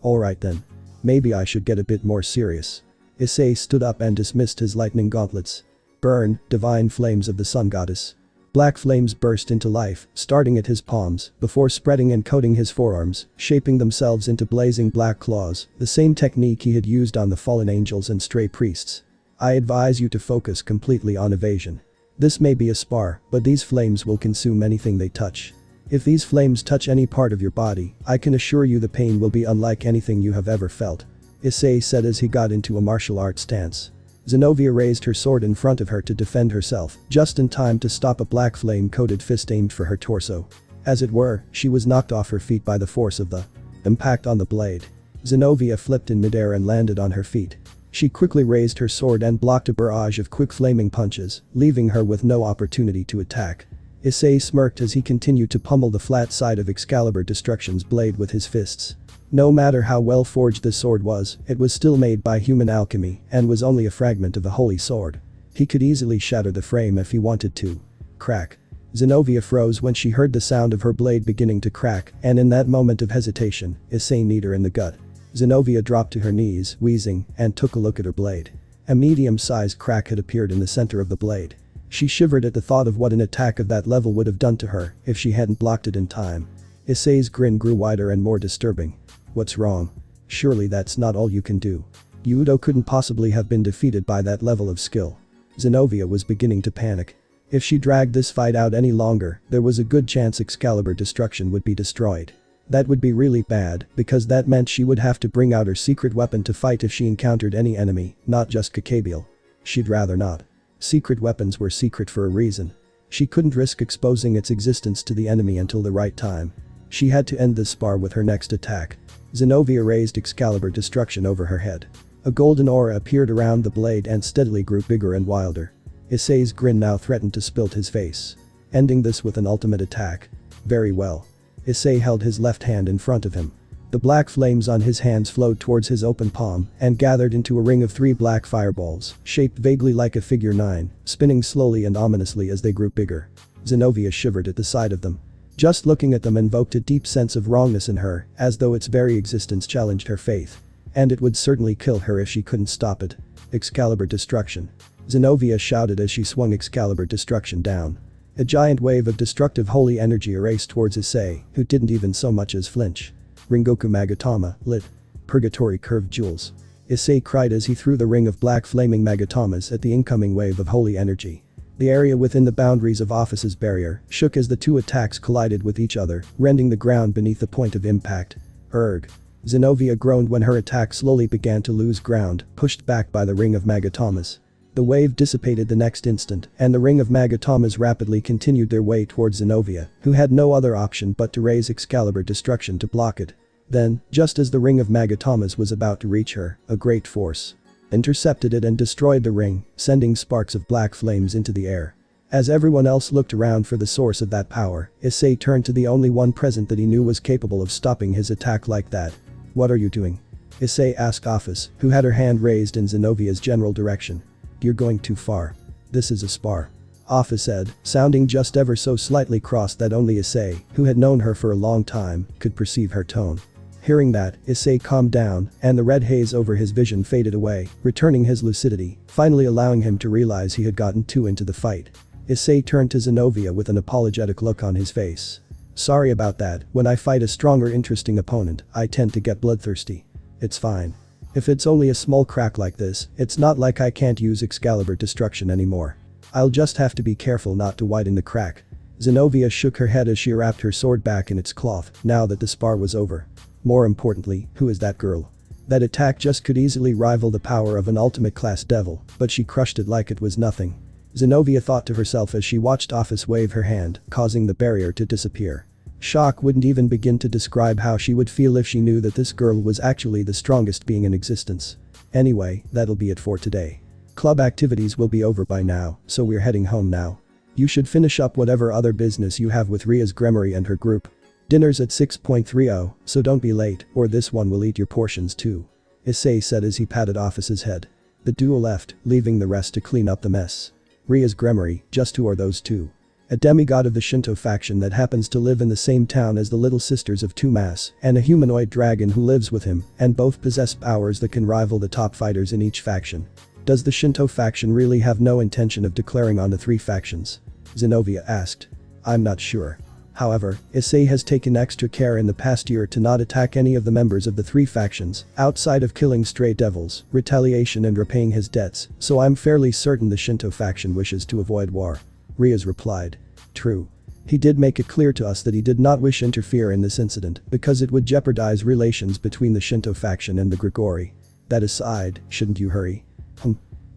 Alright then. Maybe I should get a bit more serious. Issei stood up and dismissed his lightning gauntlets. Burn, divine flames of the sun goddess. Black flames burst into life, starting at his palms, before spreading and coating his forearms, shaping themselves into blazing black claws, the same technique he had used on the fallen angels and stray priests. I advise you to focus completely on evasion. This may be a spar, but these flames will consume anything they touch. If these flames touch any part of your body, I can assure you the pain will be unlike anything you have ever felt. Issei said as he got into a martial arts stance. Zenobia raised her sword in front of her to defend herself, just in time to stop a black flame-coated fist aimed for her torso. As it were, she was knocked off her feet by the force of the impact on the blade. Zenobia flipped in midair and landed on her feet. She quickly raised her sword and blocked a barrage of quick flaming punches, leaving her with no opportunity to attack. Issei smirked as he continued to pummel the flat side of Excalibur Destruction's blade with his fists. No matter how well forged this sword was, it was still made by human alchemy and was only a fragment of a holy sword. He could easily shatter the frame if he wanted to. Crack. Zenobia froze when she heard the sound of her blade beginning to crack, and in that moment of hesitation, Issei kneed her in the gut. Zenobia dropped to her knees, wheezing, and took a look at her blade. A medium-sized crack had appeared in the center of the blade. She shivered at the thought of what an attack of that level would have done to her if she hadn't blocked it in time. Issei's grin grew wider and more disturbing. What's wrong? Surely that's not all you can do. Hyoudou couldn't possibly have been defeated by that level of skill. Zenobia was beginning to panic. If she dragged this fight out any longer, there was a good chance Excalibur Destruction would be destroyed. That would be really bad, because that meant she would have to bring out her secret weapon to fight if she encountered any enemy, not just Kakabiel. She'd rather not. Secret weapons were secret for a reason. She couldn't risk exposing its existence to the enemy until the right time. She had to end this spar with her next attack. Zenobia raised Excalibur Destruction over her head. A golden aura appeared around the blade and steadily grew bigger and wilder. Issei's grin now threatened to split his face. Ending this with an ultimate attack. Very well. Issei held his left hand in front of him. The black flames on his hands flowed towards his open palm and gathered into a ring of 3 black fireballs, shaped vaguely like a figure 9, spinning slowly and ominously as they grew bigger. Zenobia shivered at the sight of them. Just looking at them invoked a deep sense of wrongness in her, as though its very existence challenged her faith. And it would certainly kill her if she couldn't stop it. Excalibur Destruction. Zenobia shouted as she swung Excalibur Destruction down. A giant wave of destructive holy energy erased towards Issei, who didn't even so much as flinch. Ringoku Magatama, lit. Purgatory Curved Jewels. Issei cried as he threw the ring of black flaming Magatamas at the incoming wave of holy energy. The area within the boundaries of Ophis's barrier shook as the 2 attacks collided with each other, rending the ground beneath the point of impact. Erg. Zenobia groaned when her attack slowly began to lose ground, pushed back by the ring of Magatamas. The wave dissipated the next instant, and the ring of Magatamas rapidly continued their way towards Zenobia, who had no other option but to raise Excalibur Destruction to block it. Then, just as the ring of Magatamas was about to reach her, a great force intercepted it and destroyed the ring, sending sparks of black flames into the air. As everyone else looked around for the source of that power, Issei turned to the only one present that he knew was capable of stopping his attack like that. "What are you doing?" Issei asked Ophis, who had her hand raised in Zenobia's general direction. "You're going too far. This is a spar," Ophis said, sounding just ever so slightly cross that only Issei, who had known her for a long time, could perceive her tone. Hearing that, Issei calmed down, and the red haze over his vision faded away, returning his lucidity, finally allowing him to realize he had gotten too into the fight. Issei turned to Zenobia with an apologetic look on his face. "Sorry about that, when I fight a stronger interesting opponent, I tend to get bloodthirsty. It's fine. If it's only a small crack like this, it's not like I can't use Excalibur Destruction anymore. I'll just have to be careful not to widen the crack." Zenobia shook her head as she wrapped her sword back in its cloth, now that the spar was over. More importantly, who is that girl? That attack just could easily rival the power of an ultimate class devil, but she crushed it like it was nothing. Zenobia thought to herself as she watched Ophis wave her hand, causing the barrier to disappear. Shock wouldn't even begin to describe how she would feel if she knew that this girl was actually the strongest being in existence. Anyway, that'll be it for today. Club activities will be over by now, so we're heading home now. You should finish up whatever other business you have with Ria's Gremory and her group. Dinner's at 6:30, so don't be late, or this one will eat your portions too," Issei said as he patted Ophis's head. The duo left, leaving the rest to clean up the mess. Ria's Gremory, just who are those two? A demigod of the Shinto faction that happens to live in the same town as the Little Sisters of Tumas, and a humanoid dragon who lives with him, and both possess powers that can rival the top fighters in each faction. Does the Shinto faction really have no intention of declaring on the 3 factions? Zenobia asked. I'm not sure. However, Issei has taken extra care in the past year to not attack any of the members of the 3 factions, outside of killing stray devils, retaliation and repaying his debts, so I'm fairly certain the Shinto faction wishes to avoid war. Rias replied. True. He did make it clear to us that he did not wish to interfere in this incident because it would jeopardize relations between the Shinto faction and the Grigori. That aside, shouldn't you hurry?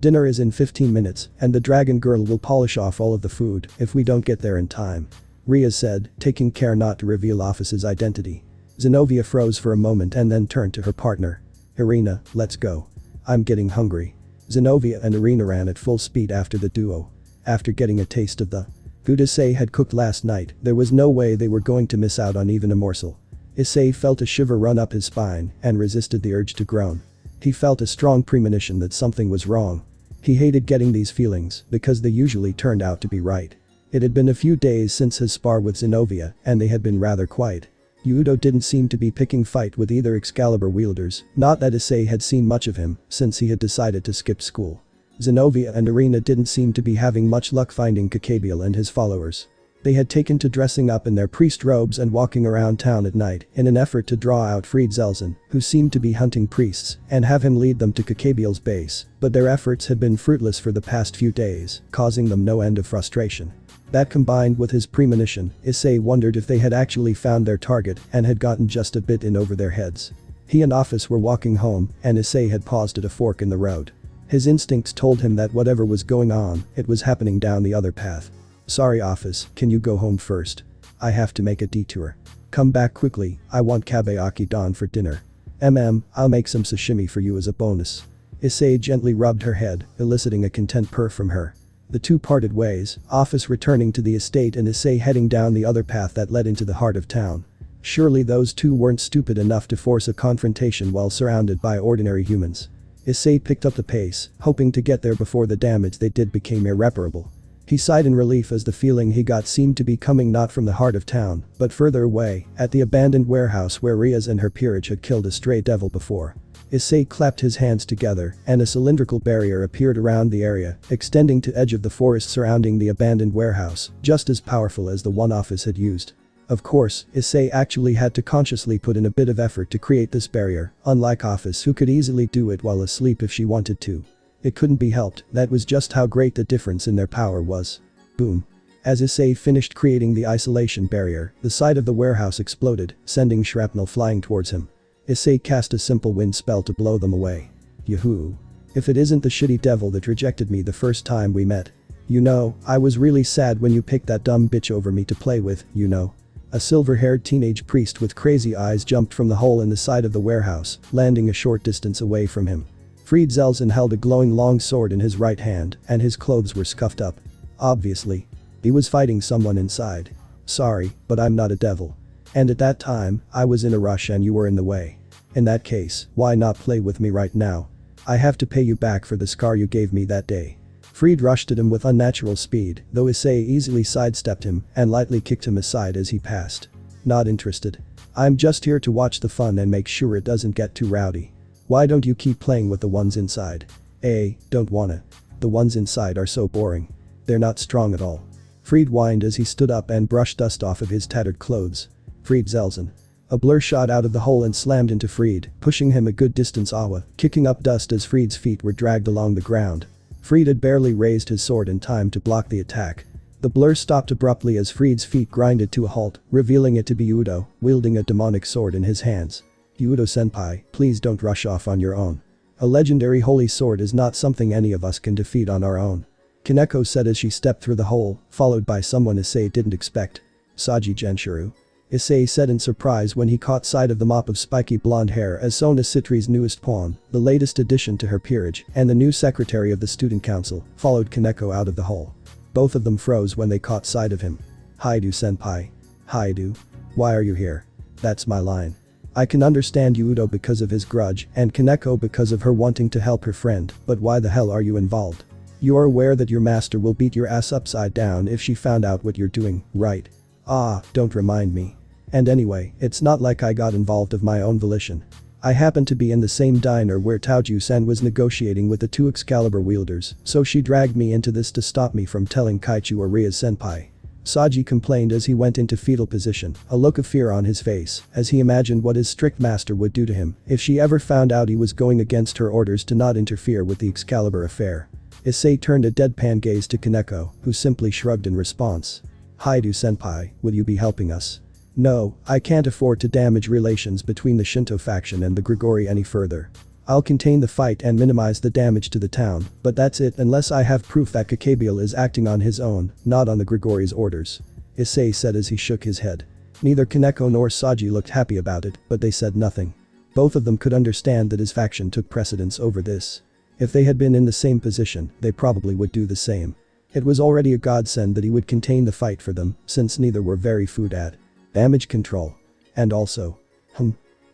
Dinner is in 15 minutes, and the dragon girl will polish off all of the food if we don't get there in time, Rias said, taking care not to reveal Ophis' identity. Zenobia froze for a moment and then turned to her partner. Irina, let's go. I'm getting hungry. Zenobia and Irina ran at full speed after the duo. After getting a taste of the food Issei had cooked last night, there was no way they were going to miss out on even a morsel. Issei felt a shiver run up his spine and resisted the urge to groan. He felt a strong premonition that something was wrong. He hated getting these feelings because they usually turned out to be right. It had been a few days since his spar with Zenobia, and they had been rather quiet. Hyoudou didn't seem to be picking fight with either Excalibur wielders, not that Issei had seen much of him since he had decided to skip school. Zenobia and Irina didn't seem to be having much luck finding Kakabiel and his followers. They had taken to dressing up in their priest robes and walking around town at night in an effort to draw out Fried Zelzen, who seemed to be hunting priests, and have him lead them to Kakabiel's base, but their efforts had been fruitless for the past few days, causing them no end of frustration. That combined with his premonition, Issei wondered if they had actually found their target and had gotten just a bit in over their heads. He and Ophis were walking home, and Issei had paused at a fork in the road. His instincts told him that whatever was going on, it was happening down the other path. Sorry Ophis, can you go home first? I have to make a detour. Come back quickly, I want kabayaki don for dinner. I'll make some sashimi for you as a bonus. Issei gently rubbed her head, eliciting a content purr from her. The two parted ways, Ophis returning to the estate and Issei heading down the other path that led into the heart of town. Surely those two weren't stupid enough to force a confrontation while surrounded by ordinary humans. Issei picked up the pace, hoping to get there before the damage they did became irreparable. He sighed in relief as the feeling he got seemed to be coming not from the heart of town, but further away, at the abandoned warehouse where Riaz and her peerage had killed a stray devil before. Issei clapped his hands together, and a cylindrical barrier appeared around the area, extending to edge of the forest surrounding the abandoned warehouse, just as powerful as the one Ophis had used. Of course, Issei actually had to consciously put in a bit of effort to create this barrier, unlike Ophis who could easily do it while asleep if she wanted to. It couldn't be helped, that was just how great the difference in their power was. Boom. As Issei finished creating the isolation barrier, the side of the warehouse exploded, sending shrapnel flying towards him. Issei cast a simple wind spell to blow them away. Yahoo! If it isn't the shitty devil that rejected me the first time we met. You know, I was really sad when you picked that dumb bitch over me to play with, you know. A silver-haired teenage priest with crazy eyes jumped from the hole in the side of the warehouse, landing a short distance away from him. Fried Zelzen held a glowing long sword in his right hand, and his clothes were scuffed up. Obviously. He was fighting someone inside. Sorry, but I'm not a devil. And at that time, I was in a rush and you were in the way. In that case, why not play with me right now? I have to pay you back for the scar you gave me that day. Fried rushed at him with unnatural speed, though Issei easily sidestepped him and lightly kicked him aside as he passed. Not interested. I'm just here to watch the fun and make sure it doesn't get too rowdy. Why don't you keep playing with the ones inside? Don't wanna. The ones inside are so boring. They're not strong at all. Fried whined as he stood up and brushed dust off of his tattered clothes. Fried Zelzen. A blur shot out of the hole and slammed into Fried, pushing him a good distance awa, kicking up dust as Fried's feet were dragged along the ground. Fried had barely raised his sword in time to block the attack. The blur stopped abruptly as Fried's feet grinded to a halt, revealing it to be Hyoudou, wielding a demonic sword in his hands. Hyoudou-senpai, please don't rush off on your own. A legendary holy sword is not something any of us can defeat on our own. Kaneko said as she stepped through the hole, followed by someone Issei didn't expect. Saji Genshiro. Issei said in surprise when he caught sight of the mop of spiky blonde hair as Sona Citri's newest pawn, the latest addition to her peerage, and the new secretary of the student council, followed Kaneko out of the hole. Both of them froze when they caught sight of him. Hyoudou-senpai. Hyoudou. Why are you here? That's my line. I can understand Hyoudou because of his grudge and Kaneko because of her wanting to help her friend, but why the hell are you involved? You're aware that your master will beat your ass upside down if she found out what you're doing, right? Don't remind me. And anyway, it's not like I got involved of my own volition. I happened to be in the same diner where Taoju-san was negotiating with the two Excalibur wielders, so she dragged me into this to stop me from telling Kaichu or Riaz-senpai. Saji complained as he went into fetal position, a look of fear on his face, as he imagined what his strict master would do to him if she ever found out he was going against her orders to not interfere with the Excalibur affair. Issei turned a deadpan gaze to Kaneko, who simply shrugged in response. Hyoudou-senpai, will you be helping us? No, I can't afford to damage relations between the Shinto faction and the Grigori any further. I'll contain the fight and minimize the damage to the town, but that's it unless I have proof that Kakabiel is acting on his own, not on the Grigori's orders. Issei said as he shook his head. Neither Kaneko nor Saji looked happy about it, but they said nothing. Both of them could understand that his faction took precedence over this. If they had been in the same position, they probably would do the same. It was already a godsend that he would contain the fight for them, since neither were very food at damage control. And also.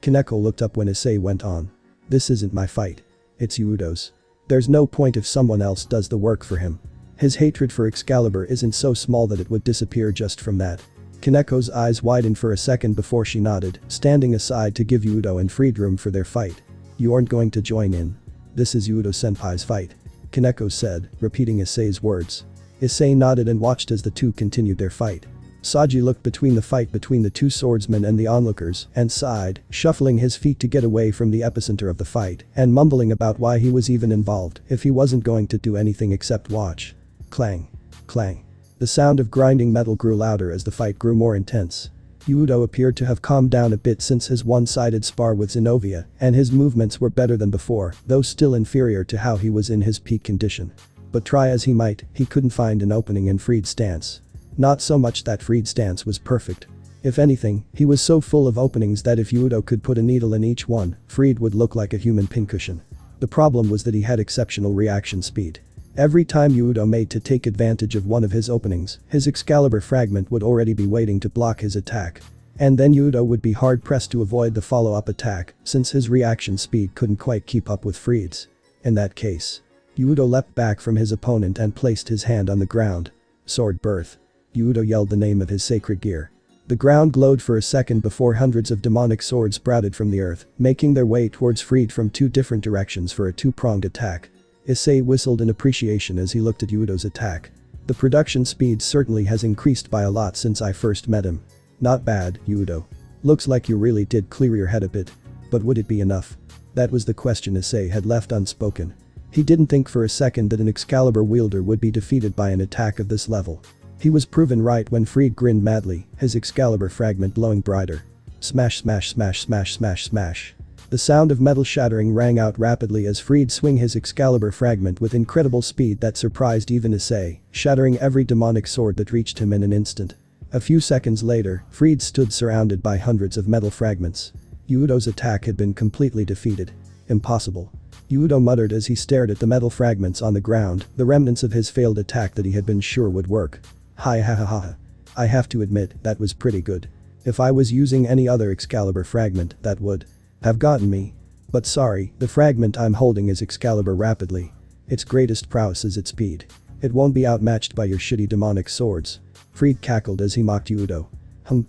Kaneko looked up when Issei went on. This isn't my fight. It's Hyoudou's. There's no point if someone else does the work for him. His hatred for Excalibur isn't so small that it would disappear just from that. Kaneko's eyes widened for a second before she nodded, standing aside to give Hyoudou and Fried room for their fight. You aren't going to join in. This is Hyoudou-senpai's fight. Kaneko said, repeating Issei's words. Issei nodded and watched as the two continued their fight. Saji looked between the fight between the two swordsmen and the onlookers and sighed, shuffling his feet to get away from the epicenter of the fight and mumbling about why he was even involved if he wasn't going to do anything except watch. Clang. Clang. The sound of grinding metal grew louder as the fight grew more intense. Hyoudou appeared to have calmed down a bit since his one-sided spar with Zenobia, and his movements were better than before, though still inferior to how he was in his peak condition. But try as he might, he couldn't find an opening in Fried's stance. Not so much that Fried's stance was perfect. If anything, he was so full of openings that if Hyoudou could put a needle in each one, Fried would look like a human pincushion. The problem was that he had exceptional reaction speed. Every time Hyoudou made to take advantage of one of his openings, his Excalibur fragment would already be waiting to block his attack. And then Hyoudou would be hard-pressed to avoid the follow-up attack, since his reaction speed couldn't quite keep up with Fried's. In that case, Hyoudou leapt back from his opponent and placed his hand on the ground. Sword birth. Hyoudou yelled the name of his sacred gear. The ground glowed for a second before hundreds of demonic swords sprouted from the earth, making their way towards Fried from two different directions for a two-pronged attack. Issei whistled in appreciation as he looked at Hyoudou's attack. The production speed certainly has increased by a lot since I first met him. Not bad, Hyoudou. Looks like you really did clear your head a bit. But would it be enough? That was the question Issei had left unspoken. He didn't think for a second that an Excalibur wielder would be defeated by an attack of this level. He was proven right when Fried grinned madly, his Excalibur fragment glowing brighter. Smash smash smash smash smash smash. The sound of metal shattering rang out rapidly as Fried swung his Excalibur fragment with incredible speed that surprised even Issei, shattering every demonic sword that reached him in an instant. A few seconds later, Fried stood surrounded by hundreds of metal fragments. Hyoudou's attack had been completely defeated. Impossible. Hyoudou muttered as he stared at the metal fragments on the ground, the remnants of his failed attack that he had been sure would work. Hi ha ha ha. I have to admit, that was pretty good. If I was using any other Excalibur fragment, that would have gotten me. But sorry, the fragment I'm holding is Excalibur rapidly. Its greatest prowess is its speed. It won't be outmatched by your shitty demonic swords. Fried cackled as he mocked Hyoudou.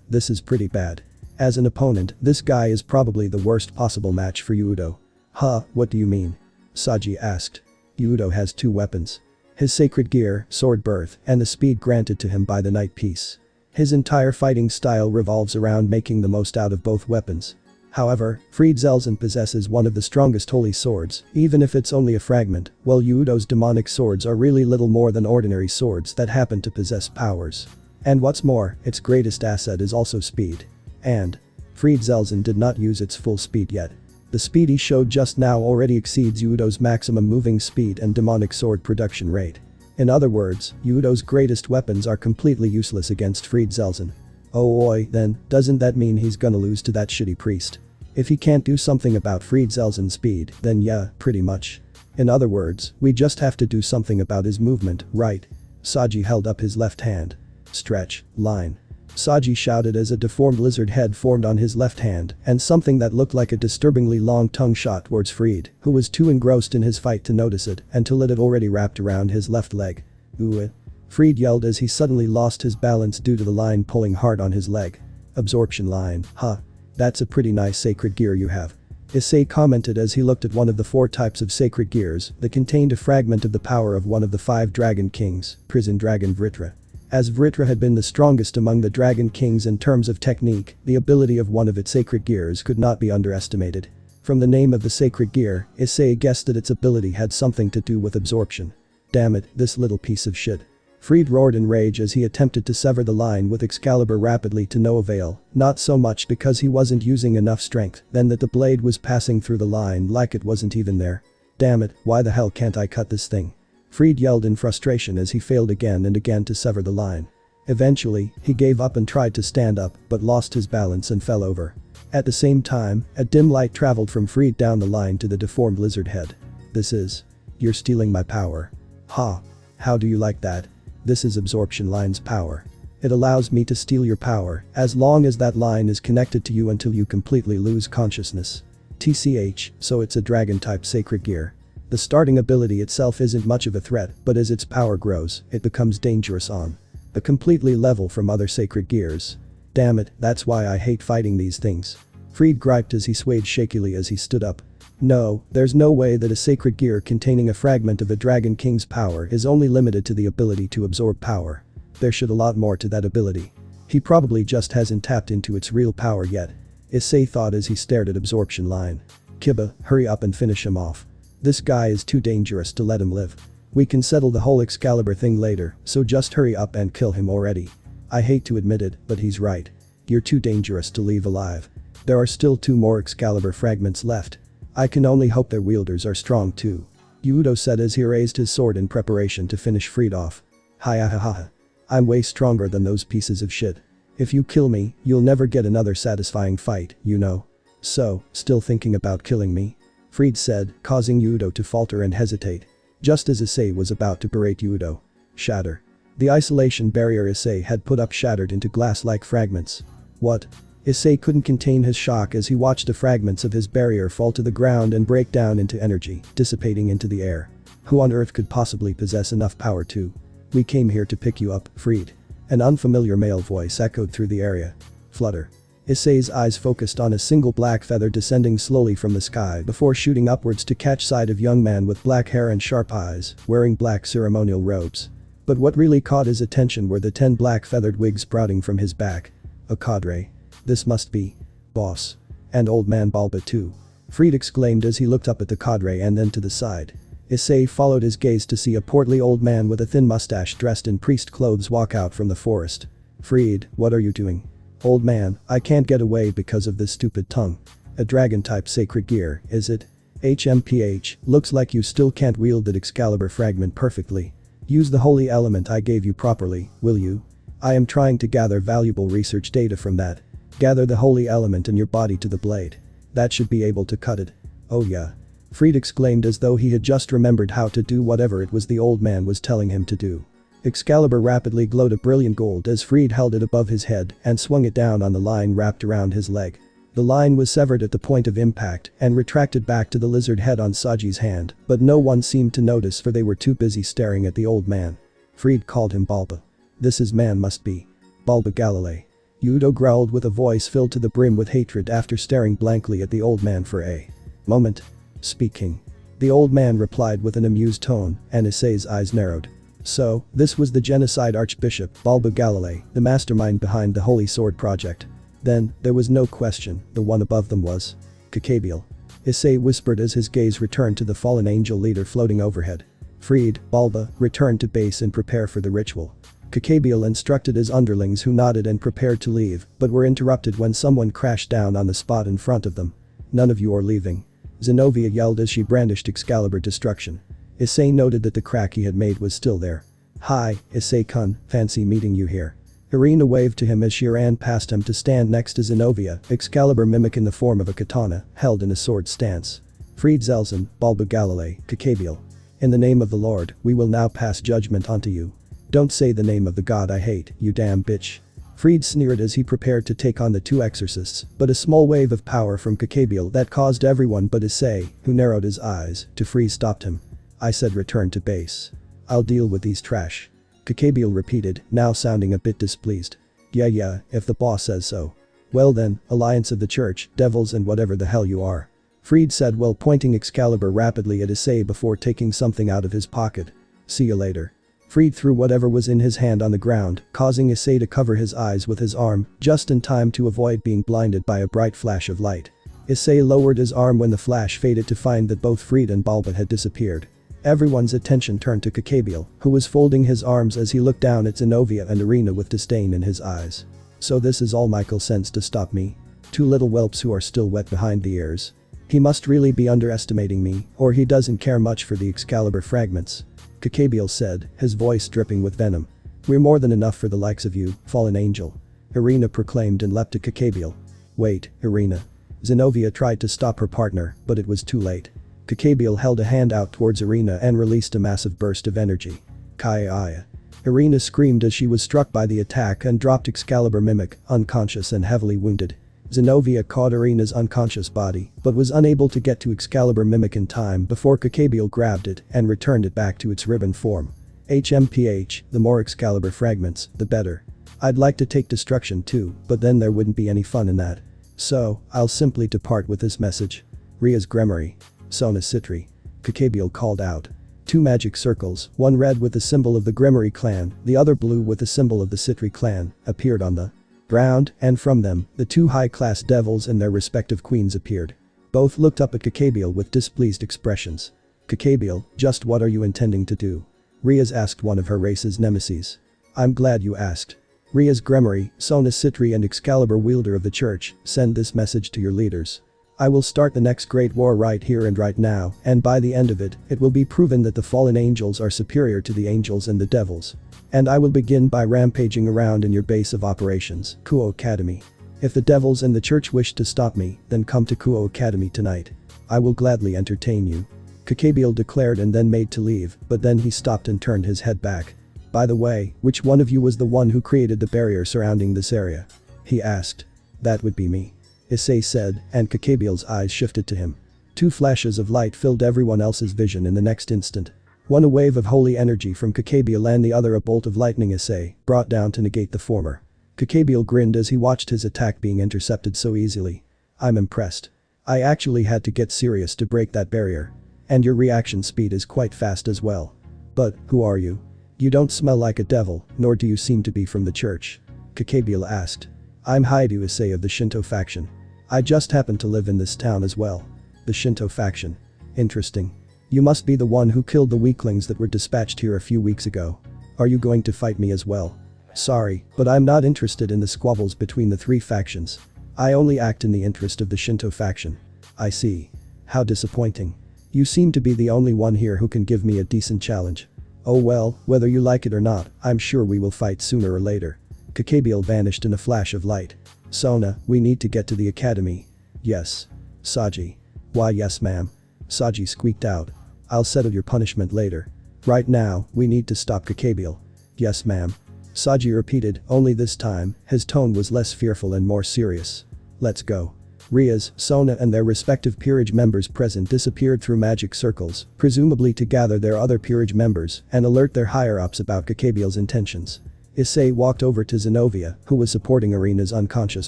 This is pretty bad. As an opponent, this guy is probably the worst possible match for Hyoudou. Huh, what do you mean? Saji asked. Hyoudou has two weapons. His sacred gear, sword birth, and the speed granted to him by the night piece. His entire fighting style revolves around making the most out of both weapons. However, Fried Zelzen possesses one of the strongest holy swords, even if it's only a fragment, while Hyoudou's demonic swords are really little more than ordinary swords that happen to possess powers. And what's more, its greatest asset is also speed. And Fried Zelzen did not use its full speed yet. The speed he showed just now already exceeds Hyoudou's maximum moving speed and demonic sword production rate. In other words, Hyoudou's greatest weapons are completely useless against Fried Zelzen. Oh oi, then, doesn't that mean he's gonna lose to that shitty priest? If he can't do something about Fried Zelzen's speed, then yeah, pretty much. In other words, we just have to do something about his movement, right? Saji held up his left hand. Stretch, line. Saji shouted as a deformed lizard head formed on his left hand, and something that looked like a disturbingly long tongue shot towards Fried, who was too engrossed in his fight to notice it until it had already wrapped around his left leg. Ooh. Fried yelled as he suddenly lost his balance due to the line pulling hard on his leg. Absorption line, huh? That's a pretty nice sacred gear you have. Issei commented as he looked at one of the 4 types of sacred gears that contained a fragment of the power of one of the 5 dragon kings, prison dragon Vritra. As Vritra had been the strongest among the dragon kings in terms of technique, the ability of one of its sacred gears could not be underestimated. From the name of the sacred gear, Issei guessed that its ability had something to do with absorption. Damn it, this little piece of shit. Fried roared in rage as he attempted to sever the line with Excalibur rapidly to no avail, not so much because he wasn't using enough strength, than that the blade was passing through the line like it wasn't even there. Damn it, why the hell can't I cut this thing? Fried yelled in frustration as he failed again and again to sever the line. Eventually, he gave up and tried to stand up, but lost his balance and fell over. At the same time, a dim light traveled from Fried down the line to the deformed lizard head. This is. You're stealing my power. Ha. How do you like that? This is absorption line's power. It allows me to steal your power, as long as that line is connected to you until you completely lose consciousness. TCH, so it's a dragon-type sacred gear. The starting ability itself isn't much of a threat, but as its power grows, it becomes dangerous on a completely level from other sacred gears. Damn it, that's why I hate fighting these things. Fried griped as he swayed shakily as he stood up. No, there's no way that a sacred gear containing a fragment of a Dragon King's power is only limited to the ability to absorb power. There should a lot more to that ability. He probably just hasn't tapped into its real power yet. Issei thought as he stared at absorption line. Kiba, hurry up and finish him off. This guy is too dangerous to let him live. We can settle the whole Excalibur thing later, so just hurry up and kill him already. I hate to admit it, but he's right. You're too dangerous to leave alive. There are still 2 more Excalibur fragments left. I can only hope their wielders are strong too. Hyoudou said as he raised his sword in preparation to finish Fried off. Hi ha ha ha. I'm way stronger than those pieces of shit. If you kill me, you'll never get another satisfying fight, you know. So, still thinking about killing me? Fried said, causing Hyoudou to falter and hesitate. Just as Issei was about to berate Hyoudou. Shatter. The isolation barrier Issei had put up shattered into glass-like fragments. What? Issei couldn't contain his shock as he watched the fragments of his barrier fall to the ground and break down into energy, dissipating into the air. Who on earth could possibly possess enough power to? We came here to pick you up, Fried. An unfamiliar male voice echoed through the area. Flutter. Issei's eyes focused on a single black feather descending slowly from the sky before shooting upwards to catch sight of a young man with black hair and sharp eyes, wearing black ceremonial robes. But what really caught his attention were the 10 black feathered wigs sprouting from his back. A cadre. This must be boss. And old man Balba too. Fried exclaimed as he looked up at the cadre and then to the side. Issei followed his gaze to see a portly old man with a thin mustache dressed in priest clothes walk out from the forest. Fried, what are you doing? Old man, I can't get away because of this stupid tongue. A dragon-type sacred gear, is it? HMPH, looks like you still can't wield that Excalibur fragment perfectly. Use the holy element I gave you properly, will you? I am trying to gather valuable research data from that. Gather the holy element in your body to the blade. That should be able to cut it. Oh yeah. Fried exclaimed as though he had just remembered how to do whatever it was the old man was telling him to do. Excalibur rapidly glowed a brilliant gold as Fried held it above his head and swung it down on the line wrapped around his leg. The line was severed at the point of impact and retracted back to the lizard head on Saji's hand, but no one seemed to notice for they were too busy staring at the old man. Fried called him Balba. This man must be Balba Galilei. Hyoudou growled with a voice filled to the brim with hatred after staring blankly at the old man for a moment. Speaking. The old man replied with an amused tone, and Issei's eyes narrowed. So, this was the genocide archbishop, Balba Galilei, the mastermind behind the Holy Sword project. Then, there was no question, the one above them was Kakabiel. Issei whispered as his gaze returned to the fallen angel leader floating overhead. Fried, Balba, return to base and prepare for the ritual. Kakabiel instructed his underlings who nodded and prepared to leave, but were interrupted when someone crashed down on the spot in front of them. None of you are leaving. Zenobia yelled as she brandished Excalibur destruction. Issei noted that the crack he had made was still there. Hi, Issei-kun, fancy meeting you here. Irina waved to him as she ran past him to stand next to Zenobia, Excalibur mimic in the form of a katana, held in a sword stance. Fried Zelzen, Balba Galilei, Kakabiel. In the name of the Lord, we will now pass judgment onto you. Don't say the name of the god I hate, you damn bitch. Fried sneered as he prepared to take on the two exorcists, but a small wave of power from Kakabiel that caused everyone but Issei, who narrowed his eyes, to freeze stopped him. I said return to base. I'll deal with these trash. Kakabiel repeated, now sounding a bit displeased. Yeah, if the boss says so. Well then, Alliance of the Church, Devils and whatever the hell you are. Fried said while pointing Excalibur rapidly at Issei before taking something out of his pocket. See you later. Fried threw whatever was in his hand on the ground, causing Issei to cover his eyes with his arm, just in time to avoid being blinded by a bright flash of light. Issei lowered his arm when the flash faded to find that both Fried and Balba had disappeared. Everyone's attention turned to Kakabiel, who was folding his arms as he looked down at Zenobia and Irina with disdain in his eyes. So this is all Michael sends to stop me? Two little whelps who are still wet behind the ears. He must really be underestimating me, or he doesn't care much for the Excalibur fragments. Kakabiel said, his voice dripping with venom. We're more than enough for the likes of you, fallen angel. Irina proclaimed and leapt to Kakabiel. Wait, Irina. Zenobia tried to stop her partner, but it was too late. Kakabiel held a hand out towards Irina and released a massive burst of energy. Kaya. Irina screamed as she was struck by the attack and dropped Excalibur mimic, unconscious and heavily wounded. Zenobia caught Irina's unconscious body, but was unable to get to Excalibur mimic in time before Kakabiel grabbed it and returned it back to its ribbon form. HMPH, the more Excalibur fragments, the better. I'd like to take destruction too, but then there wouldn't be any fun in that. So, I'll simply depart with this message. Ria's Gremory. Sona Citri. Kakabiel called out. Two magic circles, one red with the symbol of the Gremory clan, the other blue with the symbol of the Citri clan, appeared on the ground, and from them, the two high-class devils and their respective queens appeared. Both looked up at Kakabiel with displeased expressions. Kakabiel, just what are you intending to do? Riaz asked one of her race's nemesis. I'm glad you asked. Riaz Gremory, Sona Citri and Excalibur wielder of the church, send this message to your leaders. I will start the next great war right here and right now, and by the end of it, it will be proven that the fallen angels are superior to the angels and the devils. And I will begin by rampaging around in your base of operations, Kuo Academy. If the devils and the church wish to stop me, then come to Kuo Academy tonight. I will gladly entertain you. Kakabiel declared and then made to leave, but then he stopped and turned his head back. By the way, which one of you was the one who created the barrier surrounding this area? He asked. That would be me. Issei said, and Kakabiel's eyes shifted to him. Two flashes of light filled everyone else's vision in the next instant. One a wave of holy energy from Kakabiel and the other a bolt of lightning Issei brought down to negate the former. Kakabiel grinned as he watched his attack being intercepted so easily. I'm impressed. I actually had to get serious to break that barrier. And your reaction speed is quite fast as well. But, who are you? You don't smell like a devil, nor do you seem to be from the church. Kakabiel asked. I'm Hyoudou Issei of the Shinto faction. I just happen to live in this town as well. The Shinto faction. Interesting. You must be the one who killed the weaklings that were dispatched here a few weeks ago. Are you going to fight me as well? Sorry, but I'm not interested in the squabbles between the three factions. I only act in the interest of the Shinto faction. I see. How disappointing. You seem to be the only one here who can give me a decent challenge. Oh well, whether you like it or not, I'm sure we will fight sooner or later. Kakabiel vanished in a flash of light. Sona, we need to get to the academy. Yes. Saji. Why yes ma'am. Saji squeaked out. I'll settle your punishment later. Right now, we need to stop Kakabiel. Yes ma'am. Saji repeated, only this time, his tone was less fearful and more serious. Let's go. Riaz, Sona and their respective peerage members present disappeared through magic circles, presumably to gather their other peerage members and alert their higher-ups about Kakabiel's intentions. Issei walked over to Zenobia, who was supporting Irina's unconscious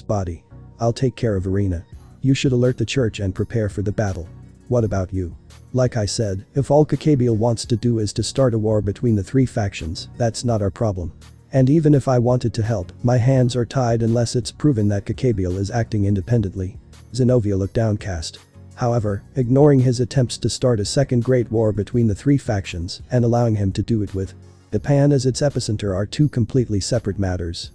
body. I'll take care of Irina. You should alert the church and prepare for the battle. What about you? Like I said, if all Kakabiel wants to do is to start a war between the three factions, that's not our problem. And even if I wanted to help, my hands are tied unless it's proven that Kakabiel is acting independently. Zenobia looked downcast. However, ignoring his attempts to start a second great war between the three factions and allowing him to do it with Japan as its epicenter are two completely separate matters.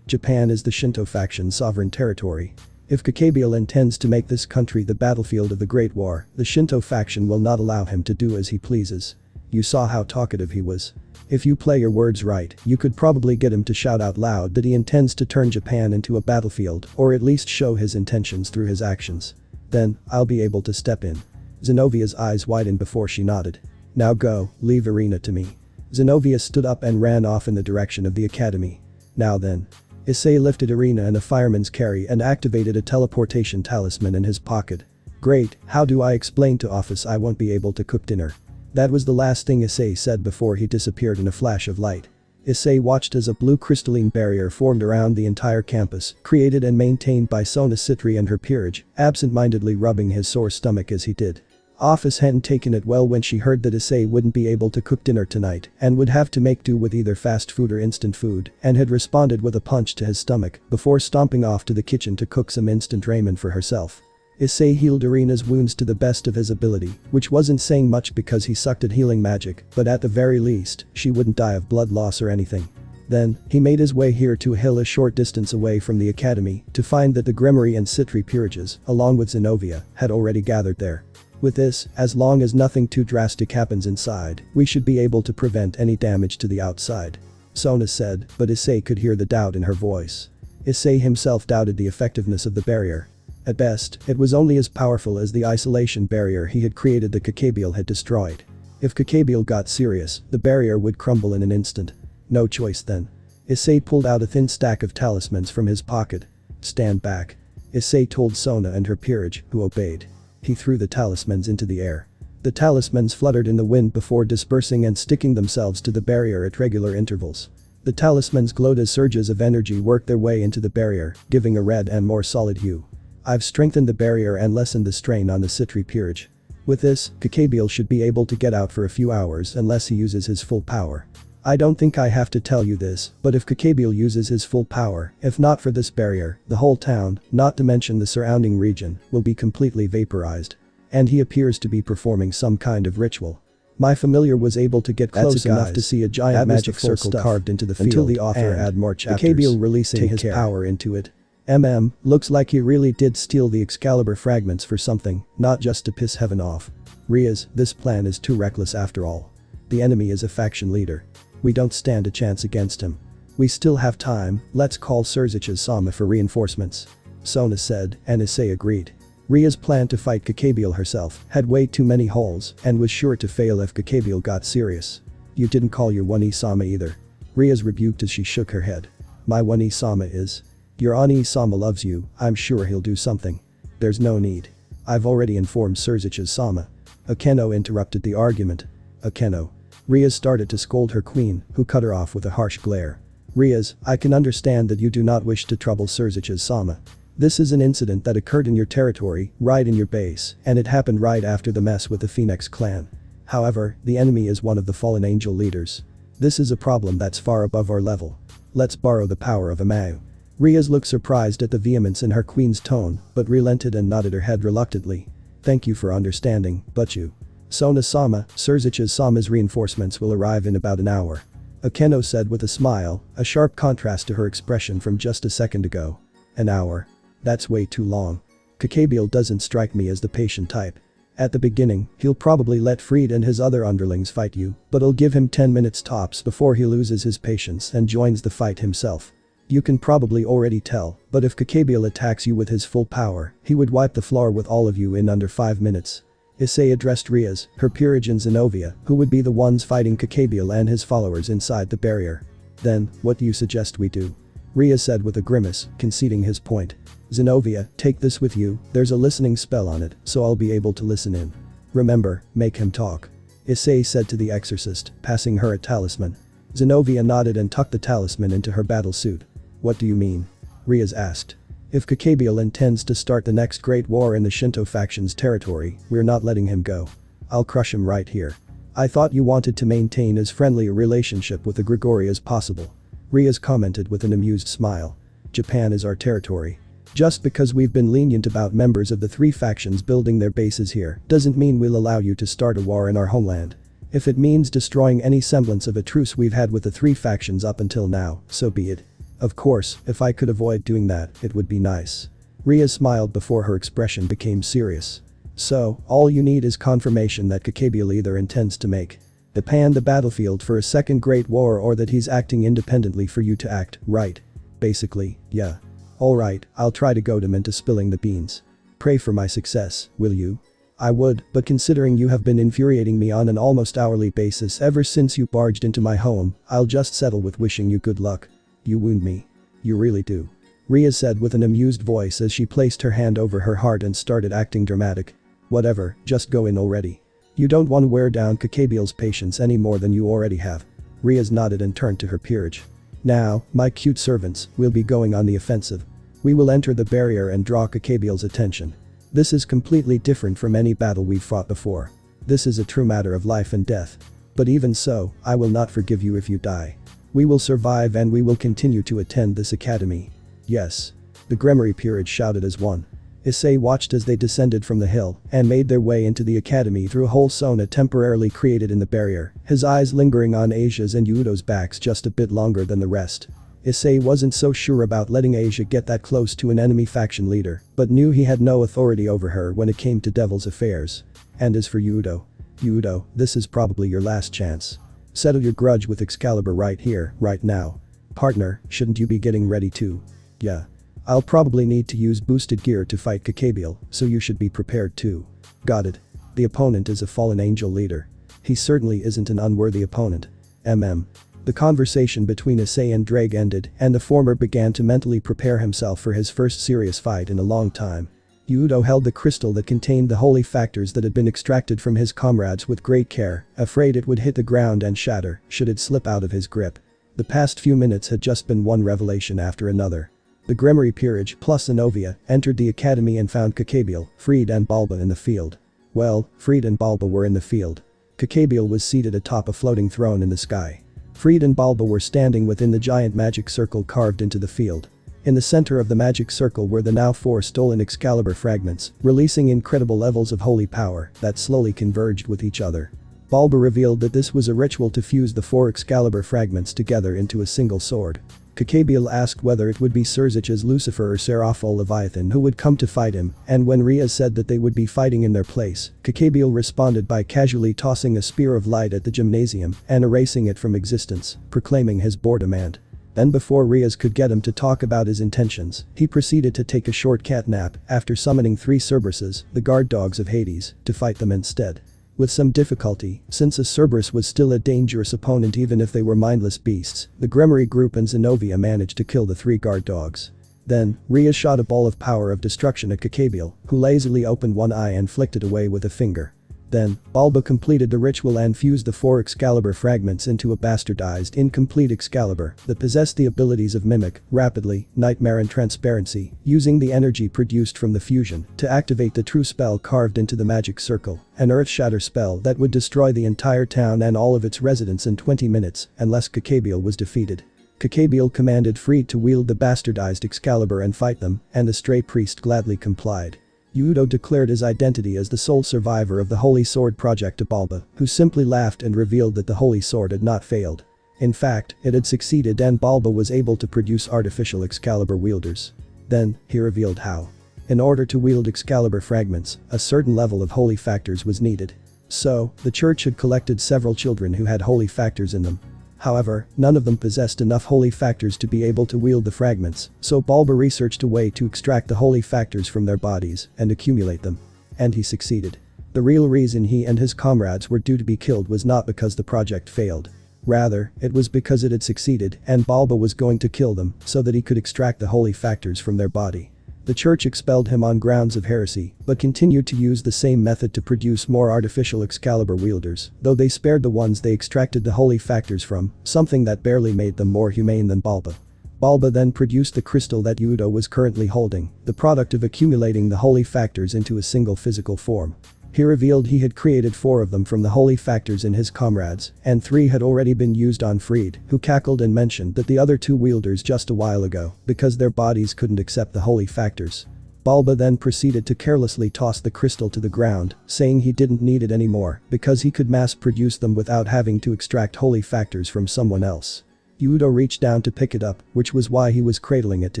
Japan is the Shinto faction's sovereign territory. If Kakabiel intends to make this country the battlefield of the Great War, the Shinto faction will not allow him to do as he pleases. You saw how talkative he was. If you play your words right, you could probably get him to shout out loud that he intends to turn Japan into a battlefield or at least show his intentions through his actions. Then, I'll be able to step in. Zenovia's eyes widened before she nodded. Now go, leave Irina to me. Zenobia stood up and ran off in the direction of the academy. Now then. Issei lifted Irina in a fireman's carry and activated a teleportation talisman in his pocket. Great, how do I explain to Ophis I won't be able to cook dinner? That was the last thing Issei said before he disappeared in a flash of light. Issei watched as a blue crystalline barrier formed around the entire campus, created and maintained by Sona Citri and her peerage, absent-mindedly rubbing his sore stomach as he did. Ophis hadn't taken it well when she heard that Issei wouldn't be able to cook dinner tonight and would have to make do with either fast food or instant food and had responded with a punch to his stomach before stomping off to the kitchen to cook some instant ramen for herself. Issei healed Irina's wounds to the best of his ability, which wasn't saying much because he sucked at healing magic, but at the very least, she wouldn't die of blood loss or anything. Then, he made his way here to a hill a short distance away from the academy to find that the Grimory and Citri peerages, along with Zenovia, had already gathered there. With this, as long as nothing too drastic happens inside, we should be able to prevent any damage to the outside. Sona said, but Issei could hear the doubt in her voice. Issei himself doubted the effectiveness of the barrier. At best, it was only as powerful as the isolation barrier he had created that Kakabiel had destroyed. If Kakabiel got serious, the barrier would crumble in an instant. No choice then. Issei pulled out a thin stack of talismans from his pocket. Stand back. Issei told Sona and her peerage, who obeyed. He threw the talismans into the air. The talismans fluttered in the wind before dispersing and sticking themselves to the barrier at regular intervals. The talismans glowed as surges of energy worked their way into the barrier, giving a red and more solid hue. I've strengthened the barrier and lessened the strain on the Citri peerage. With this, Kakabiel should be able to get out for a few hours unless he uses his full power. I don't think I have to tell you this, but if Kakabiel uses his full power, if not for this barrier, the whole town, not to mention the surrounding region, will be completely vaporized. And he appears to be performing some kind of ritual. My familiar was able to get close enough to see a giant magic circle carved into the field until the author add more chapters, Kakabiel releasing his power into it. Looks like he really did steal the Excalibur fragments for something, not just to piss heaven off. Riaz, this plan is too reckless after all. The enemy is a faction leader. We don't stand a chance against him. We still have time, let's call Surzich's Sama for reinforcements. Sona said, and Issei agreed. Ria's plan to fight Kakabiel herself had way too many holes and was sure to fail if Kakabiel got serious. You didn't call your One Sama either. Riaz rebuked as she shook her head. My One Sama is. Your Ani Sama loves you, I'm sure he'll do something. There's no need. I've already informed Surzich's Sama. Akeno interrupted the argument. Akeno. Riaz started to scold her queen, who cut her off with a harsh glare. Riaz, I can understand that you do not wish to trouble Surzich's Sama. This is an incident that occurred in your territory, right in your base, and it happened right after the mess with the Phoenix clan. However, the enemy is one of the fallen angel leaders. This is a problem that's far above our level. Let's borrow the power of Amau. Riaz looked surprised at the vehemence in her queen's tone, but relented and nodded her head reluctantly. Thank you for understanding, but you. Sona-sama, Surzich's Sama's reinforcements will arrive in about an hour. Akeno said with a smile, a sharp contrast to her expression from just a second ago. An hour. That's way too long. Kakabiel doesn't strike me as the patient type. At the beginning, he'll probably let Fried and his other underlings fight you, but it'll give him 10 minutes tops before he loses his patience and joins the fight himself. You can probably already tell, but if Kakabiel attacks you with his full power, he would wipe the floor with all of you in under 5 minutes. Issei addressed Riaz, her peerage and Zenobia, who would be the ones fighting Kakabiel and his followers inside the barrier. Then, what do you suggest we do? Riaz said with a grimace, conceding his point. Zenobia, take this with you, there's a listening spell on it, so I'll be able to listen in. Remember, make him talk. Issei said to the exorcist, passing her a talisman. Zenobia nodded and tucked the talisman into her battle suit. What do you mean? Riaz asked. If Kakabiel intends to start the next great war in the Shinto faction's territory, we're not letting him go. I'll crush him right here. I thought you wanted to maintain as friendly a relationship with the Grigori as possible. Riaz commented with an amused smile. Japan is our territory. Just because we've been lenient about members of the three factions building their bases here doesn't mean we'll allow you to start a war in our homeland. If it means destroying any semblance of a truce we've had with the three factions up until now, so be it. Of course, if I could avoid doing that, it would be nice. Riaz smiled before her expression became serious. So, all you need is confirmation that Kakabiel either intends to make the battlefield for a second great war or that he's acting independently for you to act, right? Basically, yeah. Alright, I'll try to goad him into spilling the beans. Pray for my success, will you? I would, but considering you have been infuriating me on an almost hourly basis ever since you barged into my home, I'll just settle with wishing you good luck. You wound me. You really do. Riaz said with an amused voice as she placed her hand over her heart and started acting dramatic. Whatever, just go in already. You don't want to wear down Kakabiel's patience any more than you already have. Riaz nodded and turned to her peerage. Now, my cute servants, we'll be going on the offensive. We will enter the barrier and draw Kakabiel's attention. This is completely different from any battle we've fought before. This is a true matter of life and death. But even so, I will not forgive you if you die. We will survive and we will continue to attend this academy. Yes. The Gremory peerage shouted as one. Issei watched as they descended from the hill and made their way into the academy through a hole Sona temporarily created in the barrier, his eyes lingering on Asia's and Hyoudou's backs just a bit longer than the rest. Issei wasn't so sure about letting Asia get that close to an enemy faction leader, but knew he had no authority over her when it came to Devil's affairs. And as for Hyoudou, this is probably your last chance. Settle your grudge with Excalibur right here, right now. Partner, shouldn't you be getting ready too? Yeah. I'll probably need to use boosted gear to fight Kakabiel, so you should be prepared too. Got it. The opponent is a fallen angel leader. He certainly isn't an unworthy opponent. The conversation between Issei and Drake ended and the former began to mentally prepare himself for his first serious fight in a long time. Hyoudou held the crystal that contained the holy factors that had been extracted from his comrades with great care, afraid it would hit the ground and shatter should it slip out of his grip. The past few minutes had just been one revelation after another. The Gremory peerage plus Zenobia entered the academy and found Kakabiel, Fried and Balba in the field. Well, Fried and Balba were in the field. Kakabiel was seated atop a floating throne in the sky. Fried and Balba were standing within the giant magic circle carved into the field. In the center of the magic circle were the now 4 stolen Excalibur fragments, releasing incredible levels of holy power that slowly converged with each other. Balba revealed that this was a ritual to fuse the 4 Excalibur fragments together into a single sword. Kakabiel asked whether it would be Serzich's Lucifer or Seraphol Leviathan who would come to fight him, and when Riaz said that they would be fighting in their place, Kakabiel responded by casually tossing a spear of light at the gymnasium and erasing it from existence, proclaiming his boredom and. Then before Riaz could get him to talk about his intentions, he proceeded to take a short cat nap after summoning 3 Cerberuses, the guard dogs of Hades, to fight them instead. With some difficulty, since a Cerberus was still a dangerous opponent even if they were mindless beasts, the Gremory group and Zenobia managed to kill the 3 guard dogs. Then, Riaz shot a ball of power of destruction at Kakabiel, who lazily opened one eye and flicked it away with a finger. Then, Balba completed the ritual and fused the 4 Excalibur fragments into a bastardized incomplete Excalibur that possessed the abilities of Mimic, Rapidly, Nightmare and Transparency, using the energy produced from the fusion to activate the true spell carved into the magic circle, an Earth Shatter spell that would destroy the entire town and all of its residents in 20 minutes unless Kakabiel was defeated. Kakabiel commanded Freed to wield the bastardized Excalibur and fight them, and the stray priest gladly complied. Hyoudou declared his identity as the sole survivor of the Holy Sword project to Balba, who simply laughed and revealed that the Holy Sword had not failed. In fact, it had succeeded and Balba was able to produce artificial Excalibur wielders. Then, he revealed how. In order to wield Excalibur fragments, a certain level of holy factors was needed. So, the church had collected several children who had holy factors in them. However, none of them possessed enough holy factors to be able to wield the fragments, so Balba researched a way to extract the holy factors from their bodies and accumulate them. And he succeeded. The real reason he and his comrades were due to be killed was not because the project failed. Rather, it was because it had succeeded and Balba was going to kill them so that he could extract the holy factors from their body. The church expelled him on grounds of heresy, but continued to use the same method to produce more artificial Excalibur wielders, though they spared the ones they extracted the holy factors from, something that barely made them more humane than Balba. Balba then produced the crystal that Hyoudou was currently holding, the product of accumulating the holy factors into a single physical form. He revealed he had created 4 of them from the holy factors in his comrades, and 3 had already been used on Freed, who cackled and mentioned that the other 2 wielders just a while ago, because their bodies couldn't accept the holy factors. Balba then proceeded to carelessly toss the crystal to the ground, saying he didn't need it anymore because he could mass produce them without having to extract holy factors from someone else. Hyoudou reached down to pick it up, which was why he was cradling it to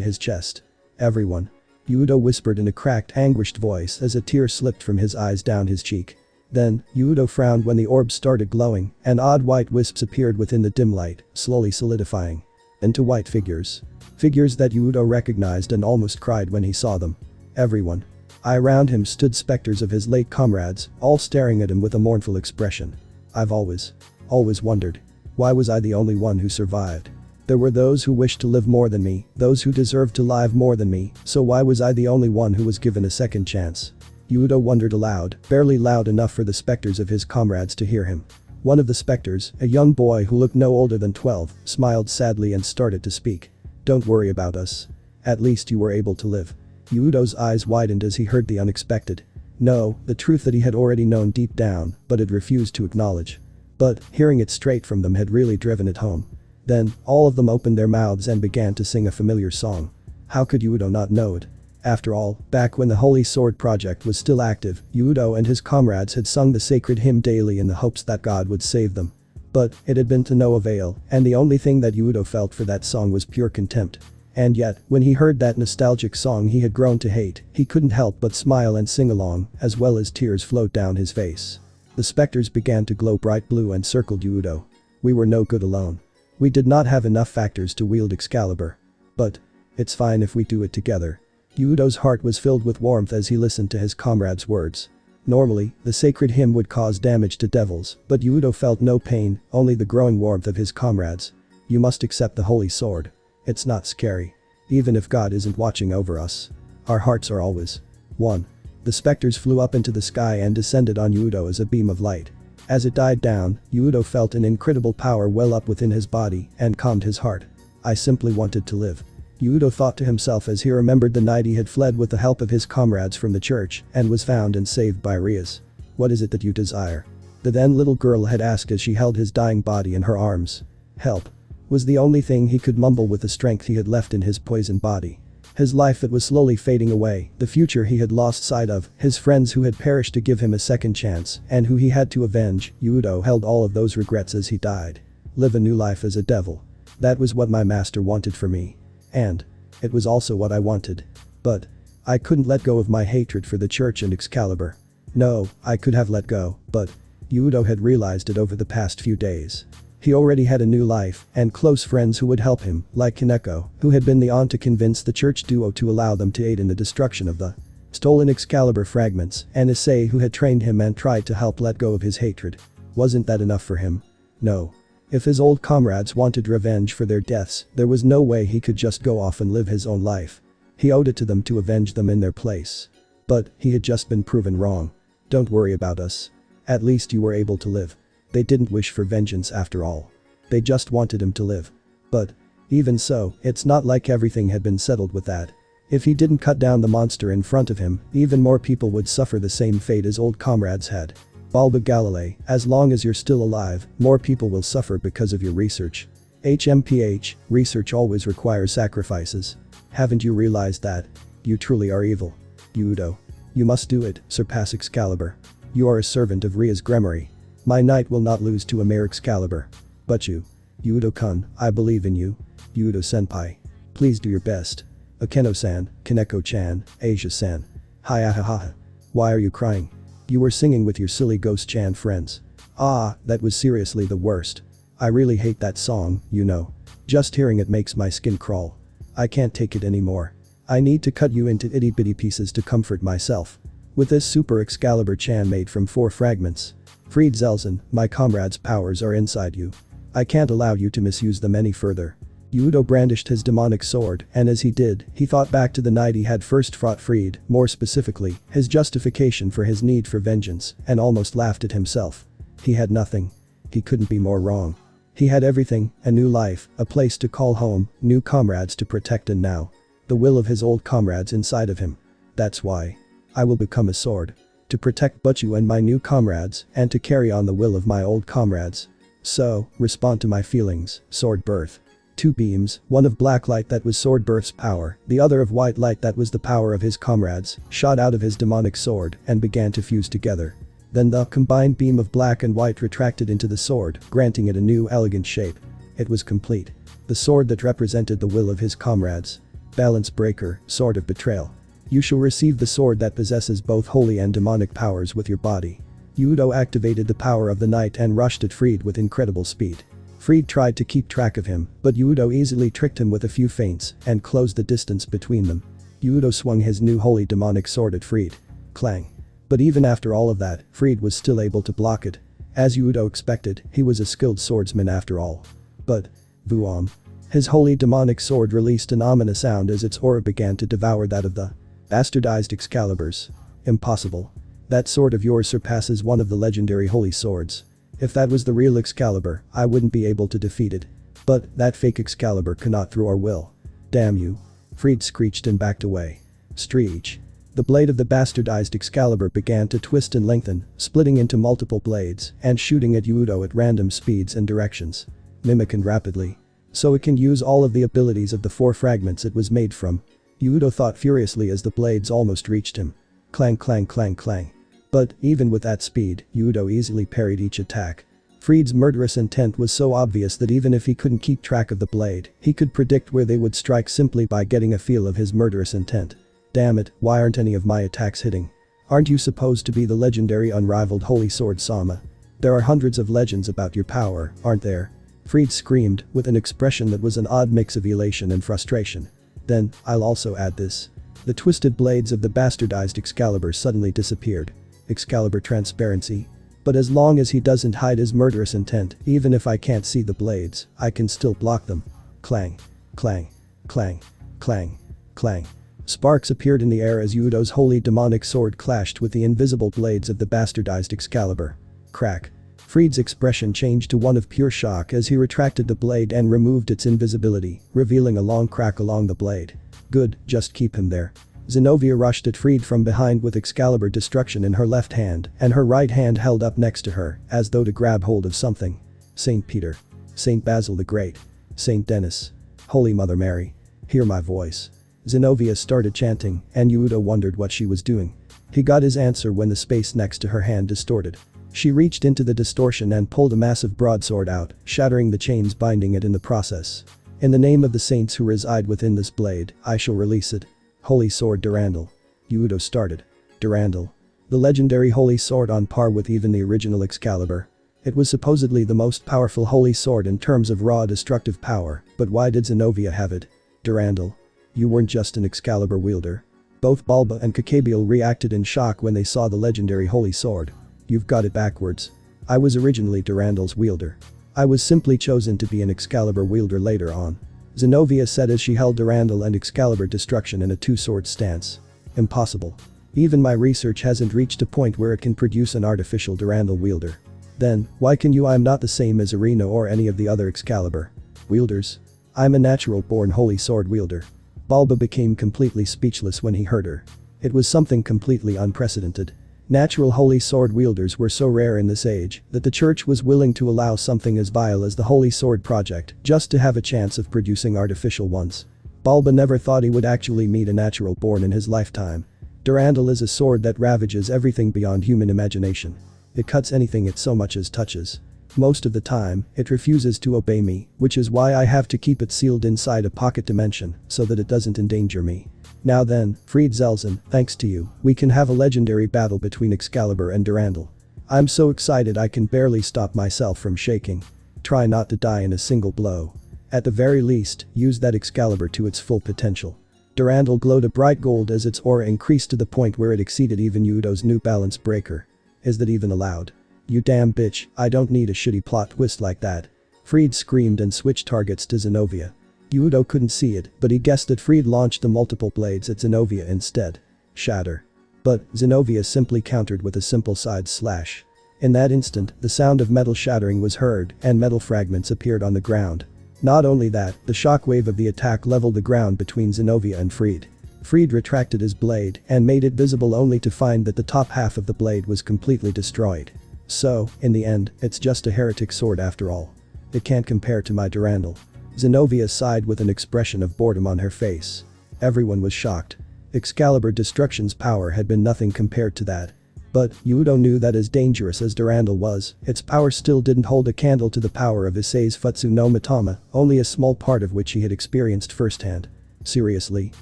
his chest. Everyone. Hyoudou whispered in a cracked, anguished voice as a tear slipped from his eyes down his cheek. Then, Hyoudou frowned when the orb started glowing, and odd white wisps appeared within the dim light, slowly solidifying into white figures. Figures that Hyoudou recognized and almost cried when he saw them. Everyone. Around him stood specters of his late comrades, all staring at him with a mournful expression. I've always wondered. Why was I the only one who survived? There were those who wished to live more than me, those who deserved to live more than me, so why was I the only one who was given a second chance? Hyoudou wondered aloud, barely loud enough for the specters of his comrades to hear him. One of the specters, a young boy who looked no older than 12, smiled sadly and started to speak. Don't worry about us. At least you were able to live. Hyoudou's eyes widened as he heard the unexpected. No, the truth that he had already known deep down, but had refused to acknowledge. But, hearing it straight from them had really driven it home. Then, all of them opened their mouths and began to sing a familiar song. How could Hyoudou not know it? After all, back when the Holy Sword project was still active, Hyoudou and his comrades had sung the sacred hymn daily in the hopes that God would save them. But, it had been to no avail, and the only thing that Hyoudou felt for that song was pure contempt. And yet, when he heard that nostalgic song he had grown to hate, he couldn't help but smile and sing along, as well as tears flowed down his face. The specters began to glow bright blue and circled Hyoudou. We were no good alone. We did not have enough factors to wield Excalibur. But, it's fine if we do it together. Hyoudou's heart was filled with warmth as he listened to his comrades' words. Normally, the sacred hymn would cause damage to devils, but Hyoudou felt no pain, only the growing warmth of his comrades. You must accept the Holy Sword. It's not scary. Even if God isn't watching over us. Our hearts are always one. The specters flew up into the sky and descended on Hyoudou as a beam of light. As it died down, Hyoudou felt an incredible power well up within his body and calmed his heart. I simply wanted to live. Hyoudou thought to himself as he remembered the night he had fled with the help of his comrades from the church and was found and saved by Riaz. What is it that you desire? The then little girl had asked as she held his dying body in her arms. Help. Was the only thing he could mumble with the strength he had left in his poisoned body. His life that was slowly fading away, the future he had lost sight of, his friends who had perished to give him a second chance, and who he had to avenge, Hyoudou held all of those regrets as he died. Live a new life as a devil. That was what my master wanted for me. And it was also what I wanted. But I couldn't let go of my hatred for the church and Excalibur. No, I could have let go, but Hyoudou had realized it over the past few days. He already had a new life and close friends who would help him, like Kaneko, who had been the aunt to convince the church duo to allow them to aid in the destruction of the stolen Excalibur fragments, and Issei, who had trained him and tried to help let go of his hatred. Wasn't that enough for him? No. If his old comrades wanted revenge for their deaths, there was no way he could just go off and live his own life. He owed it to them to avenge them in their place. But he had just been proven wrong. Don't worry about us. At least you were able to live. They didn't wish for vengeance after all. They just wanted him to live. But even so, it's not like everything had been settled with that. If he didn't cut down the monster in front of him, even more people would suffer the same fate as old comrades had. Balba Galilei, as long as you're still alive, more people will suffer because of your research. HMPH, research always requires sacrifices. Haven't you realized that? You truly are evil. Hyoudou. You must do it, surpass Excalibur. You are a servant of Ria's Gremory. My knight will not lose to a mere Excalibur. But you. Hyoudou-kun, I believe in you. Hyoudou-senpai. Please do your best. Akeno-san, Kaneko-chan, Asia-san. Hi-ah-ha-ha. Why are you crying? You were singing with your silly Ghost-chan friends. Ah, that was seriously the worst. I really hate that song, you know. Just hearing it makes my skin crawl. I can't take it anymore. I need to cut you into itty-bitty pieces to comfort myself. With this super Excalibur-chan made from 4 fragments. Fried Zelzen, my comrade's powers are inside you. I can't allow you to misuse them any further. Hyoudou brandished his demonic sword, and as he did, he thought back to the night he had first fought Fried, more specifically, his justification for his need for vengeance, and almost laughed at himself. He had nothing. He couldn't be more wrong. He had everything, a new life, a place to call home, new comrades to protect, and now the will of his old comrades inside of him. That's why I will become a sword. To protect Butchu and my new comrades, and to carry on the will of my old comrades. So, respond to my feelings, Sword Birth. 2 beams, one of black light that was Sword Birth's power, the other of white light that was the power of his comrades, shot out of his demonic sword and began to fuse together. Then the combined beam of black and white retracted into the sword, granting it a new elegant shape. It was complete. The sword that represented the will of his comrades. Balance breaker, sword of betrayal. You shall receive the sword that possesses both holy and demonic powers with your body. Hyoudou activated the power of the night and rushed at Fried with incredible speed. Fried tried to keep track of him, but Hyoudou easily tricked him with a few feints and closed the distance between them. Hyoudou swung his new holy demonic sword at Fried. Clang. But even after all of that, Fried was still able to block it. As Hyoudou expected, he was a skilled swordsman after all. But Vuom. His holy demonic sword released an ominous sound as its aura began to devour that of the bastardized Excaliburs. Impossible. That sword of yours surpasses one of the legendary holy swords. If that was the real Excalibur, I wouldn't be able to defeat it. But that fake Excalibur cannot through our will. Damn you. Fried screeched and backed away. Screech. The blade of the bastardized Excalibur began to twist and lengthen, splitting into multiple blades and shooting at Hyoudou at random speeds and directions. Mimicking rapidly. So it can use all of the abilities of the 4 fragments it was made from. Hyoudou thought furiously as the blades almost reached him. Clang clang clang clang. But even with that speed, Hyoudou easily parried each attack. Fried's murderous intent was so obvious that even if he couldn't keep track of the blade, he could predict where they would strike simply by getting a feel of his murderous intent. Damn it, why aren't any of my attacks hitting? Aren't you supposed to be the legendary unrivaled holy sword Sama? There are hundreds of legends about your power, aren't there? Fried screamed, with an expression that was an odd mix of elation and frustration. Then, I'll also add this. The twisted blades of the bastardized Excalibur suddenly disappeared. Excalibur transparency. But as long as he doesn't hide his murderous intent, even if I can't see the blades, I can still block them. Clang. Clang. Clang. Clang. Clang. Sparks appeared in the air as Hyoudou's holy demonic sword clashed with the invisible blades of the bastardized Excalibur. Crack. Fried's expression changed to one of pure shock as he retracted the blade and removed its invisibility, revealing a long crack along the blade. Good, just keep him there. Zenobia rushed at Fried from behind with Excalibur destruction in her left hand and her right hand held up next to her, as though to grab hold of something. Saint Peter. Saint Basil the Great. Saint Denis. Holy Mother Mary. Hear my voice. Zenobia started chanting, and Hyoudou wondered what she was doing. He got his answer when the space next to her hand distorted. She reached into the distortion and pulled a massive broadsword out, shattering the chains binding it in the process. In the name of the saints who reside within this blade, I shall release it. Holy sword Durandal. Hyoudou started. Durandal. The legendary holy sword on par with even the original Excalibur. It was supposedly the most powerful holy sword in terms of raw destructive power, but why did Zenobia have it? Durandal. You weren't just an Excalibur wielder. Both Balba and Kakabiel reacted in shock when they saw the legendary holy sword. You've got it backwards. I was originally Durandal's wielder. I was simply chosen to be an Excalibur wielder later on. Zenobia said as she held Durandal and Excalibur destruction in a two-sword stance. Impossible. Even my research hasn't reached a point where it can produce an artificial Durandal wielder. Then, why can you? I'm not the same as Arena or any of the other Excalibur wielders. I'm a natural-born holy sword wielder. Balba became completely speechless when he heard her. It was something completely unprecedented. Natural holy sword wielders were so rare in this age that the church was willing to allow something as vile as the Holy Sword Project just to have a chance of producing artificial ones. Balba never thought he would actually meet a natural born in his lifetime. Durandal is a sword that ravages everything beyond human imagination. It cuts anything it so much as touches. Most of the time, it refuses to obey me, which is why I have to keep it sealed inside a pocket dimension so that it doesn't endanger me. Now then, Fried Zelzen, thanks to you, we can have a legendary battle between Excalibur and Durandal. I'm so excited I can barely stop myself from shaking. Try not to die in a single blow. At the very least, use that Excalibur to its full potential. Durandal glowed a bright gold as its aura increased to the point where it exceeded even Hyoudou's new balance breaker. Is that even allowed? You damn bitch, I don't need a shitty plot twist like that. Fried screamed and switched targets to Zenobia. Hyoudou couldn't see it, but he guessed that Fried launched the multiple blades at Zenobia instead. Shatter. But Zenobia simply countered with a simple side slash. In that instant, the sound of metal shattering was heard and metal fragments appeared on the ground. Not only that, the shockwave of the attack leveled the ground between Zenobia and Fried. Fried retracted his blade and made it visible only to find that the top half of the blade was completely destroyed. So, in the end, it's just a heretic sword after all. It can't compare to my Durandal. Zenobia sighed with an expression of boredom on her face. Everyone was shocked. Excalibur Destruction's power had been nothing compared to that. But, Hyoudou knew that as dangerous as Durandal was, its power still didn't hold a candle to the power of Issei's Futsu no Mitama, only a small part of which he had experienced firsthand. Seriously?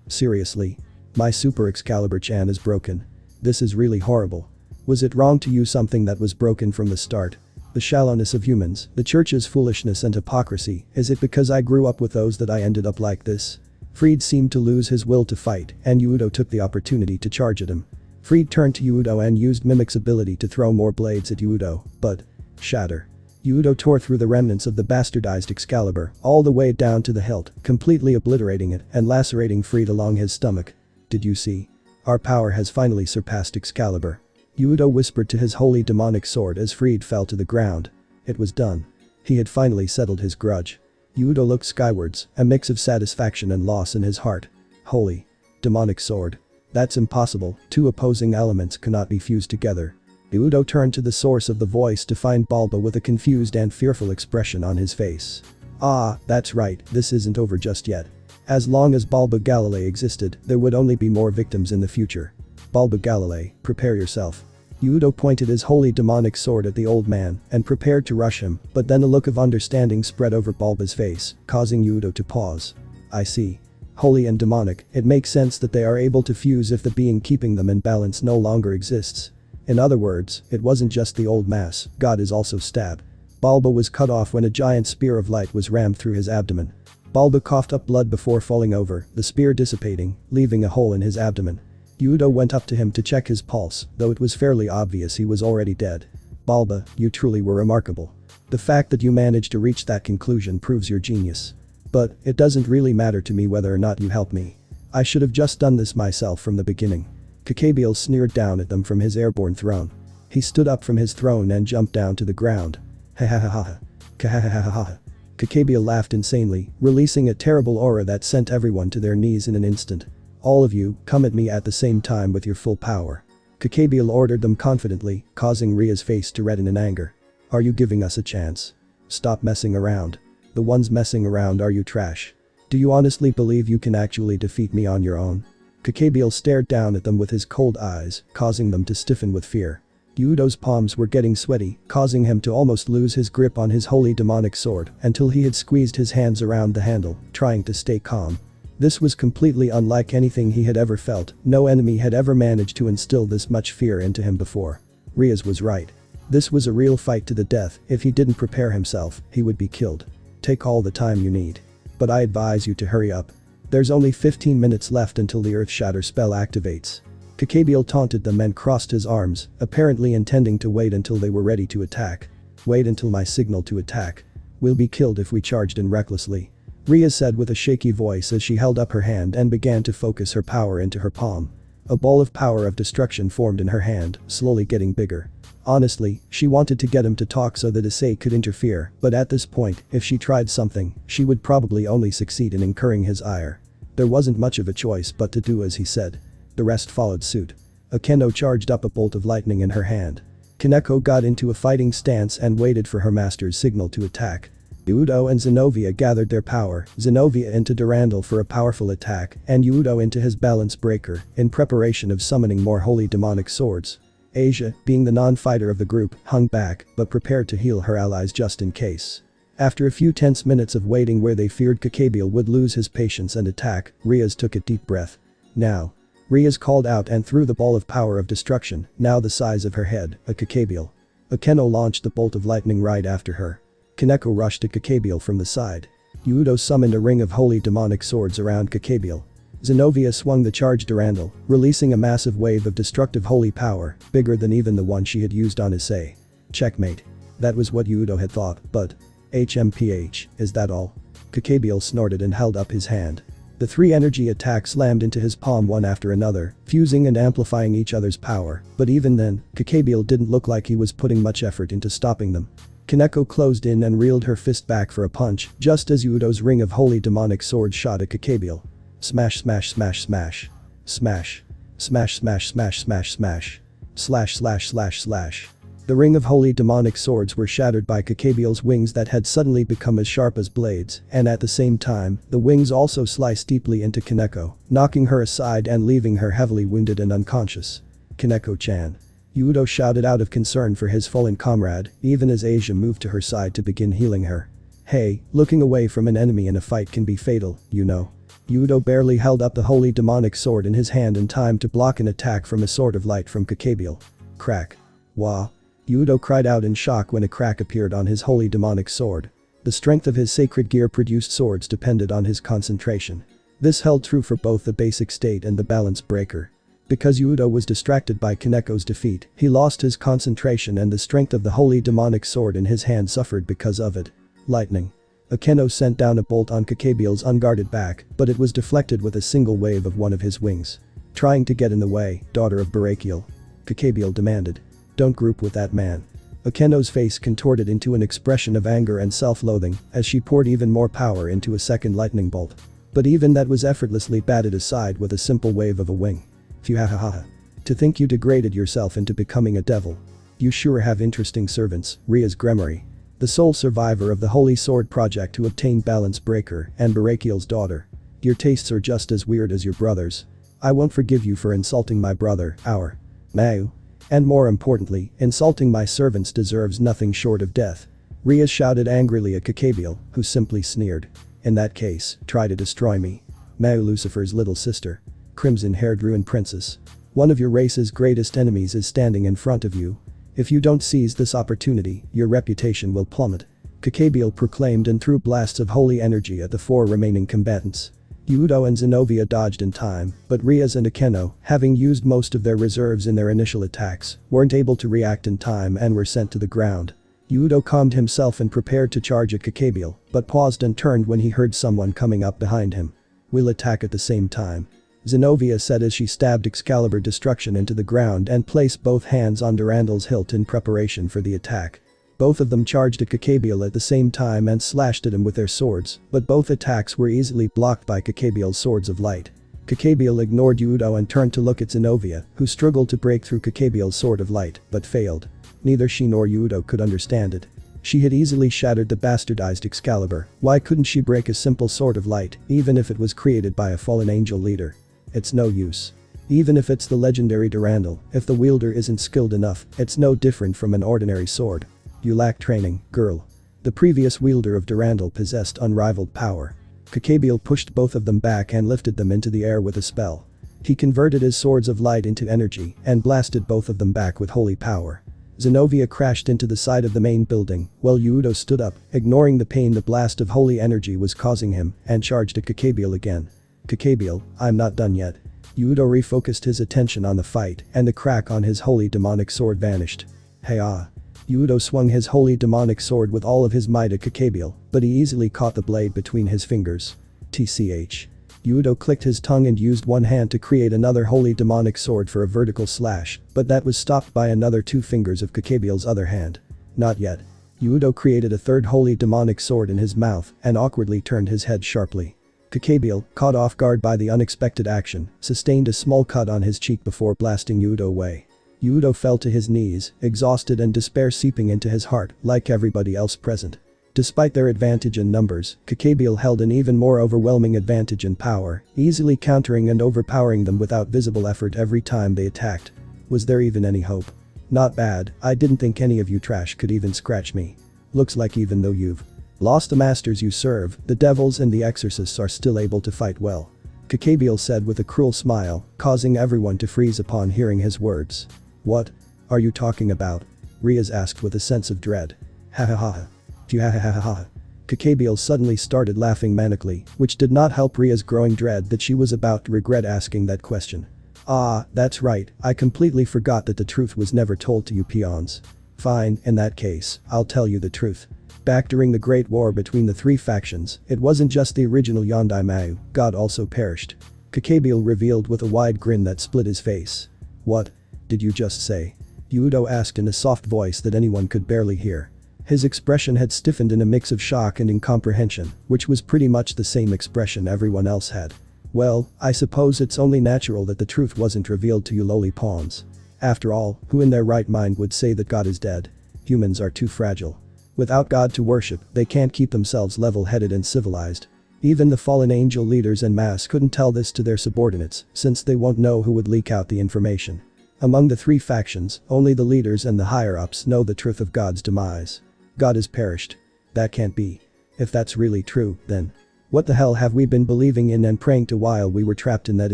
Seriously? My Super Excalibur-chan is broken. This is really horrible. Was it wrong to use something that was broken from the start? The shallowness of humans, the church's foolishness and hypocrisy, is it because I grew up with those that I ended up like this? Fried seemed to lose his will to fight, and Hyoudou took the opportunity to charge at him. Fried turned to Hyoudou and used Mimic's ability to throw more blades at Hyoudou, but… shatter. Hyoudou tore through the remnants of the bastardized Excalibur, all the way down to the hilt, completely obliterating it and lacerating Fried along his stomach. Did you see? Our power has finally surpassed Excalibur. Hyoudou whispered to his holy demonic sword as Fried fell to the ground. It was done. He had finally settled his grudge. Hyoudou looked skywards, a mix of satisfaction and loss in his heart. Holy. Demonic sword. That's impossible, two opposing elements cannot be fused together. Hyoudou turned to the source of the voice to find Balba with a confused and fearful expression on his face. Ah, that's right, this isn't over just yet. As long as Balba Galilei existed, there would only be more victims in the future. Balba Galilei, prepare yourself. Hyoudou pointed his holy demonic sword at the old man and prepared to rush him, but then a look of understanding spread over Balba's face, causing Hyoudou to pause. I see. Holy and demonic, it makes sense that they are able to fuse if the being keeping them in balance no longer exists. In other words, it wasn't just the old mass, God is also stab. Balba was cut off when a giant spear of light was rammed through his abdomen. Balba coughed up blood before falling over, the spear dissipating, leaving a hole in his abdomen. Hyoudou went up to him to check his pulse, though it was fairly obvious he was already dead. Balba, you truly were remarkable. The fact that you managed to reach that conclusion proves your genius. But, it doesn't really matter to me whether or not you help me. I should have just done this myself from the beginning. Kakabiel sneered down at them from his airborne throne. He stood up from his throne and jumped down to the ground. Ha ha ha ha. Kahahahaha. Kakabiel laughed insanely, releasing a terrible aura that sent everyone to their knees in an instant. All of you, come at me at the same time with your full power. Kakabiel ordered them confidently, causing Ria's face to redden in anger. Are you giving us a chance? Stop messing around. The ones messing around are you trash. Do you honestly believe you can actually defeat me on your own? Kakabiel stared down at them with his cold eyes, causing them to stiffen with fear. Hyoudou's palms were getting sweaty, causing him to almost lose his grip on his holy demonic sword until he had squeezed his hands around the handle, trying to stay calm. This was completely unlike anything he had ever felt. No enemy had ever managed to instill this much fear into him before. Riaz was right. This was a real fight to the death. If he didn't prepare himself, he would be killed. Take all the time you need. But I advise you to hurry up. There's only 15 minutes left until the Earth Shatter spell activates. Kakabiel taunted them and crossed his arms, apparently intending to wait until they were ready to attack. Wait until my signal to attack. We'll be killed if we charged in recklessly. Riaz said with a shaky voice as she held up her hand and began to focus her power into her palm. A ball of power of destruction formed in her hand, slowly getting bigger. Honestly, she wanted to get him to talk so that Issei could interfere, but at this point, if she tried something, she would probably only succeed in incurring his ire. There wasn't much of a choice but to do as he said. The rest followed suit. Akeno charged up a bolt of lightning in her hand. Kaneko got into a fighting stance and waited for her master's signal to attack. Hyoudou and Zenobia gathered their power, Zenobia into Durandal for a powerful attack, and Hyoudou into his balance breaker, in preparation of summoning more holy demonic swords. Asia, being the non-fighter of the group, hung back, but prepared to heal her allies just in case. After a few tense minutes of waiting where they feared Kakabiel would lose his patience and attack, Riaz took a deep breath. Now. Riaz called out and threw the ball of power of destruction, now the size of her head, at Kakabiel. Akeno launched the bolt of lightning right after her. Kaneko rushed at Kakabiel from the side. Hyoudou summoned a ring of holy demonic swords around Kakabiel. Zenobia swung the charged Durandal, releasing a massive wave of destructive holy power, bigger than even the one she had used on Issei. Checkmate. That was what Hyoudou had thought, but… HMPH, is that all? Kakabiel snorted and held up his hand. The three energy attacks slammed into his palm one after another, fusing and amplifying each other's power, but even then, Kakabiel didn't look like he was putting much effort into stopping them. Kaneko closed in and reeled her fist back for a punch, just as Hyoudou's ring of holy demonic sword shot at Kakabiel. Smash smash smash smash. Smash. Smash smash smash smash smash. Slash slash slash slash. The ring of holy demonic swords were shattered by Kakabiel's wings that had suddenly become as sharp as blades, and at the same time, the wings also sliced deeply into Kaneko, knocking her aside and leaving her heavily wounded and unconscious. Kaneko-chan. Hyoudou shouted out of concern for his fallen comrade, even as Asia moved to her side to begin healing her. Hey, looking away from an enemy in a fight can be fatal, you know. Hyoudou barely held up the holy demonic sword in his hand in time to block an attack from a sword of light from Kakabiel. Crack. Wah. Hyoudou cried out in shock when a crack appeared on his holy demonic sword. The strength of his sacred gear-produced swords depended on his concentration. This held true for both the basic state and the balance breaker. Because Hyoudou was distracted by Kaneko's defeat, he lost his concentration and the strength of the holy demonic sword in his hand suffered because of it. Lightning. Akeno sent down a bolt on Kakabiel's unguarded back, but it was deflected with a single wave of one of his wings. Trying to get in the way, daughter of Barakiel. Kakabiel demanded. Don't group with that man. Akeno's face contorted into an expression of anger and self-loathing as she poured even more power into a second lightning bolt. But even that was effortlessly batted aside with a simple wave of a wing. Phew-ha-ha-ha. To think you degraded yourself into becoming a devil. You sure have interesting servants, Riaz Gremory. The sole survivor of the Holy Sword Project who obtained Balance Breaker and Barakiel's daughter. Your tastes are just as weird as your brother's. I won't forgive you for insulting my brother, our Mau. And more importantly, insulting my servants deserves nothing short of death. Riaz shouted angrily at Kakabiel, who simply sneered. In that case, try to destroy me. Mau, Lucifer's little sister. Crimson-haired ruined princess. One of your race's greatest enemies is standing in front of you. If you don't seize this opportunity, your reputation will plummet. Kakabiel proclaimed and threw blasts of holy energy at the four remaining combatants. Hyoudou and Zenobia dodged in time, but Riaz and Akeno, having used most of their reserves in their initial attacks, weren't able to react in time and were sent to the ground. Hyoudou calmed himself and prepared to charge at Kakabiel, but paused and turned when he heard someone coming up behind him. We'll attack at the same time. Zenobia said as she stabbed Excalibur Destruction into the ground and placed both hands on Durandal's hilt in preparation for the attack. Both of them charged at Kakabiel at the same time and slashed at him with their swords, but both attacks were easily blocked by Kakabiel's swords of light. Kakabiel ignored Hyoudou and turned to look at Zenobia, who struggled to break through Kakabiel's sword of light, but failed. Neither she nor Hyoudou could understand it. She had easily shattered the bastardized Excalibur, why couldn't she break a simple sword of light, even if it was created by a fallen angel leader? It's no use. Even if it's the legendary Durandal, if the wielder isn't skilled enough, it's no different from an ordinary sword. You lack training, girl. The previous wielder of Durandal possessed unrivaled power. Kakabiel pushed both of them back and lifted them into the air with a spell. He converted his swords of light into energy and blasted both of them back with holy power. Zenobia crashed into the side of the main building, while Hyoudou stood up, ignoring the pain the blast of holy energy was causing him, and charged at Kakabiel again. Kakabiel, I'm not done yet. Hyoudou refocused his attention on the fight, and the crack on his holy demonic sword vanished. Hey-ah. Hyoudou swung his holy demonic sword with all of his might at Kakabiel, but he easily caught the blade between his fingers. TCH. Hyoudou clicked his tongue and used one hand to create another holy demonic sword for a vertical slash, but that was stopped by another 2 fingers of Kakabiel's other hand. Not yet. Hyoudou created a third holy demonic sword in his mouth and awkwardly turned his head sharply. Kakabiel, caught off guard by the unexpected action, sustained a small cut on his cheek before blasting Hyoudou away. Hyoudou fell to his knees, exhausted and despair seeping into his heart, like everybody else present. Despite their advantage in numbers, Kakabiel held an even more overwhelming advantage in power, easily countering and overpowering them without visible effort every time they attacked. Was there even any hope? Not bad, I didn't think any of you trash could even scratch me. Looks like even though you've lost the masters you serve, the devils and the exorcists are still able to fight well. Kakabiel said with a cruel smile, causing everyone to freeze upon hearing his words. What are you talking about? Riaz asked with a sense of dread. Ha ha ha. Ha ha ha ha. Kakabiel suddenly started laughing manically, which did not help Ria's growing dread that she was about to regret asking that question. Ah, that's right, I completely forgot that the truth was never told to you peons. Fine, in that case, I'll tell you the truth. Back during the Great War between the 3 factions, it wasn't just the original Yondai Mayu, God also perished. Kakabiel revealed with a wide grin that split his face. What did you just say? Hyoudou asked in a soft voice that anyone could barely hear. His expression had stiffened in a mix of shock and incomprehension, which was pretty much the same expression everyone else had. Well, I suppose it's only natural that the truth wasn't revealed to you lowly pawns. After all, who in their right mind would say that God is dead? Humans are too fragile. Without God to worship, they can't keep themselves level-headed and civilized. Even the fallen angel leaders en masse couldn't tell this to their subordinates, since they won't know who would leak out the information. Among the 3 factions, only the leaders and the higher-ups know the truth of God's demise. God has perished. That can't be. If that's really true, then what the hell have we been believing in and praying to while we were trapped in that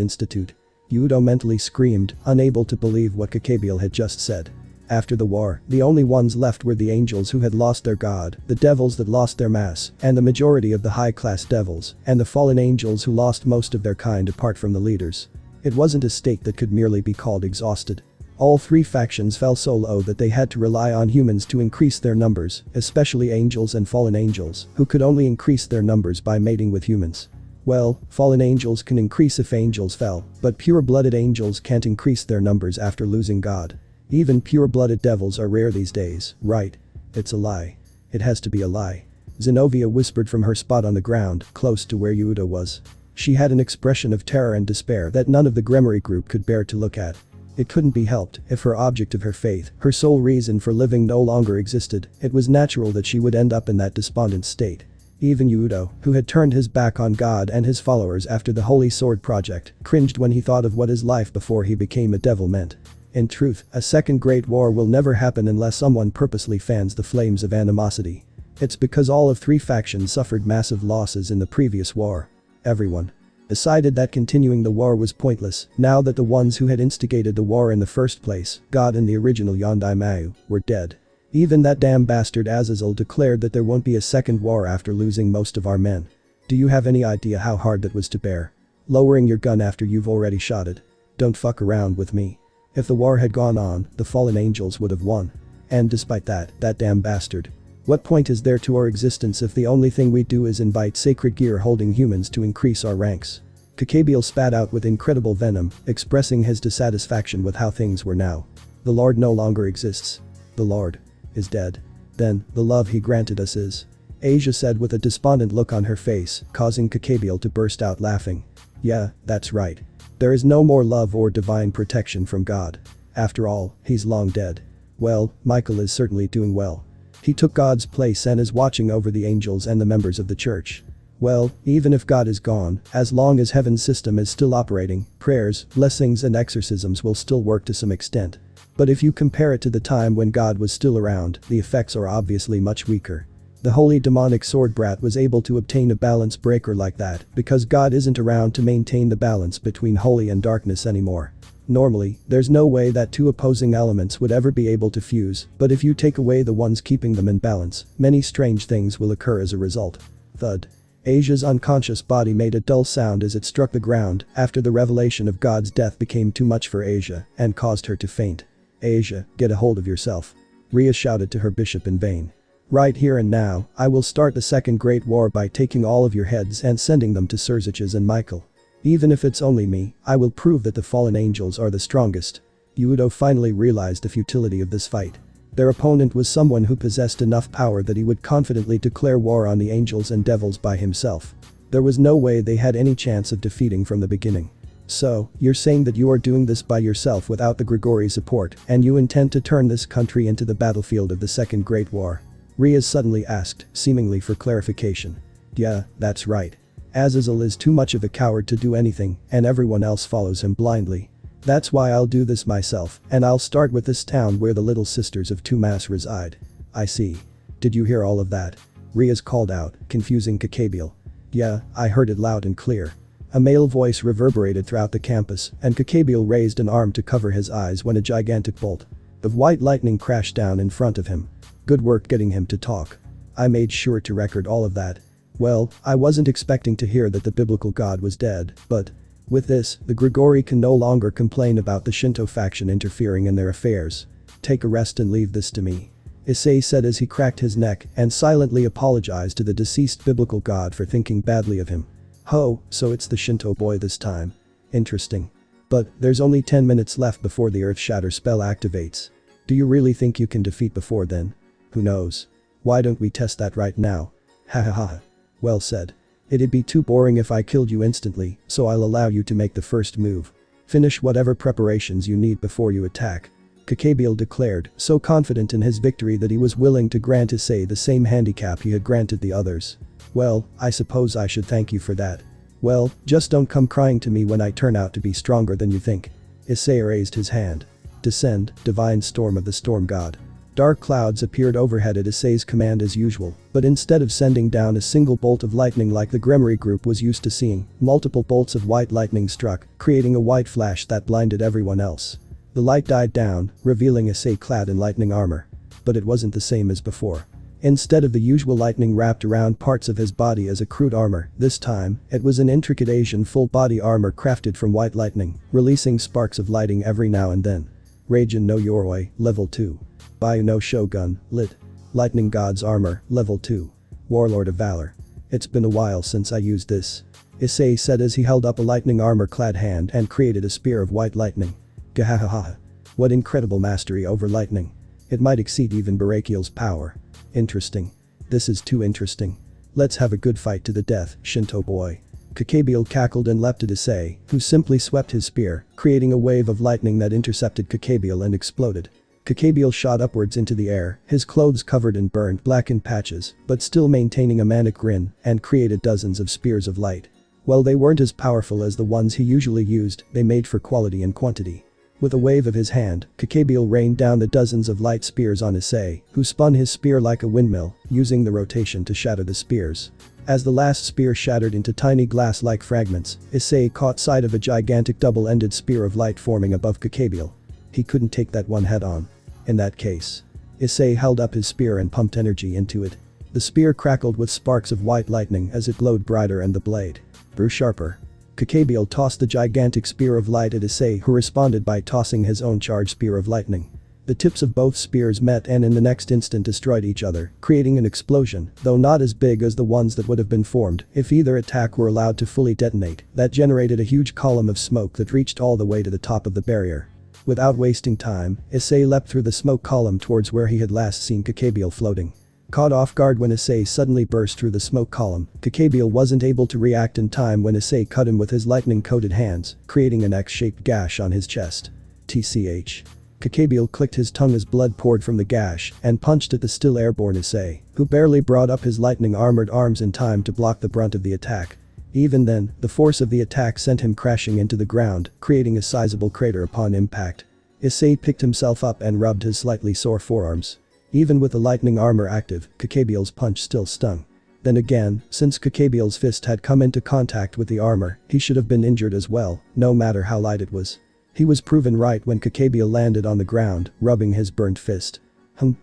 institute? Hyoudou mentally screamed, unable to believe what Kakabiel had just said. After the war, the only ones left were the angels who had lost their god, the devils that lost their mass, and the majority of the high-class devils, and the fallen angels who lost most of their kind apart from the leaders. It wasn't a state that could merely be called exhausted. All 3 factions fell so low that they had to rely on humans to increase their numbers, especially angels and fallen angels, who could only increase their numbers by mating with humans. Well, fallen angels can increase if angels fell, but pure-blooded angels can't increase their numbers after losing God. Even pure-blooded devils are rare these days, right? It's a lie. It has to be a lie. Zenobia whispered from her spot on the ground, close to where Hyoudou was. She had an expression of terror and despair that none of the Gremory group could bear to look at. It couldn't be helped, if her object of her faith, her sole reason for living no longer existed, it was natural that she would end up in that despondent state. Even Hyoudou, who had turned his back on God and his followers after the Holy Sword Project, cringed when he thought of what his life before he became a devil meant. In truth, a second Great War will never happen unless someone purposely fans the flames of animosity. It's because all of 3 factions suffered massive losses in the previous war. Everyone decided that continuing the war was pointless, now that the ones who had instigated the war in the first place, God and the original Yondai Mayu, were dead. Even that damn bastard Azazel declared that there won't be a second war after losing most of our men. Do you have any idea how hard that was to bear? Lowering your gun after you've already shot it. Don't fuck around with me. If the war had gone on, the fallen angels would have won. And despite that damn bastard. What point is there to our existence if the only thing we do is invite sacred gear holding humans to increase our ranks? Kakabiel spat out with incredible venom, expressing his dissatisfaction with how things were now. The Lord no longer exists. The Lord is dead. Then, the love he granted us is. Asia said with a despondent look on her face, causing Kakabiel to burst out laughing. Yeah, that's right. There is no more love or divine protection from God. After all, he's long dead. Well, Michael is certainly doing well. He took God's place and is watching over the angels and the members of the church. Well, even if God is gone, as long as heaven's system is still operating, prayers, blessings and exorcisms will still work to some extent. But if you compare it to the time when God was still around, the effects are obviously much weaker. The holy demonic sword brat was able to obtain a balance breaker like that because God isn't around to maintain the balance between holy and darkness anymore. Normally, there's no way that two opposing elements would ever be able to fuse, but if you take away the ones keeping them in balance, many strange things will occur as a result. Thud. Asia's unconscious body made a dull sound as it struck the ground after the revelation of God's death became too much for Asia and caused her to faint. Asia, get a hold of yourself. Rhea shouted to her bishop in vain. Right here and now, I will start the Second Great War by taking all of your heads and sending them to Serziches and Michael. Even if it's only me, I will prove that the fallen angels are the strongest. Hyoudou finally realized the futility of this fight. Their opponent was someone who possessed enough power that he would confidently declare war on the angels and devils by himself. There was no way they had any chance of defeating from the beginning. So, you're saying that you are doing this by yourself without the Grigori support and you intend to turn this country into the battlefield of the Second Great War? Rhea suddenly asked, seemingly for clarification. Yeah, that's right. Azazel is too much of a coward to do anything and everyone else follows him blindly. That's why I'll do this myself, and I'll start with this town where the Little Sisters of Tumas reside. I see. Did you hear all of that? Rhea's called out, confusing Kakabiel. Yeah, I heard it loud and clear. A male voice reverberated throughout the campus, and Kakabiel raised an arm to cover his eyes when a gigantic bolt of white lightning crashed down in front of him. Good work getting him to talk. I made sure to record all of that. Well, I wasn't expecting to hear that the biblical god was dead, but with this, the Grigori can no longer complain about the Shinto faction interfering in their affairs. Take a rest and leave this to me. Issei said as he cracked his neck and silently apologized to the deceased biblical god for thinking badly of him. Oh, so it's the Shinto boy this time. Interesting. But there's only 10 minutes left before the Earth Shatter spell activates. Do you really think you can defeat before then? Who knows? Why don't we test that right now? Ha ha ha. Well said. It'd be too boring if I killed you instantly, so I'll allow you to make the first move. Finish whatever preparations you need before you attack. Kakabiel declared, so confident in his victory that he was willing to grant Issei the same handicap he had granted the others. Well, I suppose I should thank you for that. Well, just don't come crying to me when I turn out to be stronger than you think. Issei raised his hand. Descend, divine storm of the storm god. Dark clouds appeared overhead at Issei's command as usual, but instead of sending down a single bolt of lightning like the Grimoire group was used to seeing, multiple bolts of white lightning struck, creating a white flash that blinded everyone else. The light died down, revealing Issei clad in lightning armor. But it wasn't the same as before. Instead of the usual lightning wrapped around parts of his body as a crude armor, this time, it was an intricate Asian full-body armor crafted from white lightning, releasing sparks of lighting every now and then. Raijin no Yoroi, level 2. Bayu no Shogun, lit. Lightning God's armor, level 2. Warlord of Valor. It's been a while since I used this. Issei said as he held up a lightning armor-clad hand and created a spear of white lightning. Gahahaha. What incredible mastery over lightning. It might exceed even Barakiel's power. Interesting. This is too interesting. Let's have a good fight to the death, Shinto boy. Kakabiel cackled and leapt at Issei, who simply swept his spear, creating a wave of lightning that intercepted Kakabiel and exploded. Kakabiel shot upwards into the air, his clothes covered in burnt blackened patches, but still maintaining a manic grin, and created dozens of spears of light. While they weren't as powerful as the ones he usually used, they made for quality and quantity. With a wave of his hand, Kakabiel rained down the dozens of light spears on Issei, who spun his spear like a windmill, using the rotation to shatter the spears. As the last spear shattered into tiny glass-like fragments, Issei caught sight of a gigantic double-ended spear of light forming above Kakabiel. He couldn't take that one head-on. In that case. Issei held up his spear and pumped energy into it. The spear crackled with sparks of white lightning as it glowed brighter and the blade grew sharper. Kakabiel tossed the gigantic spear of light at Issei, who responded by tossing his own charged spear of lightning. The tips of both spears met and in the next instant destroyed each other, creating an explosion, though not as big as the ones that would have been formed if either attack were allowed to fully detonate, that generated a huge column of smoke that reached all the way to the top of the barrier. Without wasting time, Issei leapt through the smoke column towards where he had last seen Kakabiel floating. Caught off guard when Issei suddenly burst through the smoke column, Kakabiel wasn't able to react in time when Issei cut him with his lightning-coated hands, creating an X-shaped gash on his chest. TCH. Kakabiel clicked his tongue as blood poured from the gash and punched at the still airborne Issei, who barely brought up his lightning armored arms in time to block the brunt of the attack. Even then, the force of the attack sent him crashing into the ground, creating a sizable crater upon impact. Issei picked himself up and rubbed his slightly sore forearms. Even with the lightning armor active, Kakabiel's punch still stung. Then again, since Kakabiel's fist had come into contact with the armor, he should have been injured as well, no matter how light it was. He was proven right when Kakabiel landed on the ground, rubbing his burnt fist.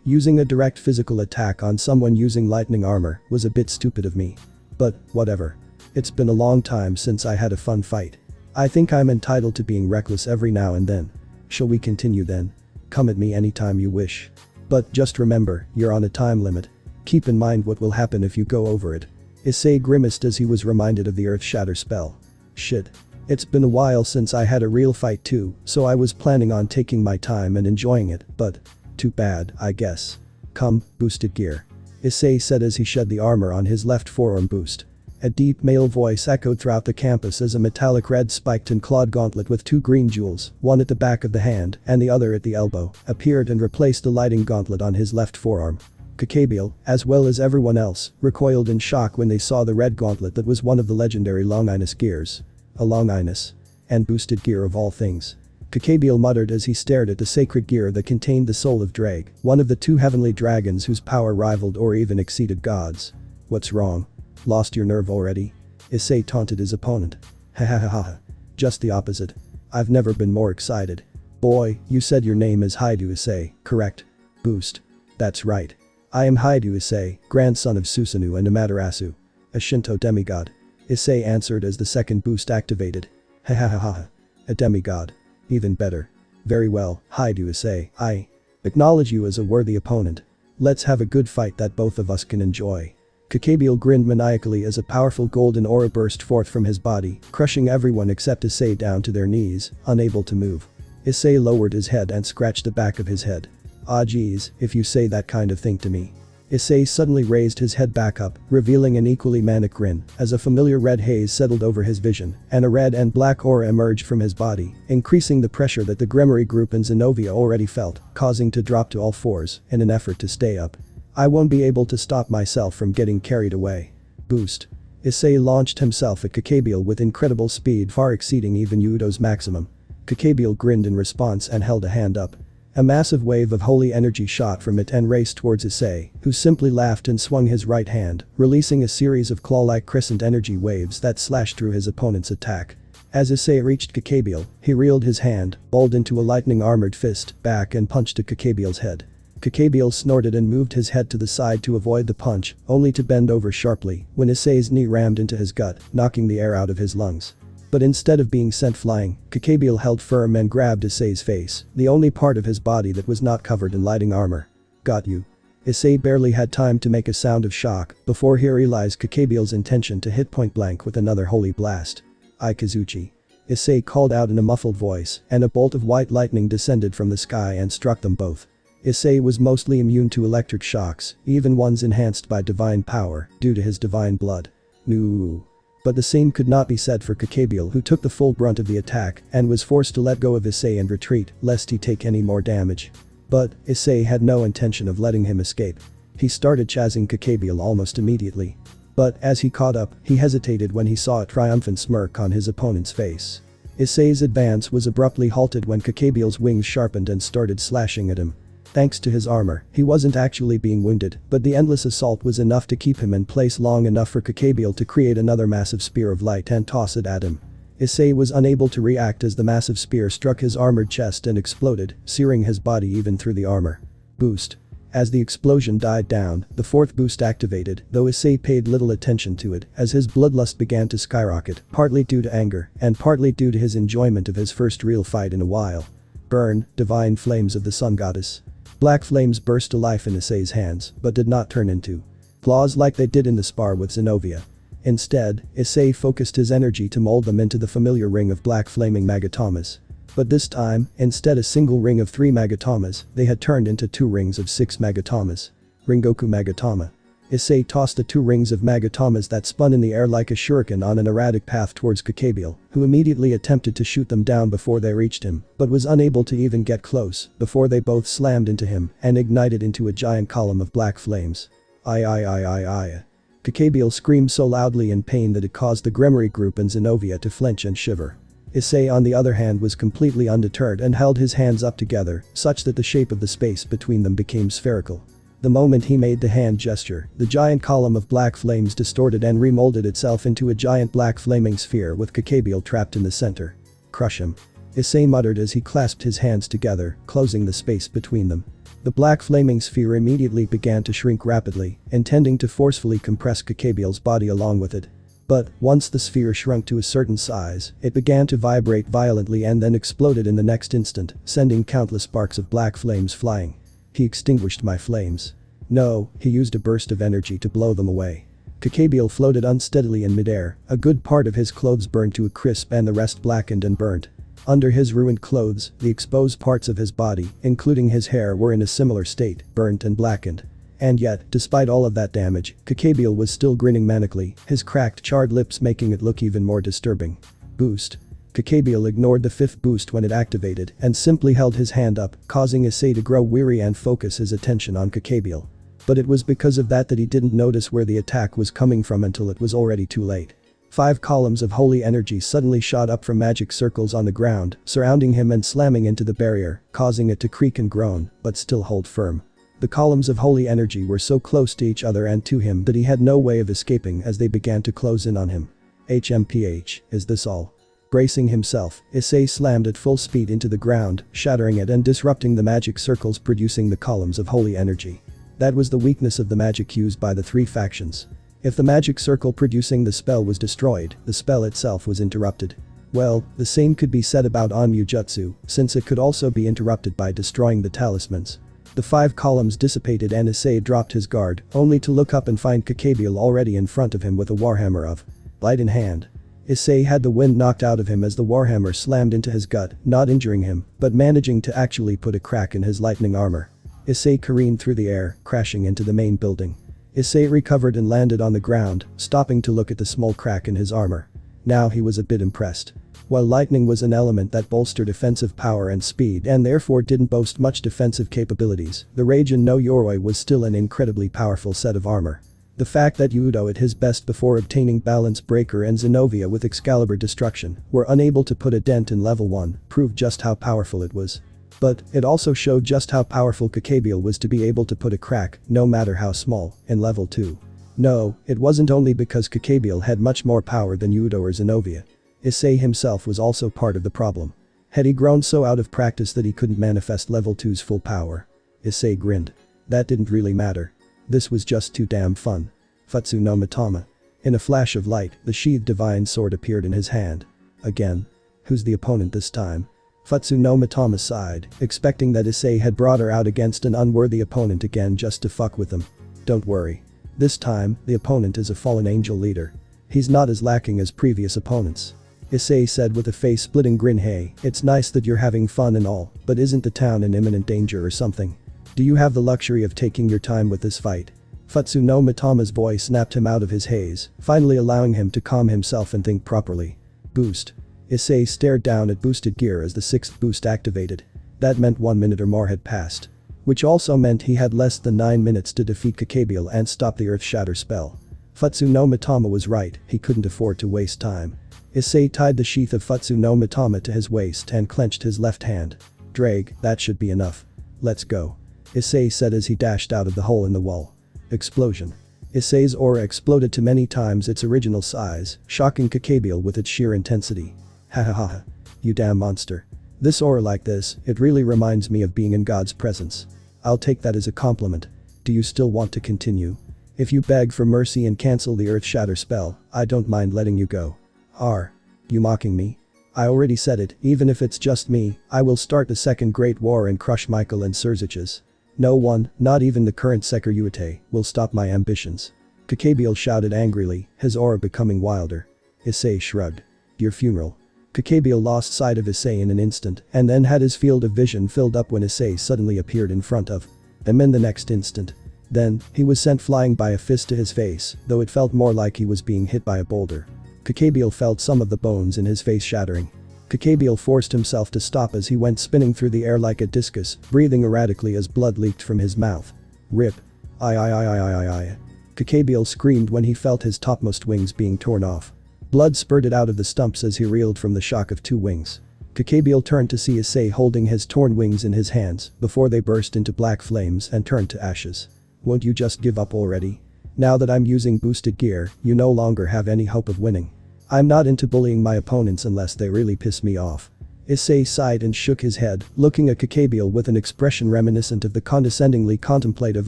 Using a direct physical attack on someone using lightning armor was a bit stupid of me. But, whatever. It's been a long time since I had a fun fight. I think I'm entitled to being reckless every now and then. Shall we continue then? Come at me anytime you wish. But just remember, you're on a time limit. Keep in mind what will happen if you go over it. Issei grimaced as he was reminded of the Earth Shatter spell. Shit. It's been a while since I had a real fight too, so I was planning on taking my time and enjoying it, but too bad, I guess. Come, boosted gear. Issei said as he shed the armor on his left forearm boost. A deep male voice echoed throughout the campus as a metallic red spiked and clawed gauntlet with two green jewels, one at the back of the hand and the other at the elbow, appeared and replaced the lighting gauntlet on his left forearm. Kakabiel, as well as everyone else, recoiled in shock when they saw the red gauntlet that was one of the legendary Longinus gears. A Longinus. And boosted gear of all things. Kakabiel muttered as he stared at the sacred gear that contained the soul of Drag, one of the two heavenly dragons whose power rivaled or even exceeded God's. What's wrong? Lost your nerve already? Issei taunted his opponent. Ha ha ha ha. Just the opposite. I've never been more excited. Boy, you said your name is Hyoudou Issei, correct? Boost. That's right. I am Hyoudou Issei, grandson of Susanoo and Amaterasu, a Shinto demigod. Issei answered as the second boost activated. Ha ha ha ha. A demigod. Even better. Very well, Hyoudou Issei, I acknowledge you as a worthy opponent. Let's have a good fight that both of us can enjoy. Kakabiel grinned maniacally as a powerful golden aura burst forth from his body, crushing everyone except Issei down to their knees, unable to move. Issei lowered his head and scratched the back of his head. Ah geez, if you say that kind of thing to me. Issei suddenly raised his head back up, revealing an equally manic grin, as a familiar red haze settled over his vision, and a red and black aura emerged from his body, increasing the pressure that the Gremory group and Zenobia already felt, causing to drop to all fours in an effort to stay up. I won't be able to stop myself from getting carried away. Boost. Issei launched himself at Kakabiel with incredible speed far exceeding even Hyoudou's maximum. Kakabiel grinned in response and held a hand up. A massive wave of holy energy shot from it and raced towards Issei, who simply laughed and swung his right hand, releasing a series of claw-like crescent energy waves that slashed through his opponent's attack. As Issei reached Kakabiel, he reeled his hand, balled into a lightning armored fist, back and punched at Kakabiel's head. Kakabiel snorted and moved his head to the side to avoid the punch, only to bend over sharply when Issei's knee rammed into his gut, knocking the air out of his lungs. But instead of being sent flying, Kakabiel held firm and grabbed Issei's face, the only part of his body that was not covered in lighting armor. Got you. Issei barely had time to make a sound of shock before he realized Kakabiel's intention to hit point blank with another holy blast. Kazuchi. Issei called out in a muffled voice, and a bolt of white lightning descended from the sky and struck them both. Issei was mostly immune to electric shocks, even ones enhanced by divine power, due to his divine blood. No. But the same could not be said for Kakabiel, who took the full brunt of the attack and was forced to let go of Issei and retreat lest he take any more damage. But Issei had no intention of letting him escape. He started chasing Kakabiel almost immediately. But as he caught up, he hesitated when he saw a triumphant smirk on his opponent's face. Issei's advance was abruptly halted when Kakabiel's wings sharpened and started slashing at him. Thanks to his armor, he wasn't actually being wounded, but the endless assault was enough to keep him in place long enough for Kakabiel to create another massive spear of light and toss it at him. Issei was unable to react as the massive spear struck his armored chest and exploded, searing his body even through the armor. Boost. As the explosion died down, the fourth boost activated, though Issei paid little attention to it as his bloodlust began to skyrocket, partly due to anger and partly due to his enjoyment of his first real fight in a while. Burn, divine flames of the sun goddess. Black flames burst to life in Issei's hands, but did not turn into claws like they did in the spar with Zenobia. Instead, Issei focused his energy to mold them into the familiar ring of black flaming Magatomas. But this time, instead a single ring of 3 Magatomas, they had turned into 2 rings of 6 Magatomas. Ringoku Magatama. Issei tossed the 2 rings of magatomas that spun in the air like a shuriken on an erratic path towards Kakabiel, who immediately attempted to shoot them down before they reached him, but was unable to even get close before they both slammed into him and ignited into a giant column of black flames. I. Kakabiel screamed so loudly in pain that it caused the Gremory group and Zenobia to flinch and shiver. Issei on the other hand was completely undeterred and held his hands up together, such that the shape of the space between them became spherical. The moment he made the hand gesture, the giant column of black flames distorted and remolded itself into a giant black flaming sphere with Kakabiel trapped in the center. Crush him. Issei muttered as he clasped his hands together, closing the space between them. The black flaming sphere immediately began to shrink rapidly, intending to forcefully compress Kakabiel's body along with it. But, once the sphere shrunk to a certain size, it began to vibrate violently and then exploded in the next instant, sending countless sparks of black flames flying. He extinguished my flames. No, he used a burst of energy to blow them away. Kakabiel floated unsteadily in midair, a good part of his clothes burned to a crisp and the rest blackened and burnt. Under his ruined clothes, the exposed parts of his body, including his hair, were in a similar state, burnt and blackened. And yet, despite all of that damage, Kakabiel was still grinning manically, his cracked charred lips making it look even more disturbing. Boost. Kakabiel ignored the 5th boost when it activated and simply held his hand up, causing Issei to grow weary and focus his attention on Kakabiel. But it was because of that he didn't notice where the attack was coming from until it was already too late. 5 columns of holy energy suddenly shot up from magic circles on the ground, surrounding him and slamming into the barrier, causing it to creak and groan, but still hold firm. The columns of holy energy were so close to each other and to him that he had no way of escaping as they began to close in on him. HMPH, is this all? Bracing himself, Issei slammed at full speed into the ground, shattering it and disrupting the magic circles producing the columns of holy energy. That was the weakness of the magic used by the 3 factions. If the magic circle producing the spell was destroyed, the spell itself was interrupted. Well, the same could be said about Onmujutsu, since it could also be interrupted by destroying the talismans. The 5 columns dissipated and Issei dropped his guard, only to look up and find Kakabiel already in front of him with a warhammer of light in hand. Issei had the wind knocked out of him as the warhammer slammed into his gut, not injuring him, but managing to actually put a crack in his lightning armor. Issei careened through the air, crashing into the main building. Issei recovered and landed on the ground, stopping to look at the small crack in his armor. Now he was a bit impressed. While lightning was an element that bolstered offensive power and speed and therefore didn't boast much defensive capabilities, the Raijin no Yoroi was still an incredibly powerful set of armor. The fact that Hyoudou at his best before obtaining Balance Breaker and Zenobia with Excalibur Destruction were unable to put a dent in level 1 proved just how powerful it was. But it also showed just how powerful Kakabiel was to be able to put a crack, no matter how small, in level 2. No, it wasn't only because Kakabiel had much more power than Hyoudou or Zenobia. Issei himself was also part of the problem. Had he grown so out of practice that he couldn't manifest level 2's full power? Issei grinned. That didn't really matter. This was just too damn fun. Futsu no Mitama. In a flash of light, the sheathed divine sword appeared in his hand. Again. Who's the opponent this time? Futsu no Mitama sighed, expecting that Issei had brought her out against an unworthy opponent again just to fuck with them. Don't worry. This time, the opponent is a fallen angel leader. He's not as lacking as previous opponents. Issei said with a face-splitting grin. Hey, it's nice that you're having fun and all, but isn't the town in imminent danger or something? Do you have the luxury of taking your time with this fight? Futsu no Mitama's voice snapped him out of his haze, finally allowing him to calm himself and think properly. Boost. Issei stared down at boosted gear as the 6th boost activated. That meant 1 minute or more had passed. Which also meant he had less than 9 minutes to defeat Kakabiel and stop the Earth Shatter spell. Futsu no Mitama was right, he couldn't afford to waste time. Issei tied the sheath of Futsu no Mitama to his waist and clenched his left hand. Drag, that should be enough. Let's go. Issei said as he dashed out of the hole in the wall. Explosion. Issei's aura exploded to many times its original size, shocking Kakabiel with its sheer intensity. Ha. You damn monster. This aura like this, it really reminds me of being in God's presence. I'll take that as a compliment. Do you still want to continue? If you beg for mercy and cancel the Earth Shatter spell, I don't mind letting you go. Are you mocking me? I already said it, even if it's just me, I will start the Second Great War and crush Michael and Surziches. No one, not even the current Sekiryu, will stop my ambitions. Kakabiel shouted angrily, his aura becoming wilder. Issei shrugged. Your funeral. Kakabiel lost sight of Issei in an instant and then had his field of vision filled up when Issei suddenly appeared in front of them in the next instant. Then, he was sent flying by a fist to his face, though it felt more like he was being hit by a boulder. Kakabiel felt some of the bones in his face shattering. Kakabiel forced himself to stop as he went spinning through the air like a discus, breathing erratically as blood leaked from his mouth. Rip. I. Kakabiel screamed when he felt his topmost wings being torn off. Blood spurted out of the stumps as he reeled from the shock of 2 wings. Kakabiel turned to see Issei holding his torn wings in his hands before they burst into black flames and turned to ashes. Won't you just give up already? Now that I'm using boosted gear, you no longer have any hope of winning. I'm not into bullying my opponents unless they really piss me off. Issei sighed and shook his head, looking at Kakabiel with an expression reminiscent of the condescendingly contemplative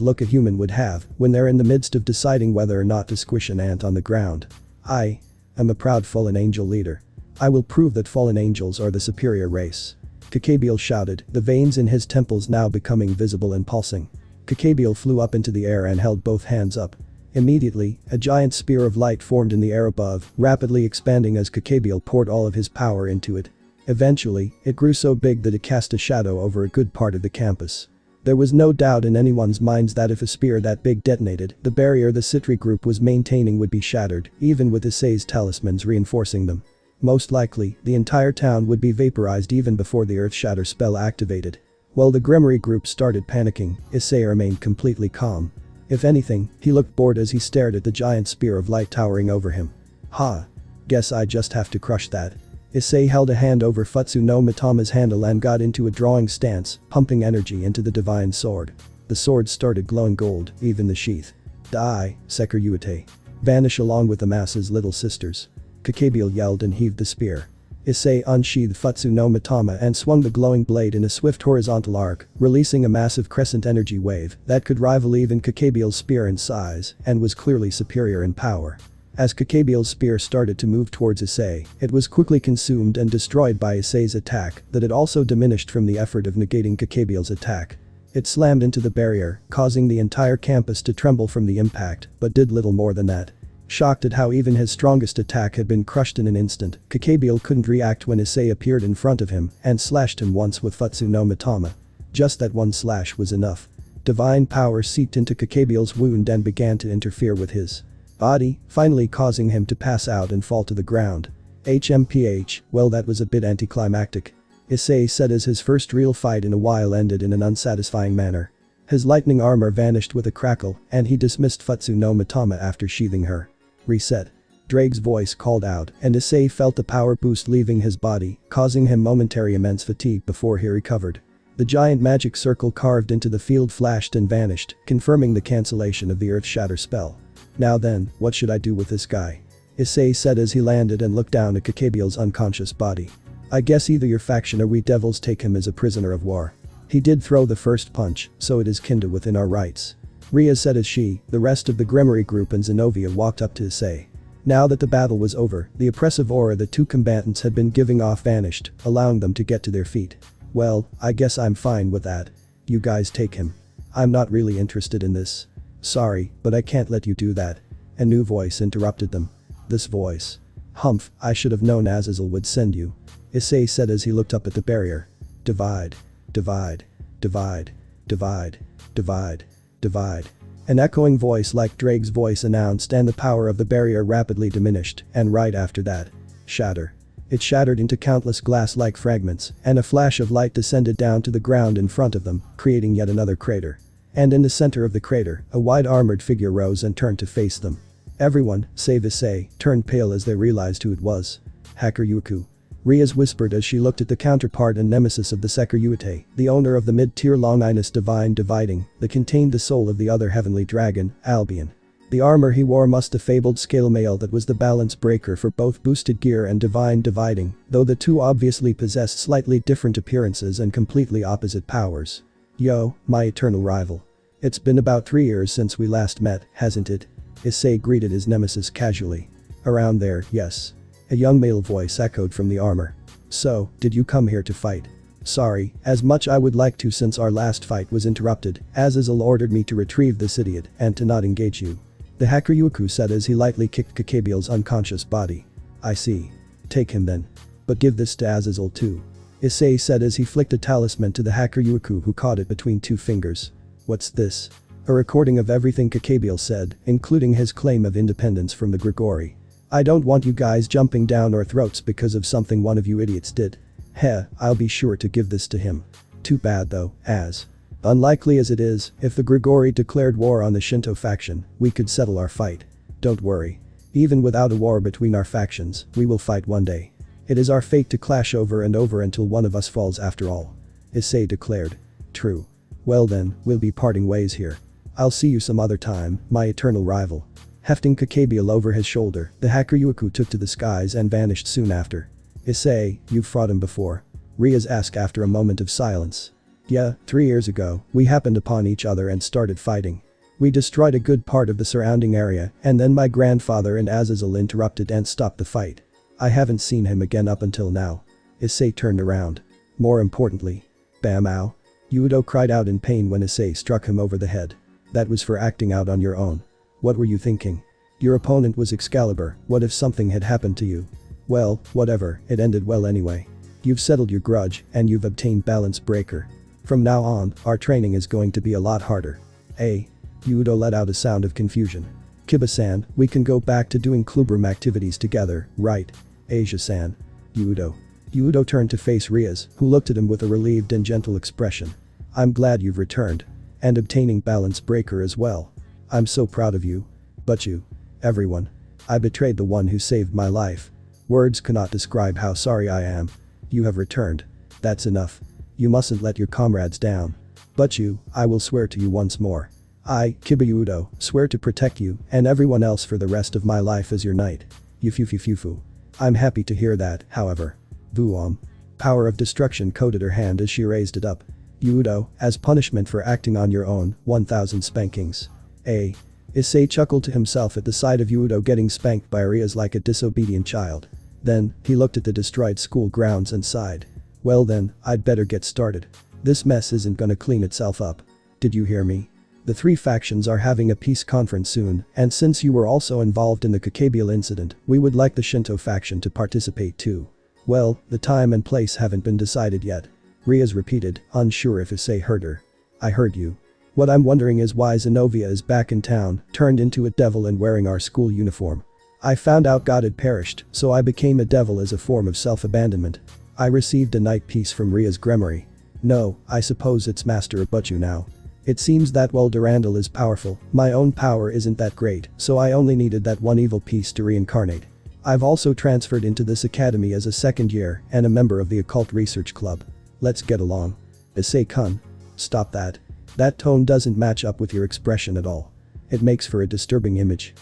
look a human would have when they're in the midst of deciding whether or not to squish an ant on the ground. I am a proud fallen angel leader. I will prove that fallen angels are the superior race. Kakabiel shouted, the veins in his temples now becoming visible and pulsing. Kakabiel flew up into the air and held both hands up. Immediately, a giant spear of light formed in the air above, rapidly expanding as Kakabiel poured all of his power into it. Eventually, it grew so big that it cast a shadow over a good part of the campus. There was no doubt in anyone's minds that if a spear that big detonated, the barrier the Citri group was maintaining would be shattered, even with Issei's talismans reinforcing them. Most likely, the entire town would be vaporized even before the Earth Shatter spell activated. While the Grimoire group started panicking, Issei remained completely calm. If anything, he looked bored as he stared at the giant spear of light towering over him. Ha. Guess I just have to crush that. Issei held a hand over Futsu no Mitama's handle and got into a drawing stance, pumping energy into the divine sword. The sword started glowing gold, even the sheath. Die, Sekiryuite. Vanish along with the mass's little sisters. Kakabiel yelled and heaved the spear. Issei unsheathed Futsu no Mitama and swung the glowing blade in a swift horizontal arc, releasing a massive crescent energy wave that could rival even Kakabiel's spear in size and was clearly superior in power. As Kakabiel's spear started to move towards Issei, it was quickly consumed and destroyed by Issei's attack that had also diminished from the effort of negating Kakabiel's attack. It slammed into the barrier, causing the entire campus to tremble from the impact, but did little more than that. Shocked at how even his strongest attack had been crushed in an instant, Kakabiel couldn't react when Issei appeared in front of him and slashed him once with Futsu no Mitama. Just that one slash was enough. Divine power seeped into Kakabiel's wound and began to interfere with his body, finally causing him to pass out and fall to the ground. HMPH, well, that was a bit anticlimactic. Issei said as his first real fight in a while ended in an unsatisfying manner. His lightning armor vanished with a crackle and he dismissed Futsu no Mitama after sheathing her. Reset. Drake's voice called out and Issei felt the power boost leaving his body, causing him momentary immense fatigue before he recovered. The giant magic circle carved into the field flashed and vanished, confirming the cancellation of the Earth Shatter spell. Now then, what should I do with this guy? Issei said as he landed and looked down at Kakabiel's unconscious body. I guess either your faction or we devils take him as a prisoner of war. He did throw the first punch, so it is kinda within our rights. Ria said as she, the rest of the Grimoire group and Zenobia walked up to Issei. Now that the battle was over, the oppressive aura the two combatants had been giving off vanished, allowing them to get to their feet. Well, I guess I'm fine with that. You guys take him. I'm not really interested in this. Sorry, but I can't let you do that. A new voice interrupted them. This voice. Humph, I should have known Azazel would send you. Issei said as he looked up at the barrier. Divide. Divide. Divide. Divide. Divide. Divide. An echoing voice like Drake's voice announced and the power of the barrier rapidly diminished, and right after that. Shatter. It shattered into countless glass-like fragments, and a flash of light descended down to the ground in front of them, creating yet another crater. And in the center of the crater, a wide armored figure rose and turned to face them. Everyone, save Issei, turned pale as they realized who it was. Hakuryuku. Rias whispered as she looked at the counterpart and nemesis of the Sekiryuite, the owner of the mid-tier Longinus Divine Dividing, that contained the soul of the other heavenly dragon, Albion. The armor he wore must the fabled scale mail that was the balance breaker for both boosted gear and divine dividing, though the two obviously possessed slightly different appearances and completely opposite powers. Yo, my eternal rival. It's been about 3 years since we last met, hasn't it? Issei greeted his nemesis casually. Around there, yes. A young male voice echoed from the armor. So, did you come here to fight? Sorry, as much I would like to since our last fight was interrupted, Azazel ordered me to retrieve this idiot and to not engage you. The Hakuryuku said as he lightly kicked Kakabiel's unconscious body. I see. Take him then. But give this to Azazel too. Issei said as he flicked a talisman to the Hakuryuku who caught it between two fingers. What's this? A recording of everything Kakabiel said, including his claim of independence from the Grigori. I don't want you guys jumping down our throats because of something one of you idiots did. Heh, I'll be sure to give this to him. Too bad though, as unlikely as it is, if the Grigori declared war on the Shinto faction, we could settle our fight. Don't worry. Even without a war between our factions, we will fight one day. It is our fate to clash over and over until one of us falls after all. Issei declared. True. Well then, we'll be parting ways here. I'll see you some other time, my eternal rival. Hefting Kakabiel over his shoulder, the Hakuryuku took to the skies and vanished soon after. Issei, you've fought him before? Rias asked after a moment of silence. Yeah, 3 years ago, we happened upon each other and started fighting. We destroyed a good part of the surrounding area, and then my grandfather and Azazel interrupted and stopped the fight. I haven't seen him again up until now. Issei turned around. More importantly. Bam ow. Hyoudou cried out in pain when Issei struck him over the head. That was for acting out on your own. What were you thinking? Your opponent was Excalibur, what if something had happened to you? Well, whatever, it ended well anyway. You've settled your grudge, and you've obtained Balance Breaker. From now on, our training is going to be a lot harder. Hyoudou let out a sound of confusion. Kiba-san, we can go back to doing clubroom activities together, right? Asia-san. Hyoudou turned to face Rias, who looked at him with a relieved and gentle expression. I'm glad you've returned. And obtaining Balance Breaker as well. I'm so proud of you. But you. Everyone. I betrayed the one who saved my life. Words cannot describe how sorry I am. You have returned. That's enough. You mustn't let your comrades down. But you, I will swear to you once more. I, Kiba Hyoudou, swear to protect you and everyone else for the rest of my life as your knight. Yufufufufu. I'm happy to hear that, however. Vuom. Power of destruction coated her hand as she raised it up. Hyoudou, as punishment for acting on your own, 1000 spankings. Issei chuckled to himself at the sight of Hyoudou getting spanked by Rias like a disobedient child. Then, he looked at the destroyed school grounds and sighed. Well then, I'd better get started. This mess isn't gonna clean itself up. Did you hear me? The 3 factions are having a peace conference soon, and since you were also involved in the Kakabiel incident, we would like the Shinto faction to participate too. Well, the time and place haven't been decided yet. Rias repeated, unsure if Issei heard her. I heard you. What I'm wondering is why Zenovia is back in town, turned into a devil and wearing our school uniform. I found out God had perished, so I became a devil as a form of self-abandonment. I received a night piece from Ria's Gremory. No, I suppose it's Master Abuchu now. It seems that while Durandal is powerful, my own power isn't that great, so I only needed that one evil piece to reincarnate. I've also transferred into this academy as a 2nd year and a member of the Occult Research Club. Let's get along. Issei-kun. Stop that. That tone doesn't match up with your expression at all. It makes for a disturbing image.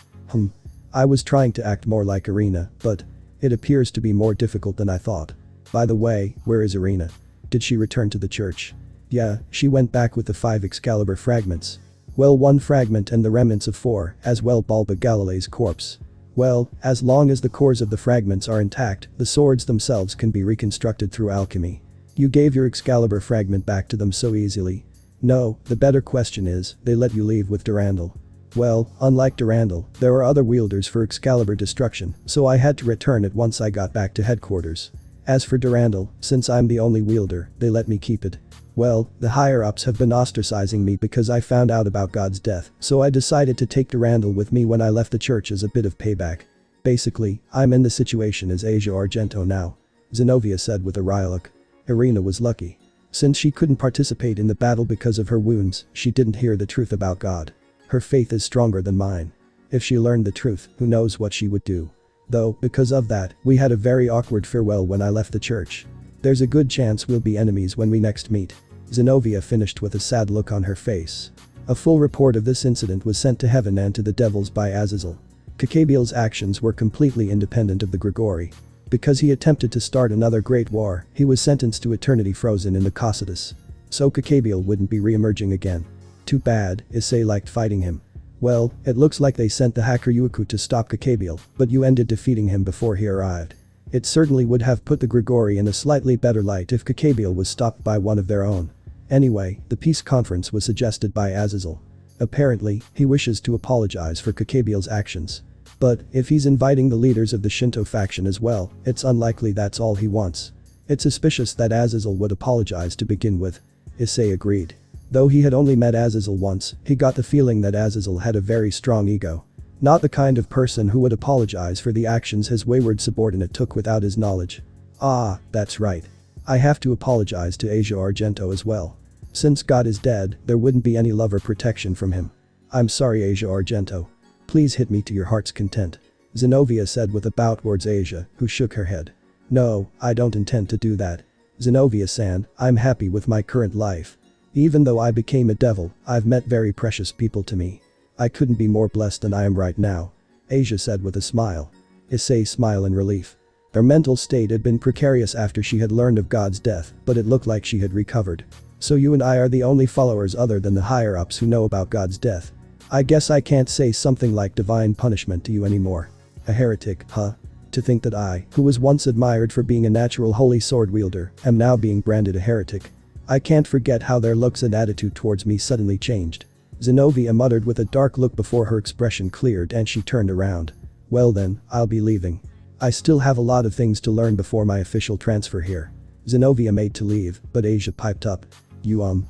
I was trying to act more like Irina, but it appears to be more difficult than I thought. By the way, where is Irina? Did she return to the church? Yeah, she went back with the 5 Excalibur fragments. Well, 1 fragment and the remnants of 4, as well Bulba Galilee's corpse. Well, as long as the cores of the fragments are intact, the swords themselves can be reconstructed through alchemy. You gave your Excalibur fragment back to them so easily. No, the better question is, they let you leave with Durandal. Well, unlike Durandal, there are other wielders for Excalibur destruction, so I had to return it once I got back to headquarters. As for Durandal, since I'm the only wielder, they let me keep it. Well, the higher-ups have been ostracizing me because I found out about God's death, so I decided to take Durandal with me when I left the church as a bit of payback. Basically, I'm in the situation as Asia Argento now. Zenovia said with a wry look. Irina was lucky. Since she couldn't participate in the battle because of her wounds, she didn't hear the truth about God. Her faith is stronger than mine. If she learned the truth, who knows what she would do. Though, because of that, we had a very awkward farewell when I left the church. There's a good chance we'll be enemies when we next meet. Zenovia finished with a sad look on her face. A full report of this incident was sent to heaven and to the devils by Azazel. Kakabiel's actions were completely independent of the Grigori. Because he attempted to start another great war, he was sentenced to eternity frozen in the Cocytus. So Kakabiel wouldn't be re-emerging again. Too bad, Issei liked fighting him. Well, it looks like they sent the Hakuryuku to stop Kakabiel, but you ended defeating him before he arrived. It certainly would have put the Grigori in a slightly better light if Kakabiel was stopped by one of their own. Anyway, the peace conference was suggested by Azazel. Apparently, he wishes to apologize for Kakabiel's actions. But, if he's inviting the leaders of the Shinto faction as well, it's unlikely that's all he wants. It's suspicious that Azazel would apologize to begin with. Issei agreed. Though he had only met Azazel once, he got the feeling that Azazel had a very strong ego. Not the kind of person who would apologize for the actions his wayward subordinate took without his knowledge. Ah, that's right. I have to apologize to Asia Argento as well. Since God is dead, there wouldn't be any love or protection from him. I'm sorry, Asia Argento. Please hit me to your heart's content. Zenobia said with a bow towards Asia, who shook her head. No, I don't intend to do that. Zenobia-san, I'm happy with my current life. Even though I became a devil, I've met very precious people to me. I couldn't be more blessed than I am right now. Asia said with a smile. Issei smiled in relief. Her mental state had been precarious after she had learned of God's death, but it looked like she had recovered. So you and I are the only followers other than the higher-ups who know about God's death. I guess I can't say something like divine punishment to you anymore. A heretic, huh? To think that I, who was once admired for being a natural holy sword wielder, am now being branded a heretic. I can't forget how their looks and attitude towards me suddenly changed. Zenobia muttered with a dark look before her expression cleared and she turned around. Well then, I'll be leaving. I still have a lot of things to learn before my official transfer here. Zenobia made to leave, but Asia piped up. You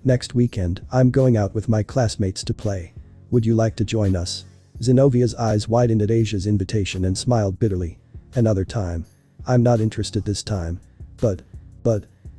next weekend, I'm going out with my classmates to play. Would you like to join us? Zenobia's eyes widened at Asia's invitation and smiled bitterly. Another time. I'm not interested this time. But,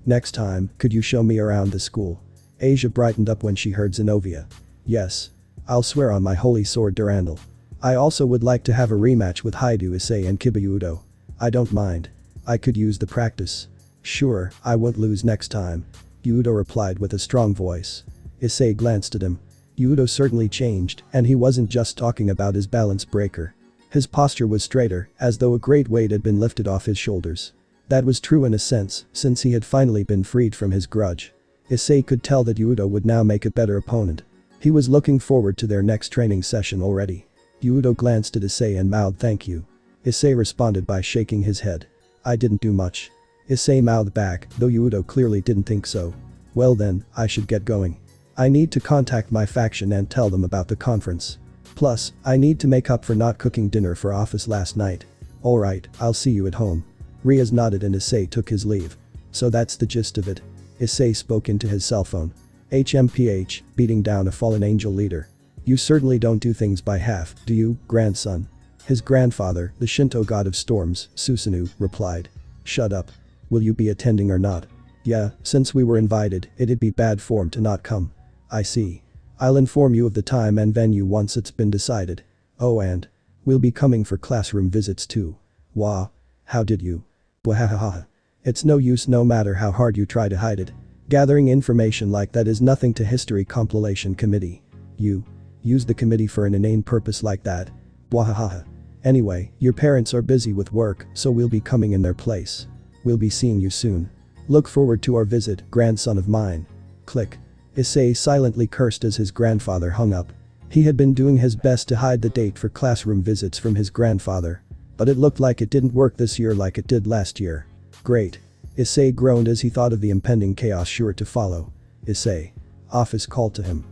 next time, could you show me around the school? Asia brightened up when she heard Zenobia. Yes. I'll swear on my holy sword Durandal. I also would like to have a rematch with Hyoudou Issei and Hyoudou. I don't mind. I could use the practice. Sure, I won't lose next time. Hyoudou replied with a strong voice. Issei glanced at him. Hyoudou certainly changed, and he wasn't just talking about his balance breaker. His posture was straighter, as though a great weight had been lifted off his shoulders. That was true in a sense, since he had finally been freed from his grudge. Issei could tell that Hyoudou would now make a better opponent. He was looking forward to their next training session already. Hyoudou glanced at Issei and mouthed thank you. Issei responded by shaking his head. I didn't do much. Issei mouthed back, though Hyoudou clearly didn't think so. Well then, I should get going. I need to contact my faction and tell them about the conference. Plus, I need to make up for not cooking dinner for Ophis last night. Alright, I'll see you at home. Riaz nodded and Issei took his leave. So that's the gist of it. Issei spoke into his cell phone. HMPH, beating down a fallen angel leader. You certainly don't do things by half, do you, grandson? His grandfather, the Shinto god of storms, Susanoo, replied. Shut up. Will you be attending or not? Yeah, since we were invited, it'd be bad form to not come. I see. I'll inform you of the time and venue once it's been decided. Oh and we'll be coming for classroom visits too. Wah. How did you? Bwahahaha. It's no use no matter how hard you try to hide it. Gathering information like that is nothing to History Compilation Committee. You use the committee for an inane purpose like that. Bwahahaha. Anyway, your parents are busy with work, so we'll be coming in their place. We'll be seeing you soon. Look forward to our visit, grandson of mine. Click. Issei silently cursed as his grandfather hung up. He had been doing his best to hide the date for classroom visits from his grandfather. But it looked like it didn't work this year like it did last year. Great. Issei groaned as he thought of the impending chaos sure to follow. Issei. Ophis called to him.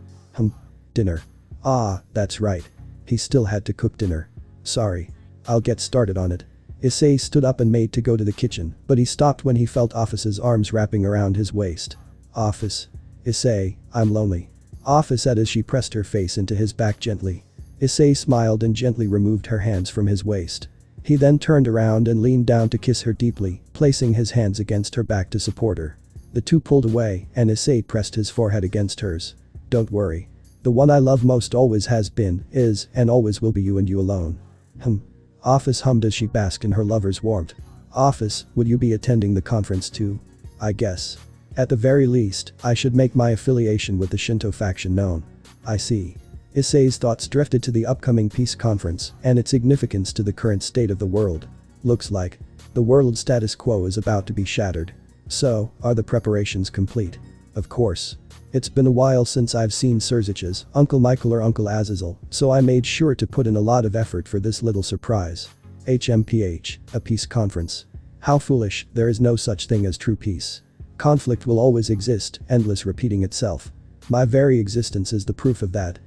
Dinner. Ah, that's right. He still had to cook dinner. Sorry. I'll get started on it. Issei stood up and made to go to the kitchen, but he stopped when he felt Ophis's arms wrapping around his waist. Ophis. Issei, I'm lonely. Ophis said as she pressed her face into his back gently. Issei smiled and gently removed her hands from his waist. He then turned around and leaned down to kiss her deeply, placing his hands against her back to support her. The two pulled away, and Issei pressed his forehead against hers. Don't worry. The one I love most always has been, is, and always will be you and you alone. Ophis hummed as she basked in her lover's warmth. Ophis, would you be attending the conference too? I guess. At the very least, I should make my affiliation with the Shinto faction known. I see. Issei's thoughts drifted to the upcoming peace conference and its significance to the current state of the world. Looks like the world status quo is about to be shattered. So, are the preparations complete? Of course. It's been a while since I've seen Serzich's Uncle Michael or Uncle Azazel, so I made sure to put in a lot of effort for this little surprise. HMPH, a peace conference. How foolish, there is no such thing as true peace. Conflict will always exist, endless repeating itself. My very existence is the proof of that.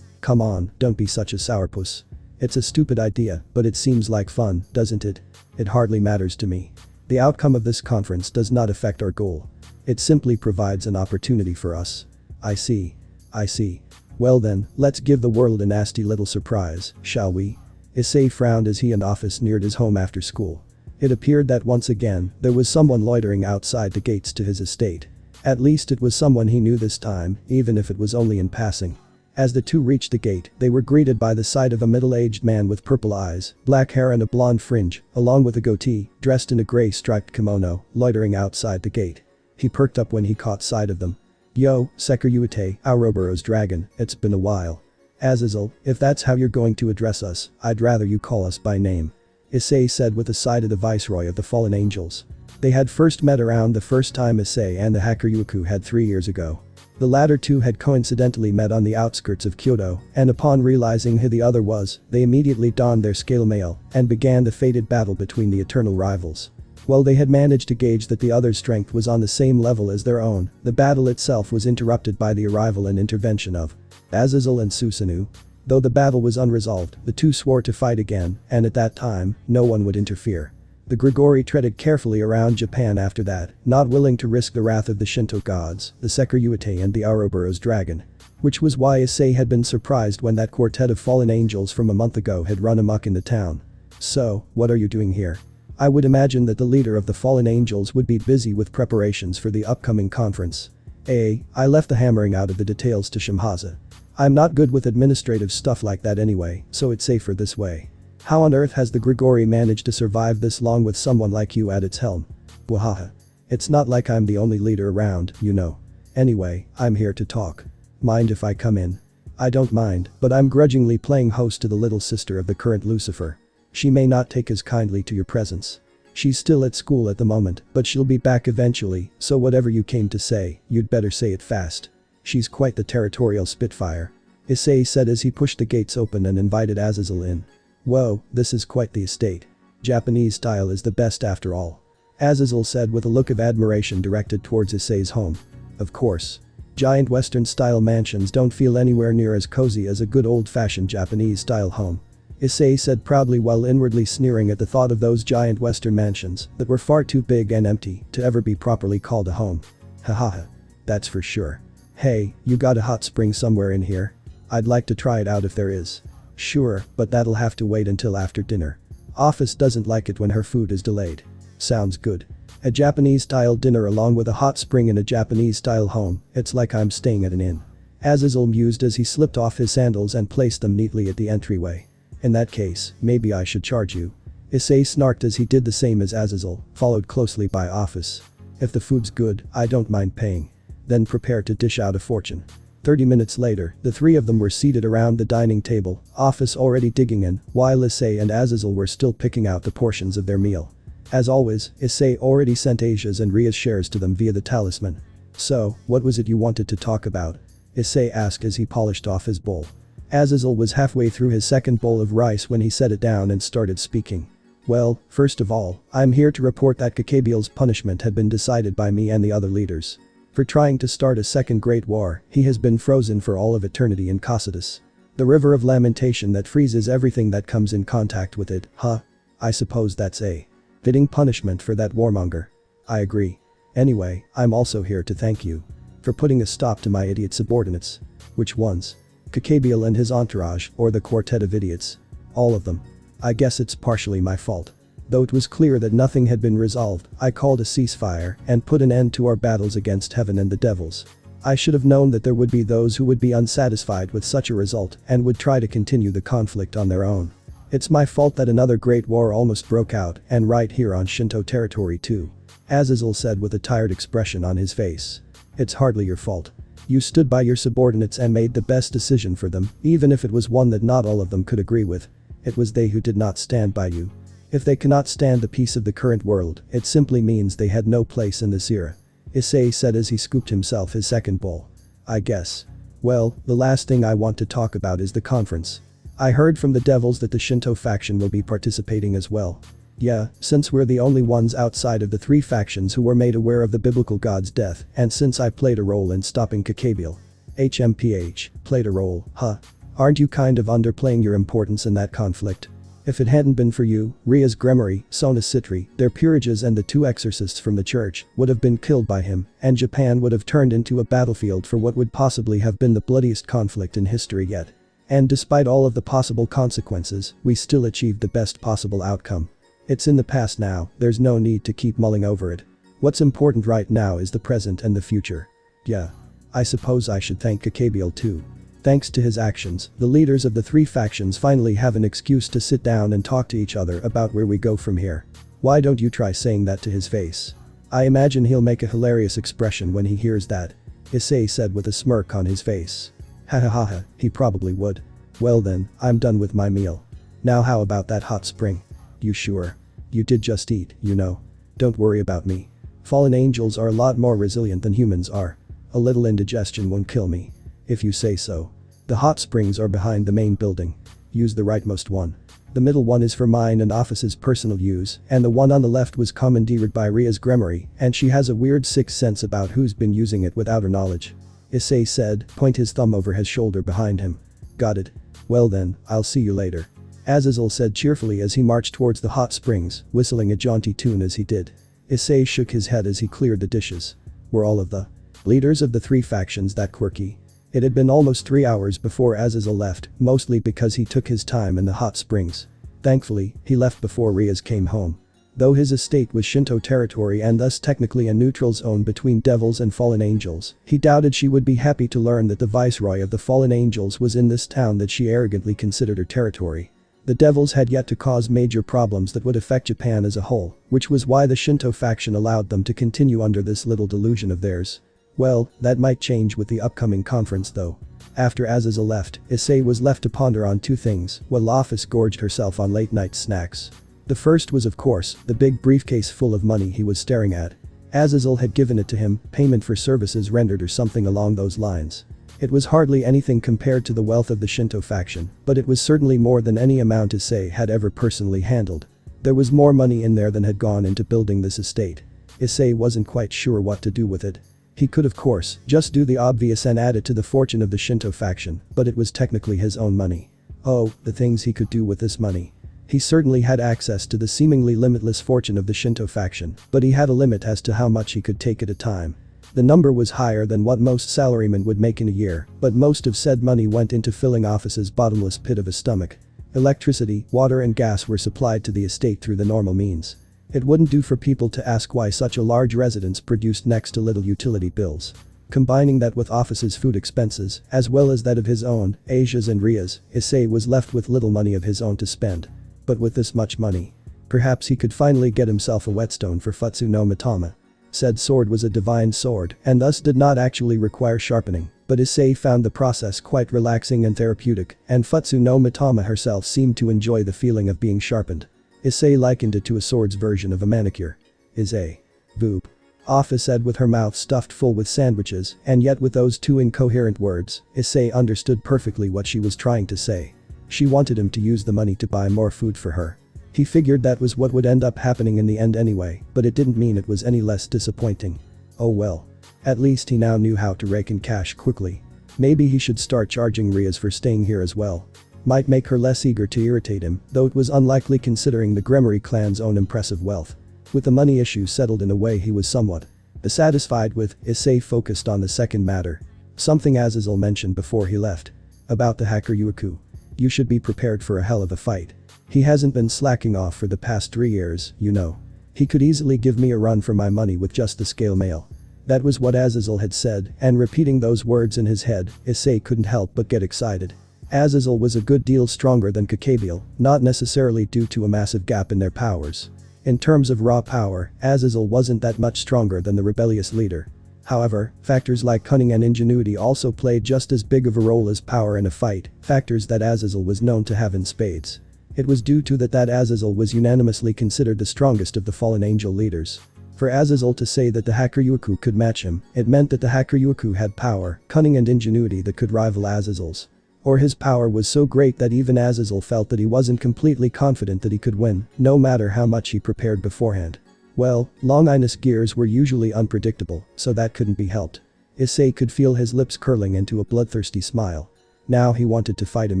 Come on, don't be such a sourpuss. It's a stupid idea, but it seems like fun, doesn't it? It hardly matters to me. The outcome of this conference does not affect our goal. It simply provides an opportunity for us. I see. I see. Well then, let's give the world a nasty little surprise, shall we? Issei frowned as he and Ophis neared his home after school. It appeared that once again, there was someone loitering outside the gates to his estate. At least it was someone he knew this time, even if it was only in passing. As the two reached the gate, they were greeted by the sight of a middle-aged man with purple eyes, black hair and a blonde fringe, along with a goatee, dressed in a gray striped kimono, loitering outside the gate. He perked up when he caught sight of them. Yo, Hyoudou Issei, Ouroboros dragon, it's been a while. Azazel, if that's how you're going to address us, I'd rather you call us by name. Issei said with a sigh to the viceroy of the fallen angels. They had first met around the first time Issei and the hacker Yuku had 3 years ago. The latter two had coincidentally met on the outskirts of Kyoto, and upon realizing who the other was, they immediately donned their scale mail and began the fated battle between the eternal rivals. While they had managed to gauge that the other's strength was on the same level as their own, the battle itself was interrupted by the arrival and intervention of Azazel and Susanoo. Though the battle was unresolved, the two swore to fight again, and at that time, no one would interfere. The Grigori treaded carefully around Japan after that, not willing to risk the wrath of the Shinto gods, the Hyoudou Issei and the Ouroboros dragon. Which was why Issei had been surprised when that quartet of fallen angels from a month ago had run amok in the town. So, what are you doing here? I would imagine that the leader of the fallen angels would be busy with preparations for the upcoming conference. I left the hammering out of the details to Shimhaza. I'm not good with administrative stuff like that anyway, so it's safer this way. How on earth has the Grigori managed to survive this long with someone like you at its helm? Wahaha. It's not like I'm the only leader around, you know. Anyway, I'm here to talk. Mind if I come in? I don't mind, but I'm grudgingly playing host to the little sister of the current Lucifer. She may not take as kindly to your presence. She's still at school at the moment, but she'll be back eventually, so whatever you came to say, you'd better say it fast. She's quite the territorial spitfire. Issei said as he pushed the gates open and invited Azazel in. Whoa, this is quite the estate. Japanese style is the best after all. Azazel said with a look of admiration directed towards Issei's home. Of course. Giant Western-style mansions don't feel anywhere near as cozy as a good old-fashioned Japanese-style home. Issei said proudly while inwardly sneering at the thought of those giant Western mansions that were far too big and empty to ever be properly called a home. Hahaha. That's for sure. Hey, you got a hot spring somewhere in here? I'd like to try it out if there is. Sure, but that'll have to wait until after dinner. Ophis doesn't like it when her food is delayed. Sounds good. A Japanese-style dinner along with a hot spring in a Japanese-style home, it's like I'm staying at an inn. Azazel mused as he slipped off his sandals and placed them neatly at the entryway. In that case, maybe I should charge you. Issei snarked as he did the same as Azazel, followed closely by Ophis. If the food's good, I don't mind paying. Then prepare to dish out a fortune. 30 minutes later, the three of them were seated around the dining table, Ophis already digging in, while Issei and Azazel were still picking out the portions of their meal. As always, Issei already sent Asia's and Ria's shares to them via the talisman. So, what was it you wanted to talk about? Issei asked as he polished off his bowl. Azazel was halfway through his second bowl of rice when he set it down and started speaking. Well, first of all, I'm here to report that Kakabiel's punishment had been decided by me and the other leaders. For trying to start a second Great War, he has been frozen for all of eternity in Cocytus. The river of lamentation that freezes everything that comes in contact with it, huh? I suppose that's a fitting punishment for that warmonger. I agree. Anyway, I'm also here to thank you for putting a stop to my idiot subordinates. Which ones? Kakabiel and his entourage, or the quartet of idiots? All of them. I guess it's partially my fault. Though it was clear that nothing had been resolved, I called a ceasefire and put an end to our battles against heaven and the devils. I should have known that there would be those who would be unsatisfied with such a result and would try to continue the conflict on their own. It's my fault that another great war almost broke out, and right here on Shinto territory too. Azazel said with a tired expression on his face. It's hardly your fault. You stood by your subordinates and made the best decision for them, even if it was one that not all of them could agree with. It was they who did not stand by you. If they cannot stand the peace of the current world, it simply means they had no place in this era. Issei said as he scooped himself his second bowl. I guess. Well, the last thing I want to talk about is the conference. I heard from the devils that the Shinto faction will be participating as well. Yeah, since we're the only ones outside of the three factions who were made aware of the biblical god's death, and since I played a role in stopping Kakabiel. HMPH, played a role, huh? Aren't you kind of underplaying your importance in that conflict? If it hadn't been for you, Ria's Gremory, Sona Citri, their peerages and the 2 exorcists from the church would have been killed by him, and Japan would have turned into a battlefield for what would possibly have been the bloodiest conflict in history yet. And despite all of the possible consequences, we still achieved the best possible outcome. It's in the past now, there's no need to keep mulling over it. What's important right now is the present and the future. Yeah. I suppose I should thank Kakabiel too. Thanks to his actions, the leaders of the 3 factions finally have an excuse to sit down and talk to each other about where we go from here. Why don't you try saying that to his face? I imagine he'll make a hilarious expression when he hears that. Issei said with a smirk on his face. Hahaha, he probably would. Well then, I'm done with my meal. Now how about that hot spring? You sure? You did just eat, you know. Don't worry about me. Fallen angels are a lot more resilient than humans are. A little indigestion won't kill me. If you say so. The hot springs are behind the main building. Use the rightmost one. The middle one is for mine and Ophis' personal use, and the one on the left was commandeered by Ria's Gremory, and she has a weird sixth sense about who's been using it without her knowledge. Issei said, point his thumb over his shoulder behind him. Got it. Well then, I'll see you later. Azazel said cheerfully as he marched towards the hot springs, whistling a jaunty tune as he did. Issei shook his head as he cleared the dishes. Were all of the leaders of the 3 factions that quirky? It had been almost 3 hours before Azazel left, mostly because he took his time in the hot springs. Thankfully, he left before Rias came home. Though his estate was Shinto territory and thus technically a neutral zone between devils and fallen angels, he doubted she would be happy to learn that the viceroy of the fallen angels was in this town that she arrogantly considered her territory. The devils had yet to cause major problems that would affect Japan as a whole, which was why the Shinto faction allowed them to continue under this little delusion of theirs. Well, that might change with the upcoming conference though. After Azazel left, Issei was left to ponder on 2 things while Ophis gorged herself on late-night snacks. The first was of course, the big briefcase full of money he was staring at. Azazel had given it to him, payment for services rendered or something along those lines. It was hardly anything compared to the wealth of the Shinto faction, but it was certainly more than any amount Issei had ever personally handled. There was more money in there than had gone into building this estate. Issei wasn't quite sure what to do with it. He could of course just do the obvious and add it to the fortune of the Shinto faction, but it was technically his own money. Oh, the things he could do with this money. He certainly had access to the seemingly limitless fortune of the Shinto faction, but he had a limit as to how much he could take at a time. The number was higher than what most salarymen would make in a year, but most of said money went into filling Ophis' bottomless pit of a stomach. Electricity, water and gas were supplied to the estate through the normal means. It wouldn't do for people to ask why such a large residence produced next to little utility bills. Combining that with Ophis' food expenses, as well as that of his own, Asia's and Ria's, Issei was left with little money of his own to spend. But with this much money, perhaps he could finally get himself a whetstone for Futsu no Mitama. Said sword was a divine sword and thus did not actually require sharpening, but Issei found the process quite relaxing and therapeutic, and Futsu no Mitama herself seemed to enjoy the feeling of being sharpened. Issei likened it to a sword's version of a manicure. Issei. Voop. Ophis said with her mouth stuffed full with sandwiches, and yet with those 2 incoherent words, Issei understood perfectly what she was trying to say. She wanted him to use the money to buy more food for her. He figured that was what would end up happening in the end anyway, but it didn't mean it was any less disappointing. Oh well. At least he now knew how to rake in cash quickly. Maybe he should start charging Rias for staying here as well. Might make her less eager to irritate him, though it was unlikely considering the Gremory clan's own impressive wealth. With the money issue settled in a way he was somewhat dissatisfied with, Issei focused on the second matter. Something Azazel mentioned before he left. About the hacker Yuaku. You should be prepared for a hell of a fight. He hasn't been slacking off for the past 3 years, you know. He could easily give me a run for my money with just the scale mail. That was what Azazel had said, and repeating those words in his head, Issei couldn't help but get excited. Azazel was a good deal stronger than Kakabiel, not necessarily due to a massive gap in their powers. In terms of raw power, Azazel wasn't that much stronger than the rebellious leader. However, factors like cunning and ingenuity also played just as big of a role as power in a fight, factors that Azazel was known to have in spades. It was due to that Azazel was unanimously considered the strongest of the fallen angel leaders. For Azazel to say that the hacker Yuaku could match him, it meant that the hacker Yuaku had power, cunning and ingenuity that could rival Azazel's. Or his power was so great that even Azazel felt that he wasn't completely confident that he could win, no matter how much he prepared beforehand. Well, Longinus gears were usually unpredictable, so that couldn't be helped. Issei could feel his lips curling into a bloodthirsty smile. Now he wanted to fight him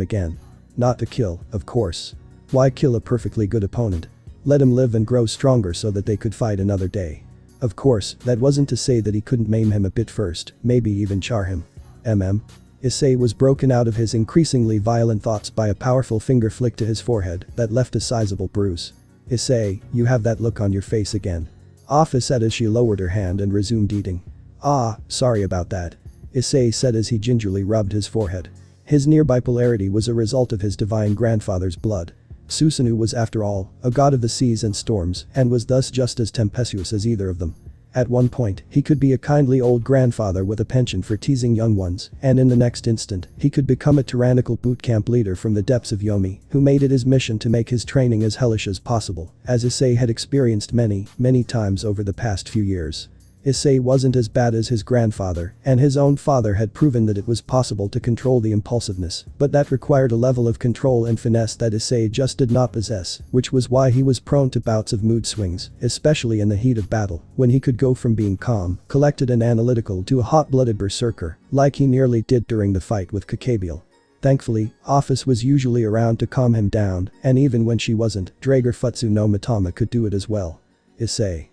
again. Not to kill, of course. Why kill a perfectly good opponent? Let him live and grow stronger so that they could fight another day. Of course, that wasn't to say that he couldn't maim him a bit first, maybe even char him. Issei was broken out of his increasingly violent thoughts by a powerful finger flick to his forehead that left a sizable bruise. Issei, you have that look on your face again. Ophis said as she lowered her hand and resumed eating. Ah, sorry about that. Issei said as he gingerly rubbed his forehead. His near bipolarity was a result of his divine grandfather's blood. Susanoo was after all, a god of the seas and storms and was thus just as tempestuous as either of them. At one point, he could be a kindly old grandfather with a penchant for teasing young ones, and in the next instant, he could become a tyrannical boot camp leader from the depths of Yomi, who made it his mission to make his training as hellish as possible, as Issei had experienced many times over the past few years. Issei wasn't as bad as his grandfather, and his own father had proven that it was possible to control the impulsiveness, but that required a level of control and finesse that Issei just did not possess, which was why he was prone to bouts of mood swings, especially in the heat of battle, when he could go from being calm, collected and analytical to a hot-blooded berserker, like he nearly did during the fight with Kakabiel. Thankfully, Ophis was usually around to calm him down, and even when she wasn't, Drager Futsu no Mitama could do it as well. Issei.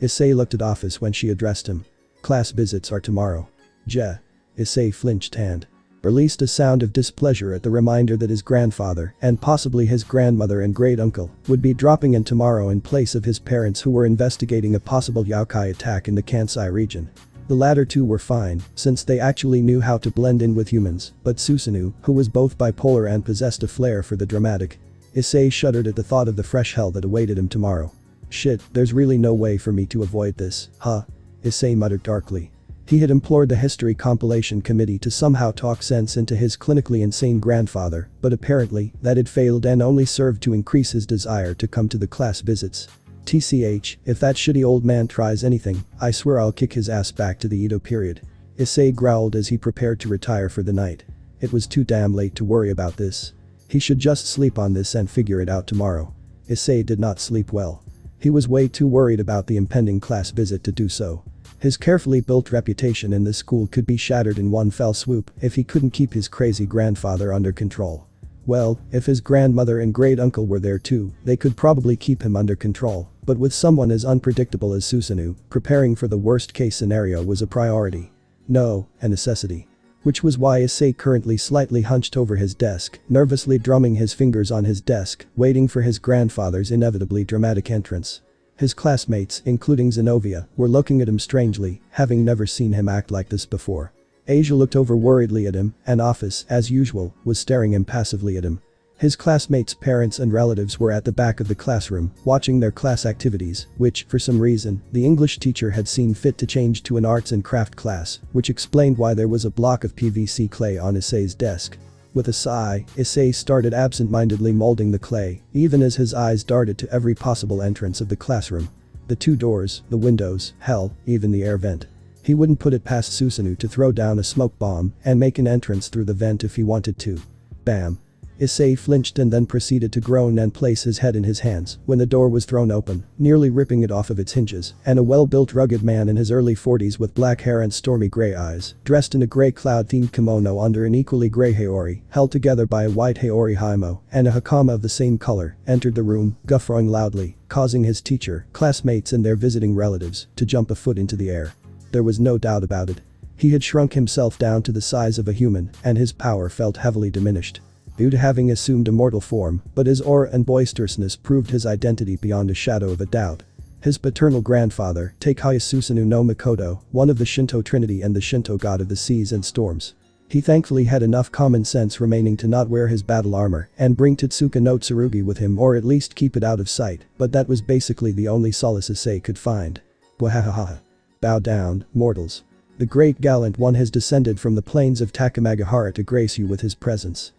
Issei looked at Ophis when she addressed him. Class visits are tomorrow. Issei flinched and released a sound of displeasure at the reminder that his grandfather, and possibly his grandmother and great-uncle, would be dropping in tomorrow in place of his parents who were investigating a possible Yaokai attack in the Kansai region. The latter two were fine, since they actually knew how to blend in with humans, but Susanoo, who was both bipolar and possessed a flair for the dramatic. Issei shuddered at the thought of the fresh hell that awaited him tomorrow. Shit, there's really no way for me to avoid this, huh? Issei muttered darkly. He had implored the history compilation committee to somehow talk sense into his clinically insane grandfather, but apparently, that had failed and only served to increase his desire to come to the class visits. TCH, if that shitty old man tries anything, I swear I'll kick his ass back to the Edo period. Issei growled as he prepared to retire for the night. It was too damn late to worry about this. He should just sleep on this and figure it out tomorrow. Issei did not sleep well. He was way too worried about the impending class visit to do so. His carefully built reputation in this school could be shattered in one fell swoop if he couldn't keep his crazy grandfather under control. Well, if his grandmother and great-uncle were there too, they could probably keep him under control, but with someone as unpredictable as Susanoo, preparing for the worst-case scenario was a priority. No, a necessity. Which was why Issei currently slightly hunched over his desk, nervously drumming his fingers on his desk, waiting for his grandfather's inevitably dramatic entrance. His classmates, including Zenobia, were looking at him strangely, having never seen him act like this before. Asia looked over worriedly at him, and Ophis, as usual, was staring impassively at him. His classmates' parents and relatives were at the back of the classroom, watching their class activities, which, for some reason, the English teacher had seen fit to change to an arts and craft class, which explained why there was a block of PVC clay on Issei's desk. With a sigh, Issei started absent-mindedly molding the clay, even as his eyes darted to every possible entrance of the classroom. The two doors, the windows, hell, even the air vent. He wouldn't put it past Susanoo to throw down a smoke bomb and make an entrance through the vent if he wanted to. Bam. Issei flinched and then proceeded to groan and place his head in his hands when the door was thrown open, nearly ripping it off of its hinges, and a well-built rugged man in his early 40s with black hair and stormy gray eyes, dressed in a gray cloud-themed kimono under an equally gray haori, held together by a white haori haimo and a hakama of the same color, entered the room, guffawing loudly, causing his teacher, classmates and their visiting relatives to jump a foot into the air. There was no doubt about it. He had shrunk himself down to the size of a human, and his power felt heavily diminished. Due to having assumed a mortal form, but his aura and boisterousness proved his identity beyond a shadow of a doubt. His paternal grandfather, Takaya Susanoo no Mikoto, one of the Shinto Trinity and the Shinto god of the seas and storms. He thankfully had enough common sense remaining to not wear his battle armor and bring Totsuka no Tsurugi with him or at least keep it out of sight, but that was basically the only solace Issei could find. Bwahahaha. Bow down, mortals. The great gallant one has descended from the plains of Takamagahara to grace you with his presence.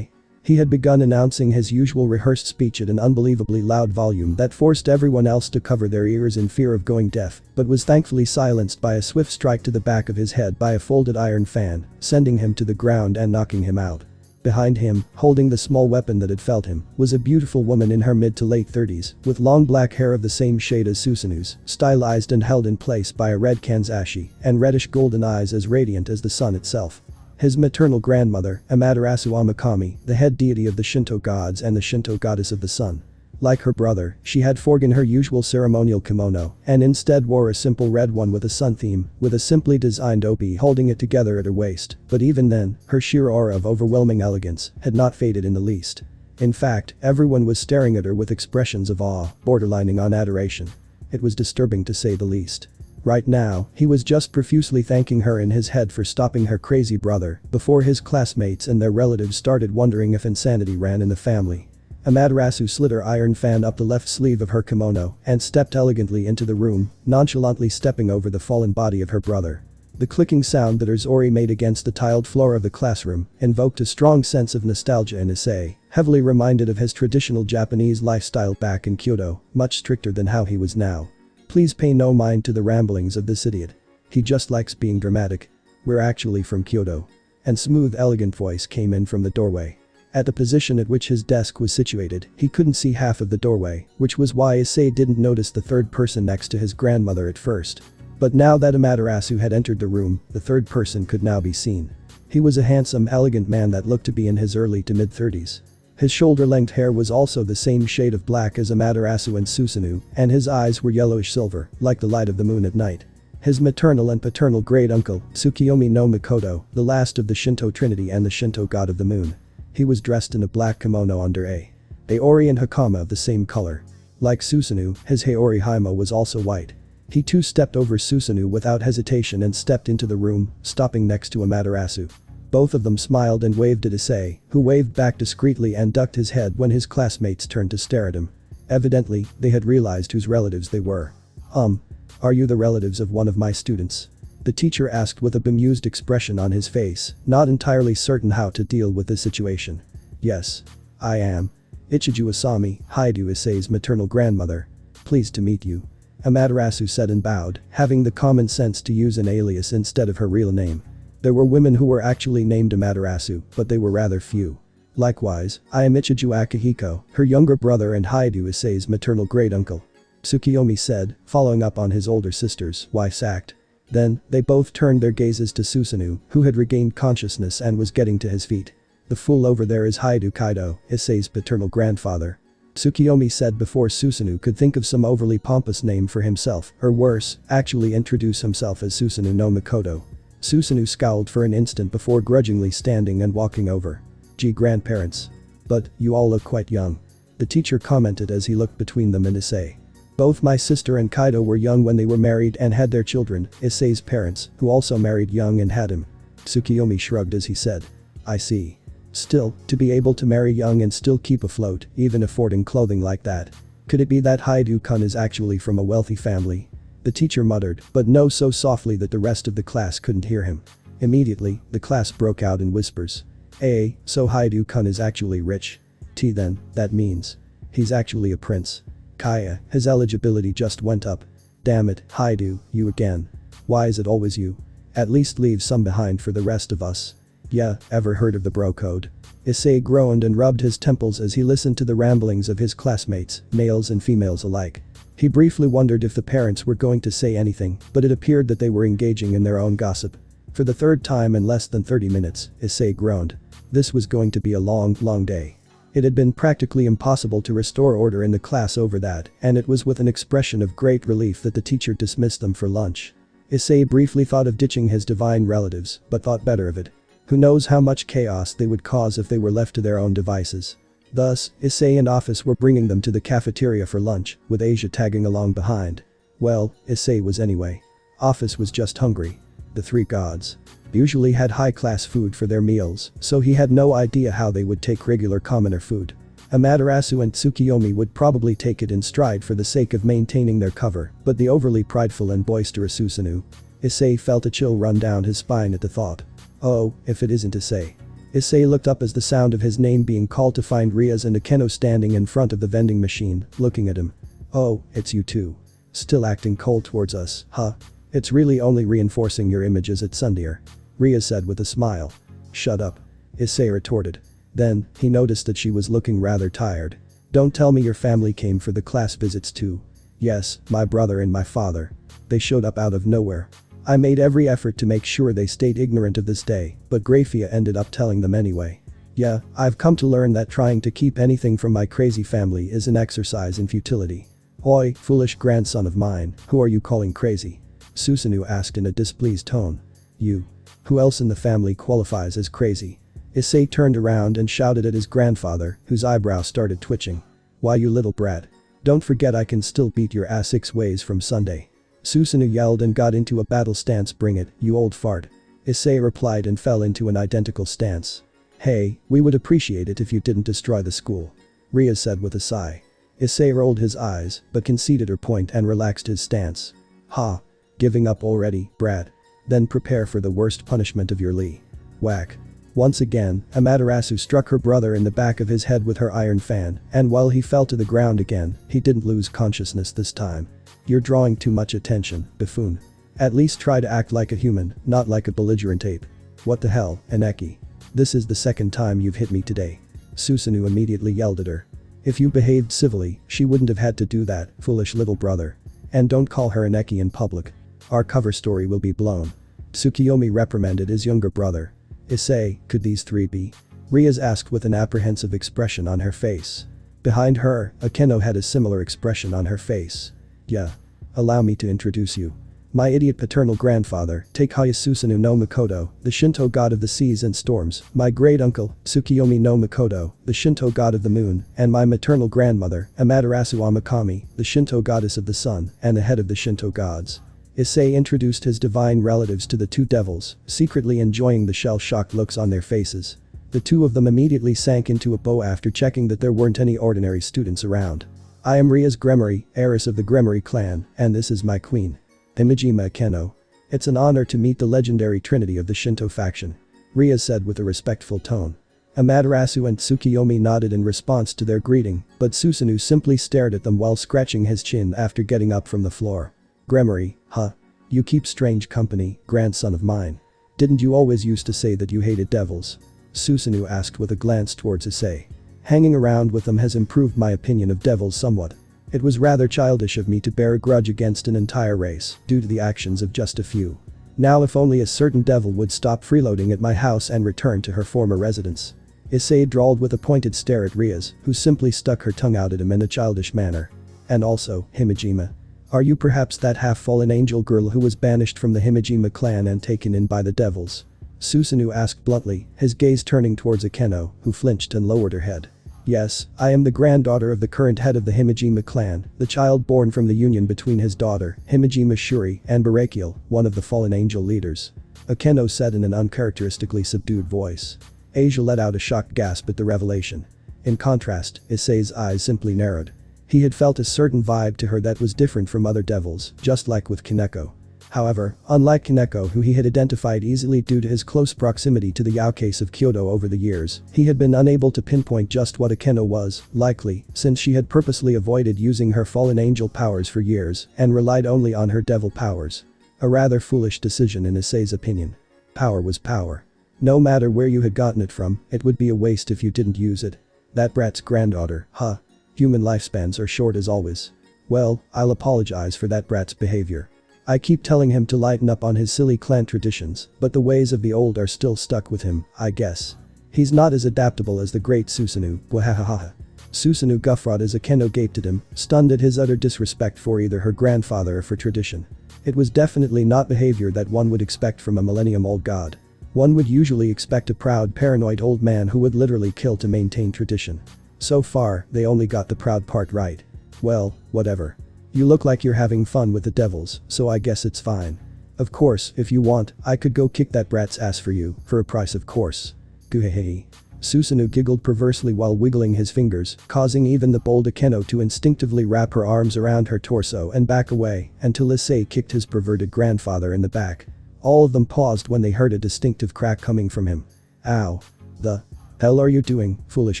He had begun announcing his usual rehearsed speech at an unbelievably loud volume that forced everyone else to cover their ears in fear of going deaf, but was thankfully silenced by a swift strike to the back of his head by a folded iron fan, sending him to the ground and knocking him out. Behind him, holding the small weapon that had felled him, was a beautiful woman in her mid to late 30s, with long black hair of the same shade as Susanoo's, stylized and held in place by a red kanzashi, and reddish golden eyes as radiant as the sun itself. His maternal grandmother, Amaterasu Amakami, the head deity of the Shinto gods and the Shinto goddess of the sun. Like her brother, she had forgotten her usual ceremonial kimono and instead wore a simple red one with a sun theme, with a simply designed obi holding it together at her waist, but even then, her sheer aura of overwhelming elegance had not faded in the least. In fact, everyone was staring at her with expressions of awe, borderlining on adoration. It was disturbing to say the least. Right now, he was just profusely thanking her in his head for stopping her crazy brother before his classmates and their relatives started wondering if insanity ran in the family. Amaterasu slid her iron fan up the left sleeve of her kimono and stepped elegantly into the room, nonchalantly stepping over the fallen body of her brother. The clicking sound that her zori made against the tiled floor of the classroom invoked a strong sense of nostalgia in Issei, heavily reminded of his traditional Japanese lifestyle back in Kyoto, much stricter than how he was now. Please pay no mind to the ramblings of this idiot. He just likes being dramatic. We're actually from Kyoto. And smooth elegant voice came in from the doorway. At the position at which his desk was situated, he couldn't see half of the doorway, which was why Issei didn't notice the third person next to his grandmother at first. But now that Amaterasu had entered the room, the third person could now be seen. He was a handsome, elegant man that looked to be in his early to mid-30s. His shoulder-length hair was also the same shade of black as Amaterasu and Susanoo, and his eyes were yellowish-silver, like the light of the moon at night. His maternal and paternal great-uncle, Tsukiyomi no Mikoto, the last of the Shinto trinity and the Shinto god of the moon. He was dressed in a black kimono under a Haori and hakama of the same color. Like Susanoo, his Haori himo was also white. He too stepped over Susanoo without hesitation and stepped into the room, stopping next to Amaterasu. Both of them smiled and waved at Issei, who waved back discreetly and ducked his head when his classmates turned to stare at him. Evidently, they had realized whose relatives they were. Are you the relatives of one of my students? The teacher asked with a bemused expression on his face, not entirely certain how to deal with the situation. Yes. I am. Ichiju Asami, Hyoudou Issei's maternal grandmother. Pleased to meet you. Amaterasu said and bowed, having the common sense to use an alias instead of her real name. There were women who were actually named Amaterasu, but they were rather few. Likewise, I am Ichiju Akihiko, her younger brother and Hyoudou Issei's maternal great-uncle. Tsukiyomi said, following up on his older sister's wise act. Then, they both turned their gazes to Susanoo, who had regained consciousness and was getting to his feet. The fool over there is Hyoudou Kaido, Issei's paternal grandfather. Tsukiyomi said before Susanoo could think of some overly pompous name for himself, or worse, actually introduce himself as Susanoo no Mikoto. Susanoo scowled for an instant before grudgingly standing and walking over. Gee, grandparents. But, you all look quite young. The teacher commented as he looked between them and Issei. Both my sister and Kaido were young when they were married and had their children, Issei's parents, who also married young and had him. Tsukiyomi shrugged as he said. I see. Still, to be able to marry young and still keep afloat, even affording clothing like that. Could it be that Hyoudou-kun is actually from a wealthy family? The teacher muttered, but no so softly that the rest of the class couldn't hear him. Immediately, the class broke out in whispers. So Hyoudou-kun is actually rich. Then, that means. He's actually a prince. Kaya, his eligibility just went up. Damn it, Hyoudou, you again. Why is it always you? At least leave some behind for the rest of us. Yeah, ever heard of the bro code? Issei groaned and rubbed his temples as he listened to the ramblings of his classmates, males and females alike. He briefly wondered if the parents were going to say anything, but it appeared that they were engaging in their own gossip. For the third time in less than 30 minutes, Issei groaned. This was going to be a long day. It had been practically impossible to restore order in the class over that, and it was with an expression of great relief that the teacher dismissed them for lunch. Issei briefly thought of ditching his divine relatives, but thought better of it. Who knows how much chaos they would cause if they were left to their own devices. Thus, Issei and Ophis were bringing them to the cafeteria for lunch, with Asia tagging along behind. Well, Issei was anyway. Ophis was just hungry. The three gods usually had high-class food for their meals, so he had no idea how they would take regular commoner food. Amaterasu and Tsukiyomi would probably take it in stride for the sake of maintaining their cover, but the overly prideful and boisterous Susanoo. Issei felt a chill run down his spine at the thought. Oh, if it isn't Issei. Issei looked up as the sound of his name being called to find Riaz and Akeno standing in front of the vending machine, looking at him. Oh, it's you two. Still acting cold towards us, huh? It's really only reinforcing your images at Sundeer. Riaz said with a smile. Shut up. Issei retorted. Then, he noticed that she was looking rather tired. Don't tell me your family came for the class visits too. Yes, my brother and my father. They showed up out of nowhere. I made every effort to make sure they stayed ignorant of this day, but Grafia ended up telling them anyway. Yeah, I've come to learn that trying to keep anything from my crazy family is an exercise in futility. Oi, foolish grandson of mine, who are you calling crazy? Susanoo asked in a displeased tone. You. Who else in the family qualifies as crazy? Issei turned around and shouted at his grandfather, whose eyebrow started twitching. Why, you little brat. Don't forget I can still beat your ass 6 ways from Sunday. Susanoo yelled and got into a battle stance. Bring it, you old fart. Issei replied and fell into an identical stance. Hey, we would appreciate it if you didn't destroy the school. Ria said with a sigh. Issei rolled his eyes, but conceded her point and relaxed his stance. Ha. Giving up already, brat? Then prepare for the worst punishment of your Lee. Whack. Once again, Amaterasu struck her brother in the back of his head with her iron fan, and while he fell to the ground again, he didn't lose consciousness this time. You're drawing too much attention, buffoon. At least try to act like a human, not like a belligerent ape. What the hell, Aneki? This is the second time you've hit me today. Susanoo immediately yelled at her. If you behaved civilly, she wouldn't have had to do that, foolish little brother. And don't call her Aneki in public. Our cover story will be blown. Tsukiyomi reprimanded his younger brother. Issei, could these 3 be? Riaz asked with an apprehensive expression on her face. Behind her, Akeno had a similar expression on her face. Yeah. Allow me to introduce you. My idiot paternal grandfather, Takaya Susanoo no Makoto, the Shinto god of the seas and storms, my great uncle, Tsukiyomi no Makoto, the Shinto god of the moon, and my maternal grandmother, Amaterasu Amakami, the Shinto goddess of the sun, and the head of the Shinto gods. Issei introduced his divine relatives to the 2 devils, secretly enjoying the shell-shocked looks on their faces. The 2 of them immediately sank into a bow after checking that there weren't any ordinary students around. I am Ria's Gremory, heiress of the Gremory clan, and this is my queen. Himejima Akeno. It's an honor to meet the legendary trinity of the Shinto faction. Ria said with a respectful tone. Amaterasu and Tsukiyomi nodded in response to their greeting, but Susanoo simply stared at them while scratching his chin after getting up from the floor. Gremory, huh? You keep strange company, grandson of mine. Didn't you always used to say that you hated devils? Susanoo asked with a glance towards Issei. Hanging around with them has improved my opinion of devils somewhat. It was rather childish of me to bear a grudge against an entire race, due to the actions of just a few. Now if only a certain devil would stop freeloading at my house and return to her former residence. Issei drawled with a pointed stare at Riaz, who simply stuck her tongue out at him in a childish manner. And also, Himejima. Are you perhaps that half-fallen angel girl who was banished from the Himejima clan and taken in by the devils? Susanoo asked bluntly, his gaze turning towards Akeno, who flinched and lowered her head. Yes, I am the granddaughter of the current head of the Himejima clan, the child born from the union between his daughter, Himejima Shuri, and Barakiel, one of the fallen angel leaders. Akeno said in an uncharacteristically subdued voice. Asia let out a shocked gasp at the revelation. In contrast, Issei's eyes simply narrowed. He had felt a certain vibe to her that was different from other devils, just like with Kaneko. However, unlike Kaneko, who he had identified easily due to his close proximity to the Yaokase of Kyoto over the years, he had been unable to pinpoint just what Akeno was, likely, since she had purposely avoided using her fallen angel powers for years and relied only on her devil powers. A rather foolish decision in Issei's opinion. Power was power. No matter where you had gotten it from, it would be a waste if you didn't use it. That brat's granddaughter, huh? Human lifespans are short as always. Well, I'll apologize for that brat's behavior. I keep telling him to lighten up on his silly clan traditions, but the ways of the old are still stuck with him, I guess. He's not as adaptable as the great Susanoo, wahahaha. Susanoo guffawed as Akeno gaped at him, stunned at his utter disrespect for either her grandfather or for tradition. It was definitely not behavior that one would expect from a millennium-old god. One would usually expect a proud, paranoid old man who would literally kill to maintain tradition. So far, they only got the proud part right. Well, whatever. You look like you're having fun with the devils, so I guess it's fine. Of course, if you want, I could go kick that brat's ass for you, for a price of course. Guhehe. Susanoo giggled perversely while wiggling his fingers, causing even the bold Akeno to instinctively wrap her arms around her torso and back away, until Issei kicked his perverted grandfather in the back. All of them paused when they heard a distinctive crack coming from him. Ow. The hell are you doing, foolish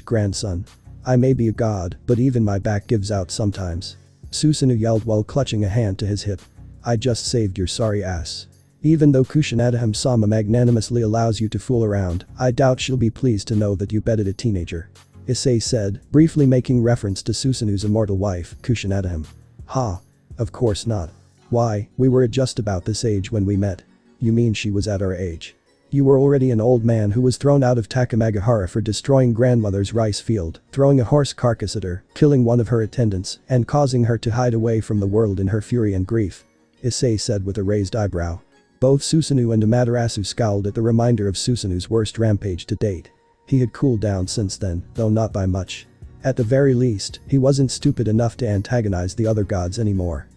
grandson? I may be a god, but even my back gives out sometimes. Susanoo yelled while clutching a hand to his hip. I just saved your sorry ass. Even though Kusanadaham-sama magnanimously allows you to fool around, I doubt she'll be pleased to know that you bedded a teenager. Issei said, briefly making reference to Susanoo's immortal wife, Kusanadaham. Ha. Of course not. Why, we were at just about this age when we met. You mean she was at our age? You were already an old man who was thrown out of Takamagahara for destroying grandmother's rice field, throwing a horse carcass at her, killing one of her attendants, and causing her to hide away from the world in her fury and grief. Issei said with a raised eyebrow. Both Susanoo and Amaterasu scowled at the reminder of Susanoo's worst rampage to date. He had cooled down since then, though not by much. At the very least, he wasn't stupid enough to antagonize the other gods anymore.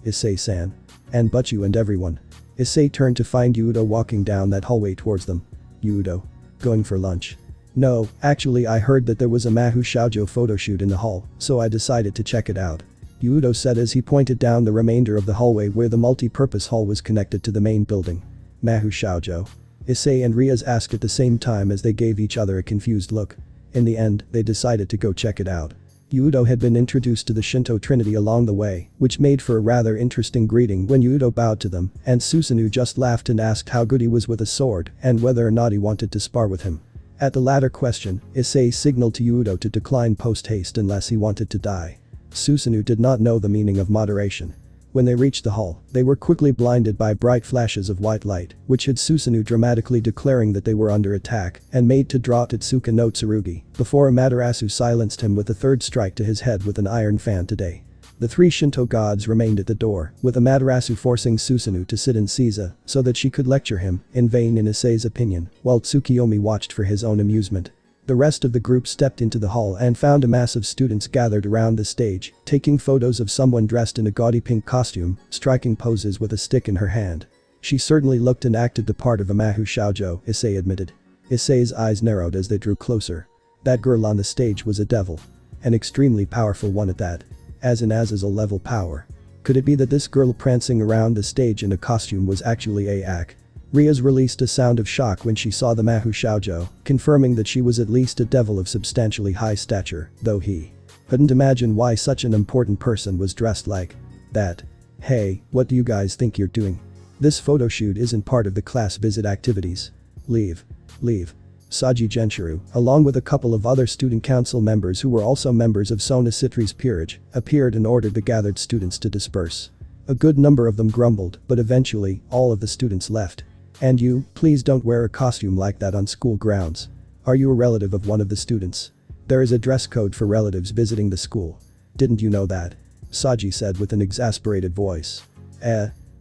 Issei-san. And but you and everyone. Issei turned to find Hyoudou walking down that hallway towards them. Hyoudou. Going for lunch. No, actually I heard that there was a Mahou Shoujo photoshoot in the hall, so I decided to check it out. Hyoudou said as he pointed down the remainder of the hallway where the multi-purpose hall was connected to the main building. Mahou Shoujo. Issei and Riaz asked at the same time as they gave each other a confused look. In the end, they decided to go check it out. Hyoudou had been introduced to the Shinto Trinity along the way, which made for a rather interesting greeting when Hyoudou bowed to them, and Susanoo just laughed and asked how good he was with a sword and whether or not he wanted to spar with him. At the latter question, Issei signaled to Hyoudou to decline post-haste unless he wanted to die. Susanoo did not know the meaning of moderation. When they reached the hall, they were quickly blinded by bright flashes of white light, which had Susanoo dramatically declaring that they were under attack and made to draw Tetsuka no Tsurugi before Amaterasu silenced him with a third strike to his head with an iron fan today. The three Shinto gods remained at the door, with Amaterasu forcing Susanoo to sit in Seiza so that she could lecture him, in vain in Issei's opinion, while Tsukiyomi watched for his own amusement. The rest of the group stepped into the hall and found a mass of students gathered around the stage, taking photos of someone dressed in a gaudy pink costume, striking poses with a stick in her hand. She certainly looked and acted the part of a Mahou Shoujo, Issei admitted. Issei's eyes narrowed as they drew closer. That girl on the stage was a devil. An extremely powerful one at that. As in Azazel level power. Could it be that this girl prancing around the stage in a costume was actually Aak? Riaz released a sound of shock when she saw the Mahou Shoujo, confirming that she was at least a devil of substantially high stature, though he couldn't imagine why such an important person was dressed like that. Hey, what do you guys think you're doing? This photoshoot isn't part of the class visit activities. Leave. Leave. Saji Genshiro, along with a couple of other student council members who were also members of Sona Citri's peerage, appeared and ordered the gathered students to disperse. A good number of them grumbled, but eventually, all of the students left. And you, please don't wear a costume like that on school grounds. Are you a relative of one of the students? There is a dress code for relatives visiting the school. Didn't you know that? Saji said with an exasperated voice.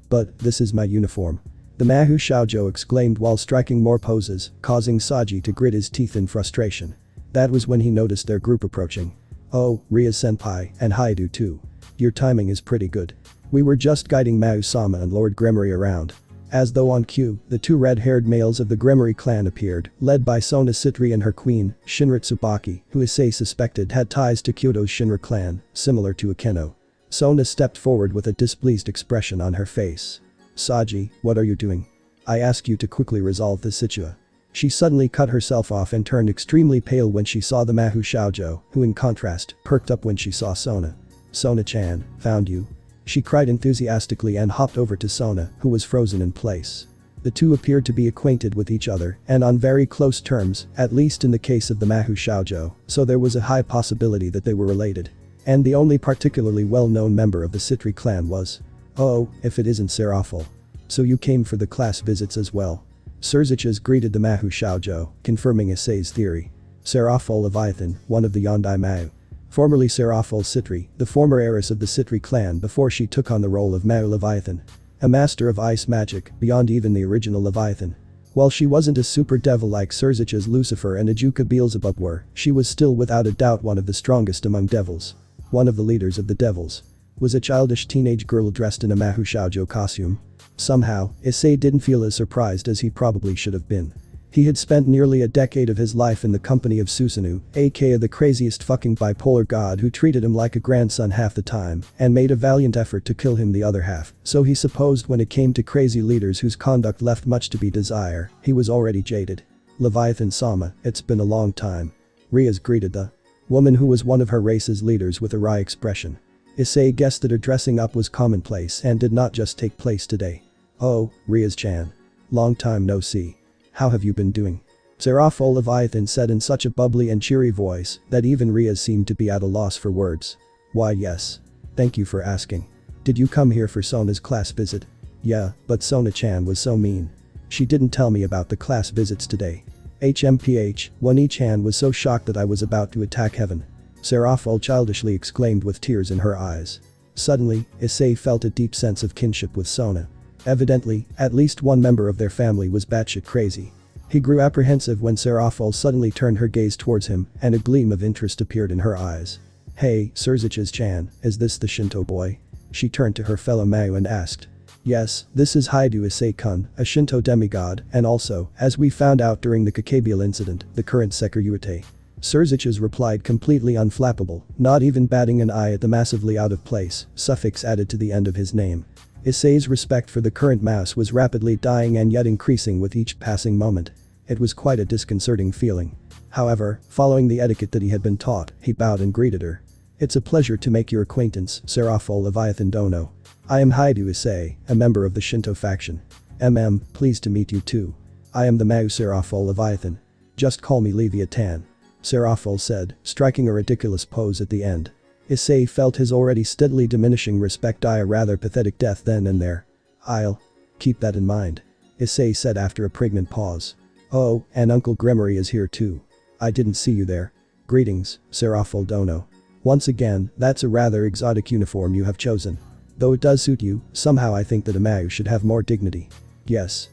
But this is my uniform. The Mahou Shoujo exclaimed while striking more poses, causing Saji to grit his teeth in frustration. That was when he noticed their group approaching. Oh, Ria-senpai, and Hyoudou too. Your timing is pretty good. We were just guiding Mao-sama and Lord Gremory around. As though on cue, the two red-haired males of the Gremory clan appeared, led by Sona Citri and her queen, Shinra Tsubaki, who Issei suspected had ties to Kyoto's Shinra clan, similar to Akeno. Sona stepped forward with a displeased expression on her face. Saji, what are you doing? I ask you to quickly resolve this situa. She suddenly cut herself off and turned extremely pale when she saw the Mahou Shoujo, who in contrast, perked up when she saw Sona. Sona-chan, found you. She cried enthusiastically and hopped over to Sona, who was frozen in place. The two appeared to be acquainted with each other and on very close terms, at least in the case of the Mahou Shoujo, so there was a high possibility that they were related. And the only particularly well-known member of the Citri clan was. Oh, if it isn't Serafal. So you came for the class visits as well. Surzichas greeted the Mahou Shoujo, confirming Issei's theory. Serafal Leviathan, one of the Yondai Mahou. Formerly Serafal Citri, the former heiress of the Citri clan before she took on the role of Mahou Leviathan. A master of ice magic, beyond even the original Leviathan. While she wasn't a super devil like Surzichas Lucifer and Ajuka Beelzebub were, she was still without a doubt one of the strongest among devils. One of the leaders of the devils. Was a childish teenage girl dressed in a Mahou Shoujo costume. Somehow, Issei didn't feel as surprised as he probably should have been. He had spent nearly a decade of his life in the company of Susanoo, aka the craziest fucking bipolar god who treated him like a grandson half the time and made a valiant effort to kill him the other half, so he supposed when it came to crazy leaders whose conduct left much to be desired, he was already jaded. Leviathan-sama, it's been a long time. Riaz greeted the woman who was one of her race's leaders with a wry expression. Issei guessed that her dressing up was commonplace and did not just take place today. Oh, Riaz-chan. Long time no see. How have you been doing? Serafal Leviathan said in such a bubbly and cheery voice that even Riaz seemed to be at a loss for words. Why yes. Thank you for asking. Did you come here for Sona's class visit? Yeah, but Sona-chan was so mean. She didn't tell me about the class visits today. HMPH, Wani-chan was so shocked that I was about to attack heaven. Serafal childishly exclaimed with tears in her eyes. Suddenly, Issei felt a deep sense of kinship with Sona. Evidently, at least one member of their family was batshit crazy. He grew apprehensive when Serafal suddenly turned her gaze towards him and a gleam of interest appeared in her eyes. Hey, Surziches-chan, is this the Shinto boy? She turned to her fellow Mayu and asked. Yes, this is Hyoudou Issei-kun, a Shinto demigod, and also, as we found out during the Kakabial incident, the current Sekiryu-ite. Surziches replied completely unflappable, not even batting an eye at the massively out-of-place suffix added to the end of his name. Issei's respect for the current mouse was rapidly dying and yet increasing with each passing moment. It was quite a disconcerting feeling. However, following the etiquette that he had been taught, he bowed and greeted her. It's a pleasure to make your acquaintance, Serafal Leviathan Dono. I am Hyoudou Issei, a member of the Shinto faction. Pleased to meet you too. I am the Mayu Serafal Leviathan. Just call me Leviathan. Serafal said, striking a ridiculous pose at the end. Issei felt his already steadily diminishing respect die a rather pathetic death then and there. I'll keep that in mind. Issei said after a pregnant pause. Oh, and Uncle Gremory is here too. I didn't see you there. Greetings, Serafal Dono. Once again, that's a rather exotic uniform you have chosen. Though it does suit you, somehow I think that a Mayu should have more dignity. Yes,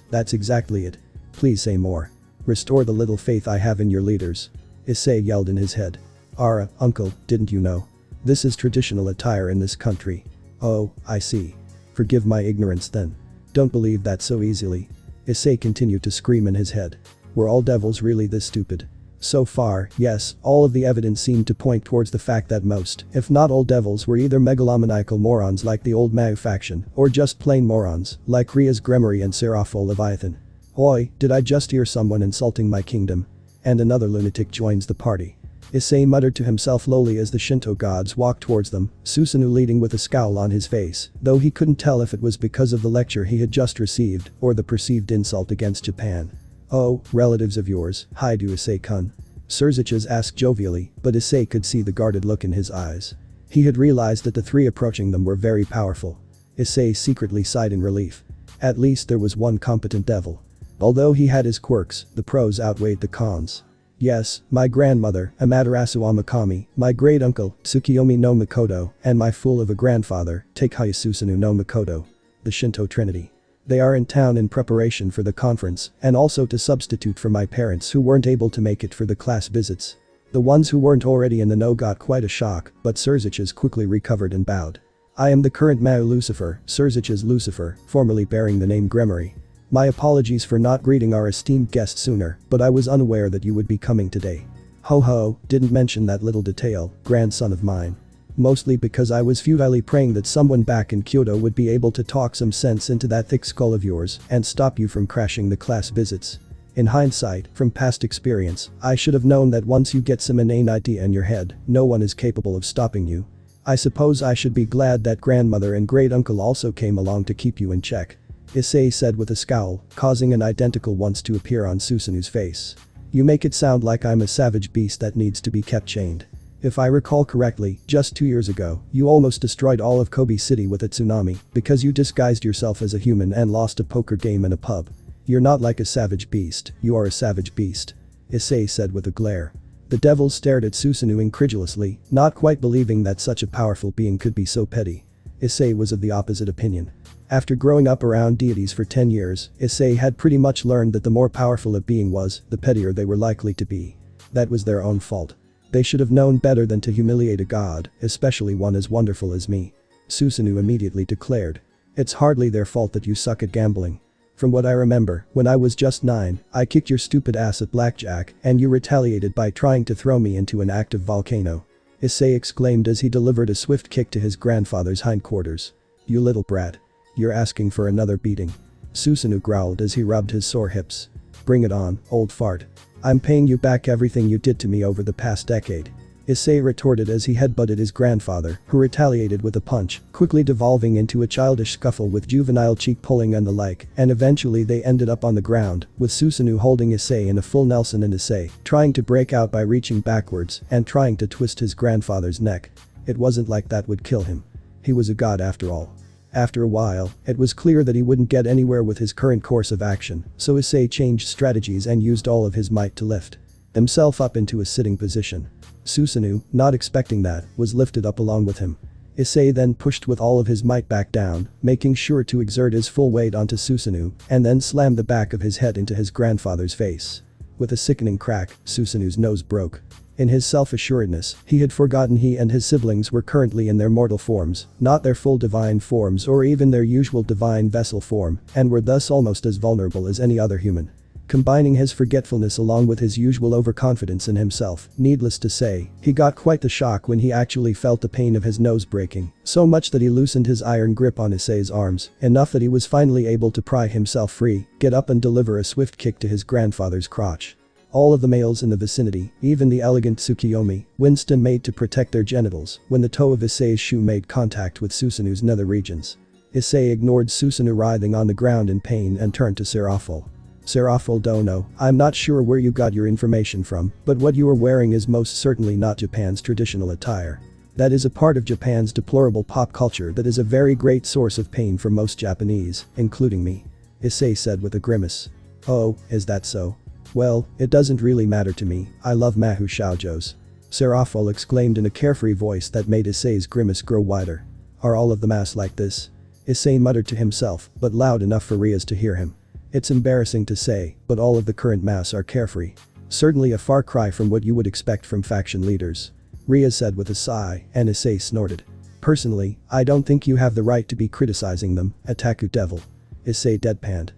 that's exactly it. Please say more. Restore the little faith I have in your leaders. Issei yelled in his head. Ara, uncle, didn't you know? This is traditional attire in this country. Oh, I see. Forgive my ignorance then. Don't believe that so easily. Issei continued to scream in his head. Were all devils really this stupid? So far, yes, all of the evidence seemed to point towards the fact that most, if not all devils were either megalomaniacal morons like the old Mayu faction, or just plain morons, like Ria's Gremory and Serafal Leviathan. Oi, did I just hear someone insulting my kingdom? And another lunatic joins the party. Issei muttered to himself lowly as the Shinto gods walked towards them, Susanoo leading with a scowl on his face, though he couldn't tell if it was because of the lecture he had just received or the perceived insult against Japan. Oh, relatives of yours, Hyoudou Issei-kun. Surziches asked jovially, but Issei could see the guarded look in his eyes. He had realized that the three approaching them were very powerful. Issei secretly sighed in relief. At least there was one competent devil. Although he had his quirks, the pros outweighed the cons. Yes, my grandmother, Amaterasu Amakami, my great-uncle, Tsukiyomi no Mikoto, and my fool of a grandfather, Takeya Susanoo no Mikoto. The Shinto Trinity. They are in town in preparation for the conference, and also to substitute for my parents who weren't able to make it for the class visits. The ones who weren't already in the know got quite a shock, but Surziches quickly recovered and bowed. I am the current Mayu Lucifer, Surziches Lucifer, formerly bearing the name Gremory. My apologies for not greeting our esteemed guest sooner, but I was unaware that you would be coming today. Ho ho, didn't mention that little detail, grandson of mine. Mostly because I was futilely praying that someone back in Kyoto would be able to talk some sense into that thick skull of yours and stop you from crashing the class visits. In hindsight, from past experience, I should have known that once you get some inane idea in your head, no one is capable of stopping you. I suppose I should be glad that grandmother and great-uncle also came along to keep you in check. Issei said with a scowl, causing an identical once to appear on Susanoo's face. You make it sound like I'm a savage beast that needs to be kept chained. If I recall correctly, just 2 years ago, you almost destroyed all of Kobe City with a tsunami because you disguised yourself as a human and lost a poker game in a pub. You're not like a savage beast, you are a savage beast. Issei said with a glare. The devil stared at Susanoo incredulously, not quite believing that such a powerful being could be so petty. Issei was of the opposite opinion. After growing up around deities for 10 years, Issei had pretty much learned that the more powerful a being was, the pettier they were likely to be. That was their own fault. They should have known better than to humiliate a god, especially one as wonderful as me. Susanoo immediately declared. It's hardly their fault that you suck at gambling. From what I remember, when I was just 9, I kicked your stupid ass at blackjack and you retaliated by trying to throw me into an active volcano. Issei exclaimed as he delivered a swift kick to his grandfather's hindquarters. You little brat. You're asking for another beating. Susanoo growled as he rubbed his sore hips. Bring it on, old fart. I'm paying you back everything you did to me over the past decade. Issei retorted as he headbutted his grandfather, who retaliated with a punch, quickly devolving into a childish scuffle with juvenile cheek pulling and the like, and eventually they ended up on the ground, with Susanoo holding Issei in a full Nelson and Issei trying to break out by reaching backwards and trying to twist his grandfather's neck. It wasn't like that would kill him. He was a god after all. After a while, it was clear that he wouldn't get anywhere with his current course of action, so Issei changed strategies and used all of his might to lift himself up into a sitting position. Susanoo, not expecting that, was lifted up along with him. Issei then pushed with all of his might back down, making sure to exert his full weight onto Susanoo, and then slammed the back of his head into his grandfather's face. With a sickening crack, Susanoo's nose broke. In his self-assuredness, he had forgotten he and his siblings were currently in their mortal forms, not their full divine forms or even their usual divine vessel form, and were thus almost as vulnerable as any other human. Combining his forgetfulness along with his usual overconfidence in himself, needless to say, he got quite the shock when he actually felt the pain of his nose breaking, so much that he loosened his iron grip on Issei's arms, enough that he was finally able to pry himself free, get up and deliver a swift kick to his grandfather's crotch. All of the males in the vicinity, even the elegant Tsukiyomi, winced and made to protect their genitals when the toe of Issei's shoe made contact with Susanoo's nether regions. Issei ignored Susanoo writhing on the ground in pain and turned to Seraful. Seraful Dono, I'm not sure where you got your information from, but what you are wearing is most certainly not Japan's traditional attire. That is a part of Japan's deplorable pop culture that is a very great source of pain for most Japanese, including me. Issei said with a grimace. Oh, is that so? Well, it doesn't really matter to me, I love Mahou Shoujos. Seraful exclaimed in a carefree voice that made Issei's grimace grow wider. Are all of the mass like this? Issei muttered to himself, but loud enough for Riaz to hear him. It's embarrassing to say, but all of the current mass are carefree. Certainly a far cry from what you would expect from faction leaders. Riaz said with a sigh, and Issei snorted. Personally, I don't think you have the right to be criticizing them, Otaku devil. Issei deadpanned.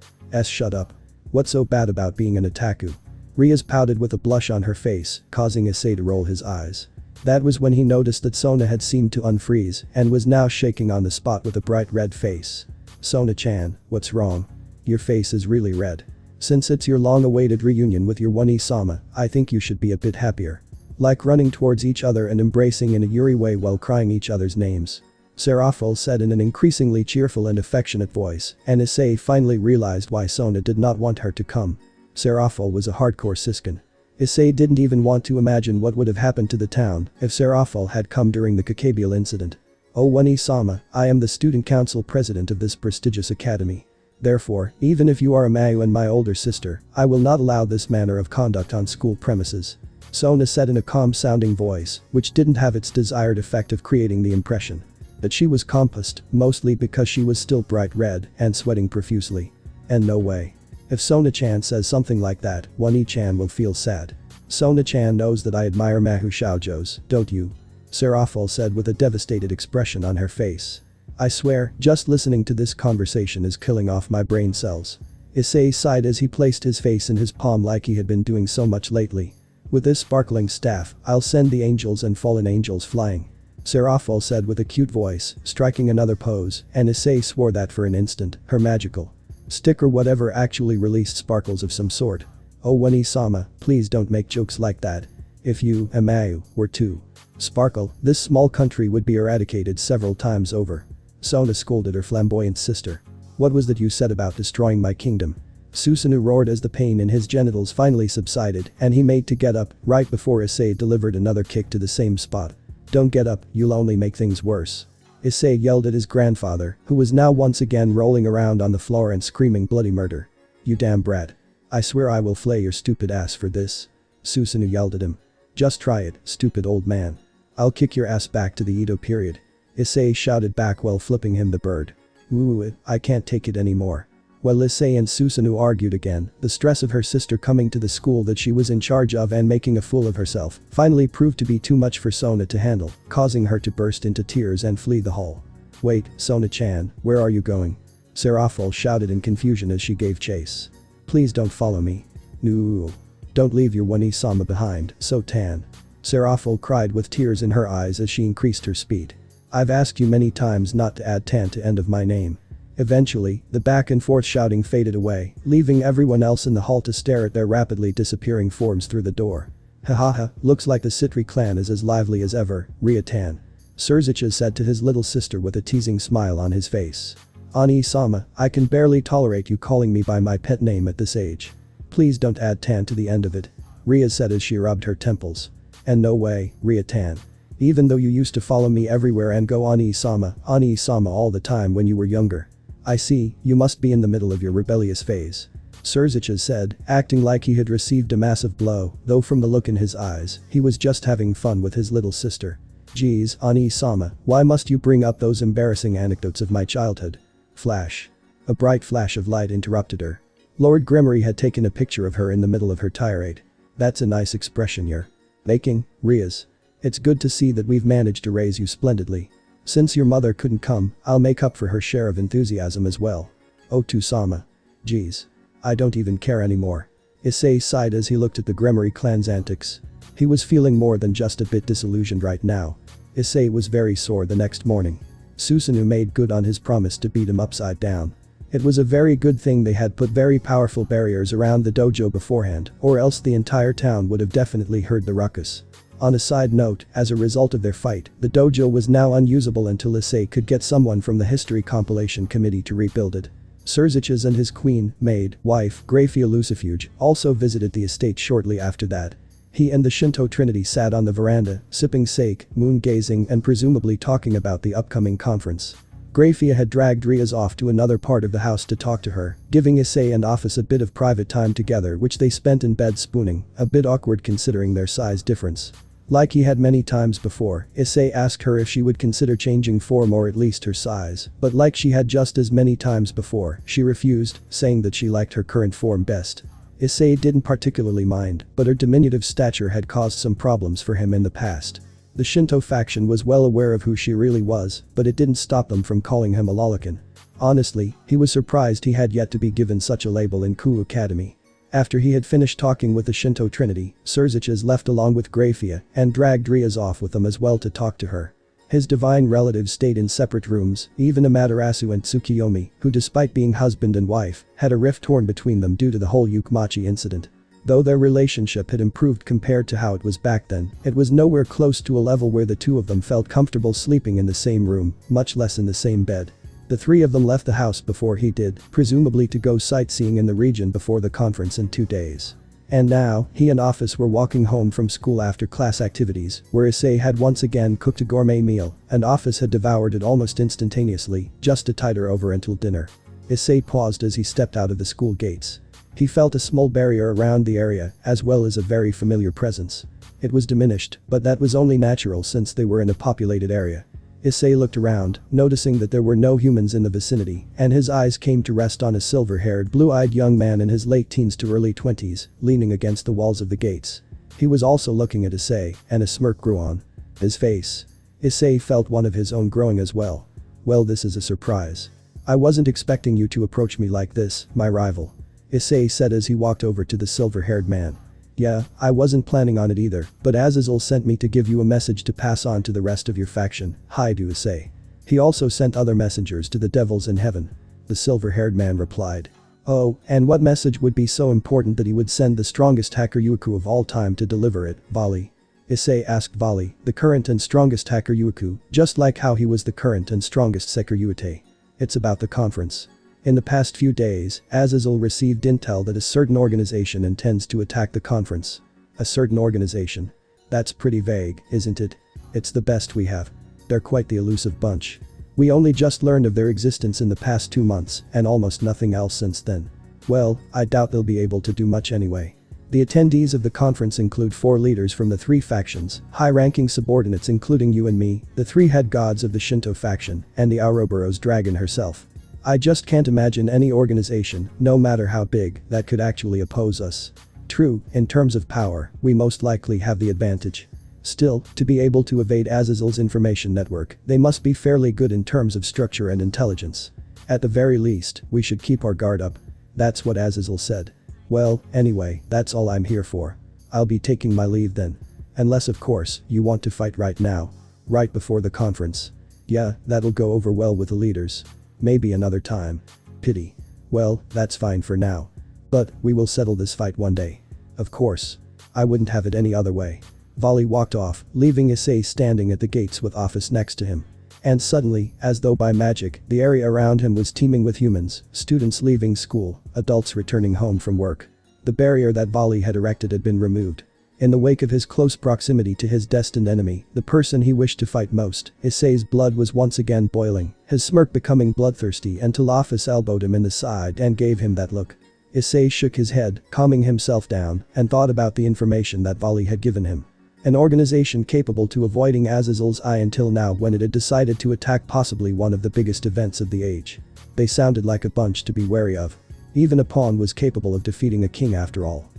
Shut up. What's so bad about being an otaku? Riaz pouted with a blush on her face, causing Issei to roll his eyes. That was when he noticed that Sona had seemed to unfreeze and was now shaking on the spot with a bright red face. Sona-chan, what's wrong? Your face is really red. Since it's your long-awaited reunion with your One-sama, I think you should be a bit happier. Like running towards each other and embracing in a Yuri way while crying each other's names. Seraful said in an increasingly cheerful and affectionate voice, and Issei finally realized why Sona did not want her to come. Seraful was a hardcore siskin. Issei didn't even want to imagine what would have happened to the town if Seraful had come during the Kakabiel incident. Oh One-sama, I am the student council president of this prestigious academy. Therefore, even if you are a Mayu and my older sister, I will not allow this manner of conduct on school premises. Sona said in a calm-sounding voice, which didn't have its desired effect of creating the impression that she was composed, mostly because she was still bright red and sweating profusely. And no way. If Sona-chan says something like that, One-chan will feel sad. Sona-chan knows that I admire Mahou Shoujos, don't you? Seraful said with a devastated expression on her face. I swear, just listening to this conversation is killing off my brain cells. Issei sighed as he placed his face in his palm like he had been doing so much lately. With this sparkling staff, I'll send the angels and fallen angels flying. Seraful said with a cute voice, striking another pose, and Issei swore that for an instant, her magical stick or whatever actually released sparkles of some sort. Oh One-sama, please don't make jokes like that. If you, Amayu, were to sparkle, this small country would be eradicated several times over. Sona scolded her flamboyant sister. What was that you said about destroying my kingdom? Susanoo roared as the pain in his genitals finally subsided and he made to get up right before Issei delivered another kick to the same spot. Don't get up, you'll only make things worse. Issei yelled at his grandfather, who was now once again rolling around on the floor and screaming bloody murder. You damn brat. I swear I will flay your stupid ass for this. Susanoo yelled at him. Just try it, stupid old man. I'll kick your ass back to the Edo period. Issei shouted back while flipping him the bird. Ooh, I can't take it anymore. While Issei and Susanoo argued again, the stress of her sister coming to the school that she was in charge of and making a fool of herself finally proved to be too much for Sona to handle, causing her to burst into tears and flee the hall. Wait, Sona-chan, where are you going? Seraful shouted in confusion as she gave chase. Please don't follow me. No. Don't leave your One-sama behind, So-tan. Seraful cried with tears in her eyes as she increased her speed. I've asked you many times not to add tan to end of my name. Eventually, the back and forth shouting faded away, leaving everyone else in the hall to stare at their rapidly disappearing forms through the door. Hahaha, looks like the Citri clan is as lively as ever, Ria-tan. Surzicha said to his little sister with a teasing smile on his face. Ani-sama, I can barely tolerate you calling me by my pet name at this age. Please don't add tan to the end of it. Ria said as she rubbed her temples. And no way, Ria-tan. Even though you used to follow me everywhere and go Ani-sama all the time when you were younger. I see, you must be in the middle of your rebellious phase. Surzicha said, acting like he had received a massive blow, though from the look in his eyes, he was just having fun with his little sister. Geez, Ani-sama, why must you bring up those embarrassing anecdotes of my childhood? Flash. A bright flash of light interrupted her. Lord Gremory had taken a picture of her in the middle of her tirade. That's a nice expression you're making, Riaz. It's good to see that we've managed to raise you splendidly. Since your mother couldn't come, I'll make up for her share of enthusiasm as well. Otu-sama. Geez. I don't even care anymore. Issei sighed as he looked at the Gremory clan's antics. He was feeling more than just a bit disillusioned right now. Issei was very sore the next morning. Susanoo made good on his promise to beat him upside down. It was a very good thing they had put very powerful barriers around the dojo beforehand, or else the entire town would have definitely heard the ruckus. On a side note, as a result of their fight, the dojo was now unusable until Issei could get someone from the history compilation committee to rebuild it. Surzichas and his queen, maid, wife, Grafia Lucifuge, also visited the estate shortly after that. He and the Shinto Trinity sat on the veranda, sipping sake, moon-gazing and presumably talking about the upcoming conference. Grafia had dragged Riaz off to another part of the house to talk to her, giving Issei and Ophis a bit of private time together which they spent in bed spooning, a bit awkward considering their size difference. Like he had many times before, Issei asked her if she would consider changing form or at least her size, but like she had just as many times before, she refused, saying that she liked her current form best. Issei didn't particularly mind, but her diminutive stature had caused some problems for him in the past. The Shinto faction was well aware of who she really was, but it didn't stop them from calling him a lolican. Honestly, he was surprised he had yet to be given such a label in Ku Academy. After he had finished talking with the Shinto Trinity, Surzichas left along with Grafia and dragged Riaz off with them as well to talk to her. His divine relatives stayed in separate rooms, even Amaterasu and Tsukiyomi, who despite being husband and wife, had a rift torn between them due to the whole Yukmachi incident. Though their relationship had improved compared to how it was back then, it was nowhere close to a level where the two of them felt comfortable sleeping in the same room, much less in the same bed. The three of them left the house before he did, presumably to go sightseeing in the region before the conference in 2 days. And now, he and Ophis were walking home from school after class activities, where Issei had once again cooked a gourmet meal, and Ophis had devoured it almost instantaneously, just to tide her over until dinner. Issei paused as he stepped out of the school gates. He felt a small barrier around the area, as well as a very familiar presence. It was diminished, but that was only natural since they were in a populated area. Issei looked around, noticing that there were no humans in the vicinity, and his eyes came to rest on a silver-haired, blue-eyed young man in his late teens to early 20s, leaning against the walls of the gates. He was also looking at Issei, and a smirk grew on his face. Issei felt one of his own growing as well. Well, this is a surprise. I wasn't expecting you to approach me like this, my rival. Issei said as he walked over to the silver-haired man. Yeah, I wasn't planning on it either, but Azazel sent me to give you a message to pass on to the rest of your faction, Hyoudou Issei. He also sent other messengers to the devils in heaven. The silver-haired man replied. Oh, and what message would be so important that he would send the strongest hacker Yuiku of all time to deliver it, Vali? Issei asked Vali, the current and strongest hacker Yuiku, just like how he was the current and strongest Seker Yuite. It's about the conference. In the past few days, Azazel received intel that a certain organization intends to attack the conference. A certain organization. That's pretty vague, isn't it? It's the best we have. They're quite the elusive bunch. We only just learned of their existence in the past 2 months, and almost nothing else since then. Well, I doubt they'll be able to do much anyway. The attendees of the conference include 4 leaders from the 3 factions, high-ranking subordinates including you and me, the 3 head gods of the Shinto faction, and the Ouroboros dragon herself. I just can't imagine any organization, no matter how big, that could actually oppose us. True, in terms of power, we most likely have the advantage. Still, to be able to evade Azazel's information network, they must be fairly good in terms of structure and intelligence. At the very least, we should keep our guard up. That's what Azazel said. Well, anyway, that's all I'm here for. I'll be taking my leave then. Unless of course, you want to fight right now. Right before the conference. Yeah, that'll go over well with the leaders. Maybe another time. Pity. Well, that's fine for now. But, we will settle this fight one day. Of course. I wouldn't have it any other way. Vali walked off, leaving Issei standing at the gates with Ophis next to him. And suddenly, as though by magic, the area around him was teeming with humans, students leaving school, adults returning home from work. The barrier that Vali had erected had been removed. In the wake of his close proximity to his destined enemy, the person he wished to fight most, Issei's blood was once again boiling, his smirk becoming bloodthirsty until Ophis elbowed him in the side and gave him that look. Issei shook his head, calming himself down, and thought about the information that Vali had given him. An organization capable to avoiding Azazel's eye until now when it had decided to attack possibly one of the biggest events of the age. They sounded like a bunch to be wary of. Even a pawn was capable of defeating a king after all.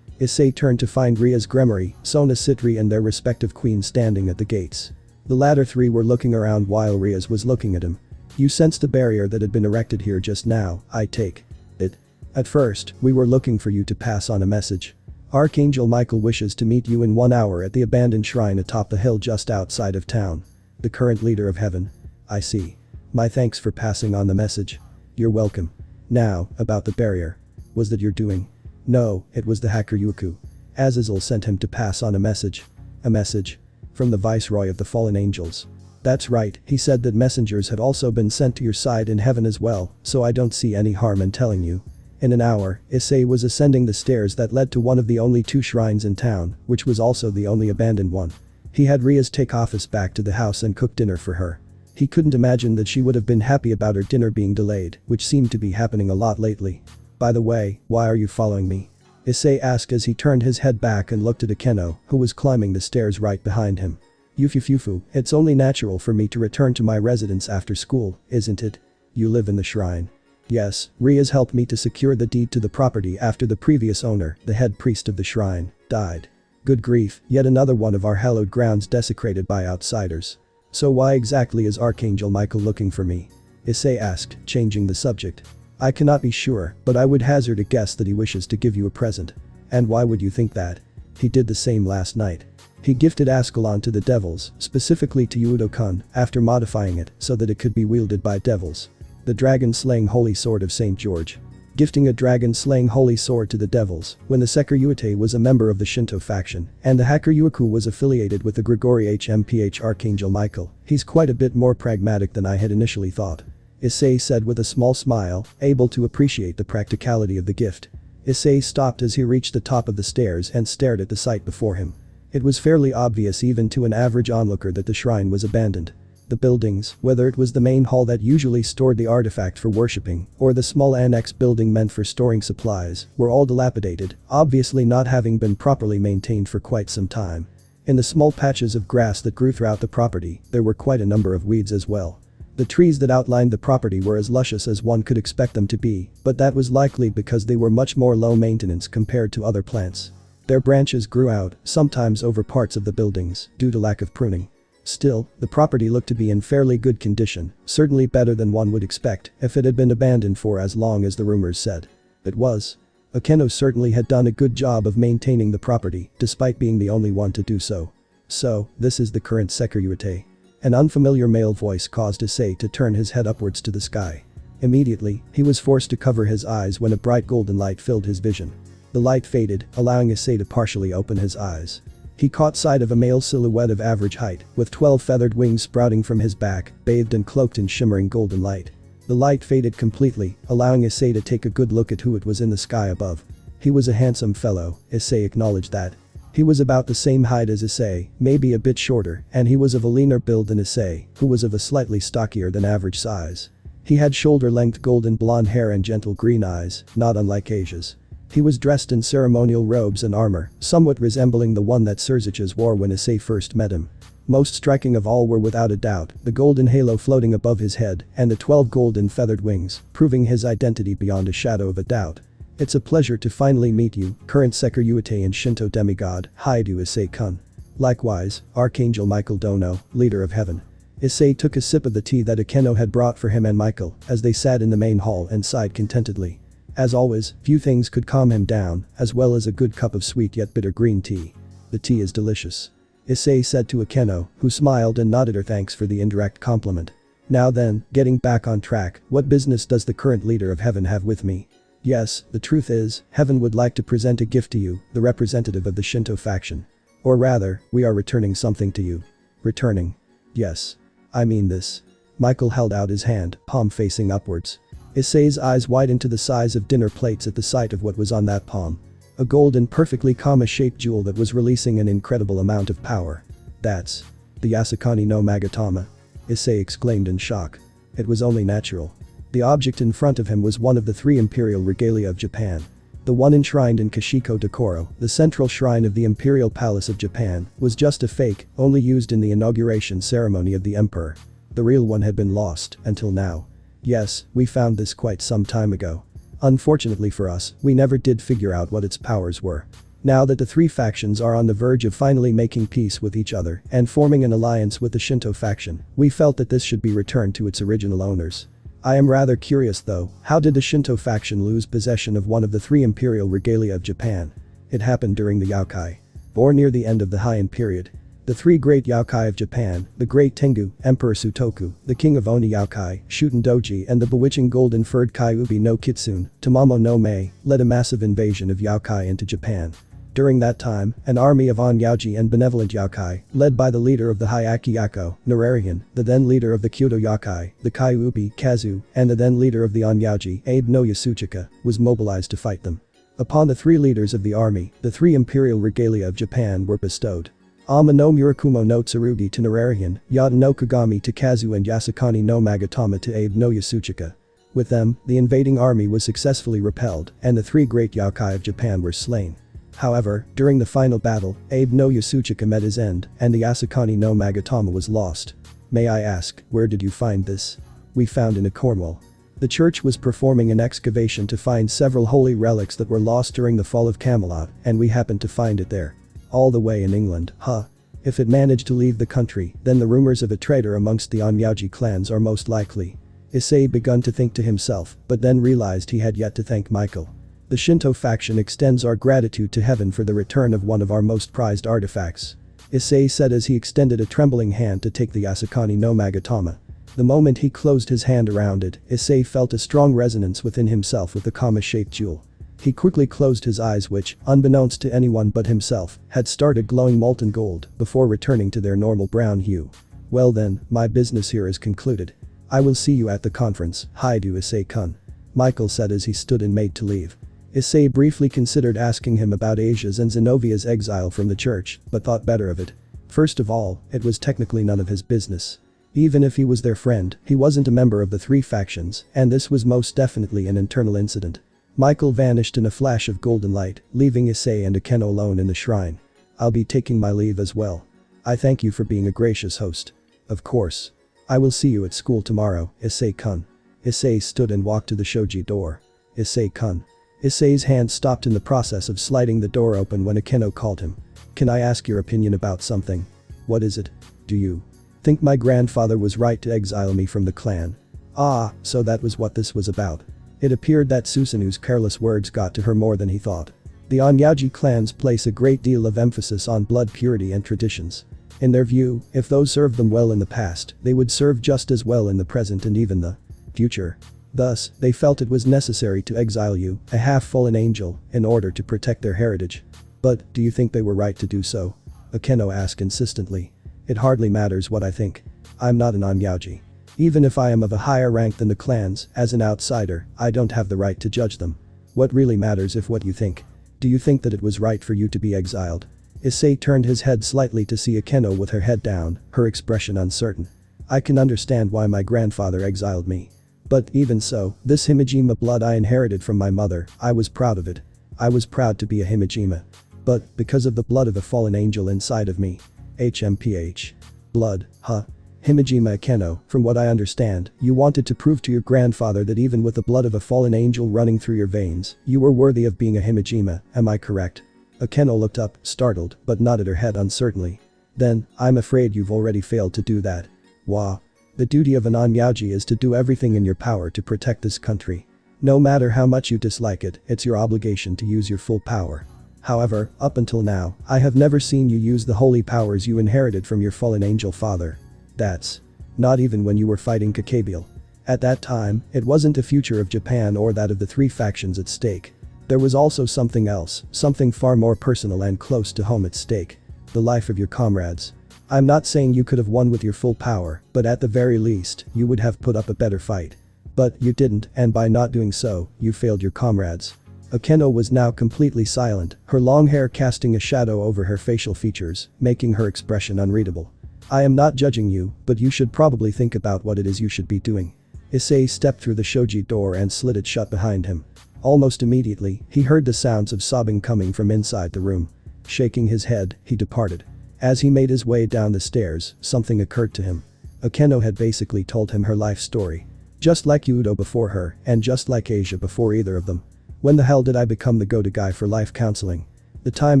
Issei turned to find Ria's Gremory, Sona Sitri and their respective queens standing at the gates. The latter three were looking around while Ria's was looking at him. You sensed the barrier that had been erected here just now, I take it. At first, we were looking for you to pass on a message. Archangel Michael wishes to meet you in 1 hour at the abandoned shrine atop the hill just outside of town. The current leader of heaven. I see. My thanks for passing on the message. You're welcome. Now, about the barrier. Was that your doing? No, it was the hacker Yuku. Azazel sent him to pass on a message. A message? From the Viceroy of the Fallen Angels. That's right, he said that messengers had also been sent to your side in heaven as well, so I don't see any harm in telling you. In an hour, Issei was ascending the stairs that led to one of the only 2 shrines in town, which was also the only abandoned one. He had Ria's take Ophis back to the house and cook dinner for her. He couldn't imagine that she would have been happy about her dinner being delayed, which seemed to be happening a lot lately. By the way, why are you following me? Issei asked as he turned his head back and looked at Akeno, who was climbing the stairs right behind him. Yufufufu, it's only natural for me to return to my residence after school, isn't it? You live in the shrine. Yes, Ria's helped me to secure the deed to the property after the previous owner, the head priest of the shrine, died. Good grief, yet another one of our hallowed grounds desecrated by outsiders. So why exactly is Archangel Michael looking for me? Issei asked, changing the subject. I cannot be sure, but I would hazard a guess that he wishes to give you a present. And why would you think that? He did the same last night. He gifted Ascalon to the devils, specifically to Hyoudou-kun, after modifying it so that it could be wielded by devils. The dragon-slaying holy sword of St. George. Gifting a dragon-slaying holy sword to the devils, when the Sekiryuite was a member of the Shinto faction, and the hacker Yuiku was affiliated with the Grigori HMPH Archangel Michael, he's quite a bit more pragmatic than I had initially thought. Issei said with a small smile, able to appreciate the practicality of the gift. Issei stopped as he reached the top of the stairs and stared at the sight before him. It was fairly obvious even to an average onlooker that the shrine was abandoned. The buildings, whether it was the main hall that usually stored the artifact for worshipping, or the small annex building meant for storing supplies, were all dilapidated, obviously not having been properly maintained for quite some time. In the small patches of grass that grew throughout the property, there were quite a number of weeds as well. The trees that outlined the property were as luscious as one could expect them to be, but that was likely because they were much more low maintenance compared to other plants. Their branches grew out, sometimes over parts of the buildings, due to lack of pruning. Still, the property looked to be in fairly good condition, certainly better than one would expect if it had been abandoned for as long as the rumors said. It was. Akeno certainly had done a good job of maintaining the property, despite being the only one to do so. So, this is the current Sekiryuite. An unfamiliar male voice caused Issei to turn his head upwards to the sky. Immediately, he was forced to cover his eyes when a bright golden light filled his vision. The light faded, allowing Issei to partially open his eyes. He caught sight of a male silhouette of average height, with 12 feathered wings sprouting from his back, bathed and cloaked in shimmering golden light. The light faded completely, allowing Issei to take a good look at who it was in the sky above. He was a handsome fellow, Issei acknowledged that. He was about the same height as Issei, maybe a bit shorter, and he was of a leaner build than Issei, who was of a slightly stockier than average size. He had shoulder-length golden blonde hair and gentle green eyes, not unlike Asia's. He was dressed in ceremonial robes and armor, somewhat resembling the one that Serziches wore when Issei first met him. Most striking of all were without a doubt the golden halo floating above his head and the 12 golden feathered wings, proving his identity beyond a shadow of a doubt. It's a pleasure to finally meet you, current Sekiryuite and Shinto demigod, Hyoudou Issei-kun. Likewise, Archangel Michael Dono, leader of heaven. Issei took a sip of the tea that Akeno had brought for him and Michael as they sat in the main hall and sighed contentedly. As always, few things could calm him down, as well as a good cup of sweet yet bitter green tea. The tea is delicious. Issei said to Akeno, who smiled and nodded her thanks for the indirect compliment. Now then, getting back on track, what business does the current leader of heaven have with me? Yes, the truth is, heaven would like to present a gift to you, the representative of the Shinto faction. Or rather, we are returning something to you. Returning. Yes. I mean this. Michael held out his hand, palm facing upwards. Issei's eyes widened to the size of dinner plates at the sight of what was on that palm. A golden perfectly comma-shaped jewel that was releasing an incredible amount of power. That's the Yasukani no Magatama, Issei exclaimed in shock. It was only natural. The object in front of him was one of the 3 imperial regalia of Japan. The one enshrined in Kashiko Dokoro, the central shrine of the Imperial Palace of Japan, was just a fake, only used in the inauguration ceremony of the emperor. The real one had been lost, until now. Yes, we found this quite some time ago. Unfortunately for us, we never did figure out what its powers were. Now that the 3 factions are on the verge of finally making peace with each other and forming an alliance with the Shinto faction, we felt that this should be returned to its original owners. I am rather curious though, how did the Shinto faction lose possession of one of the 3 imperial regalia of Japan? It happened during the Yokai. Or near the end of the Heian period. The 3 great Yokai of Japan, the Great Tengu, Emperor Sutoku, the King of Oni Yokai, Shuten Doji and the bewitching golden-furred Kyuubi no Kitsune, Tamamo no Mei, led a massive invasion of Yokai into Japan. During that time, an army of Onyaji and benevolent Yokai, led by the leader of the Hyaki Yako, Nararian, the then leader of the Kyoto Yokai, the Kyuubi, Kazu, and the then leader of the Onyaji, Abe no Yasuchika, was mobilized to fight them. Upon the 3 leaders of the army, the 3 imperial regalia of Japan were bestowed. Ama no Murakumo no Tsurugi to Nararian, Yata no Kagami to Kazu and Yasukani no Magatama to Abe no Yasuchika. With them, the invading army was successfully repelled, and the 3 great Yokai of Japan were slain. However, during the final battle, Abe no Yasuchika met his end, and the Yasukani no Magatama was lost. May I ask, where did you find this? We found in a Cornwall. The church was performing an excavation to find several holy relics that were lost during the fall of Camelot, and we happened to find it there. All the way in England, huh? If it managed to leave the country, then the rumors of a traitor amongst the Onyaji clans are most likely. Issei begun to think to himself, but then realized he had yet to thank Michael. The Shinto faction extends our gratitude to heaven for the return of one of our most prized artifacts. Issei said as he extended a trembling hand to take the Yasukani no Magatama. The moment he closed his hand around it, Issei felt a strong resonance within himself with the comma-shaped jewel. He quickly closed his eyes which, unbeknownst to anyone but himself, had started glowing molten gold before returning to their normal brown hue. Well then, my business here is concluded. I will see you at the conference, Hyoudou Issei-kun. Michael said as he stood and made to leave. Issei briefly considered asking him about Asia's and Zenovia's exile from the church, but thought better of it. First of all, it was technically none of his business. Even if he was their friend, he wasn't a member of the 3 factions, and this was most definitely an internal incident. Michael vanished in a flash of golden light, leaving Issei and Akeno alone in the shrine. I'll be taking my leave as well. I thank you for being a gracious host. Of course. I will see you at school tomorrow, Issei-kun. Issei stood and walked to the shoji door. Issei-kun. Issei's hand stopped in the process of sliding the door open when Akeno called him. Can I ask your opinion about something? What is it? Do you think my grandfather was right to exile me from the clan? Ah, so that was what this was about. It appeared that Susanu's careless words got to her more than he thought. The Onyaji clans place a great deal of emphasis on blood purity and traditions. In their view, if those served them well in the past, they would serve just as well in the present and even the future. Thus, they felt it was necessary to exile you, a half-fallen angel, in order to protect their heritage. But, do you think they were right to do so? Akeno asked insistently. It hardly matters what I think. I'm not an Onyaji. Even if I am of a higher rank than the clans, as an outsider, I don't have the right to judge them. What really matters is what you think. Do you think that it was right for you to be exiled? Issei turned his head slightly to see Akeno with her head down, her expression uncertain. I can understand why my grandfather exiled me. But even so, this Himejima blood I inherited from my mother, I was proud of it. I was proud to be a Himejima. But, because of the blood of a fallen angel inside of me. HMPH. Blood, huh? Himejima Akeno, from what I understand, you wanted to prove to your grandfather that even with the blood of a fallen angel running through your veins, you were worthy of being a Himejima, am I correct? Akeno looked up, startled, but nodded her head uncertainly. Then, I'm afraid you've already failed to do that. Wah. The duty of an Onyaji is to do everything in your power to protect this country. No matter how much you dislike it, it's your obligation to use your full power. However, up until now, I have never seen you use the holy powers you inherited from your fallen angel father. That's not even when you were fighting Kakabiel. At that time, it wasn't the future of Japan or that of the 3 factions at stake. There was also something else, something far more personal and close to home at stake. The life of your comrades. I'm not saying you could have won with your full power, but at the very least, you would have put up a better fight. But you didn't, and by not doing so, you failed your comrades. Akeno was now completely silent, her long hair casting a shadow over her facial features, making her expression unreadable. I am not judging you, but you should probably think about what it is you should be doing. Issei stepped through the shoji door and slid it shut behind him. Almost immediately, he heard the sounds of sobbing coming from inside the room. Shaking his head, he departed. As he made his way down the stairs, something occurred to him. Akeno had basically told him her life story. Just like Hyoudou before her, and just like Asia before either of them. When the hell did I become the go-to guy for life counseling? The time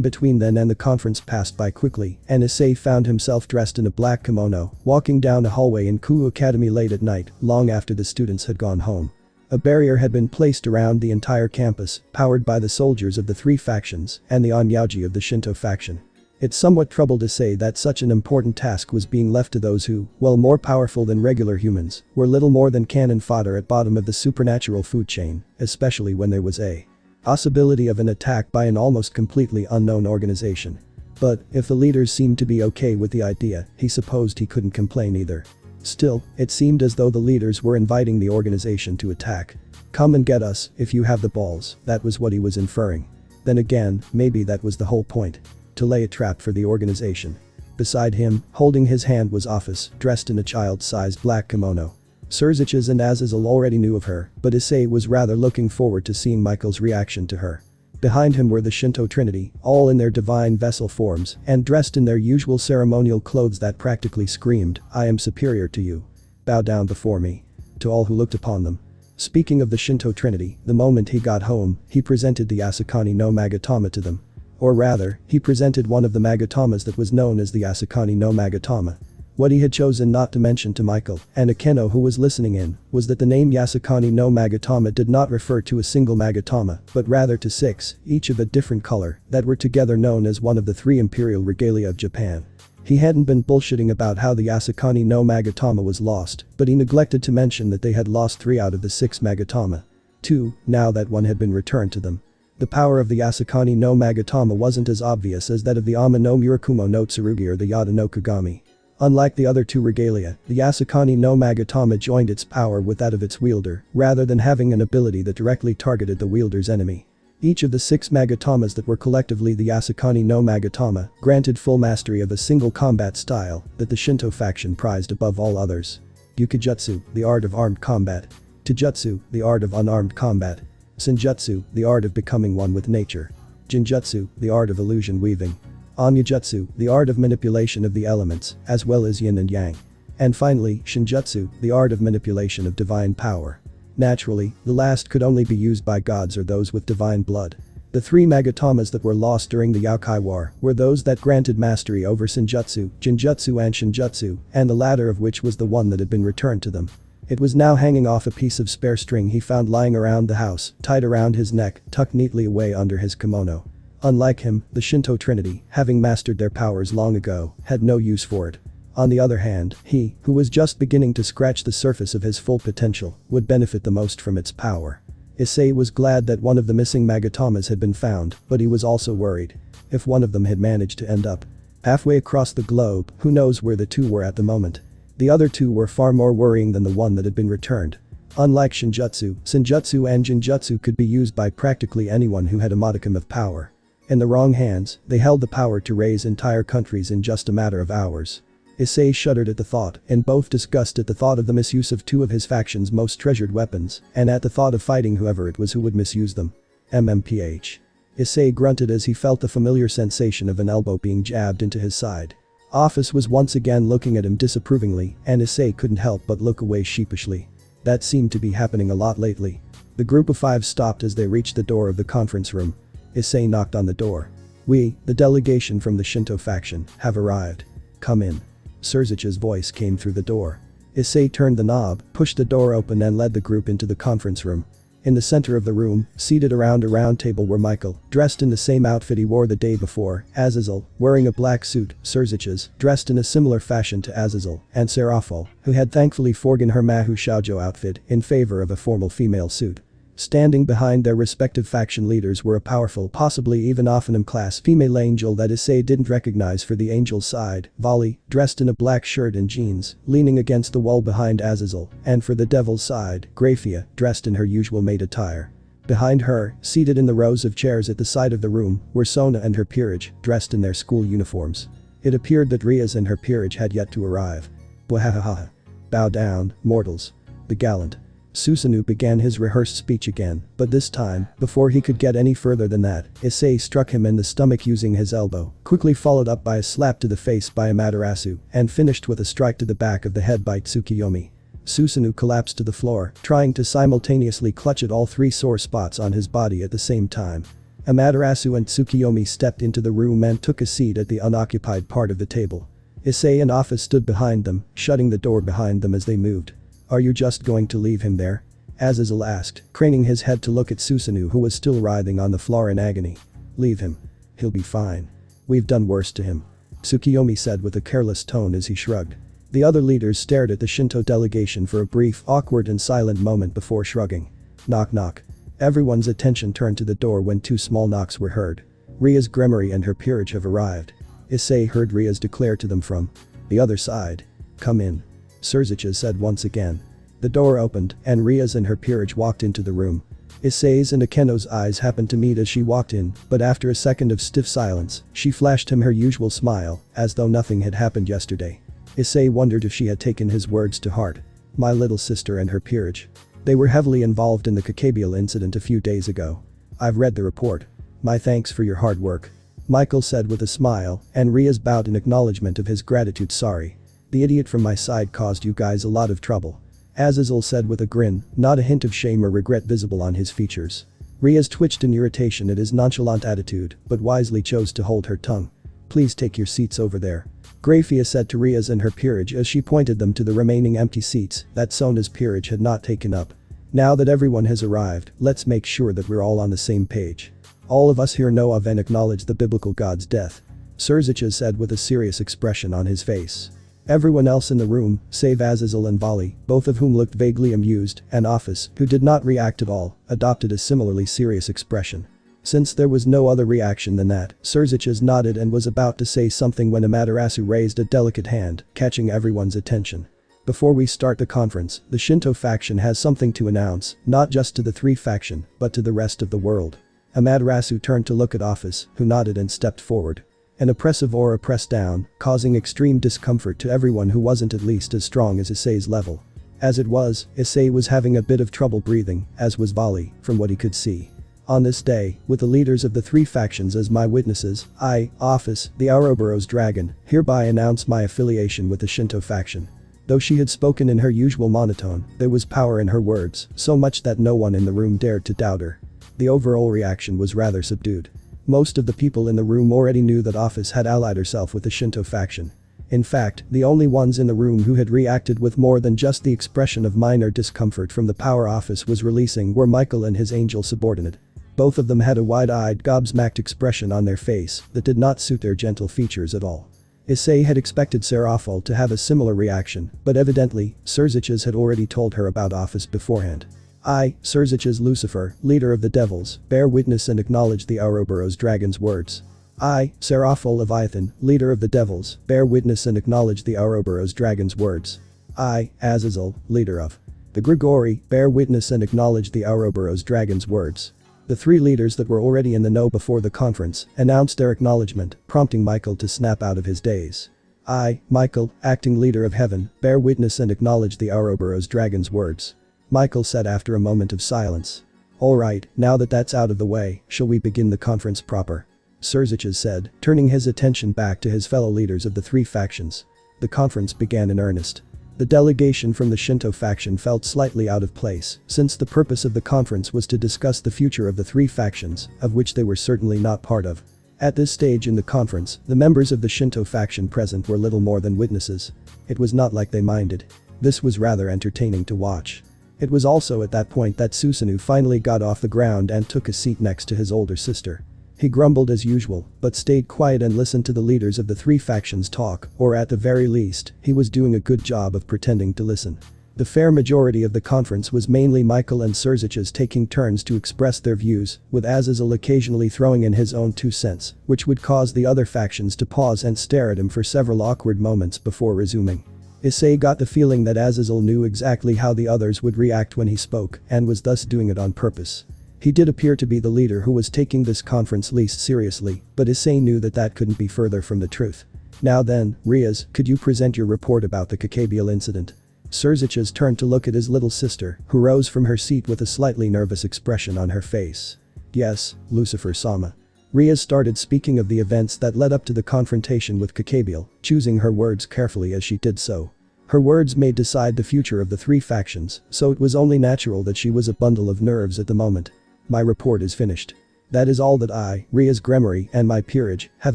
between then and the conference passed by quickly, and Issei found himself dressed in a black kimono, walking down a hallway in Kuu Academy late at night, long after the students had gone home. A barrier had been placed around the entire campus, powered by the soldiers of the three factions and the onyaji of the Shinto faction. It somewhat troubled Issei that such an important task was being left to those who, while more powerful than regular humans, were little more than cannon fodder at bottom of the supernatural food chain, especially when there was a possibility of an attack by an almost completely unknown organization. But, if the leaders seemed to be okay with the idea, he supposed he couldn't complain either. Still, it seemed as though the leaders were inviting the organization to attack. Come and get us, if you have the balls, that was what he was inferring. Then again, maybe that was the whole point. To lay a trap for the organization. Beside him, holding his hand was Ophis, dressed in a child-sized black kimono. Surziches and Azazel already knew of her, but Issei was rather looking forward to seeing Michael's reaction to her. Behind him were the Shinto Trinity, all in their divine vessel forms, and dressed in their usual ceremonial clothes that practically screamed, I am superior to you. Bow down before me. To all who looked upon them. Speaking of the Shinto Trinity, the moment he got home, he presented the Asakani no Magatama to them. Or rather, he presented one of the Magatamas that was known as the Asakani no Magatama. What he had chosen not to mention to Michael, and Akeno who was listening in, was that the name Yasakani no Magatama did not refer to a single Magatama, but rather to 6, each of a different color, that were together known as one of the 3 imperial regalia of Japan. He hadn't been bullshitting about how the Asakani no Magatama was lost, but he neglected to mention that they had lost 3 out of the 6 Magatama. 2, now that one had been returned to them. The power of the Asakani no Magatama wasn't as obvious as that of the Ama no Murakumo no Tsurugi or the Yada no Kagami. Unlike the other 2 regalia, the Asakani no Magatama joined its power with that of its wielder, rather than having an ability that directly targeted the wielder's enemy. Each of the 6 Magatamas that were collectively the Asakani no Magatama granted full mastery of a single combat style that the Shinto faction prized above all others. Yukijutsu, the art of armed combat. Taijutsu, the art of unarmed combat. Senjutsu, the art of becoming one with nature. Jinjutsu, the art of illusion weaving. Onyujutsu, the art of manipulation of the elements, as well as yin and yang. And finally, Shinjutsu, the art of manipulation of divine power. Naturally, the last could only be used by gods or those with divine blood. The 3 Magatamas that were lost during the Yokai War were those that granted mastery over Senjutsu, Jinjutsu and Shinjutsu, and the latter of which was the one that had been returned to them. It was now hanging off a piece of spare string he found lying around the house, tied around his neck, tucked neatly away under his kimono. Unlike him, the Shinto Trinity, having mastered their powers long ago, had no use for it. On the other hand, he, who was just beginning to scratch the surface of his full potential, would benefit the most from its power. Issei was glad that one of the missing Magatamas had been found, but he was also worried. If one of them had managed to end up halfway across the globe, who knows where the 2 were at the moment. The other 2 were far more worrying than the one that had been returned. Unlike Shinjutsu, Senjutsu and Jinjutsu could be used by practically anyone who had a modicum of power. In the wrong hands, they held the power to raise entire countries in just a matter of hours. Issei shuddered at the thought, in both disgust at the thought of the misuse of 2 of his faction's most treasured weapons, and at the thought of fighting whoever it was who would misuse them. MMPH. Issei grunted as he felt the familiar sensation of an elbow being jabbed into his side. Ophis was once again looking at him disapprovingly, and Issei couldn't help but look away sheepishly. That seemed to be happening a lot lately. The group of 5 stopped as they reached the door of the conference room. Issei knocked on the door. We, the delegation from the Shinto faction, have arrived. Come in. Surzich's voice came through the door. Issei turned the knob, pushed the door open and led the group into the conference room. In the center of the room, seated around a round table were Michael, dressed in the same outfit he wore the day before, Azazel, wearing a black suit, Surziches, dressed in a similar fashion to Azazel, and Serafal, who had thankfully forgone her Mahu Shoujo outfit in favor of a formal female suit. Standing behind their respective faction leaders were a powerful, possibly even Ophanum-class female angel that Issei didn't recognize for the angel's side, Vali, dressed in a black shirt and jeans, leaning against the wall behind Azazel, and for the devil's side, Graphia, dressed in her usual maid attire. Behind her, seated in the rows of chairs at the side of the room, were Sona and her peerage, dressed in their school uniforms. It appeared that Riaz and her peerage had yet to arrive. Bwahahaha. Bow down, mortals. The gallant Susanoo began his rehearsed speech again, but this time, before he could get any further than that, Issei struck him in the stomach using his elbow, quickly followed up by a slap to the face by Amaterasu, and finished with a strike to the back of the head by Tsukiyomi. Susanoo collapsed to the floor, trying to simultaneously clutch at all three sore spots on his body at the same time. Amaterasu and Tsukiyomi stepped into the room and took a seat at the unoccupied part of the table. Issei and Ophis stood behind them, shutting the door behind them as they moved. Are you just going to leave him there? Azazel asked, craning his head to look at Susanoo who was still writhing on the floor in agony. Leave him. He'll be fine. We've done worse to him. Tsukiyomi said with a careless tone as he shrugged. The other leaders stared at the Shinto delegation for a brief, awkward and silent moment before shrugging. Knock knock. Everyone's attention turned to the door when two small knocks were heard. Riaz Gremory and her peerage have arrived. Issei heard Riaz declare to them from the other side. Come in. Surzicha said once again. The door opened, and Riaz and her peerage walked into the room. Issei's and Akeno's eyes happened to meet as she walked in, but after a second of stiff silence, she flashed him her usual smile, as though nothing had happened yesterday. Issei wondered if she had taken his words to heart. My little sister and her peerage. They were heavily involved in the Kakabial incident a few days ago. I've read the report. My thanks for your hard work. Michael said with a smile, and Riaz bowed in acknowledgement of his gratitude. Sorry. The idiot from my side caused you guys a lot of trouble. Azazel said with a grin, not a hint of shame or regret visible on his features. Riaz twitched in irritation at his nonchalant attitude, but wisely chose to hold her tongue. Please take your seats over there. Grafia said to Riaz and her peerage as she pointed them to the remaining empty seats that Sona's peerage had not taken up. Now that everyone has arrived, let's make sure that we're all on the same page. All of us here know of and acknowledge the biblical god's death. Surzicha said with a serious expression on his face. Everyone else in the room, save Azazel and Vali, both of whom looked vaguely amused, and Ophis, who did not react at all, adopted a similarly serious expression. Since there was no other reaction than that, Surzicha nodded and was about to say something when Amaterasu raised a delicate hand, catching everyone's attention. Before we start the conference, the Shinto faction has something to announce, not just to the three faction, but to the rest of the world. Amaterasu turned to look at Ophis, who nodded and stepped forward. An oppressive aura pressed down, causing extreme discomfort to everyone who wasn't at least as strong as Issei's level. As it was, Issei was having a bit of trouble breathing, as was Vali, from what he could see. On this day, with the leaders of the three factions as my witnesses, I, Ophis, the Ouroboros dragon, hereby announce my affiliation with the Shinto faction. Though she had spoken in her usual monotone, there was power in her words, so much that no one in the room dared to doubt her. The overall reaction was rather subdued. Most of the people in the room already knew that Ophis had allied herself with the Shinto faction. In fact, the only ones in the room who had reacted with more than just the expression of minor discomfort from the power Ophis was releasing were Michael and his angel subordinate. Both of them had a wide-eyed, gobsmacked expression on their face that did not suit their gentle features at all. Issei had expected Seraphol to have a similar reaction, but evidently, Surzicha had already told her about Ophis beforehand. I, Surzicha Lucifer, leader of the devils, bear witness and acknowledge the Ouroboros dragon's words. I, Seraphol Leviathan, leader of the devils, bear witness and acknowledge the Ouroboros dragon's words. I, Azazel, leader of the Grigori, bear witness and acknowledge the Ouroboros dragon's words. The three leaders that were already in the know before the conference announced their acknowledgement, prompting Michael to snap out of his daze. I, Michael, acting leader of heaven, bear witness and acknowledge the Ouroboros dragon's words. Michael said after a moment of silence. Alright, now that that's out of the way, shall we begin the conference proper? Surzicha said, turning his attention back to his fellow leaders of the three factions. The conference began in earnest. The delegation from the Shinto faction felt slightly out of place, since the purpose of the conference was to discuss the future of the three factions, of which they were certainly not part of. At this stage in the conference, the members of the Shinto faction present were little more than witnesses. It was not like they minded. This was rather entertaining to watch. It was also at that point that Susanoo finally got off the ground and took a seat next to his older sister. He grumbled as usual, but stayed quiet and listened to the leaders of the three factions talk, or at the very least, he was doing a good job of pretending to listen. The fair majority of the conference was mainly Michael and Surzicha taking turns to express their views, with Azazel occasionally throwing in his own 2 cents, which would cause the other factions to pause and stare at him for several awkward moments before resuming. Issei got the feeling that Azazel knew exactly how the others would react when he spoke and was thus doing it on purpose. He did appear to be the leader who was taking this conference least seriously, but Issei knew that that couldn't be further from the truth. Now then, Riaz, could you present your report about the Kakabiel incident? Surziches turned to look at his little sister, who rose from her seat with a slightly nervous expression on her face. Yes, Lucifer-sama. Riaz started speaking of the events that led up to the confrontation with Kakabiel, choosing her words carefully as she did so. Her words may decide the future of the three factions, so it was only natural that she was a bundle of nerves at the moment. My report is finished. That is all that I, Riaz Gremory, and my peerage have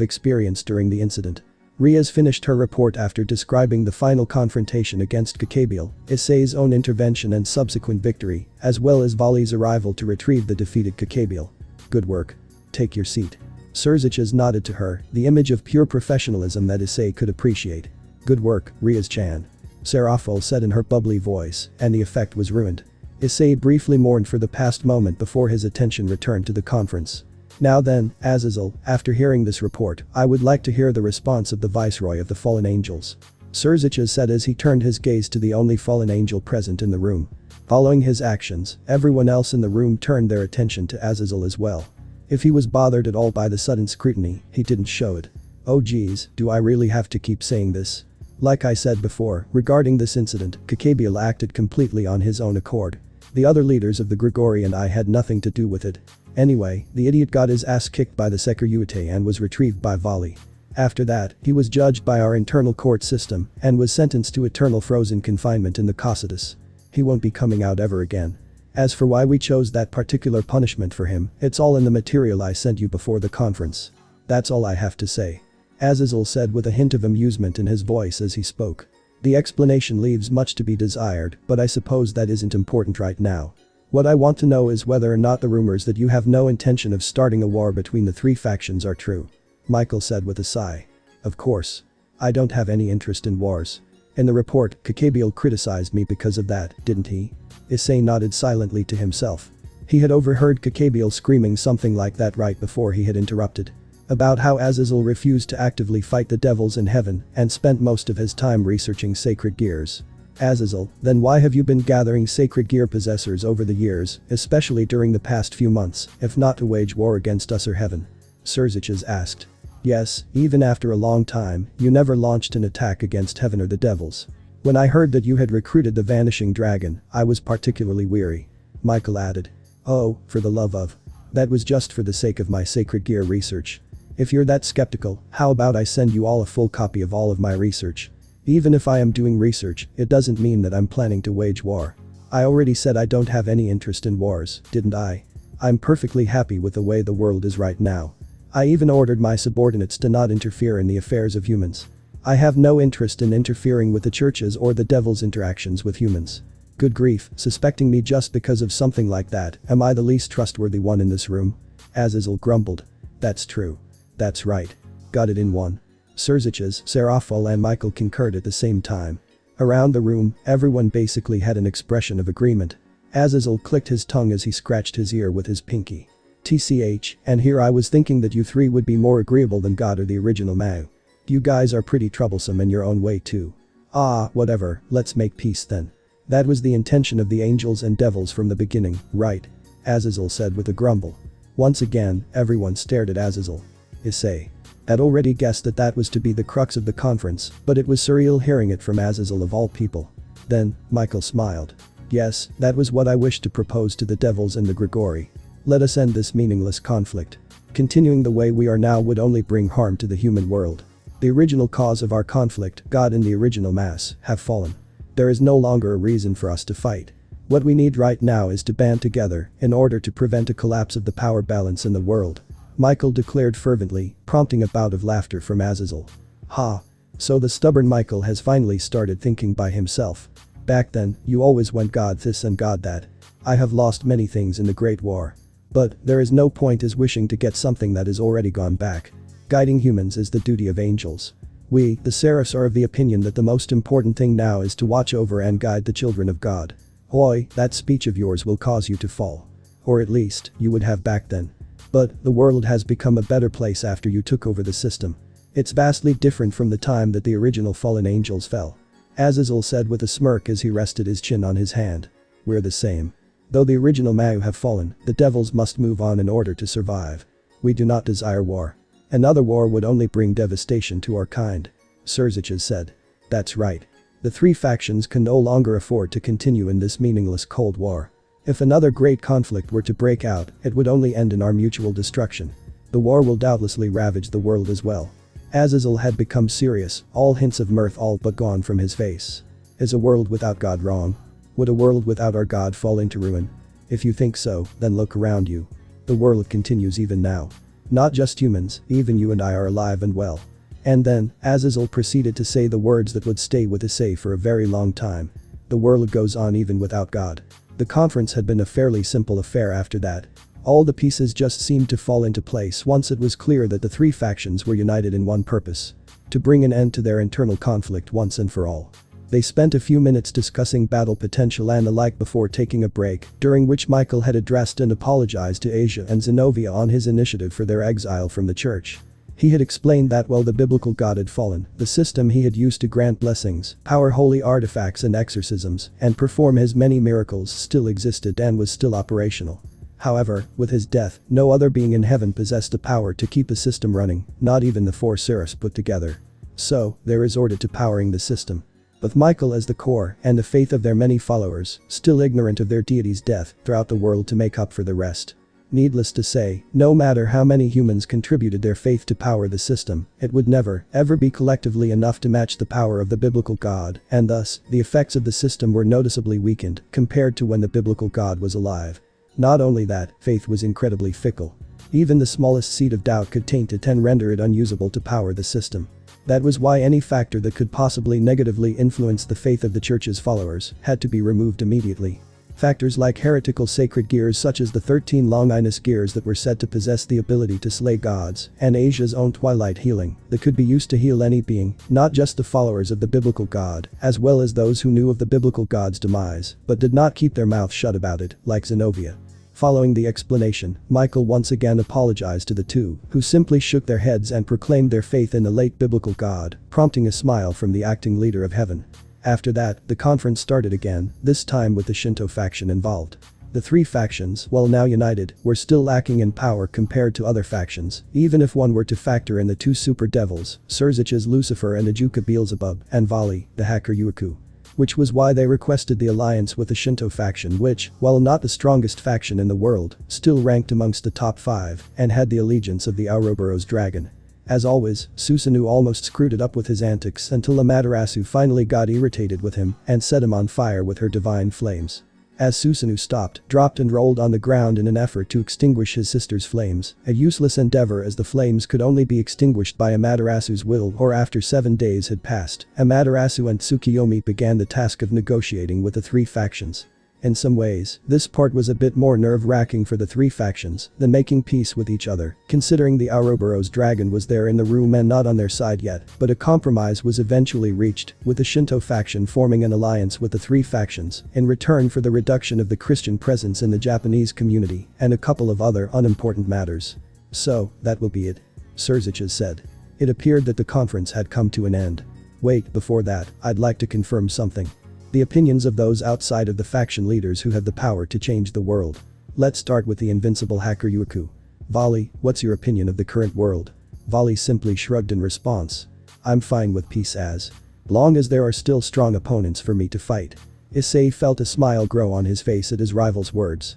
experienced during the incident. Riaz finished her report after describing the final confrontation against Kakabiel, Issei's own intervention and subsequent victory, as well as Vali's arrival to retrieve the defeated Kakabiel. Good work. Take your seat. Surziches nodded to her, the image of pure professionalism that Issei could appreciate. Good work, Riaz-chan. Serafol said in her bubbly voice, and the effect was ruined. Issei briefly mourned for the past moment before his attention returned to the conference. Now then, Azazel, after hearing this report, I would like to hear the response of the Viceroy of the Fallen Angels. Surziches said as he turned his gaze to the only fallen angel present in the room. Following his actions, everyone else in the room turned their attention to Azazel as well. If he was bothered at all by the sudden scrutiny, he didn't show it. Oh geez, do I really have to keep saying this? Like I said before, regarding this incident, Kakabiel acted completely on his own accord. The other leaders of the Grigori and I had nothing to do with it. Anyway, the idiot got his ass kicked by the Hyoudou and was retrieved by Vali. After that, he was judged by our internal court system and was sentenced to eternal frozen confinement in the Cocytus. He won't be coming out ever again. As for why we chose that particular punishment for him, it's all in the material I sent you before the conference. That's all I have to say. Azazel said with a hint of amusement in his voice as he spoke. The explanation leaves much to be desired, but I suppose that isn't important right now. What I want to know is whether or not the rumors that you have no intention of starting a war between the three factions are true. Michael said with a sigh. Of course. I don't have any interest in wars. In the report, Kakabiel criticized me because of that, didn't he? Issei nodded silently to himself. He had overheard Kakabiel screaming something like that right before he had interrupted. About how Azazel refused to actively fight the devils in heaven and spent most of his time researching sacred gears. Azazel, then why have you been gathering sacred gear possessors over the years, especially during the past few months, if not to wage war against us or heaven? Surziches asked. Yes, even after a long time, you never launched an attack against heaven or the devils. When I heard that you had recruited the vanishing dragon, I was particularly weary. Michael added. Oh, for the love of. That was just for the sake of my sacred gear research. If you're that skeptical, how about I send you all a full copy of all of my research? Even if I am doing research, it doesn't mean that I'm planning to wage war. I already said I don't have any interest in wars, didn't I? I'm perfectly happy with the way the world is right now. I even ordered my subordinates to not interfere in the affairs of humans. I have no interest in interfering with the churches or the devil's interactions with humans. Good grief, suspecting me just because of something like that, am I the least trustworthy one in this room? Azazel grumbled. That's true. That's right. Got it in one. Surziches, Serafol and Michael concurred at the same time. Around the room, everyone basically had an expression of agreement. Azazel clicked his tongue as he scratched his ear with his pinky. TCH, and here I was thinking that you three would be more agreeable than God or the original Mao. You guys are pretty troublesome in your own way too. Ah, whatever, let's make peace then. That was the intention of the angels and devils from the beginning, right? Azazel said with a grumble. Once again, everyone stared at Azazel. Issei had already guessed that that was to be the crux of the conference, but it was surreal hearing it from Azazel of all people. Then, Michael smiled. Yes, that was what I wished to propose to the devils and the Grigori. Let us end this meaningless conflict. Continuing the way we are now would only bring harm to the human world. The original cause of our conflict, God and the original mass, have fallen. There is no longer a reason for us to fight. What we need right now is to band together in order to prevent a collapse of the power balance in the world. Michael declared fervently, prompting a bout of laughter from Azazel. Ha! So the stubborn Michael has finally started thinking by himself. Back then, you always went God this and God that. I have lost many things in the Great War. But there is no point as wishing to get something that is already gone back. Guiding humans is the duty of angels. We, the seraphs, are of the opinion that the most important thing now is to watch over and guide the children of God. Oi, that speech of yours will cause you to fall. Or at least, you would have back then. But the world has become a better place after you took over the system. It's vastly different from the time that the original fallen angels fell. Azazel said with a smirk as he rested his chin on his hand. We're the same. Though the original Mau have fallen, the devils must move on in order to survive. We do not desire war. Another war would only bring devastation to our kind. Surziches said. That's right. The three factions can no longer afford to continue in this meaningless Cold War. If another great conflict were to break out, it would only end in our mutual destruction. The war will doubtlessly ravage the world as well. Azazel had become serious, all hints of mirth all but gone from his face. Is a world without God wrong? Would a world without our God fall into ruin? If you think so, then look around you. The world continues even now. Not just humans, even you and I are alive and well. And then, Azazel proceeded to say the words that would stay with Issei for a very long time. The world goes on even without God. The conference had been a fairly simple affair after that. All the pieces just seemed to fall into place once it was clear that the three factions were united in one purpose. To bring an end to their internal conflict once and for all. They spent a few minutes discussing battle potential and the like before taking a break, during which Michael had addressed and apologized to Asia and Zenobia on his initiative for their exile from the church. He had explained that while the biblical God had fallen, the system he had used to grant blessings, power holy artifacts and exorcisms, and perform his many miracles still existed and was still operational. However, with his death, no other being in heaven possessed the power to keep the system running, not even the four seraphs put together. So, they resorted to powering the system. With Michael as the core and the faith of their many followers, still ignorant of their deity's death, throughout the world to make up for the rest. Needless to say, no matter how many humans contributed their faith to power the system, it would never, ever be collectively enough to match the power of the biblical God, and thus, the effects of the system were noticeably weakened compared to when the biblical God was alive. Not only that, faith was incredibly fickle. Even the smallest seed of doubt could taint it and render it unusable to power the system. That was why any factor that could possibly negatively influence the faith of the church's followers had to be removed immediately. Factors like heretical sacred gears such as the 13 Longinus gears that were said to possess the ability to slay gods, and Asia's own twilight healing that could be used to heal any being, not just the followers of the biblical God, as well as those who knew of the biblical God's demise, but did not keep their mouth shut about it, like Zenobia. Following the explanation, Michael once again apologized to the two, who simply shook their heads and proclaimed their faith in the late biblical God, prompting a smile from the acting leader of heaven. After that, the conference started again, this time with the Shinto faction involved. The three factions, while now united, were still lacking in power compared to other factions, even if one were to factor in the two super devils, Surziches Lucifer and Ajuka Beelzebub, and Vali, the hacker Yuiku. Which was why they requested the alliance with the Shinto faction which, while not the strongest faction in the world, still ranked amongst the top 5 and had the allegiance of the Ouroboros dragon. As always, Susanoo almost screwed it up with his antics until Amaterasu finally got irritated with him and set him on fire with her divine flames. As Susanoo stopped, dropped and rolled on the ground in an effort to extinguish his sister's flames, a useless endeavor as the flames could only be extinguished by Amaterasu's will or after 7 days had passed, Amaterasu and Tsukiyomi began the task of negotiating with the three factions. In some ways, this part was a bit more nerve-wracking for the three factions than making peace with each other, considering the Ouroboros dragon was there in the room and not on their side yet, but a compromise was eventually reached, with the Shinto faction forming an alliance with the three factions in return for the reduction of the Christian presence in the Japanese community and a couple of other unimportant matters. So, that will be it. Surziches said. It appeared that the conference had come to an end. Wait, before that, I'd like to confirm something. The opinions of those outside of the faction leaders who have the power to change the world. Let's start with the invincible hacker Yuiku. Vali, what's your opinion of the current world? Vali simply shrugged in response. I'm fine with peace as long as there are still strong opponents for me to fight. Issei felt a smile grow on his face at his rival's words.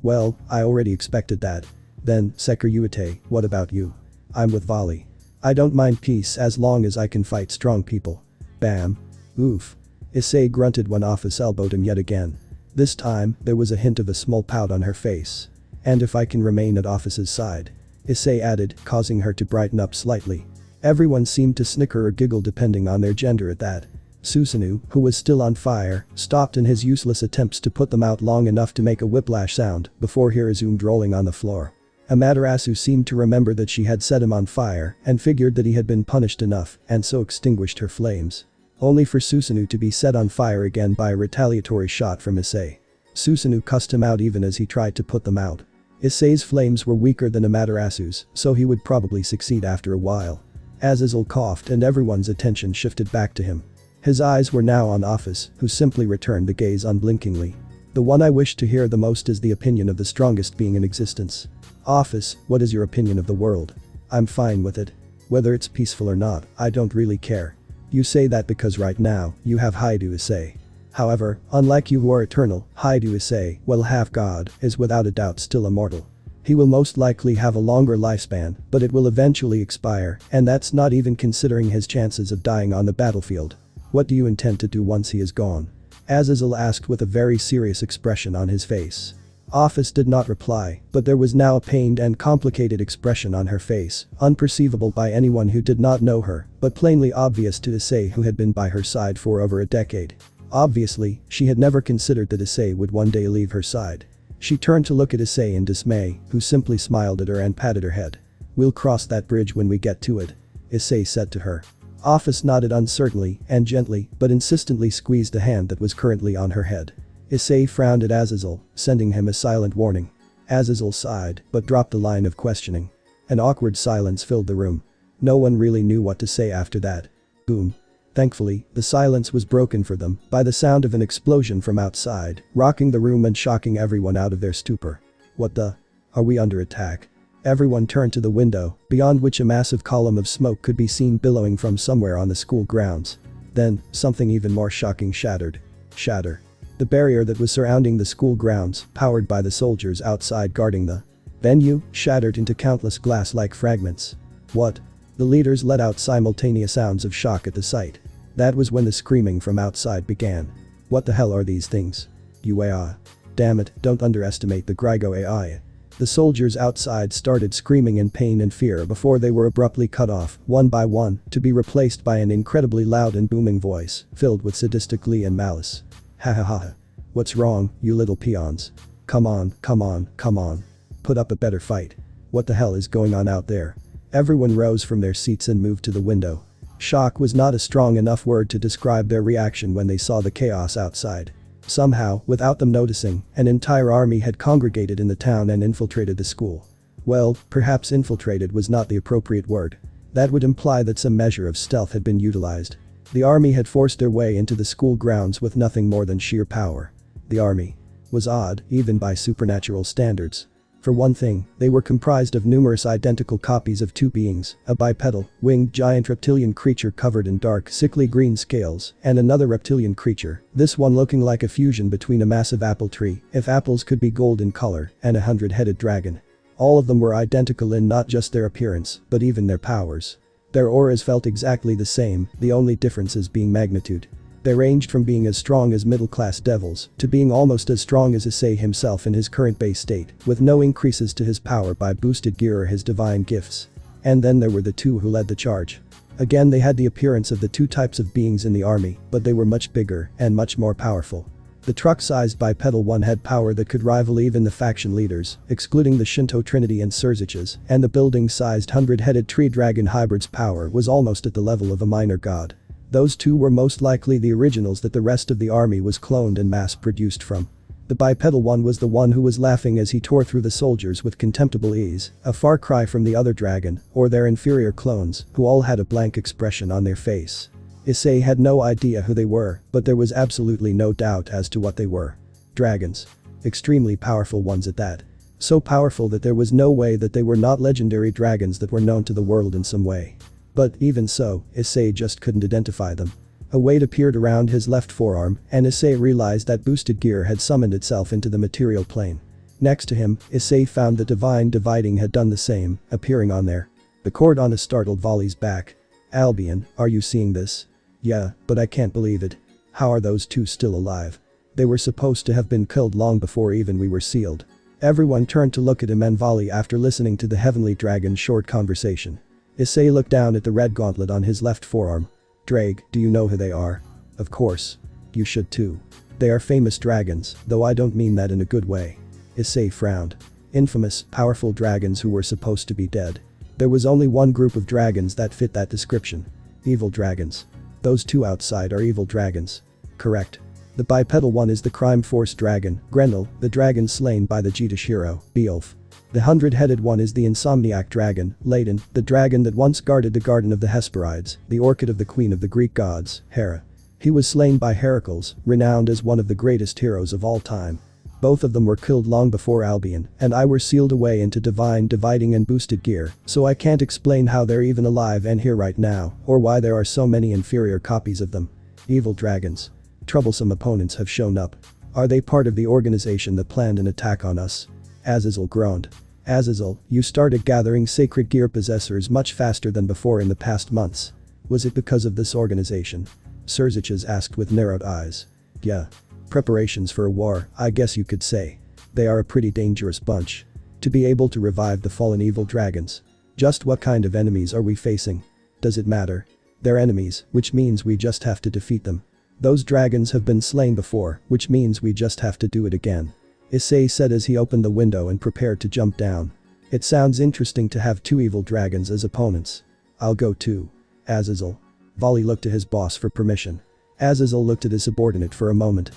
Well, I already expected that. Then, Seker Yuite, what about you? I'm with Vali. I don't mind peace as long as I can fight strong people. Bam. Oof. Issei grunted when Ophis elbowed him yet again. This time, there was a hint of a small pout on her face. And if I can remain at Ophis's side. Issei added, causing her to brighten up slightly. Everyone seemed to snicker or giggle depending on their gender at that. Susanoo, who was still on fire, stopped in his useless attempts to put them out long enough to make a whiplash sound before he resumed rolling on the floor. Amaterasu seemed to remember that she had set him on fire and figured that he had been punished enough and so extinguished her flames. Only for Susanoo to be set on fire again by a retaliatory shot from Issei. Susanoo cussed him out even as he tried to put them out. Issei's flames were weaker than Amaterasu's, so he would probably succeed after a while. Azazel coughed and everyone's attention shifted back to him. His eyes were now on Ophis, who simply returned the gaze unblinkingly. The one I wish to hear the most is the opinion of the strongest being in existence. Ophis, what is your opinion of the world? I'm fine with it. Whether it's peaceful or not, I don't really care. You say that because right now, you have Hyoudou Issei. However, unlike you who are eternal, Hyoudou Issei, well half god, is without a doubt still immortal. He will most likely have a longer lifespan, but it will eventually expire, and that's not even considering his chances of dying on the battlefield. What do you intend to do once he is gone? Azazel asked with a very serious expression on his face. Ophis did not reply, but there was now a pained and complicated expression on her face, unperceivable by anyone who did not know her, but plainly obvious to Issei who had been by her side for over a decade. Obviously, she had never considered that Issei would one day leave her side. She turned to look at Issei in dismay, who simply smiled at her and patted her head. We'll cross that bridge when we get to it, Issei said to her. Ophis nodded uncertainly and gently but insistently squeezed the hand that was currently on her head. Issei frowned at Azazel, sending him a silent warning. Azazel sighed but dropped a line of questioning. An awkward silence filled the room. No one really knew what to say after that. Boom. Thankfully, the silence was broken for them by the sound of an explosion from outside, rocking the room and shocking everyone out of their stupor. What the? Are we under attack? Everyone turned to the window, beyond which a massive column of smoke could be seen billowing from somewhere on the school grounds. Then, something even more shocking shattered. Shatter. The barrier that was surrounding the school grounds, powered by the soldiers outside guarding the venue, shattered into countless glass-like fragments. What? The leaders let out simultaneous sounds of shock at the sight. That was when the screaming from outside began. What the hell are these things? UAI. Damn it, don't underestimate the Grigo AI. The soldiers outside started screaming in pain and fear before they were abruptly cut off, one by one, to be replaced by an incredibly loud and booming voice, filled with sadistic glee and malice. Ha ha ha. What's wrong, you little peons? Come on, come on, come on. Put up a better fight. What the hell is going on out there? Everyone rose from their seats and moved to the window. Shock was not a strong enough word to describe their reaction when they saw the chaos outside. Somehow, without them noticing, an entire army had congregated in the town and infiltrated the school. Well, perhaps infiltrated was not the appropriate word. That would imply that some measure of stealth had been utilized. The army had forced their way into the school grounds with nothing more than sheer power. The army was odd, even by supernatural standards. For one thing, they were comprised of numerous identical copies of two beings, a bipedal, winged giant reptilian creature covered in dark, sickly green scales, and another reptilian creature, this one looking like a fusion between a massive apple tree, if apples could be gold in color, and a 100-headed dragon. All of them were identical in not just their appearance, but even their powers. Their auras felt exactly the same, the only differences being magnitude. They ranged from being as strong as middle-class devils to being almost as strong as Issei himself in his current base state, with no increases to his power by boosted gear or his divine gifts. And then there were the two who led the charge. Again, they had the appearance of the two types of beings in the army, but they were much bigger and much more powerful. The truck-sized bipedal one had power that could rival even the faction leaders, excluding the Shinto Trinity and Surziches, and the building-sized 100-headed tree dragon hybrid's power was almost at the level of a minor god. Those two were most likely the originals that the rest of the army was cloned and mass-produced from. The bipedal one was the one who was laughing as he tore through the soldiers with contemptible ease, a far cry from the other dragon, or their inferior clones, who all had a blank expression on their face. Issei had no idea who they were, but there was absolutely no doubt as to what they were. Dragons. Extremely powerful ones at that. So powerful that there was no way that they were not legendary dragons that were known to the world in some way. But even so, Issei just couldn't identify them. A weight appeared around his left forearm, and Issei realized that boosted gear had summoned itself into the material plane. Next to him, Issei found that divine dividing had done the same, appearing on there. The cord on a startled Volley's back. Albion, are you seeing this? Yeah, but I can't believe it. How are those two still alive? They were supposed to have been killed long before even we were sealed. Everyone turned to look at him and Volley after listening to the heavenly dragon's short conversation. Issei looked down at the red gauntlet on his left forearm. Drake, do you know who they are? Of course. You should too. They are famous dragons, though I don't mean that in a good way. Issei frowned. Infamous, powerful dragons who were supposed to be dead. There was only one group of dragons that fit that description. Evil dragons. Those two outside are evil dragons. Correct. The bipedal one is the crime force dragon, Grendel, the dragon slain by the Jitish hero, Beowulf. The 100-headed one is the insomniac dragon, Ladon, the dragon that once guarded the garden of the Hesperides, the orchid of the queen of the Greek gods, Hera. He was slain by Heracles, renowned as one of the greatest heroes of all time. Both of them were killed long before Albion, and I were sealed away into divine dividing and boosted gear, so I can't explain how they're even alive and here right now, or why there are so many inferior copies of them. Evil dragons. Troublesome opponents have shown up. Are they part of the organization that planned an attack on us? Azazel groaned. Azazel, you started gathering sacred gear possessors much faster than before in the past months. Was it because of this organization? Surziches asked with narrowed eyes. Yeah. Preparations for a war, I guess you could say. They are a pretty dangerous bunch. To be able to revive the fallen evil dragons. Just what kind of enemies are we facing? Does it matter? They're enemies, which means we just have to defeat them. Those dragons have been slain before, which means we just have to do it again. Issei said as he opened the window and prepared to jump down. It sounds interesting to have two evil dragons as opponents. I'll go too. Azazel. Volley looked to his boss for permission. Azazel looked at his subordinate for a moment.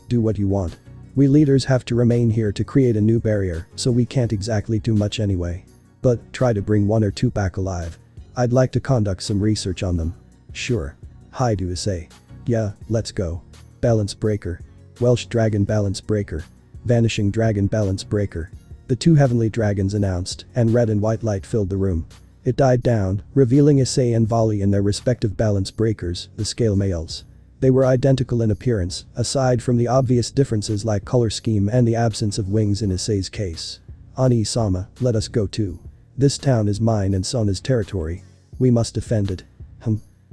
Do what you want. We leaders have to remain here to create a new barrier, so we can't exactly do much anyway. But, try to bring one or two back alive. I'd like to conduct some research on them. Sure. Hyoudou Issei. Yeah, let's go. Balance breaker. Welsh dragon balance breaker. Vanishing dragon balance breaker. The two heavenly dragons announced, and red and white light filled the room. It died down, revealing Issei and Volley in their respective balance breakers, the scale males. They were identical in appearance, aside from the obvious differences like color scheme and the absence of wings in Issei's case. Ani-sama, let us go too. This town is mine and Sona's territory. We must defend it.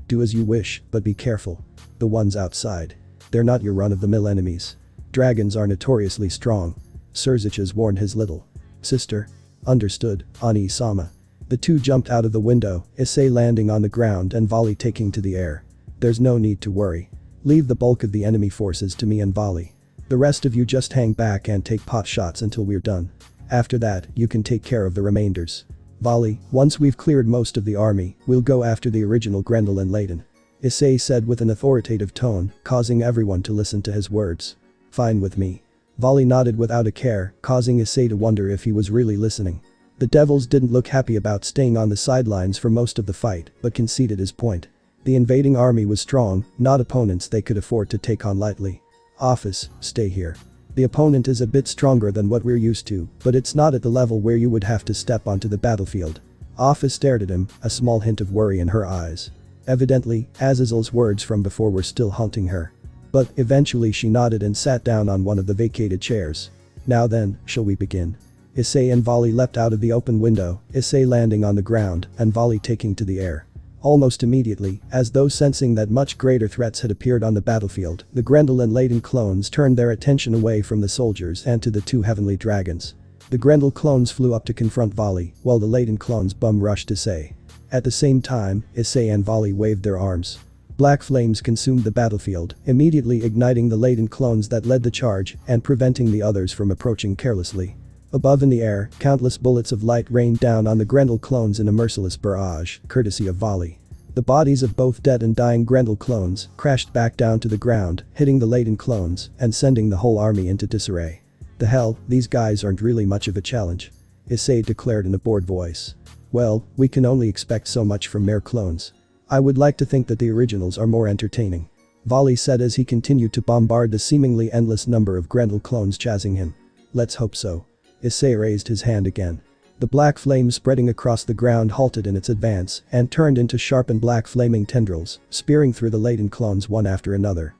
Do as you wish, but be careful. The ones outside. They're not your run-of-the-mill enemies. Dragons are notoriously strong. Surziches warned his little sister. Understood, Ani-sama. The two jumped out of the window, Issei landing on the ground and Volley taking to the air. There's no need to worry. Leave the bulk of the enemy forces to me and Volley. The rest of you just hang back and take pot shots until we're done. After that, you can take care of the remainders. Volley, once we've cleared most of the army, we'll go after the original Grendel and Layton. Issei said with an authoritative tone, causing everyone to listen to his words. Fine with me. Volley nodded without a care, causing Issei to wonder if he was really listening. The Devils didn't look happy about staying on the sidelines for most of the fight, but conceded his point. The invading army was strong, not opponents they could afford to take on lightly. Ophis, stay here. The opponent is a bit stronger than what we're used to, but it's not at the level where you would have to step onto the battlefield. Ophis stared at him, a small hint of worry in her eyes. Evidently, Azazel's words from before were still haunting her. But eventually she nodded and sat down on one of the vacated chairs. Now then, shall we begin? Issei and Volley leapt out of the open window, Issei landing on the ground and Volley taking to the air. Almost immediately, as though sensing that much greater threats had appeared on the battlefield, the Grendel and Layton clones turned their attention away from the soldiers and to the two heavenly dragons. The Grendel clones flew up to confront Volley, while the Layton clones bum-rushed Issei. At the same time, Issei and Volley waved their arms. Black flames consumed the battlefield, immediately igniting the Layton clones that led the charge and preventing the others from approaching carelessly. Above in the air, countless bullets of light rained down on the Grendel clones in a merciless barrage, courtesy of Volley. The bodies of both dead and dying Grendel clones crashed back down to the ground, hitting the Layton clones and sending the whole army into disarray. The hell, these guys aren't really much of a challenge. Issei declared in a bored voice. Well, we can only expect so much from mere clones. I would like to think that the originals are more entertaining. Volley said as he continued to bombard the seemingly endless number of Grendel clones chasing him. Let's hope so. Issei raised his hand again. The black flame spreading across the ground halted in its advance and turned into sharpened black flaming tendrils, spearing through the Layton clones one after another.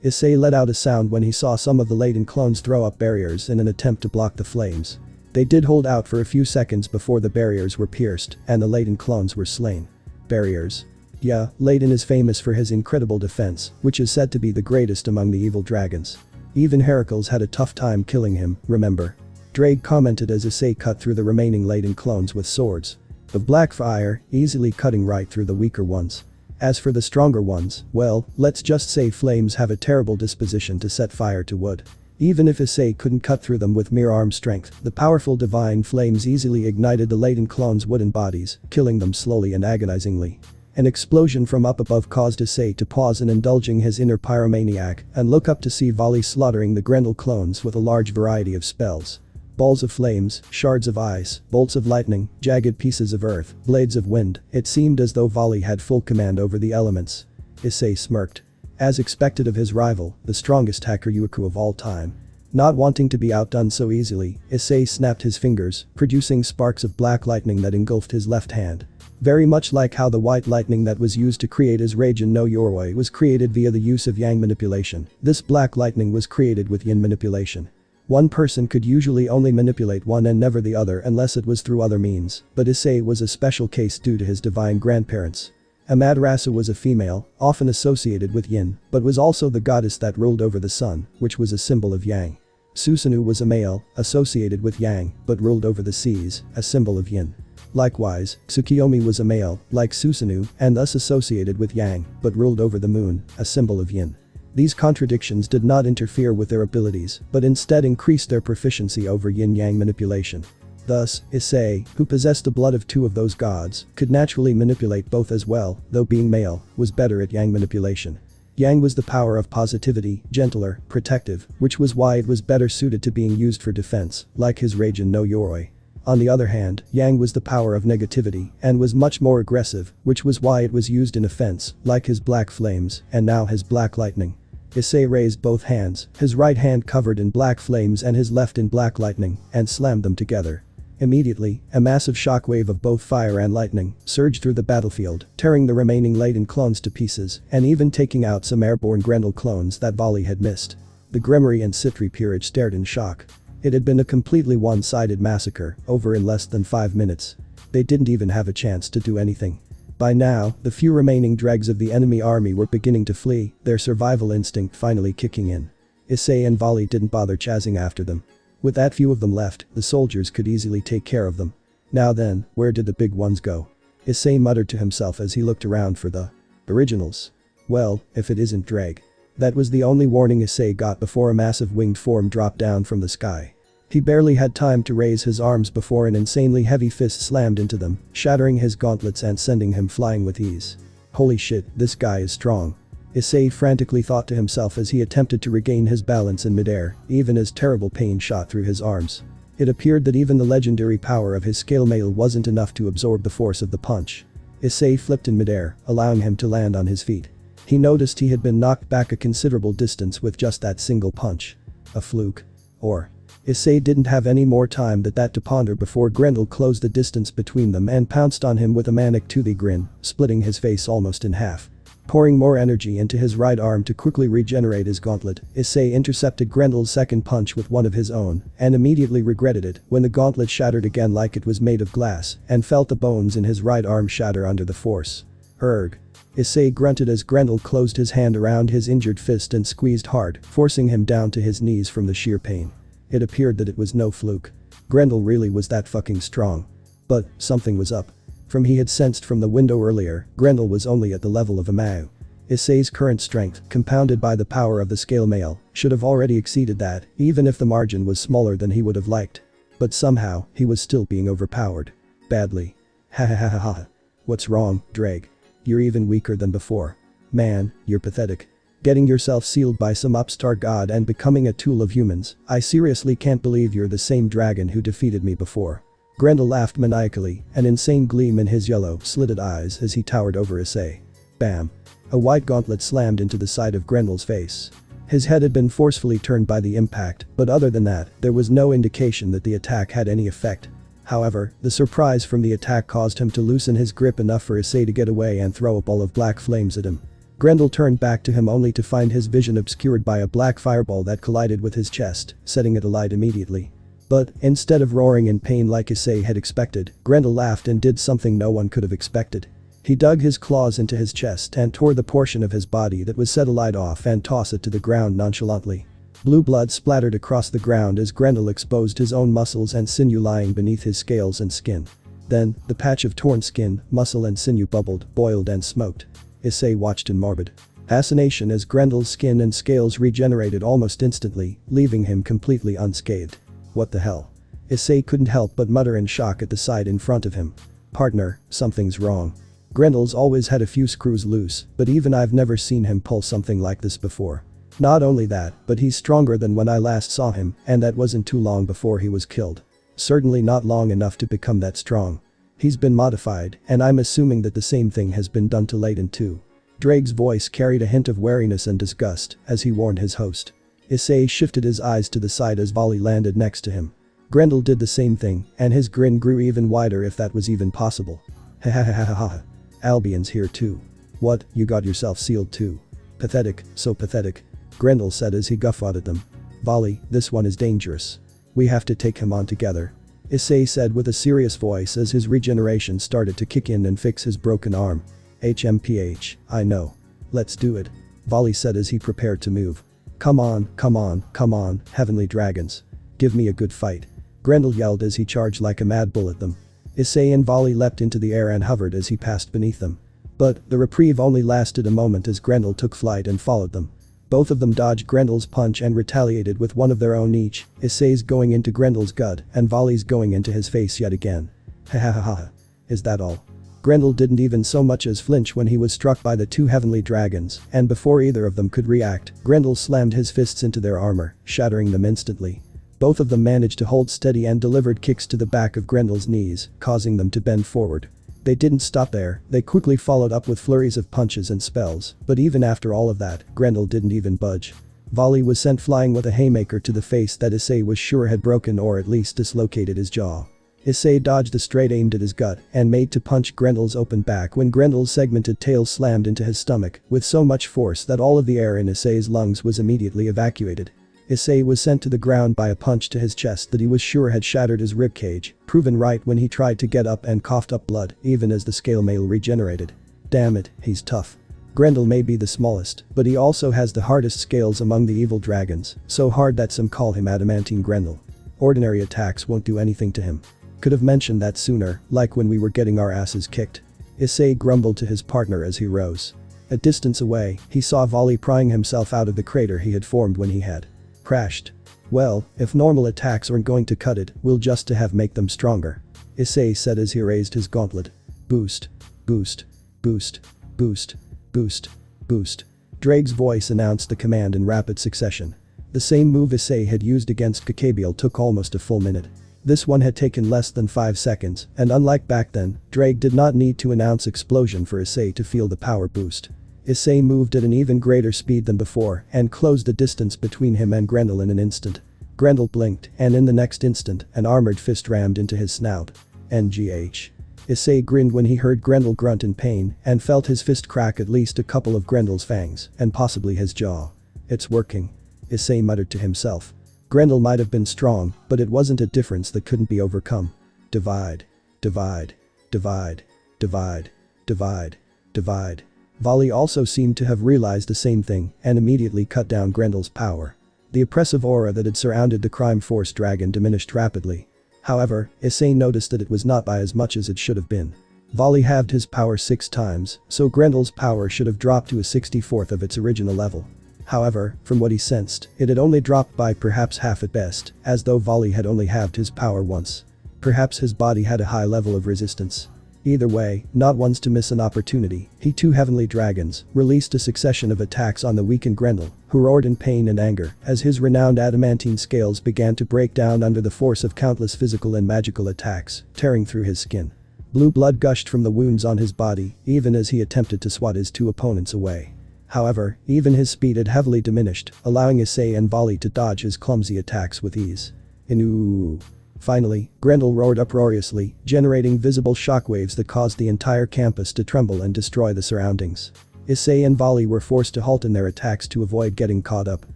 Issei let out a sound when he saw some of the Layton clones throw up barriers in an attempt to block the flames. They did hold out for a few seconds before the barriers were pierced and the Layton clones were slain. Barriers. Yeah, Layton is famous for his incredible defense, which is said to be the greatest among the evil dragons. Even Heracles had a tough time killing him, remember? Drake commented as Issei cut through the remaining Layton clones with swords. The black fire, easily cutting right through the weaker ones. As for the stronger ones, well, let's just say flames have a terrible disposition to set fire to wood. Even if Issei couldn't cut through them with mere arm strength, the powerful divine flames easily ignited the Layton clones' wooden bodies, killing them slowly and agonizingly. An explosion from up above caused Issei to pause in indulging his inner pyromaniac and look up to see Volley slaughtering the Grendel clones with a large variety of spells. Balls of flames, shards of ice, bolts of lightning, jagged pieces of earth, blades of wind, it seemed as though Volley had full command over the elements. Issei smirked. As expected of his rival, the strongest hacker Yuku of all time. Not wanting to be outdone so easily, Issei snapped his fingers, producing sparks of black lightning that engulfed his left hand. Very much like how the white lightning that was used to create his Raijin no Yoroi was created via the use of yang manipulation, this black lightning was created with yin manipulation. One person could usually only manipulate one and never the other unless it was through other means, but Issei was a special case due to his divine grandparents. Amaterasu was a female, often associated with yin, but was also the goddess that ruled over the sun, which was a symbol of yang. Susanoo was a male, associated with yang, but ruled over the seas, a symbol of yin. Likewise, Tsukiyomi was a male, like Susanoo, and thus associated with yang, but ruled over the moon, a symbol of yin. These contradictions did not interfere with their abilities, but instead increased their proficiency over yin-yang manipulation. Thus, Issei, who possessed the blood of two of those gods, could naturally manipulate both as well, though being male, was better at yang manipulation. Yang was the power of positivity, gentler, protective, which was why it was better suited to being used for defense, like his Raijin no Yoroi. On the other hand, yang was the power of negativity, and was much more aggressive, which was why it was used in offense, like his black flames, and now his black lightning. Issei raised both hands, his right hand covered in black flames and his left in black lightning, and slammed them together. Immediately, a massive shockwave of both fire and lightning surged through the battlefield, tearing the remaining Leiden clones to pieces, and even taking out some airborne Grendel clones that volley had missed. The Gremory and Citri peerage stared in shock. It had been a completely one-sided massacre, over in less than 5 minutes. They didn't even have a chance to do anything. By now, the few remaining dregs of the enemy army were beginning to flee, their survival instinct finally kicking in. Issei and Volley didn't bother chasing after them. With that few of them left, the soldiers could easily take care of them. Now then, where did the big ones go? Issei muttered to himself as he looked around for the originals. Well, if it isn't Dreg. That was the only warning Issei got before a massive winged form dropped down from the sky. He barely had time to raise his arms before an insanely heavy fist slammed into them, shattering his gauntlets and sending him flying with ease. Holy shit, this guy is strong. Issei frantically thought to himself as he attempted to regain his balance in midair, even as terrible pain shot through his arms. It appeared that even the legendary power of his scale mail wasn't enough to absorb the force of the punch. Issei flipped in midair, allowing him to land on his feet. He noticed he had been knocked back a considerable distance with just that single punch. A fluke. Or. Issei didn't have any more time than that to ponder before Grendel closed the distance between them and pounced on him with a manic toothy grin, splitting his face almost in half. Pouring more energy into his right arm to quickly regenerate his gauntlet, Issei intercepted Grendel's second punch with one of his own, and immediately regretted it when the gauntlet shattered again like it was made of glass, and felt the bones in his right arm shatter under the force. Erg. Issei grunted as Grendel closed his hand around his injured fist and squeezed hard, forcing him down to his knees from the sheer pain. It appeared that it was no fluke. Grendel really was that fucking strong. But, something was up. From he had sensed from the window earlier, Grendel was only at the level of a Mao. Issei's current strength, compounded by the power of the scale mail, should have already exceeded that, even if the margin was smaller than he would have liked. But somehow, he was still being overpowered. Badly. Ha ha ha ha ha. What's wrong, Dreg? You're even weaker than before. Man, you're pathetic. Getting yourself sealed by some upstart god and becoming a tool of humans, I seriously can't believe you're the same dragon who defeated me before. Grendel laughed maniacally, an insane gleam in his yellow, slitted eyes as he towered over Issei. Bam. A white gauntlet slammed into the side of Grendel's face. His head had been forcefully turned by the impact, but other than that, there was no indication that the attack had any effect. However, the surprise from the attack caused him to loosen his grip enough for Issei to get away and throw a ball of black flames at him. Grendel turned back to him only to find his vision obscured by a black fireball that collided with his chest, setting it alight immediately. But, instead of roaring in pain like Issei had expected, Grendel laughed and did something no one could have expected. He dug his claws into his chest and tore the portion of his body that was set alight off and tossed it to the ground nonchalantly. Blue blood splattered across the ground as Grendel exposed his own muscles and sinew lying beneath his scales and skin. Then, the patch of torn skin, muscle and sinew bubbled, boiled and smoked. Issei watched in morbid fascination as Grendel's skin and scales regenerated almost instantly, leaving him completely unscathed. What the hell? Issei couldn't help but mutter in shock at the sight in front of him. Partner, something's wrong. Grendel's always had a few screws loose, but even I've never seen him pull something like this before. Not only that, but he's stronger than when I last saw him, and that wasn't too long before he was killed. Certainly not long enough to become that strong. He's been modified, and I'm assuming that the same thing has been done to Leiden too. Drake's voice carried a hint of wariness and disgust as he warned his host. Issei shifted his eyes to the side as Volley landed next to him. Grendel did the same thing, and his grin grew even wider if that was even possible. Ha ha ha ha ha. Albion's here too. What, you got yourself sealed too? Pathetic, so pathetic. Grendel said as he guffawed at them. Volley, this one is dangerous. We have to take him on together. Issei said with a serious voice as his regeneration started to kick in and fix his broken arm. HMPH, I know. Let's do it. Volley said as he prepared to move. Come on, come on, come on, heavenly dragons. Give me a good fight. Grendel yelled as he charged like a mad bull at them. Issei and Volley leapt into the air and hovered as he passed beneath them. But the reprieve only lasted a moment as Grendel took flight and followed them. Both of them dodged Grendel's punch and retaliated with one of their own each, Issei's going into Grendel's gut and Volley's going into his face yet again. Ha ha ha ha. Is that all? Grendel didn't even so much as flinch when he was struck by the two heavenly dragons, and before either of them could react, Grendel slammed his fists into their armor, shattering them instantly. Both of them managed to hold steady and delivered kicks to the back of Grendel's knees, causing them to bend forward. They didn't stop there, they quickly followed up with flurries of punches and spells, but even after all of that, Grendel didn't even budge. Volley was sent flying with a haymaker to the face that Issei was sure had broken or at least dislocated his jaw. Issei dodged a straight aimed at his gut and made to punch Grendel's open back when Grendel's segmented tail slammed into his stomach with so much force that all of the air in Issei's lungs was immediately evacuated. Issei was sent to the ground by a punch to his chest that he was sure had shattered his ribcage, proven right when he tried to get up and coughed up blood even as the scale mail regenerated. Damn it, he's tough. Grendel may be the smallest, but he also has the hardest scales among the evil dragons, so hard that some call him Adamantine Grendel. Ordinary attacks won't do anything to him. Could have mentioned that sooner, like when we were getting our asses kicked. Issei grumbled to his partner as he rose. A distance away, he saw Volley prying himself out of the crater he had formed when he had crashed. Well, if normal attacks aren't going to cut it, we'll just have make them stronger. Issei said as he raised his gauntlet. Boost. Boost. Boost. Boost. Boost. Boost. Drake's voice announced the command in rapid succession. The same move Issei had used against Kakabiel took almost a full minute. This one had taken less than 5 seconds, and unlike back then, Drake did not need to announce explosion for Issei to feel the power boost. Issei moved at an even greater speed than before and closed the distance between him and Grendel in an instant. Grendel blinked, and in the next instant, an armored fist rammed into his snout. NGH. Issei grinned when he heard Grendel grunt in pain and felt his fist crack at least a couple of Grendel's fangs, and possibly his jaw. It's working. Issei muttered to himself. Grendel might have been strong, but it wasn't a difference that couldn't be overcome. Divide. Divide. Divide. Divide. Divide. Divide. Volley also seemed to have realized the same thing and immediately cut down Grendel's power. The oppressive aura that had surrounded the Crime Force dragon diminished rapidly. However, Issei noticed that it was not by as much as it should have been. Volley halved his power 6 times, so Grendel's power should have dropped to a 64th of its original level. However, from what he sensed, it had only dropped by perhaps half at best, as though Volley had only halved his power once. Perhaps his body had a high level of resistance. Either way, not once to miss an opportunity, he two heavenly dragons released a succession of attacks on the weakened Grendel, who roared in pain and anger as his renowned adamantine scales began to break down under the force of countless physical and magical attacks, tearing through his skin. Blue blood gushed from the wounds on his body, even as he attempted to swat his two opponents away. However, even his speed had heavily diminished, allowing Issei and Volley to dodge his clumsy attacks with ease. Inu. Finally, Grendel roared uproariously, generating visible shockwaves that caused the entire campus to tremble and destroy the surroundings. Issei and Volley were forced to halt in their attacks to avoid getting caught up.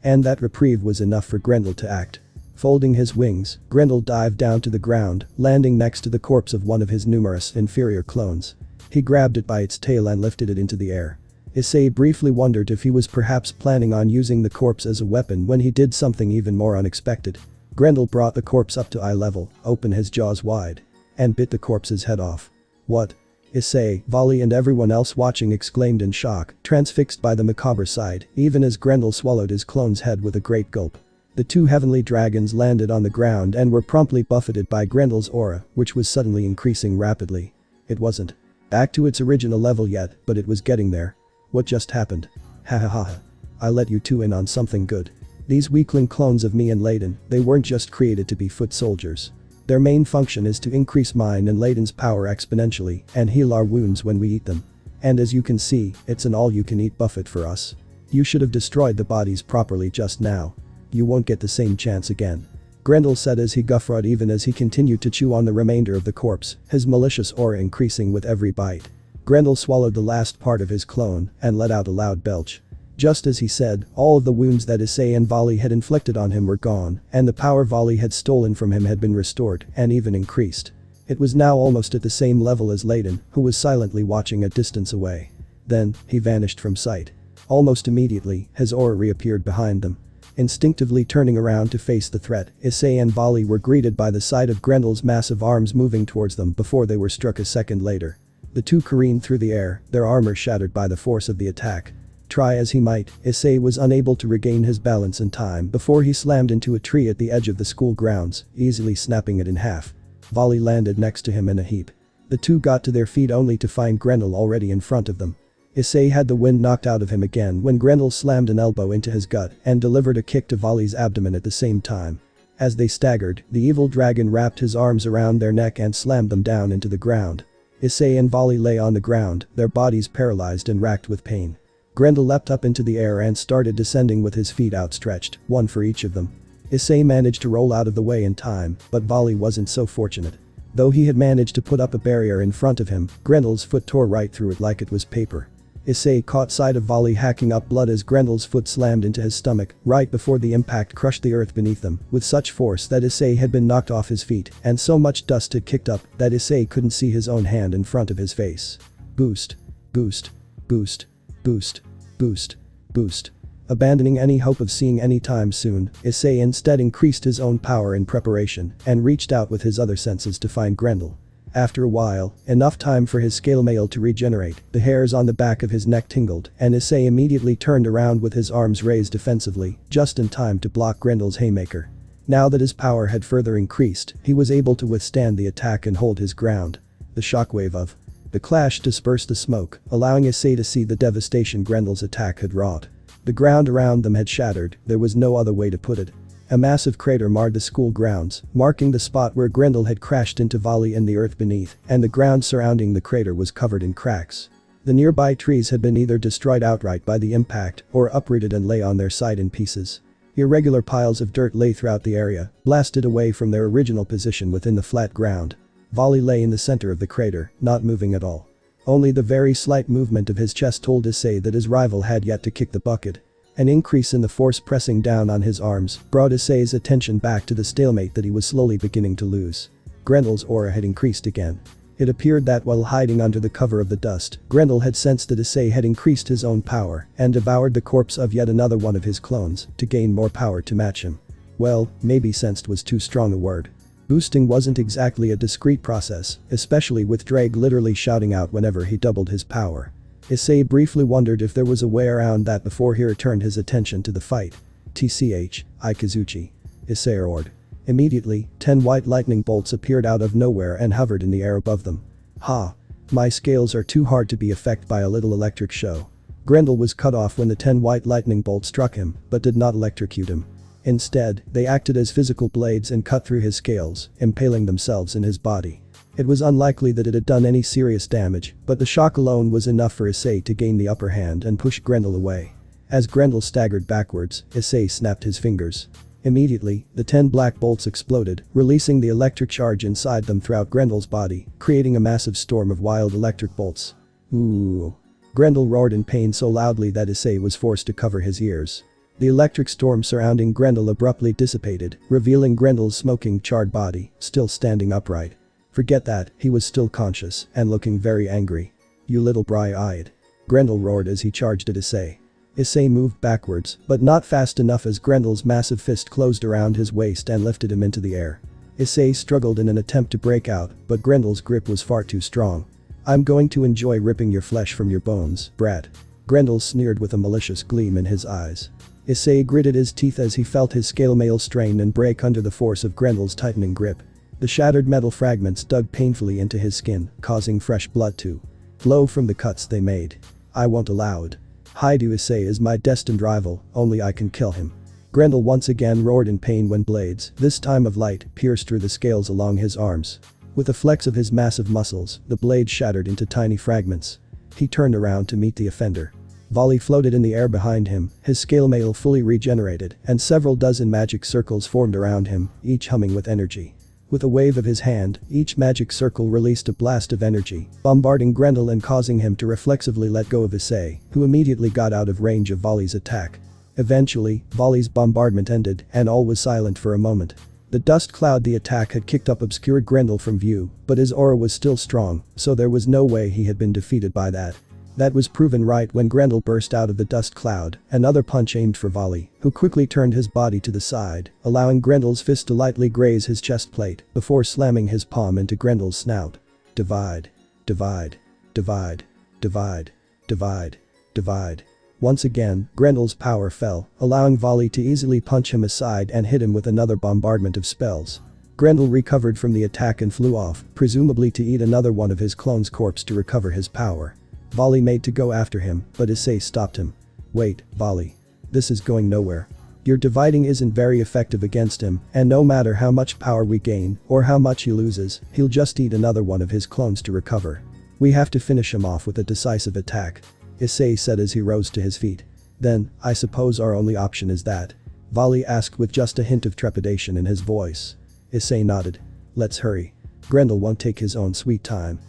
And that reprieve was enough for Grendel to act. Folding his wings, Grendel dived down to the ground, landing next to the corpse of one of his numerous inferior clones. He grabbed it by its tail and lifted it into the air. Issei briefly wondered if he was perhaps planning on using the corpse as a weapon when he did something even more unexpected. Grendel brought the corpse up to eye level, opened his jaws wide, and bit the corpse's head off. What? Issei, Volley and everyone else watching exclaimed in shock, transfixed by the macabre sight, even as Grendel swallowed his clone's head with a great gulp. The two heavenly dragons landed on the ground and were promptly buffeted by Grendel's aura, which was suddenly increasing rapidly. It wasn't back to its original level yet, but it was getting there. What just happened? Ha ha ha. I let you two in on something good. These weakling clones of me and Layden, they weren't just created to be foot soldiers. Their main function is to increase mine and Layden's power exponentially and heal our wounds when we eat them. And as you can see, it's an all-you-can-eat buffet for us. You should have destroyed the bodies properly just now. You won't get the same chance again. Grendel said as he guffawed even as he continued to chew on the remainder of the corpse, his malicious aura increasing with every bite. Grendel swallowed the last part of his clone and let out a loud belch. Just as he said, all of the wounds that Issei and Volley had inflicted on him were gone, and the power Volley had stolen from him had been restored and even increased. It was now almost at the same level as Layden, who was silently watching a distance away. Then, he vanished from sight. Almost immediately, his aura reappeared behind them. Instinctively turning around to face the threat, Issei and Volley were greeted by the sight of Grendel's massive arms moving towards them before they were struck a second later. The two careened through the air, their armor shattered by the force of the attack. Try as he might, Issei was unable to regain his balance in time before he slammed into a tree at the edge of the school grounds, easily snapping it in half. Volley landed next to him in a heap. The two got to their feet only to find Grendel already in front of them. Issei had the wind knocked out of him again when Grendel slammed an elbow into his gut and delivered a kick to Volley's abdomen at the same time. As they staggered, the evil dragon wrapped his arms around their neck and slammed them down into the ground. Issei and Volley lay on the ground, their bodies paralyzed and racked with pain. Grendel leapt up into the air and started descending with his feet outstretched, one for each of them. Issei managed to roll out of the way in time, but Volley wasn't so fortunate. Though he had managed to put up a barrier in front of him, Grendel's foot tore right through it like it was paper. Issei caught sight of Volley hacking up blood as Grendel's foot slammed into his stomach right before the impact crushed the earth beneath them with such force that Issei had been knocked off his feet and so much dust had kicked up that Issei couldn't see his own hand in front of his face. Boost. Boost. Boost. Boost. Boost. Boost. Abandoning any hope of seeing any time soon, Issei instead increased his own power in preparation and reached out with his other senses to find Grendel. After a while, enough time for his scale mail to regenerate, the hairs on the back of his neck tingled and Issei immediately turned around with his arms raised defensively, just in time to block Grendel's haymaker. Now that his power had further increased, he was able to withstand the attack and hold his ground. The shockwave of the clash dispersed the smoke, allowing Issei to see the devastation Grendel's attack had wrought. The ground around them had shattered, there was no other way to put it. A massive crater marred the school grounds, marking the spot where Grendel had crashed into Volley in the earth beneath, and the ground surrounding the crater was covered in cracks. The nearby trees had been either destroyed outright by the impact or uprooted and lay on their side in pieces. Irregular piles of dirt lay throughout the area, blasted away from their original position within the flat ground. Volley lay in the center of the crater, not moving at all. Only the very slight movement of his chest told Issei that his rival had yet to kick the bucket. An increase in the force pressing down on his arms brought Issei's attention back to the stalemate that he was slowly beginning to lose. Grendel's aura had increased again. It appeared that while hiding under the cover of the dust, Grendel had sensed that Issei had increased his own power and devoured the corpse of yet another one of his clones to gain more power to match him. Well, maybe sensed was too strong a word. Boosting wasn't exactly a discreet process, especially with Drake literally shouting out whenever he doubled his power. Issei briefly wondered if there was a way around that before he returned his attention to the fight. TCH, Ikazuchi. Issei roared. Immediately, 10 white lightning bolts appeared out of nowhere and hovered in the air above them. Ha! My scales are too hard to be affected by a little electric show. Grendel was cut off when the 10 white lightning bolts struck him, but did not electrocute him. Instead, they acted as physical blades and cut through his scales, impaling themselves in his body. It was unlikely that it had done any serious damage, but the shock alone was enough for Issei to gain the upper hand and push Grendel away. As Grendel staggered backwards, Issei snapped his fingers. Immediately, the 10 black bolts exploded, releasing the electric charge inside them throughout Grendel's body, creating a massive storm of wild electric bolts. Ooh. Grendel roared in pain so loudly that Issei was forced to cover his ears. The electric storm surrounding Grendel abruptly dissipated, revealing Grendel's smoking, charred body, still standing upright. Forget that, he was still conscious and looking very angry. You little bry-eyed. Grendel roared as he charged at Issei. Issei moved backwards, but not fast enough as Grendel's massive fist closed around his waist and lifted him into the air. Issei struggled in an attempt to break out, but Grendel's grip was far too strong. I'm going to enjoy ripping your flesh from your bones, brat. Grendel sneered with a malicious gleam in his eyes. Issei gritted his teeth as he felt his scale mail strain and break under the force of Grendel's tightening grip. The shattered metal fragments dug painfully into his skin, causing fresh blood to flow from the cuts they made. I won't allow it. Hyoudou Issei is my destined rival, only I can kill him. Grendel once again roared in pain when blades, this time of light, pierced through the scales along his arms. With a flex of his massive muscles, the blade shattered into tiny fragments. He turned around to meet the offender. Volley floated in the air behind him, his scale mail fully regenerated, and several dozen magic circles formed around him, each humming with energy. With a wave of his hand, each magic circle released a blast of energy, bombarding Grendel and causing him to reflexively let go of Issei, who immediately got out of range of Volley's attack. Eventually, Volley's bombardment ended, and all was silent for a moment. The dust cloud the attack had kicked up obscured Grendel from view, but his aura was still strong, so there was no way he had been defeated by that. That was proven right when Grendel burst out of the dust cloud, another punch aimed for Volley, who quickly turned his body to the side, allowing Grendel's fist to lightly graze his chest plate before slamming his palm into Grendel's snout. Divide. Divide. Divide. Divide. Divide. Divide. Once again, Grendel's power fell, allowing Volley to easily punch him aside and hit him with another bombardment of spells. Grendel recovered from the attack and flew off, presumably to eat another one of his clone's corpse to recover his power. Volley made to go after him, but Issei stopped him. Wait, Volley. This is going nowhere. Your dividing isn't very effective against him, and no matter how much power we gain, or how much he loses, he'll just eat another one of his clones to recover. We have to finish him off with a decisive attack. Issei said as he rose to his feet. Then, I suppose our only option is that? Volley asked with just a hint of trepidation in his voice. Issei nodded. Let's hurry. Grendel won't take his own sweet time.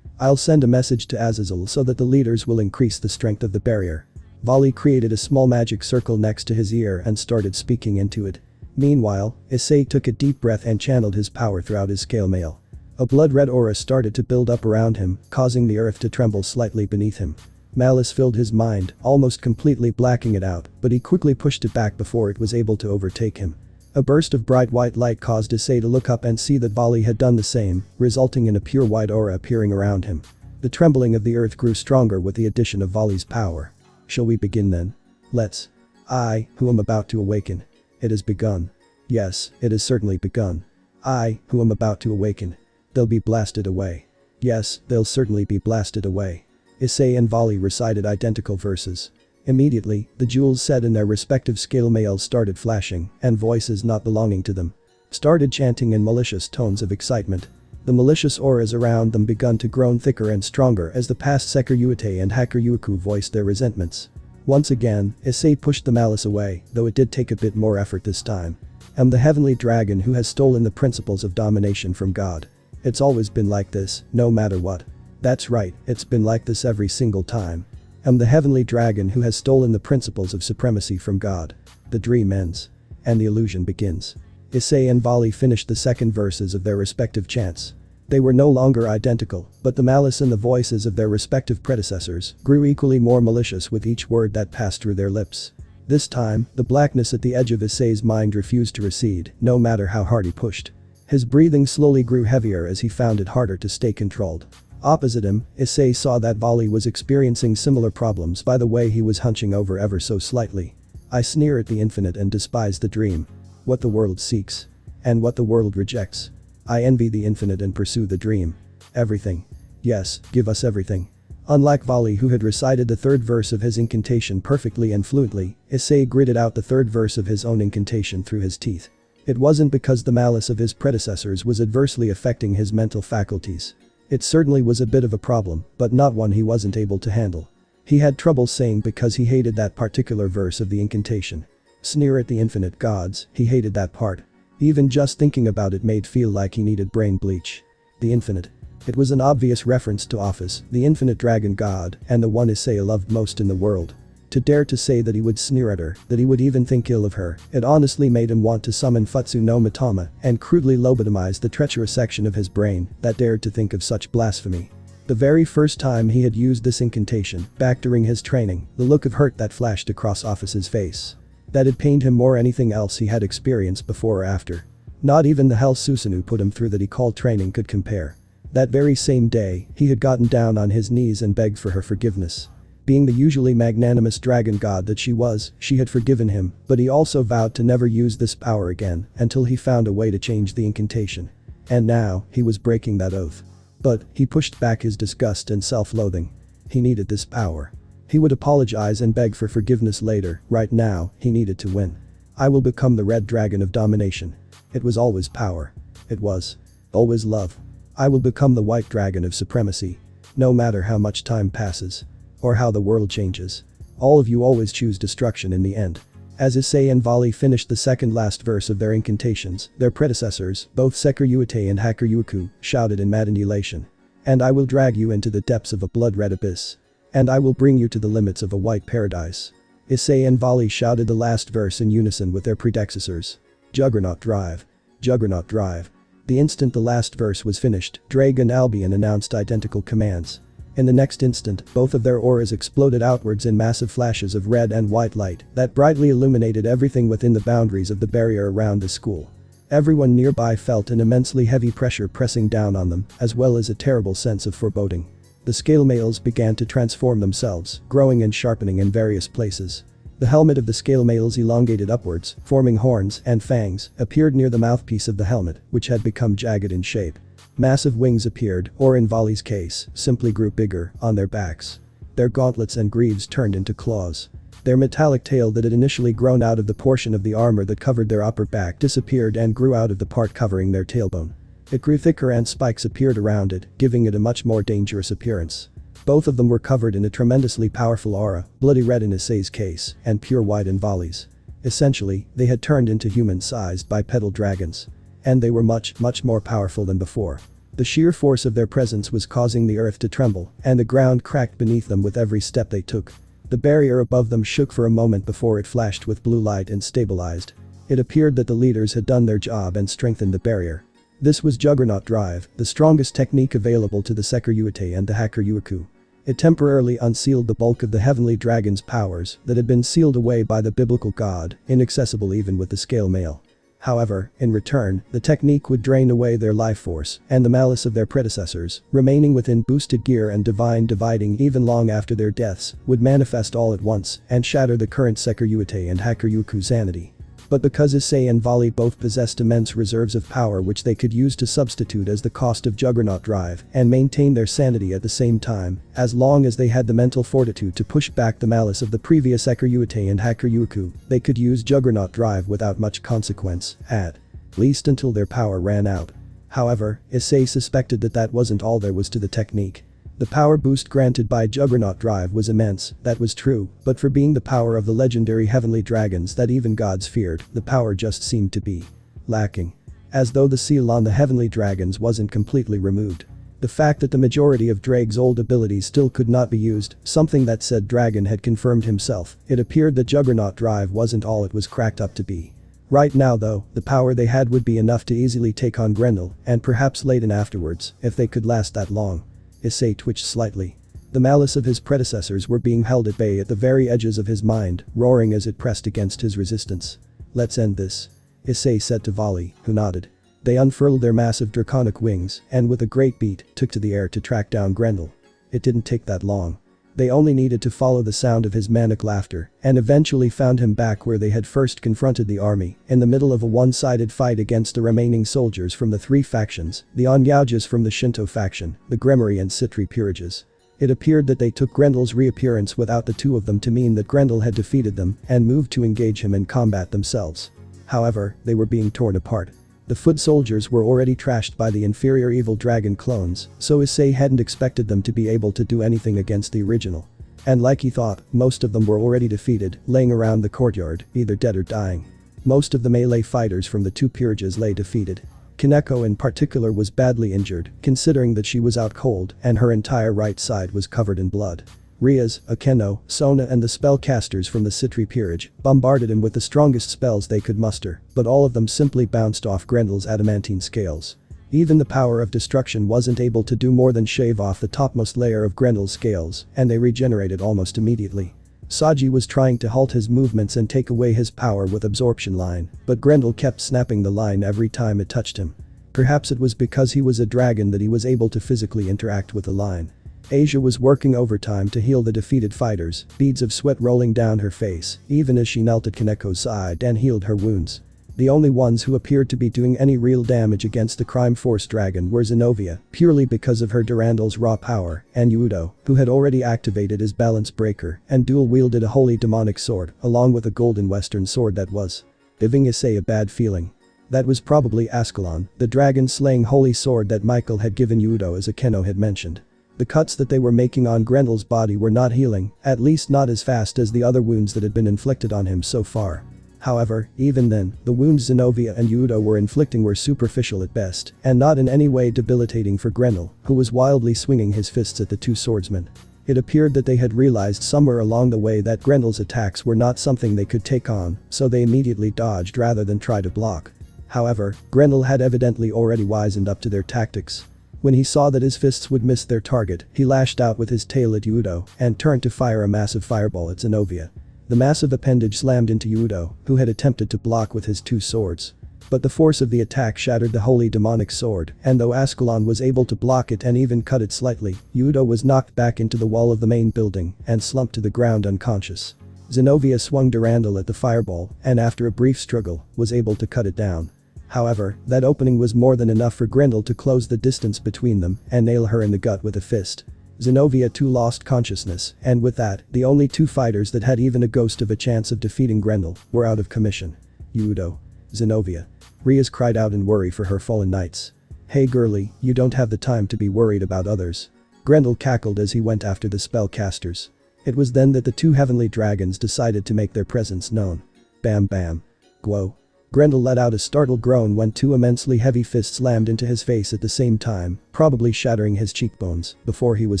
I'll send a message to Azazel so that the leaders will increase the strength of the barrier. Volley created a small magic circle next to his ear and started speaking into it. Meanwhile, Issei took a deep breath and channeled his power throughout his scale mail. A blood-red aura started to build up around him, causing the earth to tremble slightly beneath him. Malice filled his mind, almost completely blacking it out, but he quickly pushed it back before it was able to overtake him. A burst of bright white light caused Issei to look up and see that Volley had done the same, resulting in a pure white aura appearing around him. The trembling of the earth grew stronger with the addition of Volley's power. Shall we begin then? Let's. I, who am about to awaken. It has begun. Yes, it has certainly begun. I, who am about to awaken. They'll be blasted away. Yes, they'll certainly be blasted away. Issei and Volley recited identical verses. Immediately, the jewels set in their respective scale mails started flashing, and voices not belonging to them started chanting in malicious tones of excitement. The malicious auras around them begun to grow thicker and stronger as the past Seker Yuete and Hacker Yuku voiced their resentments. Once again, Issei pushed the malice away, though it did take a bit more effort this time. I'm the heavenly dragon who has stolen the principles of domination from God. It's always been like this, no matter what. That's right, it's been like this every single time. I'm the heavenly dragon who has stolen the principles of supremacy from God. The dream ends. And the illusion begins. Issei and Volley finished the second verses of their respective chants. They were no longer identical, but the malice in the voices of their respective predecessors grew equally more malicious with each word that passed through their lips. This time, the blackness at the edge of Issei's mind refused to recede, no matter how hard he pushed. His breathing slowly grew heavier as he found it harder to stay controlled. Opposite him, Issei saw that Volley was experiencing similar problems by the way he was hunching over ever so slightly. I sneer at the infinite and despise the dream. What the world seeks. And what the world rejects. I envy the infinite and pursue the dream. Everything. Yes, give us everything. Unlike Volley who had recited the third verse of his incantation perfectly and fluently, Issei gritted out the third verse of his own incantation through his teeth. It wasn't because the malice of his predecessors was adversely affecting his mental faculties. It certainly was a bit of a problem, but not one he wasn't able to handle. He had trouble saying because he hated that particular verse of the incantation. Sneer at the infinite gods, he hated that part. Even just thinking about it made feel like he needed brain bleach. The infinite. It was an obvious reference to Ophis, the infinite dragon god, and the one Issei loved most in the world. To dare to say that he would sneer at her, that he would even think ill of her, it honestly made him want to summon Futsu no Mitama and crudely lobotomize the treacherous section of his brain that dared to think of such blasphemy. The very first time he had used this incantation, back during his training, the look of hurt that flashed across Ophis' face. That had pained him more anything else he had experienced before or after. Not even the hell Susanoo put him through that he called training could compare. That very same day, he had gotten down on his knees and begged for her forgiveness. Being the usually magnanimous dragon god that she was, she had forgiven him, but he also vowed to never use this power again until he found a way to change the incantation. And now, he was breaking that oath. But, he pushed back his disgust and self-loathing. He needed this power. He would apologize and beg for forgiveness later, right now, he needed to win. I will become the red dragon of domination. It was always power. It was. Always love. I will become the white dragon of supremacy. No matter how much time passes. or how the world changes. All of you always choose destruction in the end. As Issei and Vali finished the second last verse of their incantations, their predecessors, both Hyoudou and Hyoudou, shouted in maddened elation. And I will drag you into the depths of a blood-red abyss. And I will bring you to the limits of a white paradise. Issei and Vali shouted the last verse in unison with their predecessors. Juggernaut drive. Juggernaut drive. The instant the last verse was finished, Drake and Albion announced identical commands. In the next instant, both of their auras exploded outwards in massive flashes of red and white light that brightly illuminated everything within the boundaries of the barrier around the school. Everyone nearby felt an immensely heavy pressure pressing down on them, as well as a terrible sense of foreboding. The scale mails began to transform themselves, growing and sharpening in various places. The helmet of the scale mails elongated upwards, forming horns and fangs, appeared near the mouthpiece of the helmet, which had become jagged in shape. Massive wings appeared, or in Vali's case, simply grew bigger, on their backs. Their gauntlets and greaves turned into claws. Their metallic tail that had initially grown out of the portion of the armor that covered their upper back disappeared and grew out of the part covering their tailbone. It grew thicker and spikes appeared around it, giving it a much more dangerous appearance. Both of them were covered in a tremendously powerful aura, bloody red in Issei's case, and pure white in Vali's. Essentially, they had turned into human-sized bipedal dragons. And they were much more powerful than before. The sheer force of their presence was causing the earth to tremble, and the ground cracked beneath them with every step they took. The barrier above them shook for a moment before it flashed with blue light and stabilized. It appeared that the leaders had done their job and strengthened the barrier. This was Juggernaut Drive, the strongest technique available to the Hyoudou and the Hyoudou. It temporarily unsealed the bulk of the heavenly dragon's powers that had been sealed away by the biblical god, inaccessible even with the scale mail. However, in return, the technique would drain away their life force and the malice of their predecessors, remaining within boosted gear and divine dividing even long after their deaths, would manifest all at once and shatter the current Hyoudou and Hyoudou sanity. But because Issei and Vali both possessed immense reserves of power which they could use to substitute as the cost of Juggernaut Drive and maintain their sanity at the same time, as long as they had the mental fortitude to push back the malice of the previous Hyoudou and Hyoudou, they could use Juggernaut Drive without much consequence, at least until their power ran out. However, Issei suspected that that wasn't all there was to the technique. The power boost granted by Juggernaut Drive was immense, that was true, but for being the power of the legendary heavenly dragons that even gods feared, the power just seemed to be lacking. As though the seal on the heavenly dragons wasn't completely removed. The fact that the majority of Drake's old abilities still could not be used, something that said dragon had confirmed himself, it appeared that Juggernaut Drive wasn't all it was cracked up to be. Right now though, the power they had would be enough to easily take on Grendel, and perhaps Layden afterwards, if they could last that long. Issei twitched slightly. The malice of his predecessors were being held at bay at the very edges of his mind, roaring as it pressed against his resistance. Let's end this. Issei said to Vali, who nodded. They unfurled their massive draconic wings and with a great beat took to the air to track down Grendel. It didn't take that long. They only needed to follow the sound of his manic laughter and eventually found him back where they had first confronted the army, in the middle of a one-sided fight against the remaining soldiers from the three factions, the Onyajas from the Shinto faction, the Gremory and Citri peerages. It appeared that they took Grendel's reappearance without the two of them to mean that Grendel had defeated them and moved to engage him in combat themselves. However, they were being torn apart. The foot soldiers were already trashed by the inferior evil dragon clones, so Issei hadn't expected them to be able to do anything against the original. And like he thought, most of them were already defeated, laying around the courtyard, either dead or dying. Most of the melee fighters from the two peerages lay defeated. Kaneko in particular was badly injured, considering that she was out cold and her entire right side was covered in blood. Riaz, Akeno, Sona and the spellcasters from the Citri peerage bombarded him with the strongest spells they could muster, but all of them simply bounced off Grendel's adamantine scales. Even the power of destruction wasn't able to do more than shave off the topmost layer of Grendel's scales, and they regenerated almost immediately. Saji was trying to halt his movements and take away his power with absorption line, but Grendel kept snapping the line every time it touched him. Perhaps it was because he was a dragon that he was able to physically interact with the line. Asia was working overtime to heal the defeated fighters, beads of sweat rolling down her face, even as she knelt at Kaneko's side and healed her wounds. The only ones who appeared to be doing any real damage against the Crime Force dragon were Zenobia, purely because of her Durandal's raw power, and Hyoudou, who had already activated his balance breaker and dual-wielded a holy demonic sword, along with a golden western sword that was giving Issei a bad feeling. That was probably Ascalon, the dragon-slaying holy sword that Michael had given Hyoudou as Akeno had mentioned. The cuts that they were making on Grendel's body were not healing, at least not as fast as the other wounds that had been inflicted on him so far. However, even then, the wounds Zenobia and Hyoudou were inflicting were superficial at best, and not in any way debilitating for Grendel, who was wildly swinging his fists at the two swordsmen. It appeared that they had realized somewhere along the way that Grendel's attacks were not something they could take on, so they immediately dodged rather than try to block. However, Grendel had evidently already wisened up to their tactics. When he saw that his fists would miss their target, he lashed out with his tail at Hyoudou and turned to fire a massive fireball at Zenobia. The massive appendage slammed into Hyoudou, who had attempted to block with his two swords. But the force of the attack shattered the holy demonic sword, and though Ascalon was able to block it and even cut it slightly, Hyoudou was knocked back into the wall of the main building and slumped to the ground unconscious. Zenobia swung Durandal at the fireball and after a brief struggle, was able to cut it down. However, that opening was more than enough for Grendel to close the distance between them and nail her in the gut with a fist. Zenobia too lost consciousness, and with that, the only two fighters that had even a ghost of a chance of defeating Grendel were out of commission. Hyoudou. Zenobia. Riaz cried out in worry for her fallen knights. Hey girlie, you don't have the time to be worried about others. Grendel cackled as he went after the spellcasters. It was then that the two heavenly dragons decided to make their presence known. Bam bam. Guo. Grendel let out a startled groan when two immensely heavy fists slammed into his face at the same time, probably shattering his cheekbones, before he was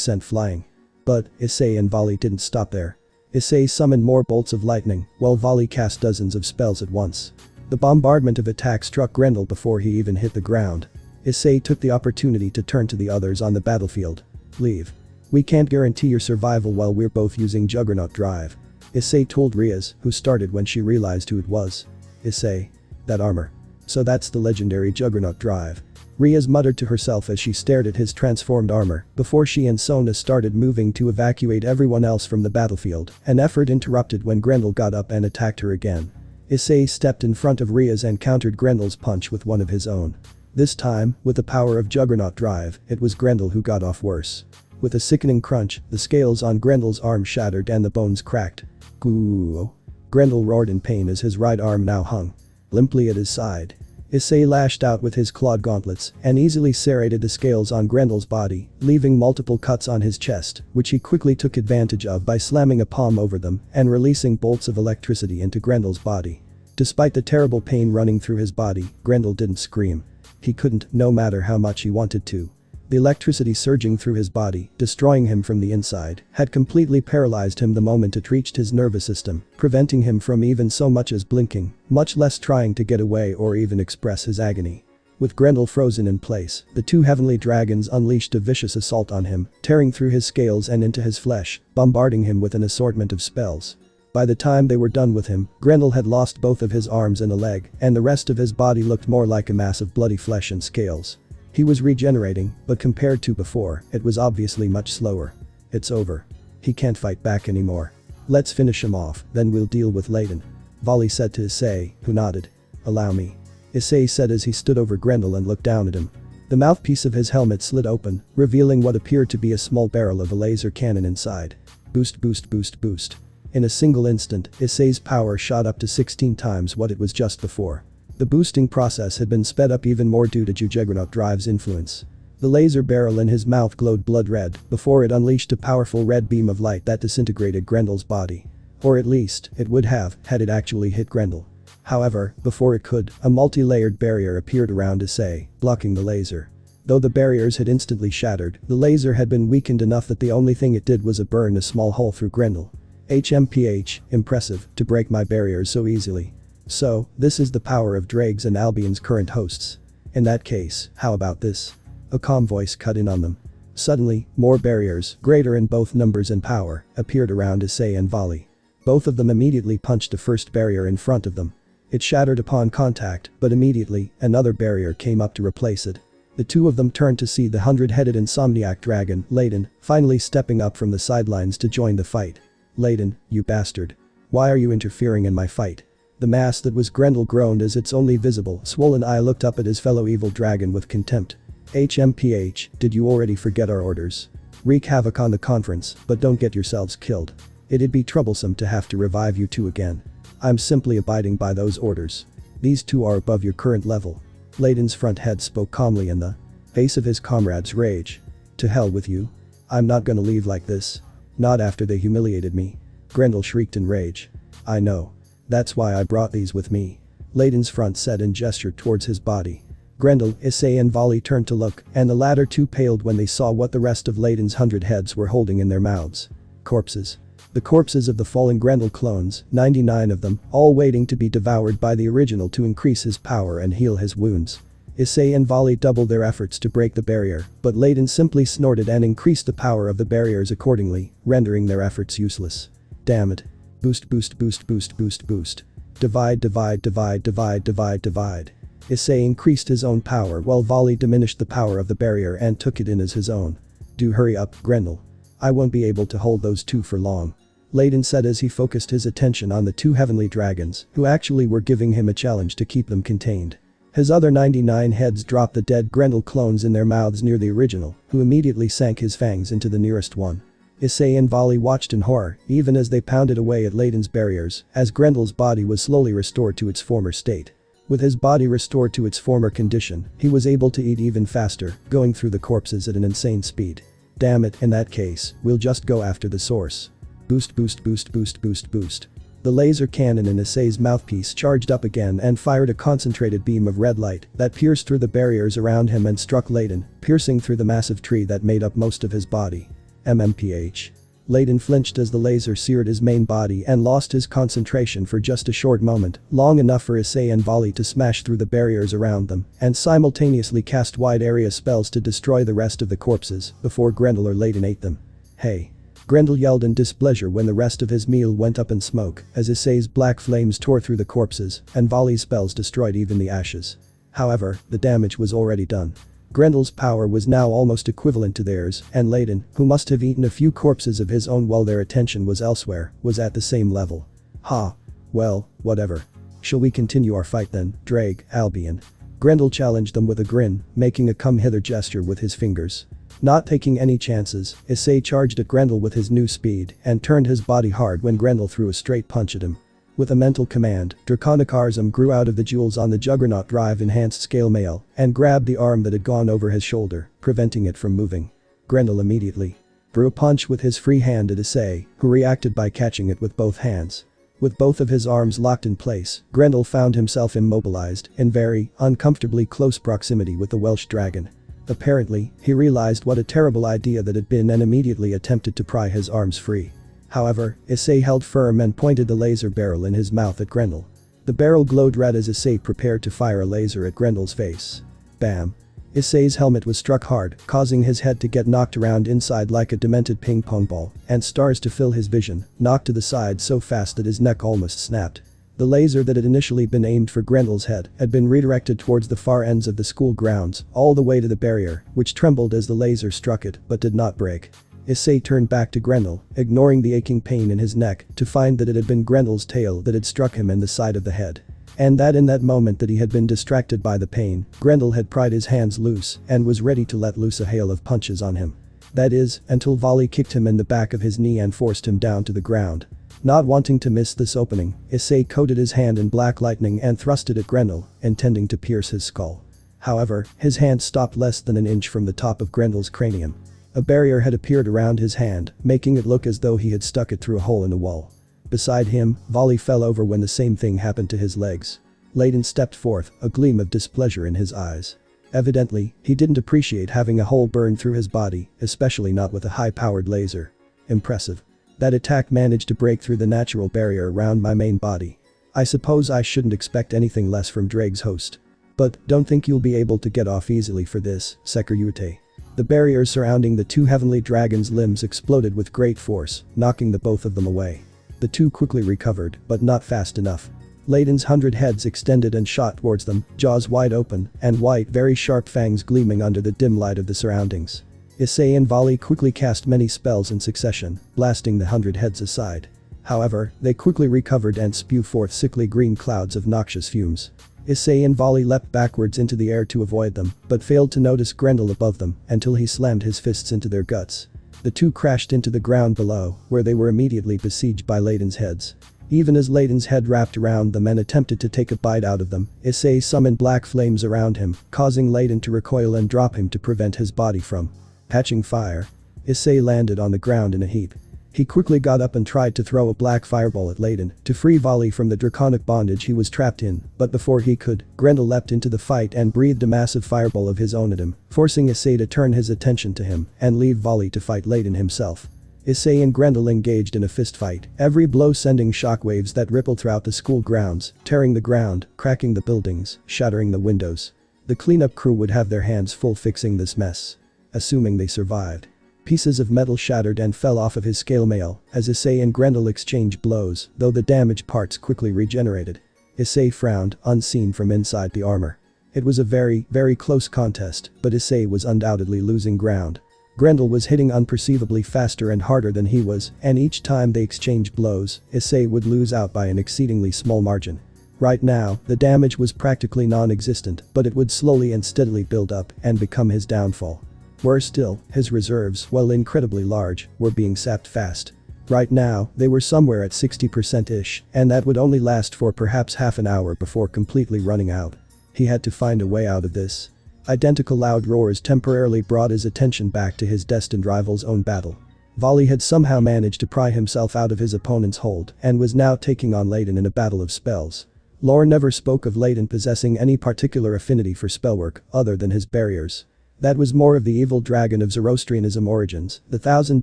sent flying. But, Issei and Vali didn't stop there. Issei summoned more bolts of lightning, while Vali cast dozens of spells at once. The bombardment of attacks struck Grendel before he even hit the ground. Issei took the opportunity to turn to the others on the battlefield. Leave. We can't guarantee your survival while we're both using Juggernaut Drive. Issei told Riaz, who started when she realized who it was. Issei. That armor. So that's the legendary Juggernaut Drive. Riaz muttered to herself as she stared at his transformed armor before she and Sona started moving to evacuate everyone else from the battlefield, an effort interrupted when Grendel got up and attacked her again. Issei stepped in front of Riaz and countered Grendel's punch with one of his own. This time, with the power of Juggernaut Drive, it was Grendel who got off worse. With a sickening crunch, the scales on Grendel's arm shattered and the bones cracked. Goo. Grendel roared in pain as his right arm now hung limply at his side. Issei lashed out with his clawed gauntlets and easily serrated the scales on Grendel's body, leaving multiple cuts on his chest, which he quickly took advantage of by slamming a palm over them and releasing bolts of electricity into Grendel's body. Despite the terrible pain running through his body, Grendel didn't scream. He couldn't, no matter how much he wanted to. The electricity surging through his body, destroying him from the inside, had completely paralyzed him the moment it reached his nervous system, preventing him from even so much as blinking, much less trying to get away or even express his agony. With Grendel frozen in place, the two heavenly dragons unleashed a vicious assault on him, tearing through his scales and into his flesh, bombarding him with an assortment of spells. By the time they were done with him, Grendel had lost both of his arms and a leg, and the rest of his body looked more like a mass of bloody flesh and scales. He was regenerating, but compared to before, it was obviously much slower. It's over. He can't fight back anymore. Let's finish him off, then we'll deal with Layton. Vali said to Issei, who nodded. Allow me. Issei said as he stood over Grendel and looked down at him. The mouthpiece of his helmet slid open, revealing what appeared to be a small barrel of a laser cannon inside. Boost boost boost boost. In a single instant, Issei's power shot up to 16 times what it was just before. The boosting process had been sped up even more due to Juggernaut Drive's influence. The laser barrel in his mouth glowed blood red before it unleashed a powerful red beam of light that disintegrated Grendel's body. Or at least, it would have, had it actually hit Grendel. However, before it could, a multi-layered barrier appeared around Issei, blocking the laser. Though the barriers had instantly shattered, the laser had been weakened enough that the only thing it did was burn a small hole through Grendel. HMPH, impressive, to break my barriers so easily. So, this is the power of Drags and Albion's current hosts. In that case, how about this? A calm voice cut in on them. Suddenly, more barriers, greater in both numbers and power, appeared around Issei and Vali. Both of them immediately punched the first barrier in front of them. It shattered upon contact, but immediately, another barrier came up to replace it. The two of them turned to see the 100-headed insomniac dragon, Layton, finally stepping up from the sidelines to join the fight. Layton, you bastard. Why are you interfering in my fight? The mass that was Grendel groaned as its only visible, swollen eye looked up at his fellow evil dragon with contempt. HMPH, did you already forget our orders? Wreak havoc on the conference, but don't get yourselves killed. It'd be troublesome to have to revive you two again. I'm simply abiding by those orders. These two are above your current level. Layton's front head spoke calmly in the face of his comrade's rage. To hell with you. I'm not gonna leave like this. Not after they humiliated me. Grendel shrieked in rage. I know. That's why I brought these with me. Layden's front said and gestured towards his body. Grendel, Issei and Volley turned to look, and the latter too paled when they saw what the rest of Layden's 100 heads were holding in their mouths. Corpses. The corpses of the fallen Grendel clones, 99 of them, all waiting to be devoured by the original to increase his power and heal his wounds. Issei and Volley doubled their efforts to break the barrier, but Layden simply snorted and increased the power of the barriers accordingly, rendering their efforts useless. Damn it. Boost boost boost boost boost boost. Divide divide divide divide divide divide. Issei increased his own power while Volley diminished the power of the barrier and took it in as his own. Do hurry up, Grendel. I won't be able to hold those two for long. Layden said as he focused his attention on the two heavenly dragons, who actually were giving him a challenge to keep them contained. His other 99 heads dropped the dead Grendel clones in their mouths near the original, who immediately sank his fangs into the nearest one. Issei and Volley watched in horror, even as they pounded away at Layden's barriers, as Grendel's body was slowly restored to its former state. With his body restored to its former condition, he was able to eat even faster, going through the corpses at an insane speed. Damn it, in that case, we'll just go after the source. Boost boost boost boost boost boost. The laser cannon in Issei's mouthpiece charged up again and fired a concentrated beam of red light that pierced through the barriers around him and struck Layden, piercing through the massive tree that made up most of his body. MMPH. Layden flinched as the laser seared his main body and lost his concentration for just a short moment, long enough for Issei and Volley to smash through the barriers around them and simultaneously cast wide area spells to destroy the rest of the corpses before Grendel or Layden ate them. Hey. Grendel yelled in displeasure when the rest of his meal went up in smoke as Issei's black flames tore through the corpses and Volley's spells destroyed even the ashes. However, the damage was already done. Grendel's power was now almost equivalent to theirs, and Layden, who must have eaten a few corpses of his own while their attention was elsewhere, was at the same level. Ha. Well, whatever. Shall we continue our fight then, Drake, Albion? Grendel challenged them with a grin, making a come hither gesture with his fingers. Not taking any chances, Issei charged at Grendel with his new speed and turned his body hard when Grendel threw a straight punch at him. With a mental command, Draconic Arzum grew out of the jewels on the Juggernaut Drive enhanced scale mail and grabbed the arm that had gone over his shoulder, preventing it from moving. Grendel immediately threw a punch with his free hand at Issei, who reacted by catching it with both hands. With both of his arms locked in place, Grendel found himself immobilized in very uncomfortably close proximity with the Welsh dragon. Apparently, he realized what a terrible idea that had been and immediately attempted to pry his arms free. However, Issei held firm and pointed the laser barrel in his mouth at Grendel. The barrel glowed red as Issei prepared to fire a laser at Grendel's face. Bam. Issei's helmet was struck hard, causing his head to get knocked around inside like a demented ping pong ball, and stars to fill his vision, knocked to the side so fast that his neck almost snapped. The laser that had initially been aimed for Grendel's head had been redirected towards the far ends of the school grounds, all the way to the barrier, which trembled as the laser struck it but did not break. Issei turned back to Grendel, ignoring the aching pain in his neck, to find that it had been Grendel's tail that had struck him in the side of the head. And that in that moment that he had been distracted by the pain, Grendel had pried his hands loose and was ready to let loose a hail of punches on him. That is, until Volley kicked him in the back of his knee and forced him down to the ground. Not wanting to miss this opening, Issei coated his hand in black lightning and thrust it at Grendel, intending to pierce his skull. However, his hand stopped less than an inch from the top of Grendel's cranium. A barrier had appeared around his hand, making it look as though he had stuck it through a hole in the wall. Beside him, Volley fell over when the same thing happened to his legs. Layden stepped forth, a gleam of displeasure in his eyes. Evidently, he didn't appreciate having a hole burned through his body, especially not with a high-powered laser. Impressive. That attack managed to break through the natural barrier around my main body. I suppose I shouldn't expect anything less from Drake's host. But don't think you'll be able to get off easily for this, Hyoudou. The barriers surrounding the two heavenly dragons' limbs exploded with great force, knocking the both of them away. The two quickly recovered, but not fast enough. Layden's 100 heads extended and shot towards them, jaws wide open, and white very sharp fangs gleaming under the dim light of the surroundings. Issei and Volley quickly cast many spells in succession, blasting the 100 heads aside. However, they quickly recovered and spew forth sickly green clouds of noxious fumes. Issei and Volley leapt backwards into the air to avoid them, but failed to notice Grendel above them until he slammed his fists into their guts. The two crashed into the ground below, where they were immediately besieged by Layden's heads. Even as Layden's head wrapped around them and attempted to take a bite out of them, Issei summoned black flames around him, causing Layden to recoil and drop him to prevent his body from catching fire. Issei landed on the ground in a heap. He quickly got up and tried to throw a black fireball at Layden to free Volley from the draconic bondage he was trapped in, but before he could, Grendel leapt into the fight and breathed a massive fireball of his own at him, forcing Issei to turn his attention to him and leave Volley to fight Layden himself. Issei and Grendel engaged in a fist fight, every blow sending shockwaves that rippled throughout the school grounds, tearing the ground, cracking the buildings, shattering the windows. The cleanup crew would have their hands full fixing this mess. Assuming they survived. Pieces of metal shattered and fell off of his scale mail as Issei and Grendel exchanged blows, though the damaged parts quickly regenerated. Issei frowned, unseen from inside the armor. It was a very, very close contest, but Issei was undoubtedly losing ground. Grendel was hitting unperceivably faster and harder than he was, and each time they exchanged blows, Issei would lose out by an exceedingly small margin. Right now, the damage was practically non-existent, but it would slowly and steadily build up and become his downfall. Worse still, his reserves, while incredibly large, were being sapped fast. Right now, they were somewhere at 60%-ish, and that would only last for perhaps half an hour before completely running out. He had to find a way out of this. Identical loud roars temporarily brought his attention back to his destined rival's own battle. Volley had somehow managed to pry himself out of his opponent's hold and was now taking on Layden in a battle of spells. Lore never spoke of Layden possessing any particular affinity for spellwork other than his barriers. That was more of the evil dragon of Zoroastrianism origins, the Thousand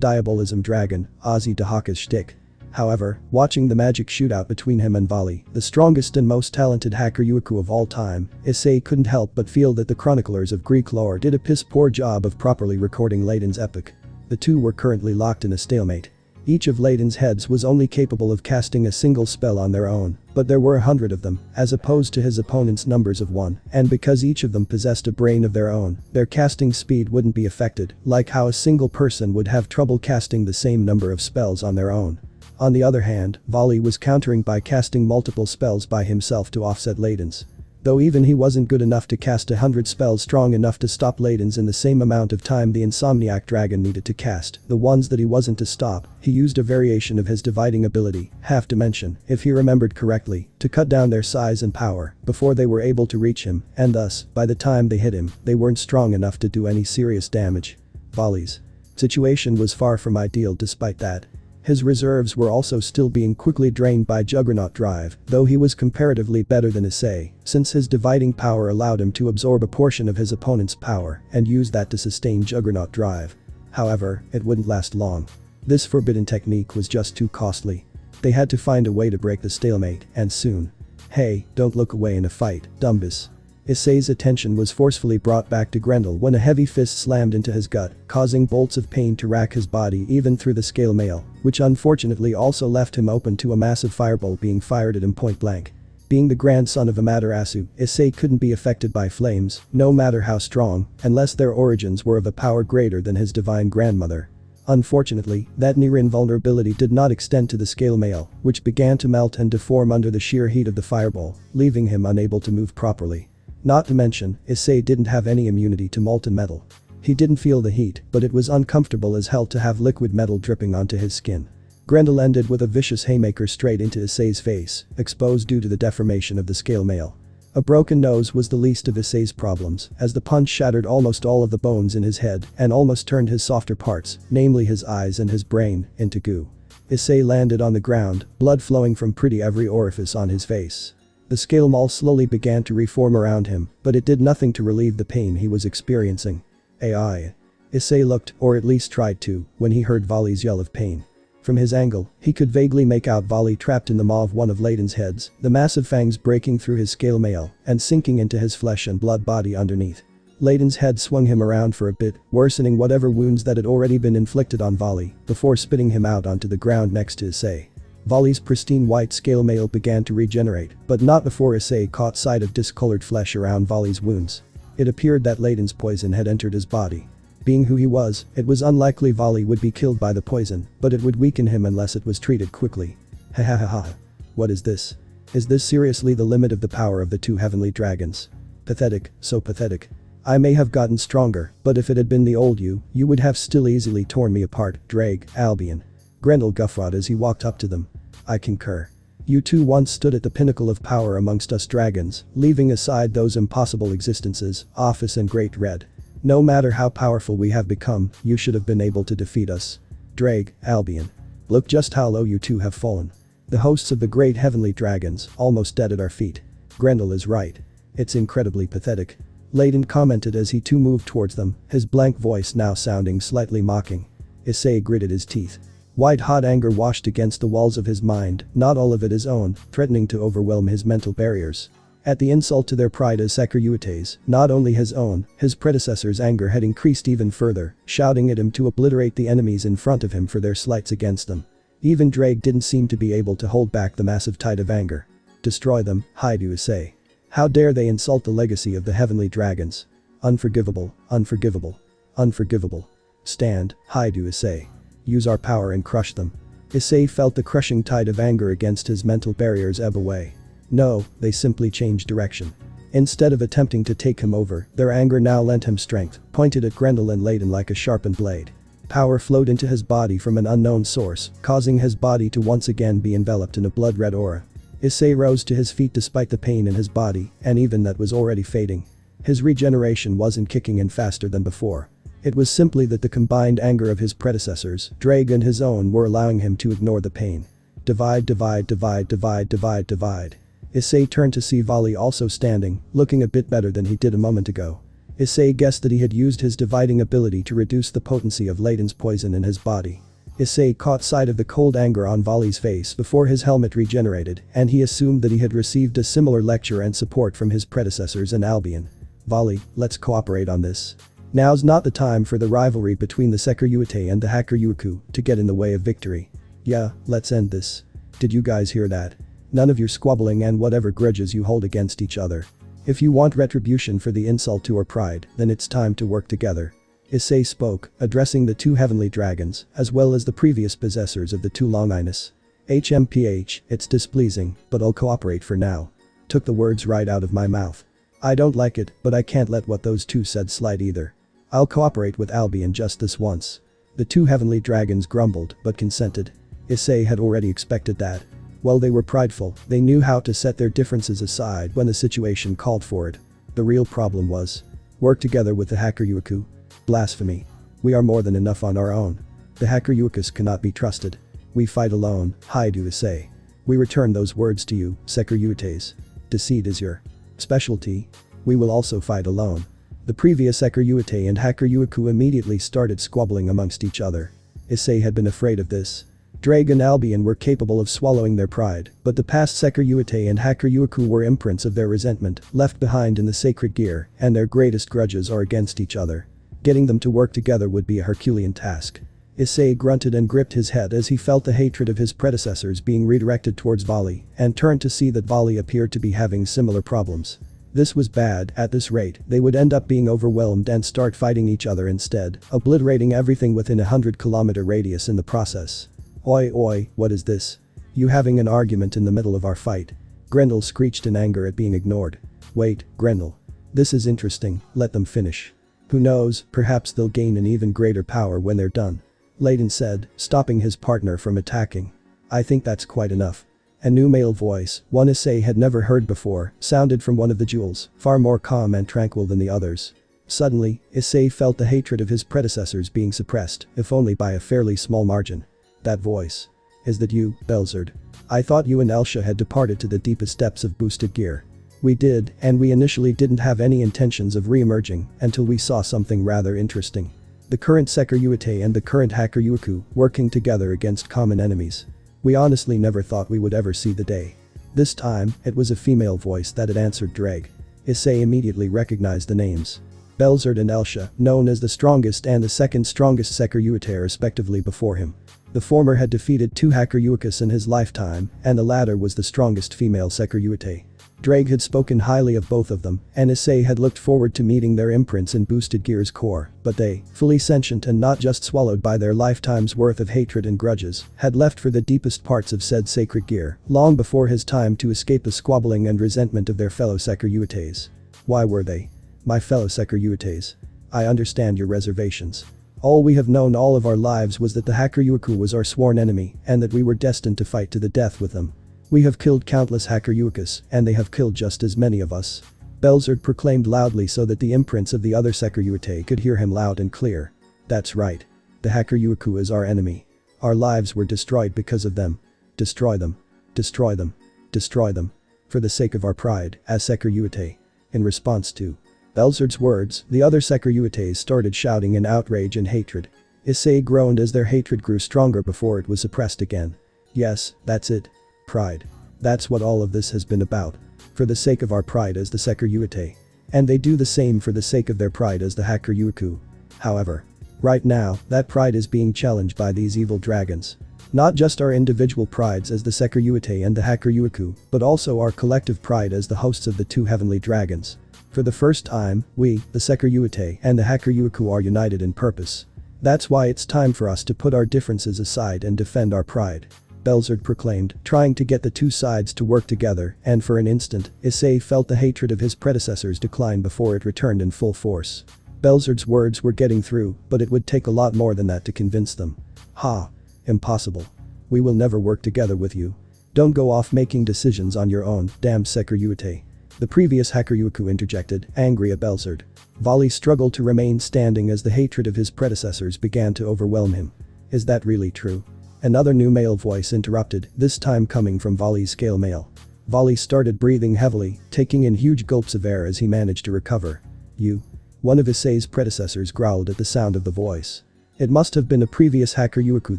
Diabolism dragon, Ozzy Dahaka's shtick. However, watching the magic shootout between him and Volley, the strongest and most talented hacker Yuiku of all time, Issei couldn't help but feel that the chroniclers of Greek lore did a piss-poor job of properly recording Layden's epic. The two were currently locked in a stalemate. Each of Layden's heads was only capable of casting a single spell on their own, but there were 100 of them, as opposed to his opponent's numbers of 1, and because each of them possessed a brain of their own, their casting speed wouldn't be affected, like how a single person would have trouble casting the same number of spells on their own. On the other hand, Volley was countering by casting multiple spells by himself to offset Layden's. Though even he wasn't good enough to cast 100 spells strong enough to stop Layden's in the same amount of time the Insomniac Dragon needed to cast, the ones that he wasn't to stop, he used a variation of his dividing ability, Half Dimension, if he remembered correctly, to cut down their size and power before they were able to reach him, and thus, by the time they hit him, they weren't strong enough to do any serious damage. Volley's situation was far from ideal despite that. His reserves were also still being quickly drained by Juggernaut Drive, though he was comparatively better than Issei, since his dividing power allowed him to absorb a portion of his opponent's power and use that to sustain Juggernaut Drive. However, it wouldn't last long. This forbidden technique was just too costly. They had to find a way to break the stalemate, and soon. Hey, don't look away in a fight, Dumbus. Issei's attention was forcefully brought back to Grendel when a heavy fist slammed into his gut, causing bolts of pain to rack his body even through the scale mail, which unfortunately also left him open to a massive fireball being fired at him point blank. Being the grandson of Amaterasu, Issei couldn't be affected by flames, no matter how strong, unless their origins were of a power greater than his divine grandmother. Unfortunately, that near invulnerability did not extend to the scale mail, which began to melt and deform under the sheer heat of the fireball, leaving him unable to move properly. Not to mention, Issei didn't have any immunity to molten metal. He didn't feel the heat, but it was uncomfortable as hell to have liquid metal dripping onto his skin. Grendel ended with a vicious haymaker straight into Issei's face, exposed due to the deformation of the scale mail. A broken nose was the least of Issei's problems, as the punch shattered almost all of the bones in his head and almost turned his softer parts, namely his eyes and his brain, into goo. Issei landed on the ground, blood flowing from pretty every orifice on his face. The scale maul slowly began to reform around him, but it did nothing to relieve the pain he was experiencing. AI. Issei looked, or at least tried to, when he heard Volley's yell of pain. From his angle, he could vaguely make out Volley trapped in the maw of one of Layden's heads, the massive fangs breaking through his scale mail and sinking into his flesh and blood body underneath. Layden's head swung him around for a bit, worsening whatever wounds that had already been inflicted on Volley, before spitting him out onto the ground next to Issei. Volley's pristine white scale mail began to regenerate, but not before Issei caught sight of discolored flesh around Volley's wounds. It appeared that Layden's poison had entered his body. Being who he was, it was unlikely Volley would be killed by the poison, but it would weaken him unless it was treated quickly. Ha ha ha ha. What is this? Is this seriously the limit of the power of the two heavenly dragons? Pathetic, so pathetic. I may have gotten stronger, but if it had been the old you would have still easily torn me apart, Drake, Albion. Grendel guffawed as he walked up to them. I concur. You two once stood at the pinnacle of power amongst us dragons, leaving aside those impossible existences, Ophis and Great Red. No matter how powerful we have become, you should have been able to defeat us. Drake, Albion. Look just how low you two have fallen. The hosts of the great heavenly dragons, almost dead at our feet. Grendel is right. It's incredibly pathetic. Layden commented as he too moved towards them, his blank voice now sounding slightly mocking. Issei gritted his teeth. White-hot anger washed against the walls of his mind, not all of it his own, threatening to overwhelm his mental barriers. At the insult to their pride as Sakuryute's, not only his own, his predecessor's anger had increased even further, shouting at him to obliterate the enemies in front of him for their slights against them. Even Drake didn't seem to be able to hold back the massive tide of anger. Destroy them, Hyoudou Issei. How dare they insult the legacy of the heavenly dragons? Unforgivable, unforgivable, unforgivable. Stand, Hyoudou Issei. Use our power and crush them. Issei felt the crushing tide of anger against his mental barriers ebb away. No, they simply changed direction. Instead of attempting to take him over, their anger now lent him strength, pointed at Grendel and Layden like a sharpened blade. Power flowed into his body from an unknown source, causing his body to once again be enveloped in a blood-red aura. Issei rose to his feet despite the pain in his body, and even that was already fading. His regeneration wasn't kicking in faster than before. It was simply that the combined anger of his predecessors, Drake and his own, were allowing him to ignore the pain. Divide, divide, divide, divide, divide, divide. Issei turned to see Volley also standing, looking a bit better than he did a moment ago. Issei guessed that he had used his dividing ability to reduce the potency of Layden's poison in his body. Issei caught sight of the cold anger on Volley's face before his helmet regenerated, and he assumed that he had received a similar lecture and support from his predecessors in Albion. Volley, let's cooperate on this. Now's not the time for the rivalry between the Sakuryute and the Hakuryuku to get in the way of victory. Yeah, let's end this. Did you guys hear that? None of your squabbling and whatever grudges you hold against each other. If you want retribution for the insult to our pride, then it's time to work together. Issei spoke, addressing the two heavenly dragons, as well as the previous possessors of the two Longinus. HMPH, it's displeasing, but I'll cooperate for now. Took the words right out of my mouth. I don't like it, but I can't let what those two said slide either. I'll cooperate with Albion just this once. The two heavenly dragons grumbled, but consented. Issei had already expected that. While they were prideful, they knew how to set their differences aside when the situation called for it. The real problem was. Work together with the Hakuryuku. Blasphemy. We are more than enough on our own. The Hakuryukus cannot be trusted. We fight alone, Hyoudou Issei. We return those words to you, Sakuryutes. Deceit is your specialty. We will also fight alone. The previous Sakuryute and Hakuryuku immediately started squabbling amongst each other. Issei had been afraid of this. Drake and Albion were capable of swallowing their pride, but the past Sakuryute and Hakuryuku were imprints of their resentment, left behind in the sacred gear, and their greatest grudges are against each other. Getting them to work together would be a Herculean task. Issei grunted and gripped his head as he felt the hatred of his predecessors being redirected towards Volley, and turned to see that Volley appeared to be having similar problems. This was bad. At this rate, they would end up being overwhelmed and start fighting each other instead, obliterating everything within a 100-kilometer radius in the process. Oi oi, what is this? You having an argument in the middle of our fight? Grendel screeched in anger at being ignored. Wait, Grendel. This is interesting, let them finish. Who knows, perhaps they'll gain an even greater power when they're done. Layden said, stopping his partner from attacking. I think that's quite enough. A new male voice, one Issei had never heard before, sounded from one of the jewels, far more calm and tranquil than the others. Suddenly, Issei felt the hatred of his predecessors being suppressed, if only by a fairly small margin. That voice. Is that you, Belzerd? I thought you and Elsha had departed to the deepest depths of boosted gear. We did, and we initially didn't have any intentions of re-emerging until we saw something rather interesting. The current Sakuryute and the current Hakuryuku working together against common enemies. We honestly never thought we would ever see the day. This time, it was a female voice that had answered Drake. Issei immediately recognized the names. Belzerd and Elsha, known as the strongest and the second strongest Sakuryute respectively before him. The former had defeated two Hakuryukus in his lifetime, and the latter was the strongest female Sakuryute. Drake had spoken highly of both of them, and Issei had looked forward to meeting their imprints in Boosted Gear's core, but they, fully sentient and not just swallowed by their lifetime's worth of hatred and grudges, had left for the deepest parts of said sacred gear, long before his time to escape the squabbling and resentment of their fellow Sakuryutes. Why were they? My fellow Sakuryutes. I understand your reservations. All we have known all of our lives was that the Hakuryuku was our sworn enemy, and that we were destined to fight to the death with them. We have killed countless Hakuryukus, and they have killed just as many of us. Belzerd proclaimed loudly so that the imprints of the other Sekiryuite could hear him loud and clear. That's right. The Hakuryuku is our enemy. Our lives were destroyed because of them. Destroy them. Destroy them. Destroy them. For the sake of our pride, as Sekiryuite. In response to Belzerd's words, the other Sekiryuites started shouting in outrage and hatred. Issei groaned as their hatred grew stronger before it was suppressed again. Yes, that's it. Pride. That's what all of this has been about. For the sake of our pride as the Sekiryuite. And they do the same for the sake of their pride as the Hakuryuku. However, right now, that pride is being challenged by these evil dragons. Not just our individual prides as the Sekiryuite and the Hakuryuku, but also our collective pride as the hosts of the two heavenly dragons. For the first time, we, the Sekiryuite and the Hakuryuku are united in purpose. That's why it's time for us to put our differences aside and defend our pride. Belzerd proclaimed, trying to get the two sides to work together, and for an instant, Issei felt the hatred of his predecessors decline before it returned in full force. Belzerd's words were getting through, but it would take a lot more than that to convince them. Ha! Impossible. We will never work together with you. Don't go off making decisions on your own, damn Sekiryuite. The previous Hakuryuku interjected, angry at Belzerd. Vali struggled to remain standing as the hatred of his predecessors began to overwhelm him. Is that really true? Another new male voice interrupted, this time coming from Vali's scale male. Vali started breathing heavily, taking in huge gulps of air as he managed to recover. You? One of Issei's predecessors growled at the sound of the voice. It must have been a previous Hakuryuku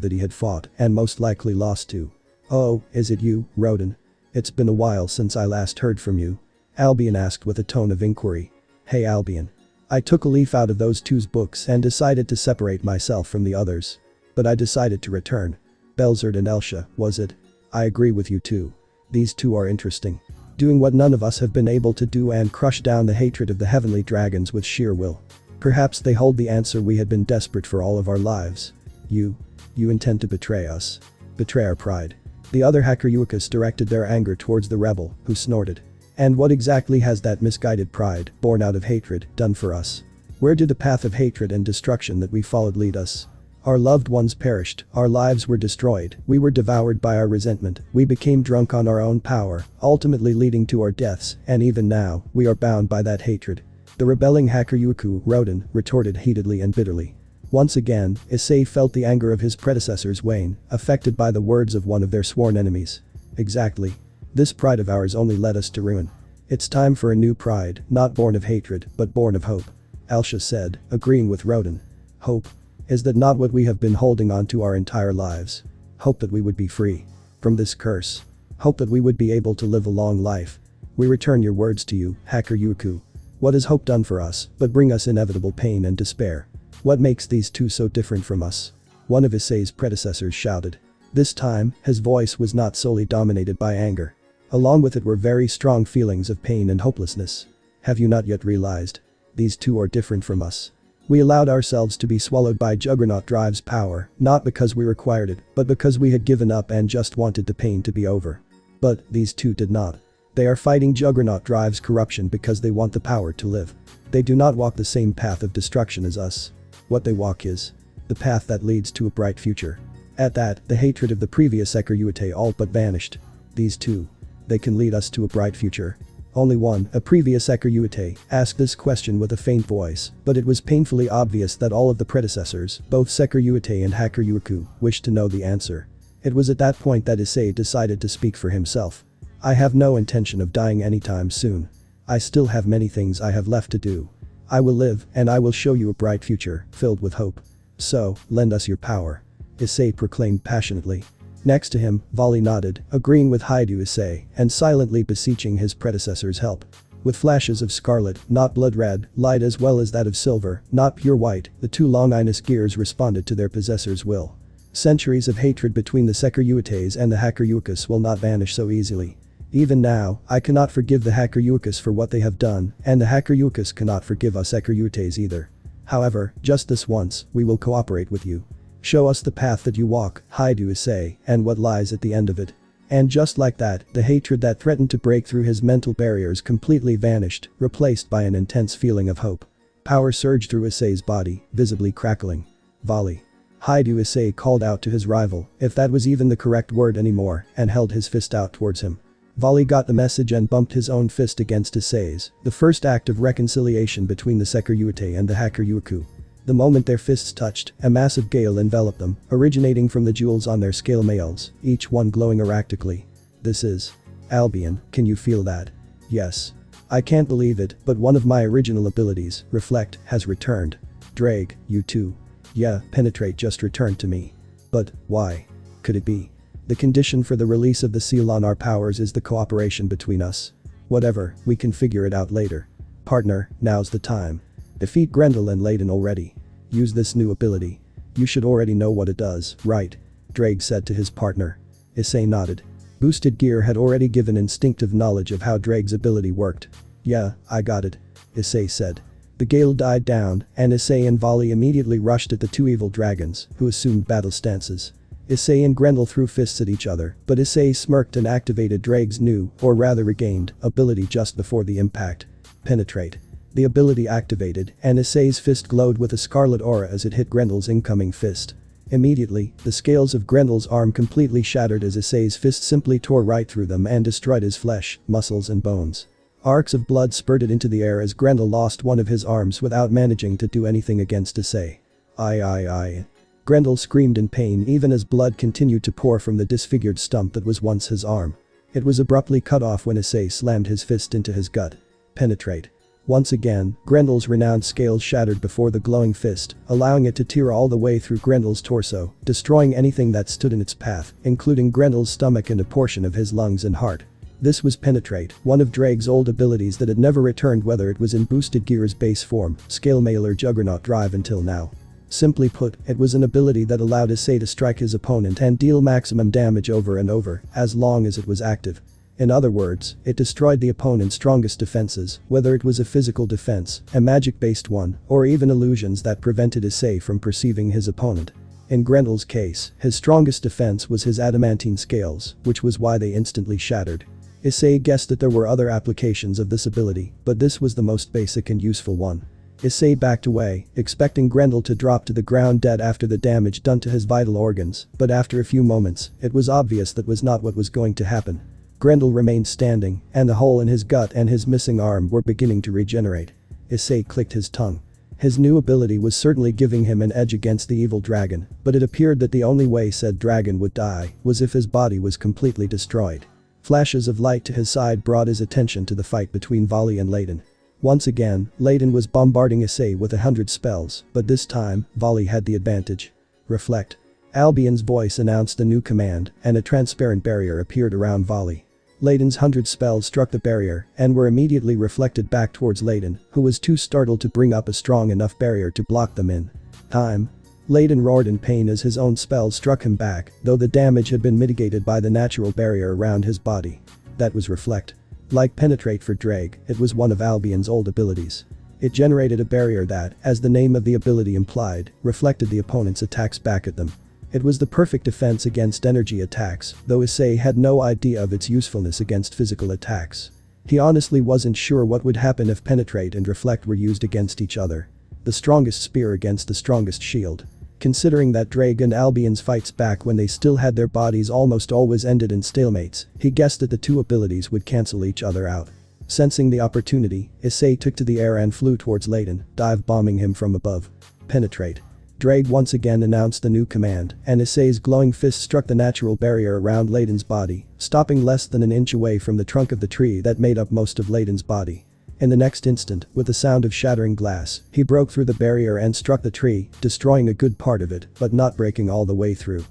that he had fought and most likely lost to. Oh, is it you, Roden? It's been a while since I last heard from you. Albion asked with a tone of inquiry. Hey Albion. I took a leaf out of those two's books and decided to separate myself from the others. But I decided to return. Belzerd and Elsha, was it? I agree with you too. These two are interesting. Doing what none of us have been able to do and crush down the hatred of the heavenly dragons with sheer will. Perhaps they hold the answer we had been desperate for all of our lives. You intend to betray us. Betray our pride. The other Hakuryukas directed their anger towards the rebel, who snorted. And what exactly has that misguided pride, born out of hatred, done for us? Where did the path of hatred and destruction that we followed lead us? Our loved ones perished, our lives were destroyed, we were devoured by our resentment, we became drunk on our own power, ultimately leading to our deaths, and even now, we are bound by that hatred. The rebelling Hakuryuku, Roden, retorted heatedly and bitterly. Once again, Issei felt the anger of his predecessors wane, affected by the words of one of their sworn enemies. Exactly. This pride of ours only led us to ruin. It's time for a new pride, not born of hatred, but born of hope. Elsha said, agreeing with Roden. Hope? Is that not what we have been holding on to our entire lives? Hope that we would be free from this curse. Hope that we would be able to live a long life. We return your words to you, Hakuryuku. What has hope done for us, but bring us inevitable pain and despair? What makes these two so different from us? One of Issei's predecessors shouted. This time, his voice was not solely dominated by anger. Along with it were very strong feelings of pain and hopelessness. Have you not yet realized? These two are different from us. We allowed ourselves to be swallowed by Juggernaut Drive's power, not because we required it, but because we had given up and just wanted the pain to be over. But these two did not. They are fighting Juggernaut Drive's corruption because they want the power to live. They do not walk the same path of destruction as us. What they walk is the path that leads to a bright future. At that, the hatred of the previous Sekiryuite all but vanished. These two. They can lead us to a bright future. Only one, a previous Sekiryuite, asked this question with a faint voice, but it was painfully obvious that all of the predecessors, both Sekiryuite and Hakuryuku, wished to know the answer. It was at that point that Issei decided to speak for himself. I have no intention of dying anytime soon. I still have many things I have left to do. I will live, and I will show you a bright future, filled with hope. So, lend us your power. Issei proclaimed passionately. Next to him, Vali nodded, agreeing with Hyoudou Issei, and silently beseeching his predecessor's help. With flashes of scarlet, not blood red, light as well as that of silver, not pure white, the two Longinus gears responded to their possessor's will. Centuries of hatred between the Sekiryuites and the Hakuryukas will not vanish so easily. Even now, I cannot forgive the Hakuryukas for what they have done, and the Hakuryukas cannot forgive us Sekiryuites either. However, just this once, we will cooperate with you. Show us the path that you walk, Hyoudou Issei, and what lies at the end of it. And just like that, the hatred that threatened to break through his mental barriers completely vanished, replaced by an intense feeling of hope. Power surged through Issei's body, visibly crackling. Vali. Hyoudou Issei called out to his rival, if that was even the correct word anymore, and held his fist out towards him. Volley got the message and bumped his own fist against Issei's, the first act of reconciliation between the Sekiryuite and the Hakuryuku. The moment their fists touched, a massive gale enveloped them, originating from the jewels on their scale mails, each one glowing erratically. This is Albion, can you feel that? Yes. I can't believe it, but one of my original abilities, Reflect, has returned. Drake, you too. Yeah, Penetrate just returned to me. But, why? Could it be? The condition for the release of the seal on our powers is the cooperation between us. Whatever, we can figure it out later. Partner, now's the time. Defeat Grendel and Layden already. Use this new ability. You should already know what it does, right? Drake said to his partner. Issei nodded. Boosted gear had already given instinctive knowledge of how Drake's ability worked. Yeah, I got it. Issei said. The gale died down, and Issei and Volley immediately rushed at the two evil dragons, who assumed battle stances. Issei and Grendel threw fists at each other, but Issei smirked and activated Drake's new, or rather regained, ability just before the impact. Penetrate. The ability activated, and Issei's fist glowed with a scarlet aura as it hit Grendel's incoming fist. Immediately, the scales of Grendel's arm completely shattered as Issei's fist simply tore right through them and destroyed his flesh, muscles and bones. Arcs of blood spurted into the air as Grendel lost one of his arms without managing to do anything against Issei. Aye. Grendel screamed in pain even as blood continued to pour from the disfigured stump that was once his arm. It was abruptly cut off when Issei slammed his fist into his gut. Penetrate. Once again, Grendel's renowned scales shattered before the glowing fist, allowing it to tear all the way through Grendel's torso, destroying anything that stood in its path, including Grendel's stomach and a portion of his lungs and heart. This was Penetrate, one of Drake's old abilities that had never returned whether it was in Boosted Gear's base form, Scale Mail or Juggernaut Drive until now. Simply put, it was an ability that allowed Issei to strike his opponent and deal maximum damage over and over, as long as it was active. In other words, it destroyed the opponent's strongest defenses, whether it was a physical defense, a magic-based one, or even illusions that prevented Issei from perceiving his opponent. In Grendel's case, his strongest defense was his adamantine scales, which was why they instantly shattered. Issei guessed that there were other applications of this ability, but this was the most basic and useful one. Issei backed away, expecting Grendel to drop to the ground dead after the damage done to his vital organs, but after a few moments, it was obvious that was not what was going to happen. Grendel remained standing, and the hole in his gut and his missing arm were beginning to regenerate. Issei clicked his tongue. His new ability was certainly giving him an edge against the evil dragon, but it appeared that the only way said dragon would die was if his body was completely destroyed. Flashes of light to his side brought his attention to the fight between Volley and Layden. Once again, Layden was bombarding Issei with 100 spells, but this time, Volley had the advantage. Reflect. Albion's voice announced a new command, and a transparent barrier appeared around Volley. Layden's 100 spells struck the barrier, and were immediately reflected back towards Layden, who was too startled to bring up a strong enough barrier to block them in time. Layden roared in pain as his own spells struck him back, though the damage had been mitigated by the natural barrier around his body. That was Reflect. Like Penetrate for Drake, it was one of Albion's old abilities. It generated a barrier that, as the name of the ability implied, reflected the opponent's attacks back at them. It was the perfect defense against energy attacks, though Issei had no idea of its usefulness against physical attacks. He honestly wasn't sure what would happen if Penetrate and Reflect were used against each other. The strongest spear against the strongest shield. Considering that Drake and Albion's fights back when they still had their bodies almost always ended in stalemates, he guessed that the two abilities would cancel each other out. Sensing the opportunity, Issei took to the air and flew towards Layden, dive-bombing him from above. Penetrate. Drake once again announced the new command, and Issei's glowing fist struck the natural barrier around Layden's body, stopping less than an inch away from the trunk of the tree that made up most of Layden's body. In the next instant, with the sound of shattering glass, he broke through the barrier and struck the tree, destroying a good part of it, but not breaking all the way through.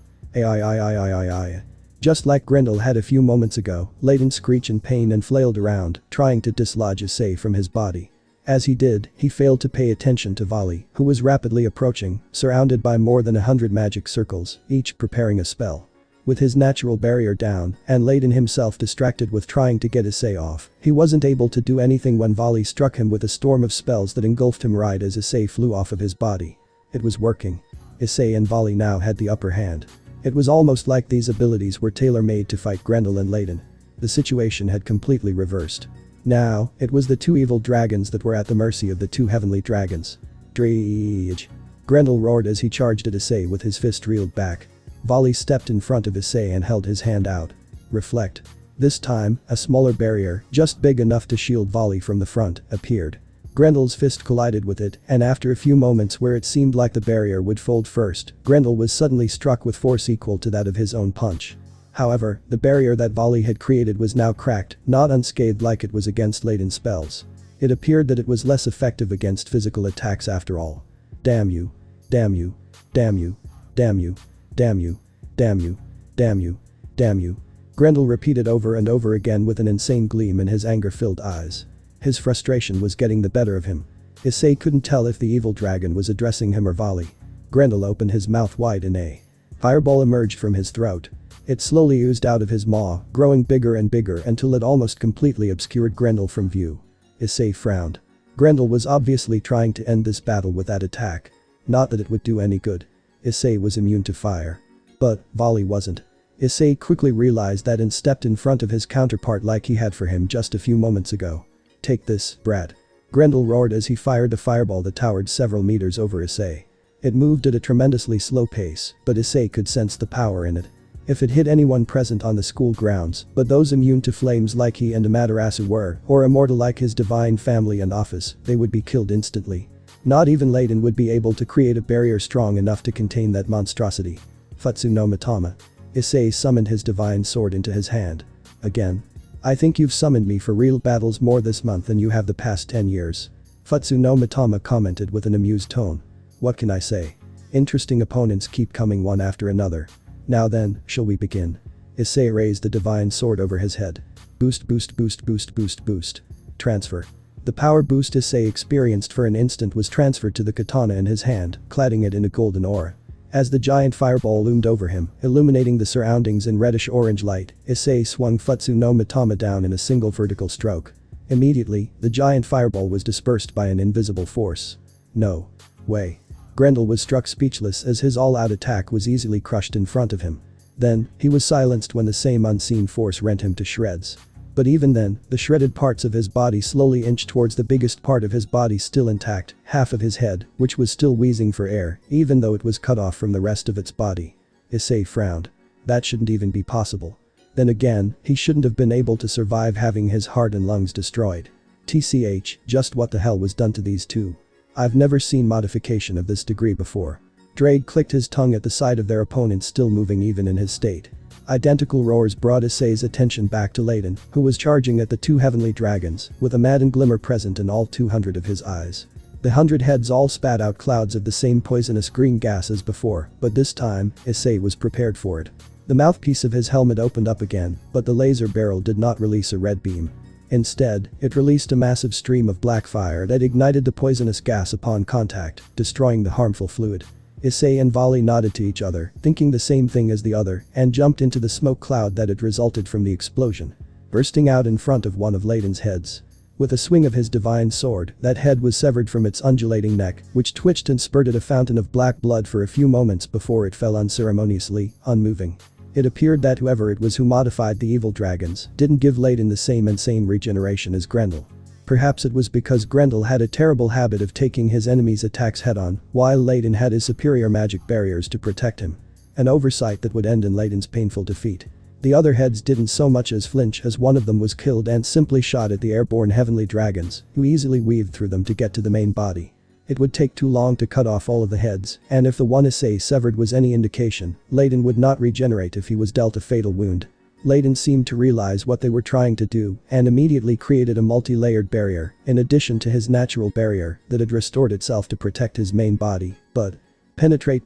Just like Grendel had a few moments ago, Layden screeched in pain and flailed around, trying to dislodge Issei from his body. As he did, he failed to pay attention to Volley, who was rapidly approaching, surrounded by more than 100 magic circles, each preparing a spell. With his natural barrier down, and Layden himself distracted with trying to get Issei off, he wasn't able to do anything when Volley struck him with a storm of spells that engulfed him right as Issei flew off of his body. It was working. Issei and Volley now had the upper hand. It was almost like these abilities were tailor-made to fight Grendel and Layden. The situation had completely reversed. Now, it was the two evil dragons that were at the mercy of the two heavenly dragons. Dredge. Grendel roared as he charged at Issei with his fist reeled back. Volley stepped in front of Issei and held his hand out. Reflect. This time, a smaller barrier, just big enough to shield Volley from the front, appeared. Grendel's fist collided with it, and after a few moments where it seemed like the barrier would fold first, Grendel was suddenly struck with force equal to that of his own punch. However, the barrier that Volley had created was now cracked, not unscathed like it was against Layden's spells. It appeared that it was less effective against physical attacks after all. Damn you. Damn you. Damn you. Damn you. Damn you. Damn you. Damn you. Damn you. Grendel repeated over and over again with an insane gleam in his anger-filled eyes. His frustration was getting the better of him. Issei couldn't tell if the evil dragon was addressing him or Volley. Grendel opened his mouth wide and a fireball emerged from his throat. It slowly oozed out of his maw, growing bigger and bigger until it almost completely obscured Grendel from view. Issei frowned. Grendel was obviously trying to end this battle with that attack. Not that it would do any good. Issei was immune to fire. But Volley wasn't. Issei quickly realized that and stepped in front of his counterpart like he had for him just a few moments ago. Take this, brat. Grendel roared as he fired the fireball that towered several meters over Issei. It moved at a tremendously slow pace, but Issei could sense the power in it. If it hit anyone present on the school grounds, but those immune to flames like he and Amaterasu were, or immortal like his divine family and Ophis, they would be killed instantly. Not even Layden would be able to create a barrier strong enough to contain that monstrosity. Futsu no Mitama. Issei summoned his divine sword into his hand. Again. I think you've summoned me for real battles more this month than you have the past 10 years. Futsu no Mitama commented with an amused tone. What can I say? Interesting opponents keep coming one after another. Now then, shall we begin? Issei raised the divine sword over his head. Boost boost boost boost boost boost. Transfer. The power boost Issei experienced for an instant was transferred to the katana in his hand, cladding it in a golden aura. As the giant fireball loomed over him, illuminating the surroundings in reddish-orange light, Issei swung Futsu no Mitama down in a single vertical stroke. Immediately, the giant fireball was dispersed by an invisible force. No way. Grendel was struck speechless as his all-out attack was easily crushed in front of him. Then, he was silenced when the same unseen force rent him to shreds. But even then, the shredded parts of his body slowly inched towards the biggest part of his body still intact, half of his head, which was still wheezing for air, even though it was cut off from the rest of its body. Issei frowned. That shouldn't even be possible. Then again, he shouldn't have been able to survive having his heart and lungs destroyed. TCH, just what the hell was done to these two? I've never seen modification of this degree before. Drake clicked his tongue at the sight of their opponent still moving even in his state. Identical roars brought Issei's attention back to Layden, who was charging at the two heavenly dragons, with a maddened glimmer present in all 200 of his eyes. The 100 heads all spat out clouds of the same poisonous green gas as before, but this time, Issei was prepared for it. The mouthpiece of his helmet opened up again, but the laser barrel did not release a red beam. Instead, it released a massive stream of black fire that ignited the poisonous gas upon contact, destroying the harmful fluid. Issei and Volley nodded to each other, thinking the same thing as the other, and jumped into the smoke cloud that had resulted from the explosion. Bursting out in front of one of Layden's heads. With a swing of his divine sword, that head was severed from its undulating neck, which twitched and spurted a fountain of black blood for a few moments before it fell unceremoniously, unmoving. It appeared that whoever it was who modified the evil dragons didn't give Layden the same insane regeneration as Grendel. Perhaps it was because Grendel had a terrible habit of taking his enemies' attacks head-on, while Layden had his superior magic barriers to protect him. An oversight that would end in Layden's painful defeat. The other heads didn't so much as flinch as one of them was killed and simply shot at the airborne heavenly dragons, who easily weaved through them to get to the main body. It would take too long to cut off all of the heads, and if the one Issei severed was any indication, Layden would not regenerate if he was dealt a fatal wound. Layden seemed to realize what they were trying to do and immediately created a multi-layered barrier, in addition to his natural barrier that had restored itself to protect his main body, but penetrate.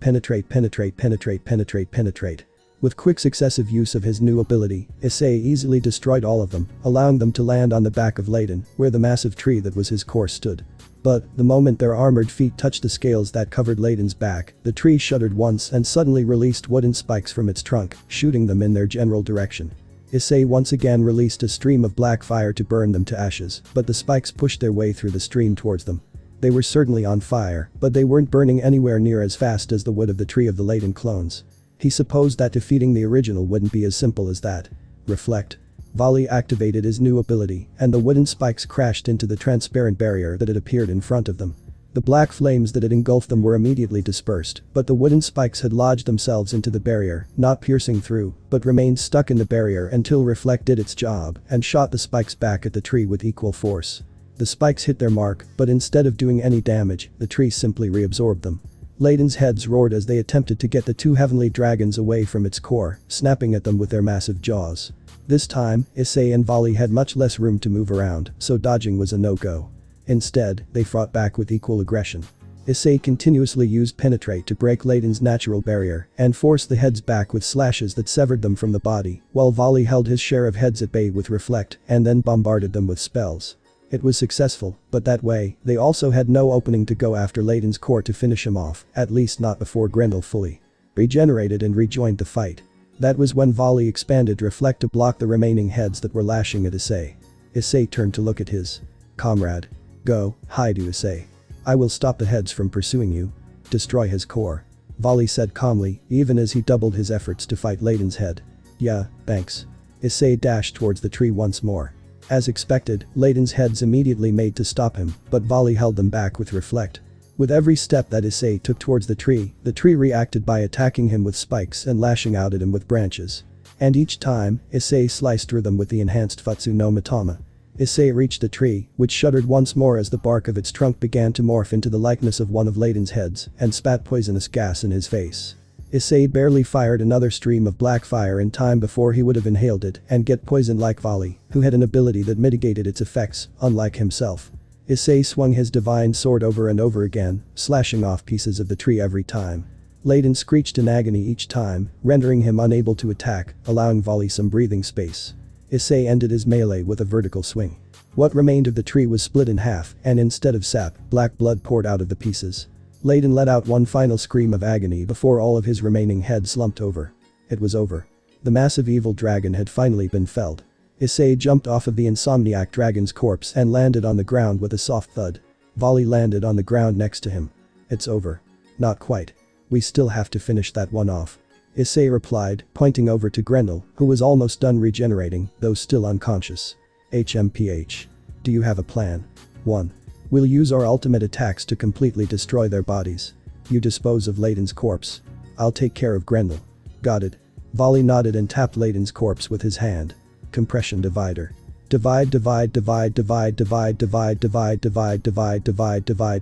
With quick successive use of his new ability, Issei easily destroyed all of them, allowing them to land on the back of Layden, where the massive tree that was his core stood. But, the moment their armored feet touched the scales that covered Layden's back, the tree shuddered once and suddenly released wooden spikes from its trunk, shooting them in their general direction. Issei once again released a stream of black fire to burn them to ashes, but the spikes pushed their way through the stream towards them. They were certainly on fire, but they weren't burning anywhere near as fast as the wood of the tree of the Layden clones. He supposed that defeating the original wouldn't be as simple as that. Reflect. Volley activated his new ability, and the wooden spikes crashed into the transparent barrier that had appeared in front of them. The black flames that had engulfed them were immediately dispersed, but the wooden spikes had lodged themselves into the barrier, not piercing through, but remained stuck in the barrier until Reflect did its job and shot the spikes back at the tree with equal force. The spikes hit their mark, but instead of doing any damage, the tree simply reabsorbed them. Layden's heads roared as they attempted to get the two heavenly dragons away from its core, snapping at them with their massive jaws. This time, Issei and Volley had much less room to move around, so dodging was a no-go. Instead, they fought back with equal aggression. Issei continuously used Penetrate to break Layden's natural barrier and force the heads back with slashes that severed them from the body, while Volley held his share of heads at bay with Reflect and then bombarded them with spells. It was successful, but that way, they also had no opening to go after Layden's core to finish him off, at least not before Grendel fully regenerated and rejoined the fight. That was when Volley expanded Reflect to block the remaining heads that were lashing at Issei. Issei turned to look at his comrade. Go, Hyoudou Issei. I will stop the heads from pursuing you. Destroy his core. Volley said calmly, even as he doubled his efforts to fight Layden's head. Yeah, thanks. Issei dashed towards the tree once more. As expected, Layden's heads immediately made to stop him, but Volley held them back with Reflect. With every step that Issei took towards the tree reacted by attacking him with spikes and lashing out at him with branches. And each time, Issei sliced through them with the enhanced Futsu no Matama. Issei reached the tree, which shuddered once more as the bark of its trunk began to morph into the likeness of one of Layden's heads and spat poisonous gas in his face. Issei barely fired another stream of black fire in time before he would have inhaled it and get poisoned like Volley, who had an ability that mitigated its effects, unlike himself. Issei swung his divine sword over and over again, slashing off pieces of the tree every time. Layden screeched in agony each time, rendering him unable to attack, allowing Volley some breathing space. Issei ended his melee with a vertical swing. What remained of the tree was split in half, and instead of sap, black blood poured out of the pieces. Layden let out one final scream of agony before all of his remaining heads slumped over. It was over. The massive evil dragon had finally been felled. Issei jumped off of the insomniac dragon's corpse and landed on the ground with a soft thud. Volley landed on the ground next to him. It's over. Not quite. We still have to finish that one off. Issei replied, pointing over to Grendel, who was almost done regenerating, though still unconscious. HMPH. Do you have a plan? 1. We'll use our ultimate attacks to completely destroy their bodies. You dispose of Layden's corpse. I'll take care of Grendel. Got it. Volley nodded and tapped Layden's corpse with his hand. Compression divider.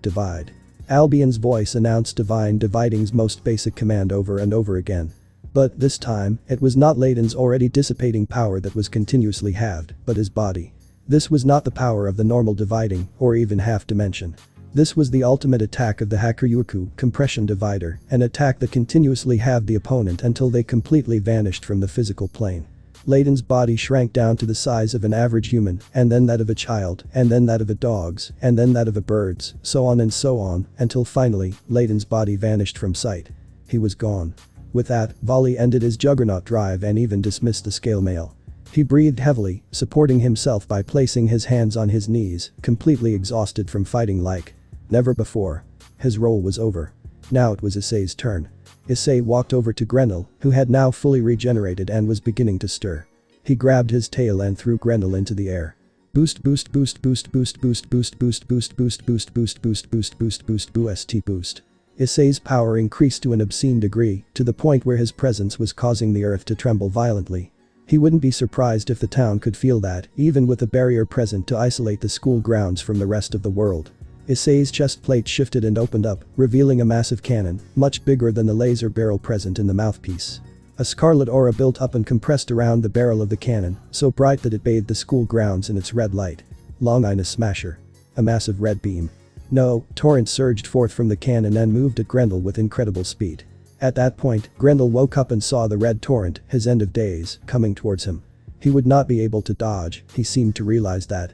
Divide. Albion's voice announced Divine Dividing's most basic command over and over again. But this time, it was not Layden's already dissipating power that was continuously halved, but his body. This was not the power of the normal dividing, or even half dimension. This was the ultimate attack of the Hakuryuku compression divider, an attack that continuously halved the opponent until they completely vanished from the physical plane. Layden's body shrank down to the size of an average human, and then that of a child, and then that of a dog's, and then that of a bird's, so on, until finally, Layden's body vanished from sight. He was gone. With that, Volley ended his juggernaut drive and even dismissed the scale mail. He breathed heavily, supporting himself by placing his hands on his knees, completely exhausted from fighting like never before. His role was over. Now it was Issei's turn. Issei walked over to Grendel, who had now fully regenerated and was beginning to stir. He grabbed his tail and threw Grendel into the air. Boost. Issei's power increased to an obscene degree, to the point where his presence was causing the earth to tremble violently. He wouldn't be surprised if the town could feel that, even with a barrier present to isolate the school grounds from the rest of the world. Issei's chest plate shifted and opened up, revealing a massive cannon, much bigger than the laser barrel present in the mouthpiece. A scarlet aura built up and compressed around the barrel of the cannon, so bright that it bathed the school grounds in its red light. Longinus Smasher. A massive red beam. No, torrent surged forth from the cannon and moved at Grendel with incredible speed. At that point, Grendel woke up and saw the red torrent, his end of days, coming towards him. He would not be able to dodge, he seemed to realize that.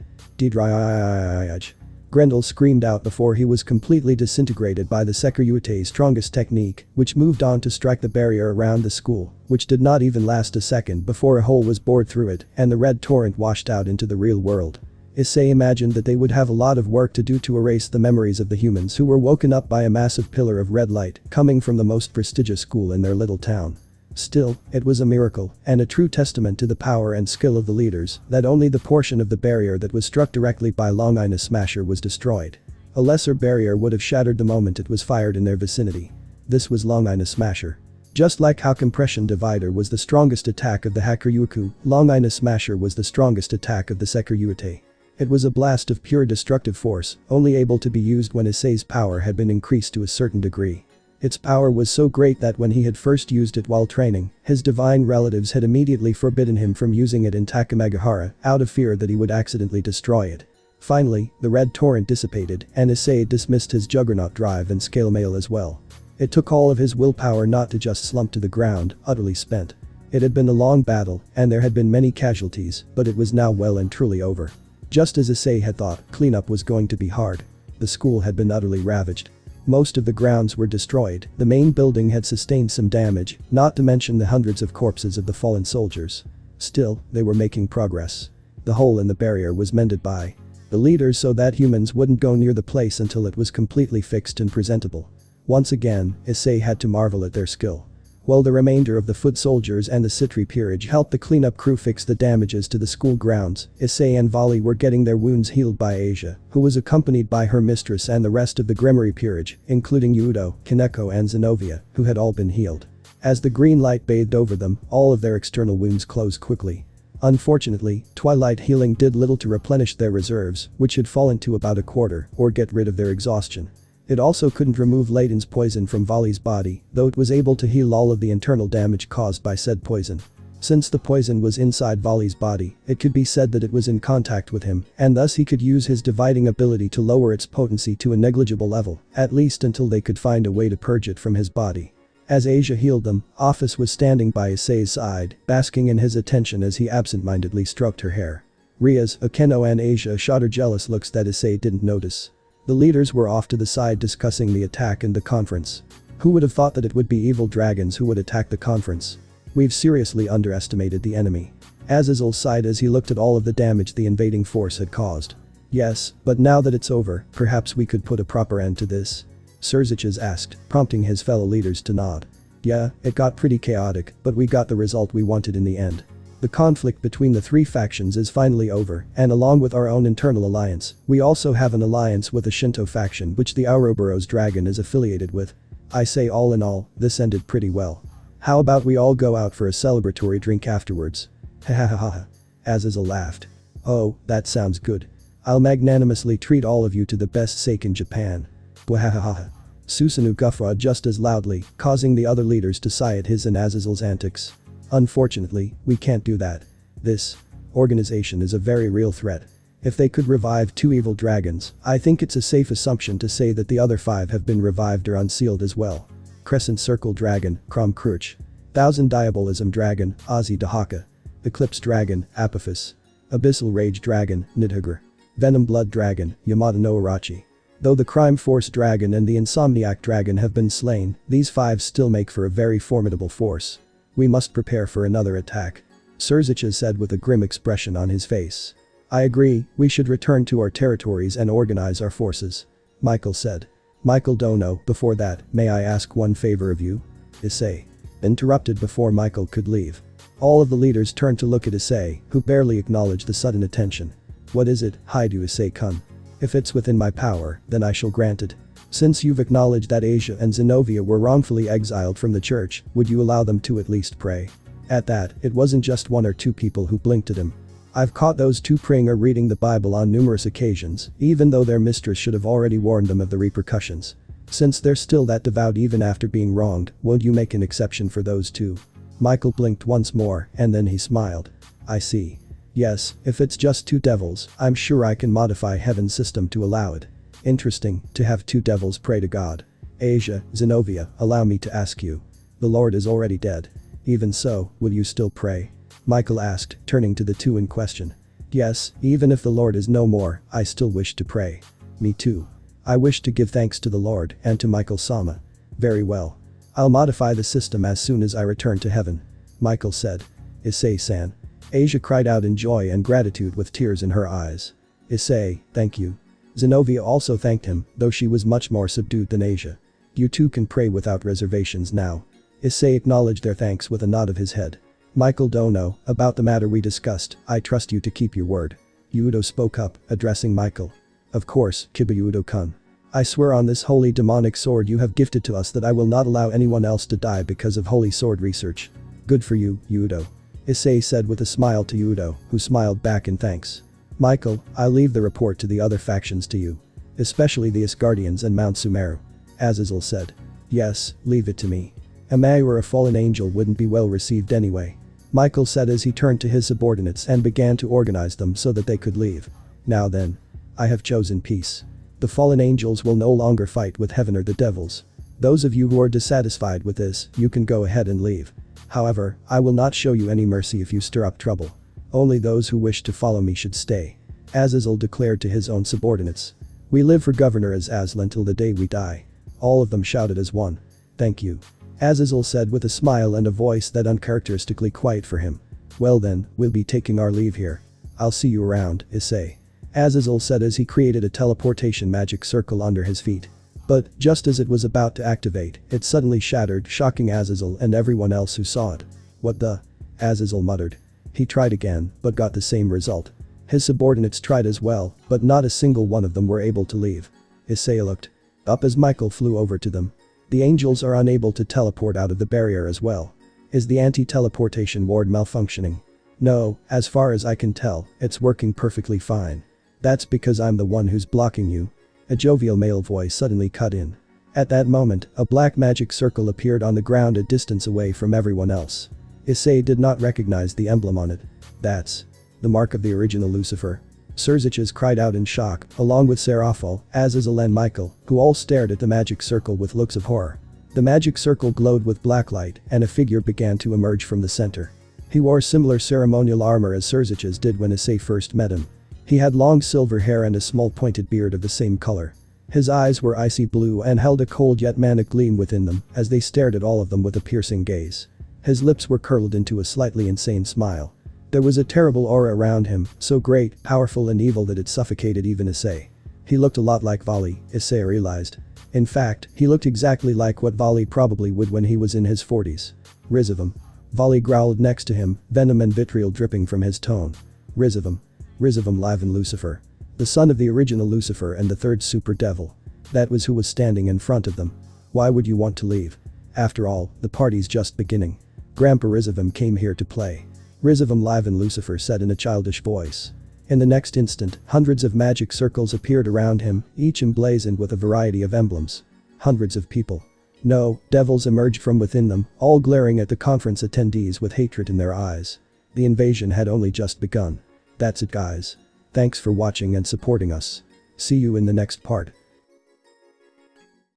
Grendel screamed out before he was completely disintegrated by the Sekiryute's strongest technique, which moved on to strike the barrier around the school, which did not even last a second before a hole was bored through it and the red torrent washed out into the real world. Issei imagined that they would have a lot of work to do to erase the memories of the humans who were woken up by a massive pillar of red light coming from the most prestigious school in their little town. Still, it was a miracle and a true testament to the power and skill of the leaders that only the portion of the barrier that was struck directly by Longinus Smasher was destroyed. A lesser barrier would have shattered the moment it was fired in their vicinity. This was Longina Smasher. Just like how Compression Divider was the strongest attack of the Hakuryuku, Longina Smasher was the strongest attack of the Sekiryuite. It was a blast of pure destructive force, only able to be used when Issei's power had been increased to a certain degree. Its power was so great that when he had first used it while training, his divine relatives had immediately forbidden him from using it in Takamagahara out of fear that he would accidentally destroy it. Finally, the red torrent dissipated and Issei dismissed his juggernaut drive and scale mail as well. It took all of his willpower not to just slump to the ground, utterly spent. It had been a long battle and there had been many casualties, but it was now well and truly over. Just as Issei had thought, cleanup was going to be hard. The school had been utterly ravaged. Most of the grounds were destroyed, the main building had sustained some damage, not to mention the hundreds of corpses of the fallen soldiers. Still, they were making progress. The hole in the barrier was mended by the leaders so that humans wouldn't go near the place until it was completely fixed and presentable. Once again, Issei had to marvel at their skill. While the remainder of the foot soldiers and the Citri peerage helped the cleanup crew fix the damages to the school grounds, Issei and Vali were getting their wounds healed by Asia, who was accompanied by her mistress and the rest of the Gremory peerage, including Hyoudou, Kaneko and Zenobia, who had all been healed. As the green light bathed over them, all of their external wounds closed quickly. Unfortunately, Twilight Healing did little to replenish their reserves, which had fallen to about a quarter, or get rid of their exhaustion. It also couldn't remove Layden's poison from Vali's body, though it was able to heal all of the internal damage caused by said poison. Since the poison was inside Vali's body, it could be said that it was in contact with him, and thus he could use his dividing ability to lower its potency to a negligible level, at least until they could find a way to purge it from his body. As Asia healed them, Ophis was standing by Issei's side, basking in his attention as he absent-mindedly stroked her hair. Riaz, Akeno and Asia shot her jealous looks that Issei didn't notice. The leaders were off to the side discussing the attack and the conference. Who would have thought that it would be evil dragons who would attack the conference? We've seriously underestimated the enemy. Azazel sighed as he looked at all of the damage the invading force had caused. Yes, but now that it's over, perhaps we could put a proper end to this. Surziches asked, prompting his fellow leaders to nod. Yeah, it got pretty chaotic, but we got the result we wanted in the end. The conflict between the three factions is finally over, and along with our own internal alliance, we also have an alliance with the Shinto faction which the Ouroboros dragon is affiliated with. I say all in all, this ended pretty well. How about we all go out for a celebratory drink afterwards? Hahaha. Azazel laughed. Oh, that sounds good. I'll magnanimously treat all of you to the best sake in Japan. Bwahahaha. Susanoo guffawed just as loudly, causing the other leaders to sigh at his and Azazel's antics. Unfortunately, we can't do that. This organization is a very real threat. If they could revive two evil dragons, I think it's a safe assumption to say that the other 5 have been revived or unsealed as well. Crescent Circle Dragon, Krom Kruch. Thousand Diabolism Dragon, Ozzy Dahaka. Eclipse Dragon, Apophis. Abyssal Rage Dragon, Nidhugger. Venom Blood Dragon, Yamada no Arachi. Though the Crime Force Dragon and the Insomniac Dragon have been slain, these 5 still make for a very formidable force. We must prepare for another attack. Surziches said with a grim expression on his face. I agree, we should return to our territories and organize our forces. Michael said. Michael Dono, before that, may I ask one favor of you? Issei interrupted before Michael could leave. All of the leaders turned to look at Issei, who barely acknowledged the sudden attention. What is it, Hyoudou Issei-kun? If it's within my power, then I shall grant it. Since you've acknowledged that Asia and Zenobia were wrongfully exiled from the church, would you allow them to at least pray? At that, it wasn't just 1 or 2 people who blinked at him. I've caught those 2 praying or reading the Bible on numerous occasions, even though their mistress should have already warned them of the repercussions. Since they're still that devout even after being wronged, won't you make an exception for those 2? Michael blinked once more, and then he smiled. I see. Yes, if it's just 2 devils, I'm sure I can modify heaven's system to allow it. Interesting, to have 2 devils pray to God. Asia, Zenobia, allow me to ask you. The Lord is already dead. Even so, will you still pray? Michael asked, turning to the 2 in question. Yes, even if the Lord is no more, I still wish to pray. Me too. I wish to give thanks to the Lord and to Michael-sama. Very well. I'll modify the system as soon as I return to heaven. Michael said. Issei-san. Asia cried out in joy and gratitude with tears in her eyes. Issei, thank you. Zenobia also thanked him, though she was much more subdued than Asia. You 2 can pray without reservations now. Issei acknowledged their thanks with a nod of his head. Michael Dono, about the matter we discussed, I trust you to keep your word. Hyoudou spoke up, addressing Michael. Of course, Kiba Hyoudou-kun. I swear on this holy demonic sword you have gifted to us that I will not allow anyone else to die because of holy sword research. Good for you, Hyoudou Issei said with a smile to Hyoudou, who smiled back in thanks. Michael, I'll leave the report to the other factions to you. Especially the Asgardians and Mount Sumeru. Azazel said. Yes, leave it to me. A May or a fallen angel wouldn't be well received anyway. Michael said as he turned to his subordinates and began to organize them so that they could leave. Now then. I have chosen peace. The fallen angels will no longer fight with heaven or the devils. Those of you who are dissatisfied with this, you can go ahead and leave. However, I will not show you any mercy if you stir up trouble. Only those who wish to follow me should stay. Azazel declared to his own subordinates. We live for Governor Azazel until the day we die. All of them shouted as one. Thank you. Azazel said with a smile and a voice that uncharacteristically quiet for him. Well then, we'll be taking our leave here. I'll see you around, Issei. Azazel said as he created a teleportation magic circle under his feet. But, just as it was about to activate, it suddenly shattered, shocking Azazel and everyone else who saw it. What the? Azazel muttered. He tried again, but got the same result. His subordinates tried as well, but not a single one of them were able to leave. Issei looked up as Michael flew over to them. The angels are unable to teleport out of the barrier as well. Is the anti-teleportation ward malfunctioning? No, as far as I can tell, it's working perfectly fine. That's because I'm the one who's blocking you. A jovial male voice suddenly cut in. At that moment, a black magic circle appeared on the ground a distance away from everyone else. Issei did not recognize the emblem on it. That's the mark of the original Lucifer. Surziches cried out in shock, along with Seraphil, Azazel and Michael, who all stared at the magic circle with looks of horror. The magic circle glowed with black light and a figure began to emerge from the center. He wore similar ceremonial armor as Surziches did when Issei first met him. He had long silver hair and a small pointed beard of the same color. His eyes were icy blue and held a cold yet manic gleam within them as they stared at all of them with a piercing gaze. His lips were curled into a slightly insane smile. There was a terrible aura around him, so great, powerful and evil that it suffocated even Issei. He looked a lot like Vali, Issei realized. In fact, he looked exactly like what Vali probably would when he was in his 40s. Rizavum. Vali growled next to him, venom and vitriol dripping from his tone. Rizavum. Rizavum Livan Lucifer. The son of the original Lucifer and the third super devil. That was who was standing in front of them. Why would you want to leave? After all, the party's just beginning. Grandpa Rizavum came here to play. Rizavum Livan Lucifer said in a childish voice. In the next instant, hundreds of magic circles appeared around him, each emblazoned with a variety of emblems. Hundreds of people. No, devils emerged from within them, all glaring at the conference attendees with hatred in their eyes. The invasion had only just begun. That's it guys. Thanks for watching and supporting us. See you in the next part.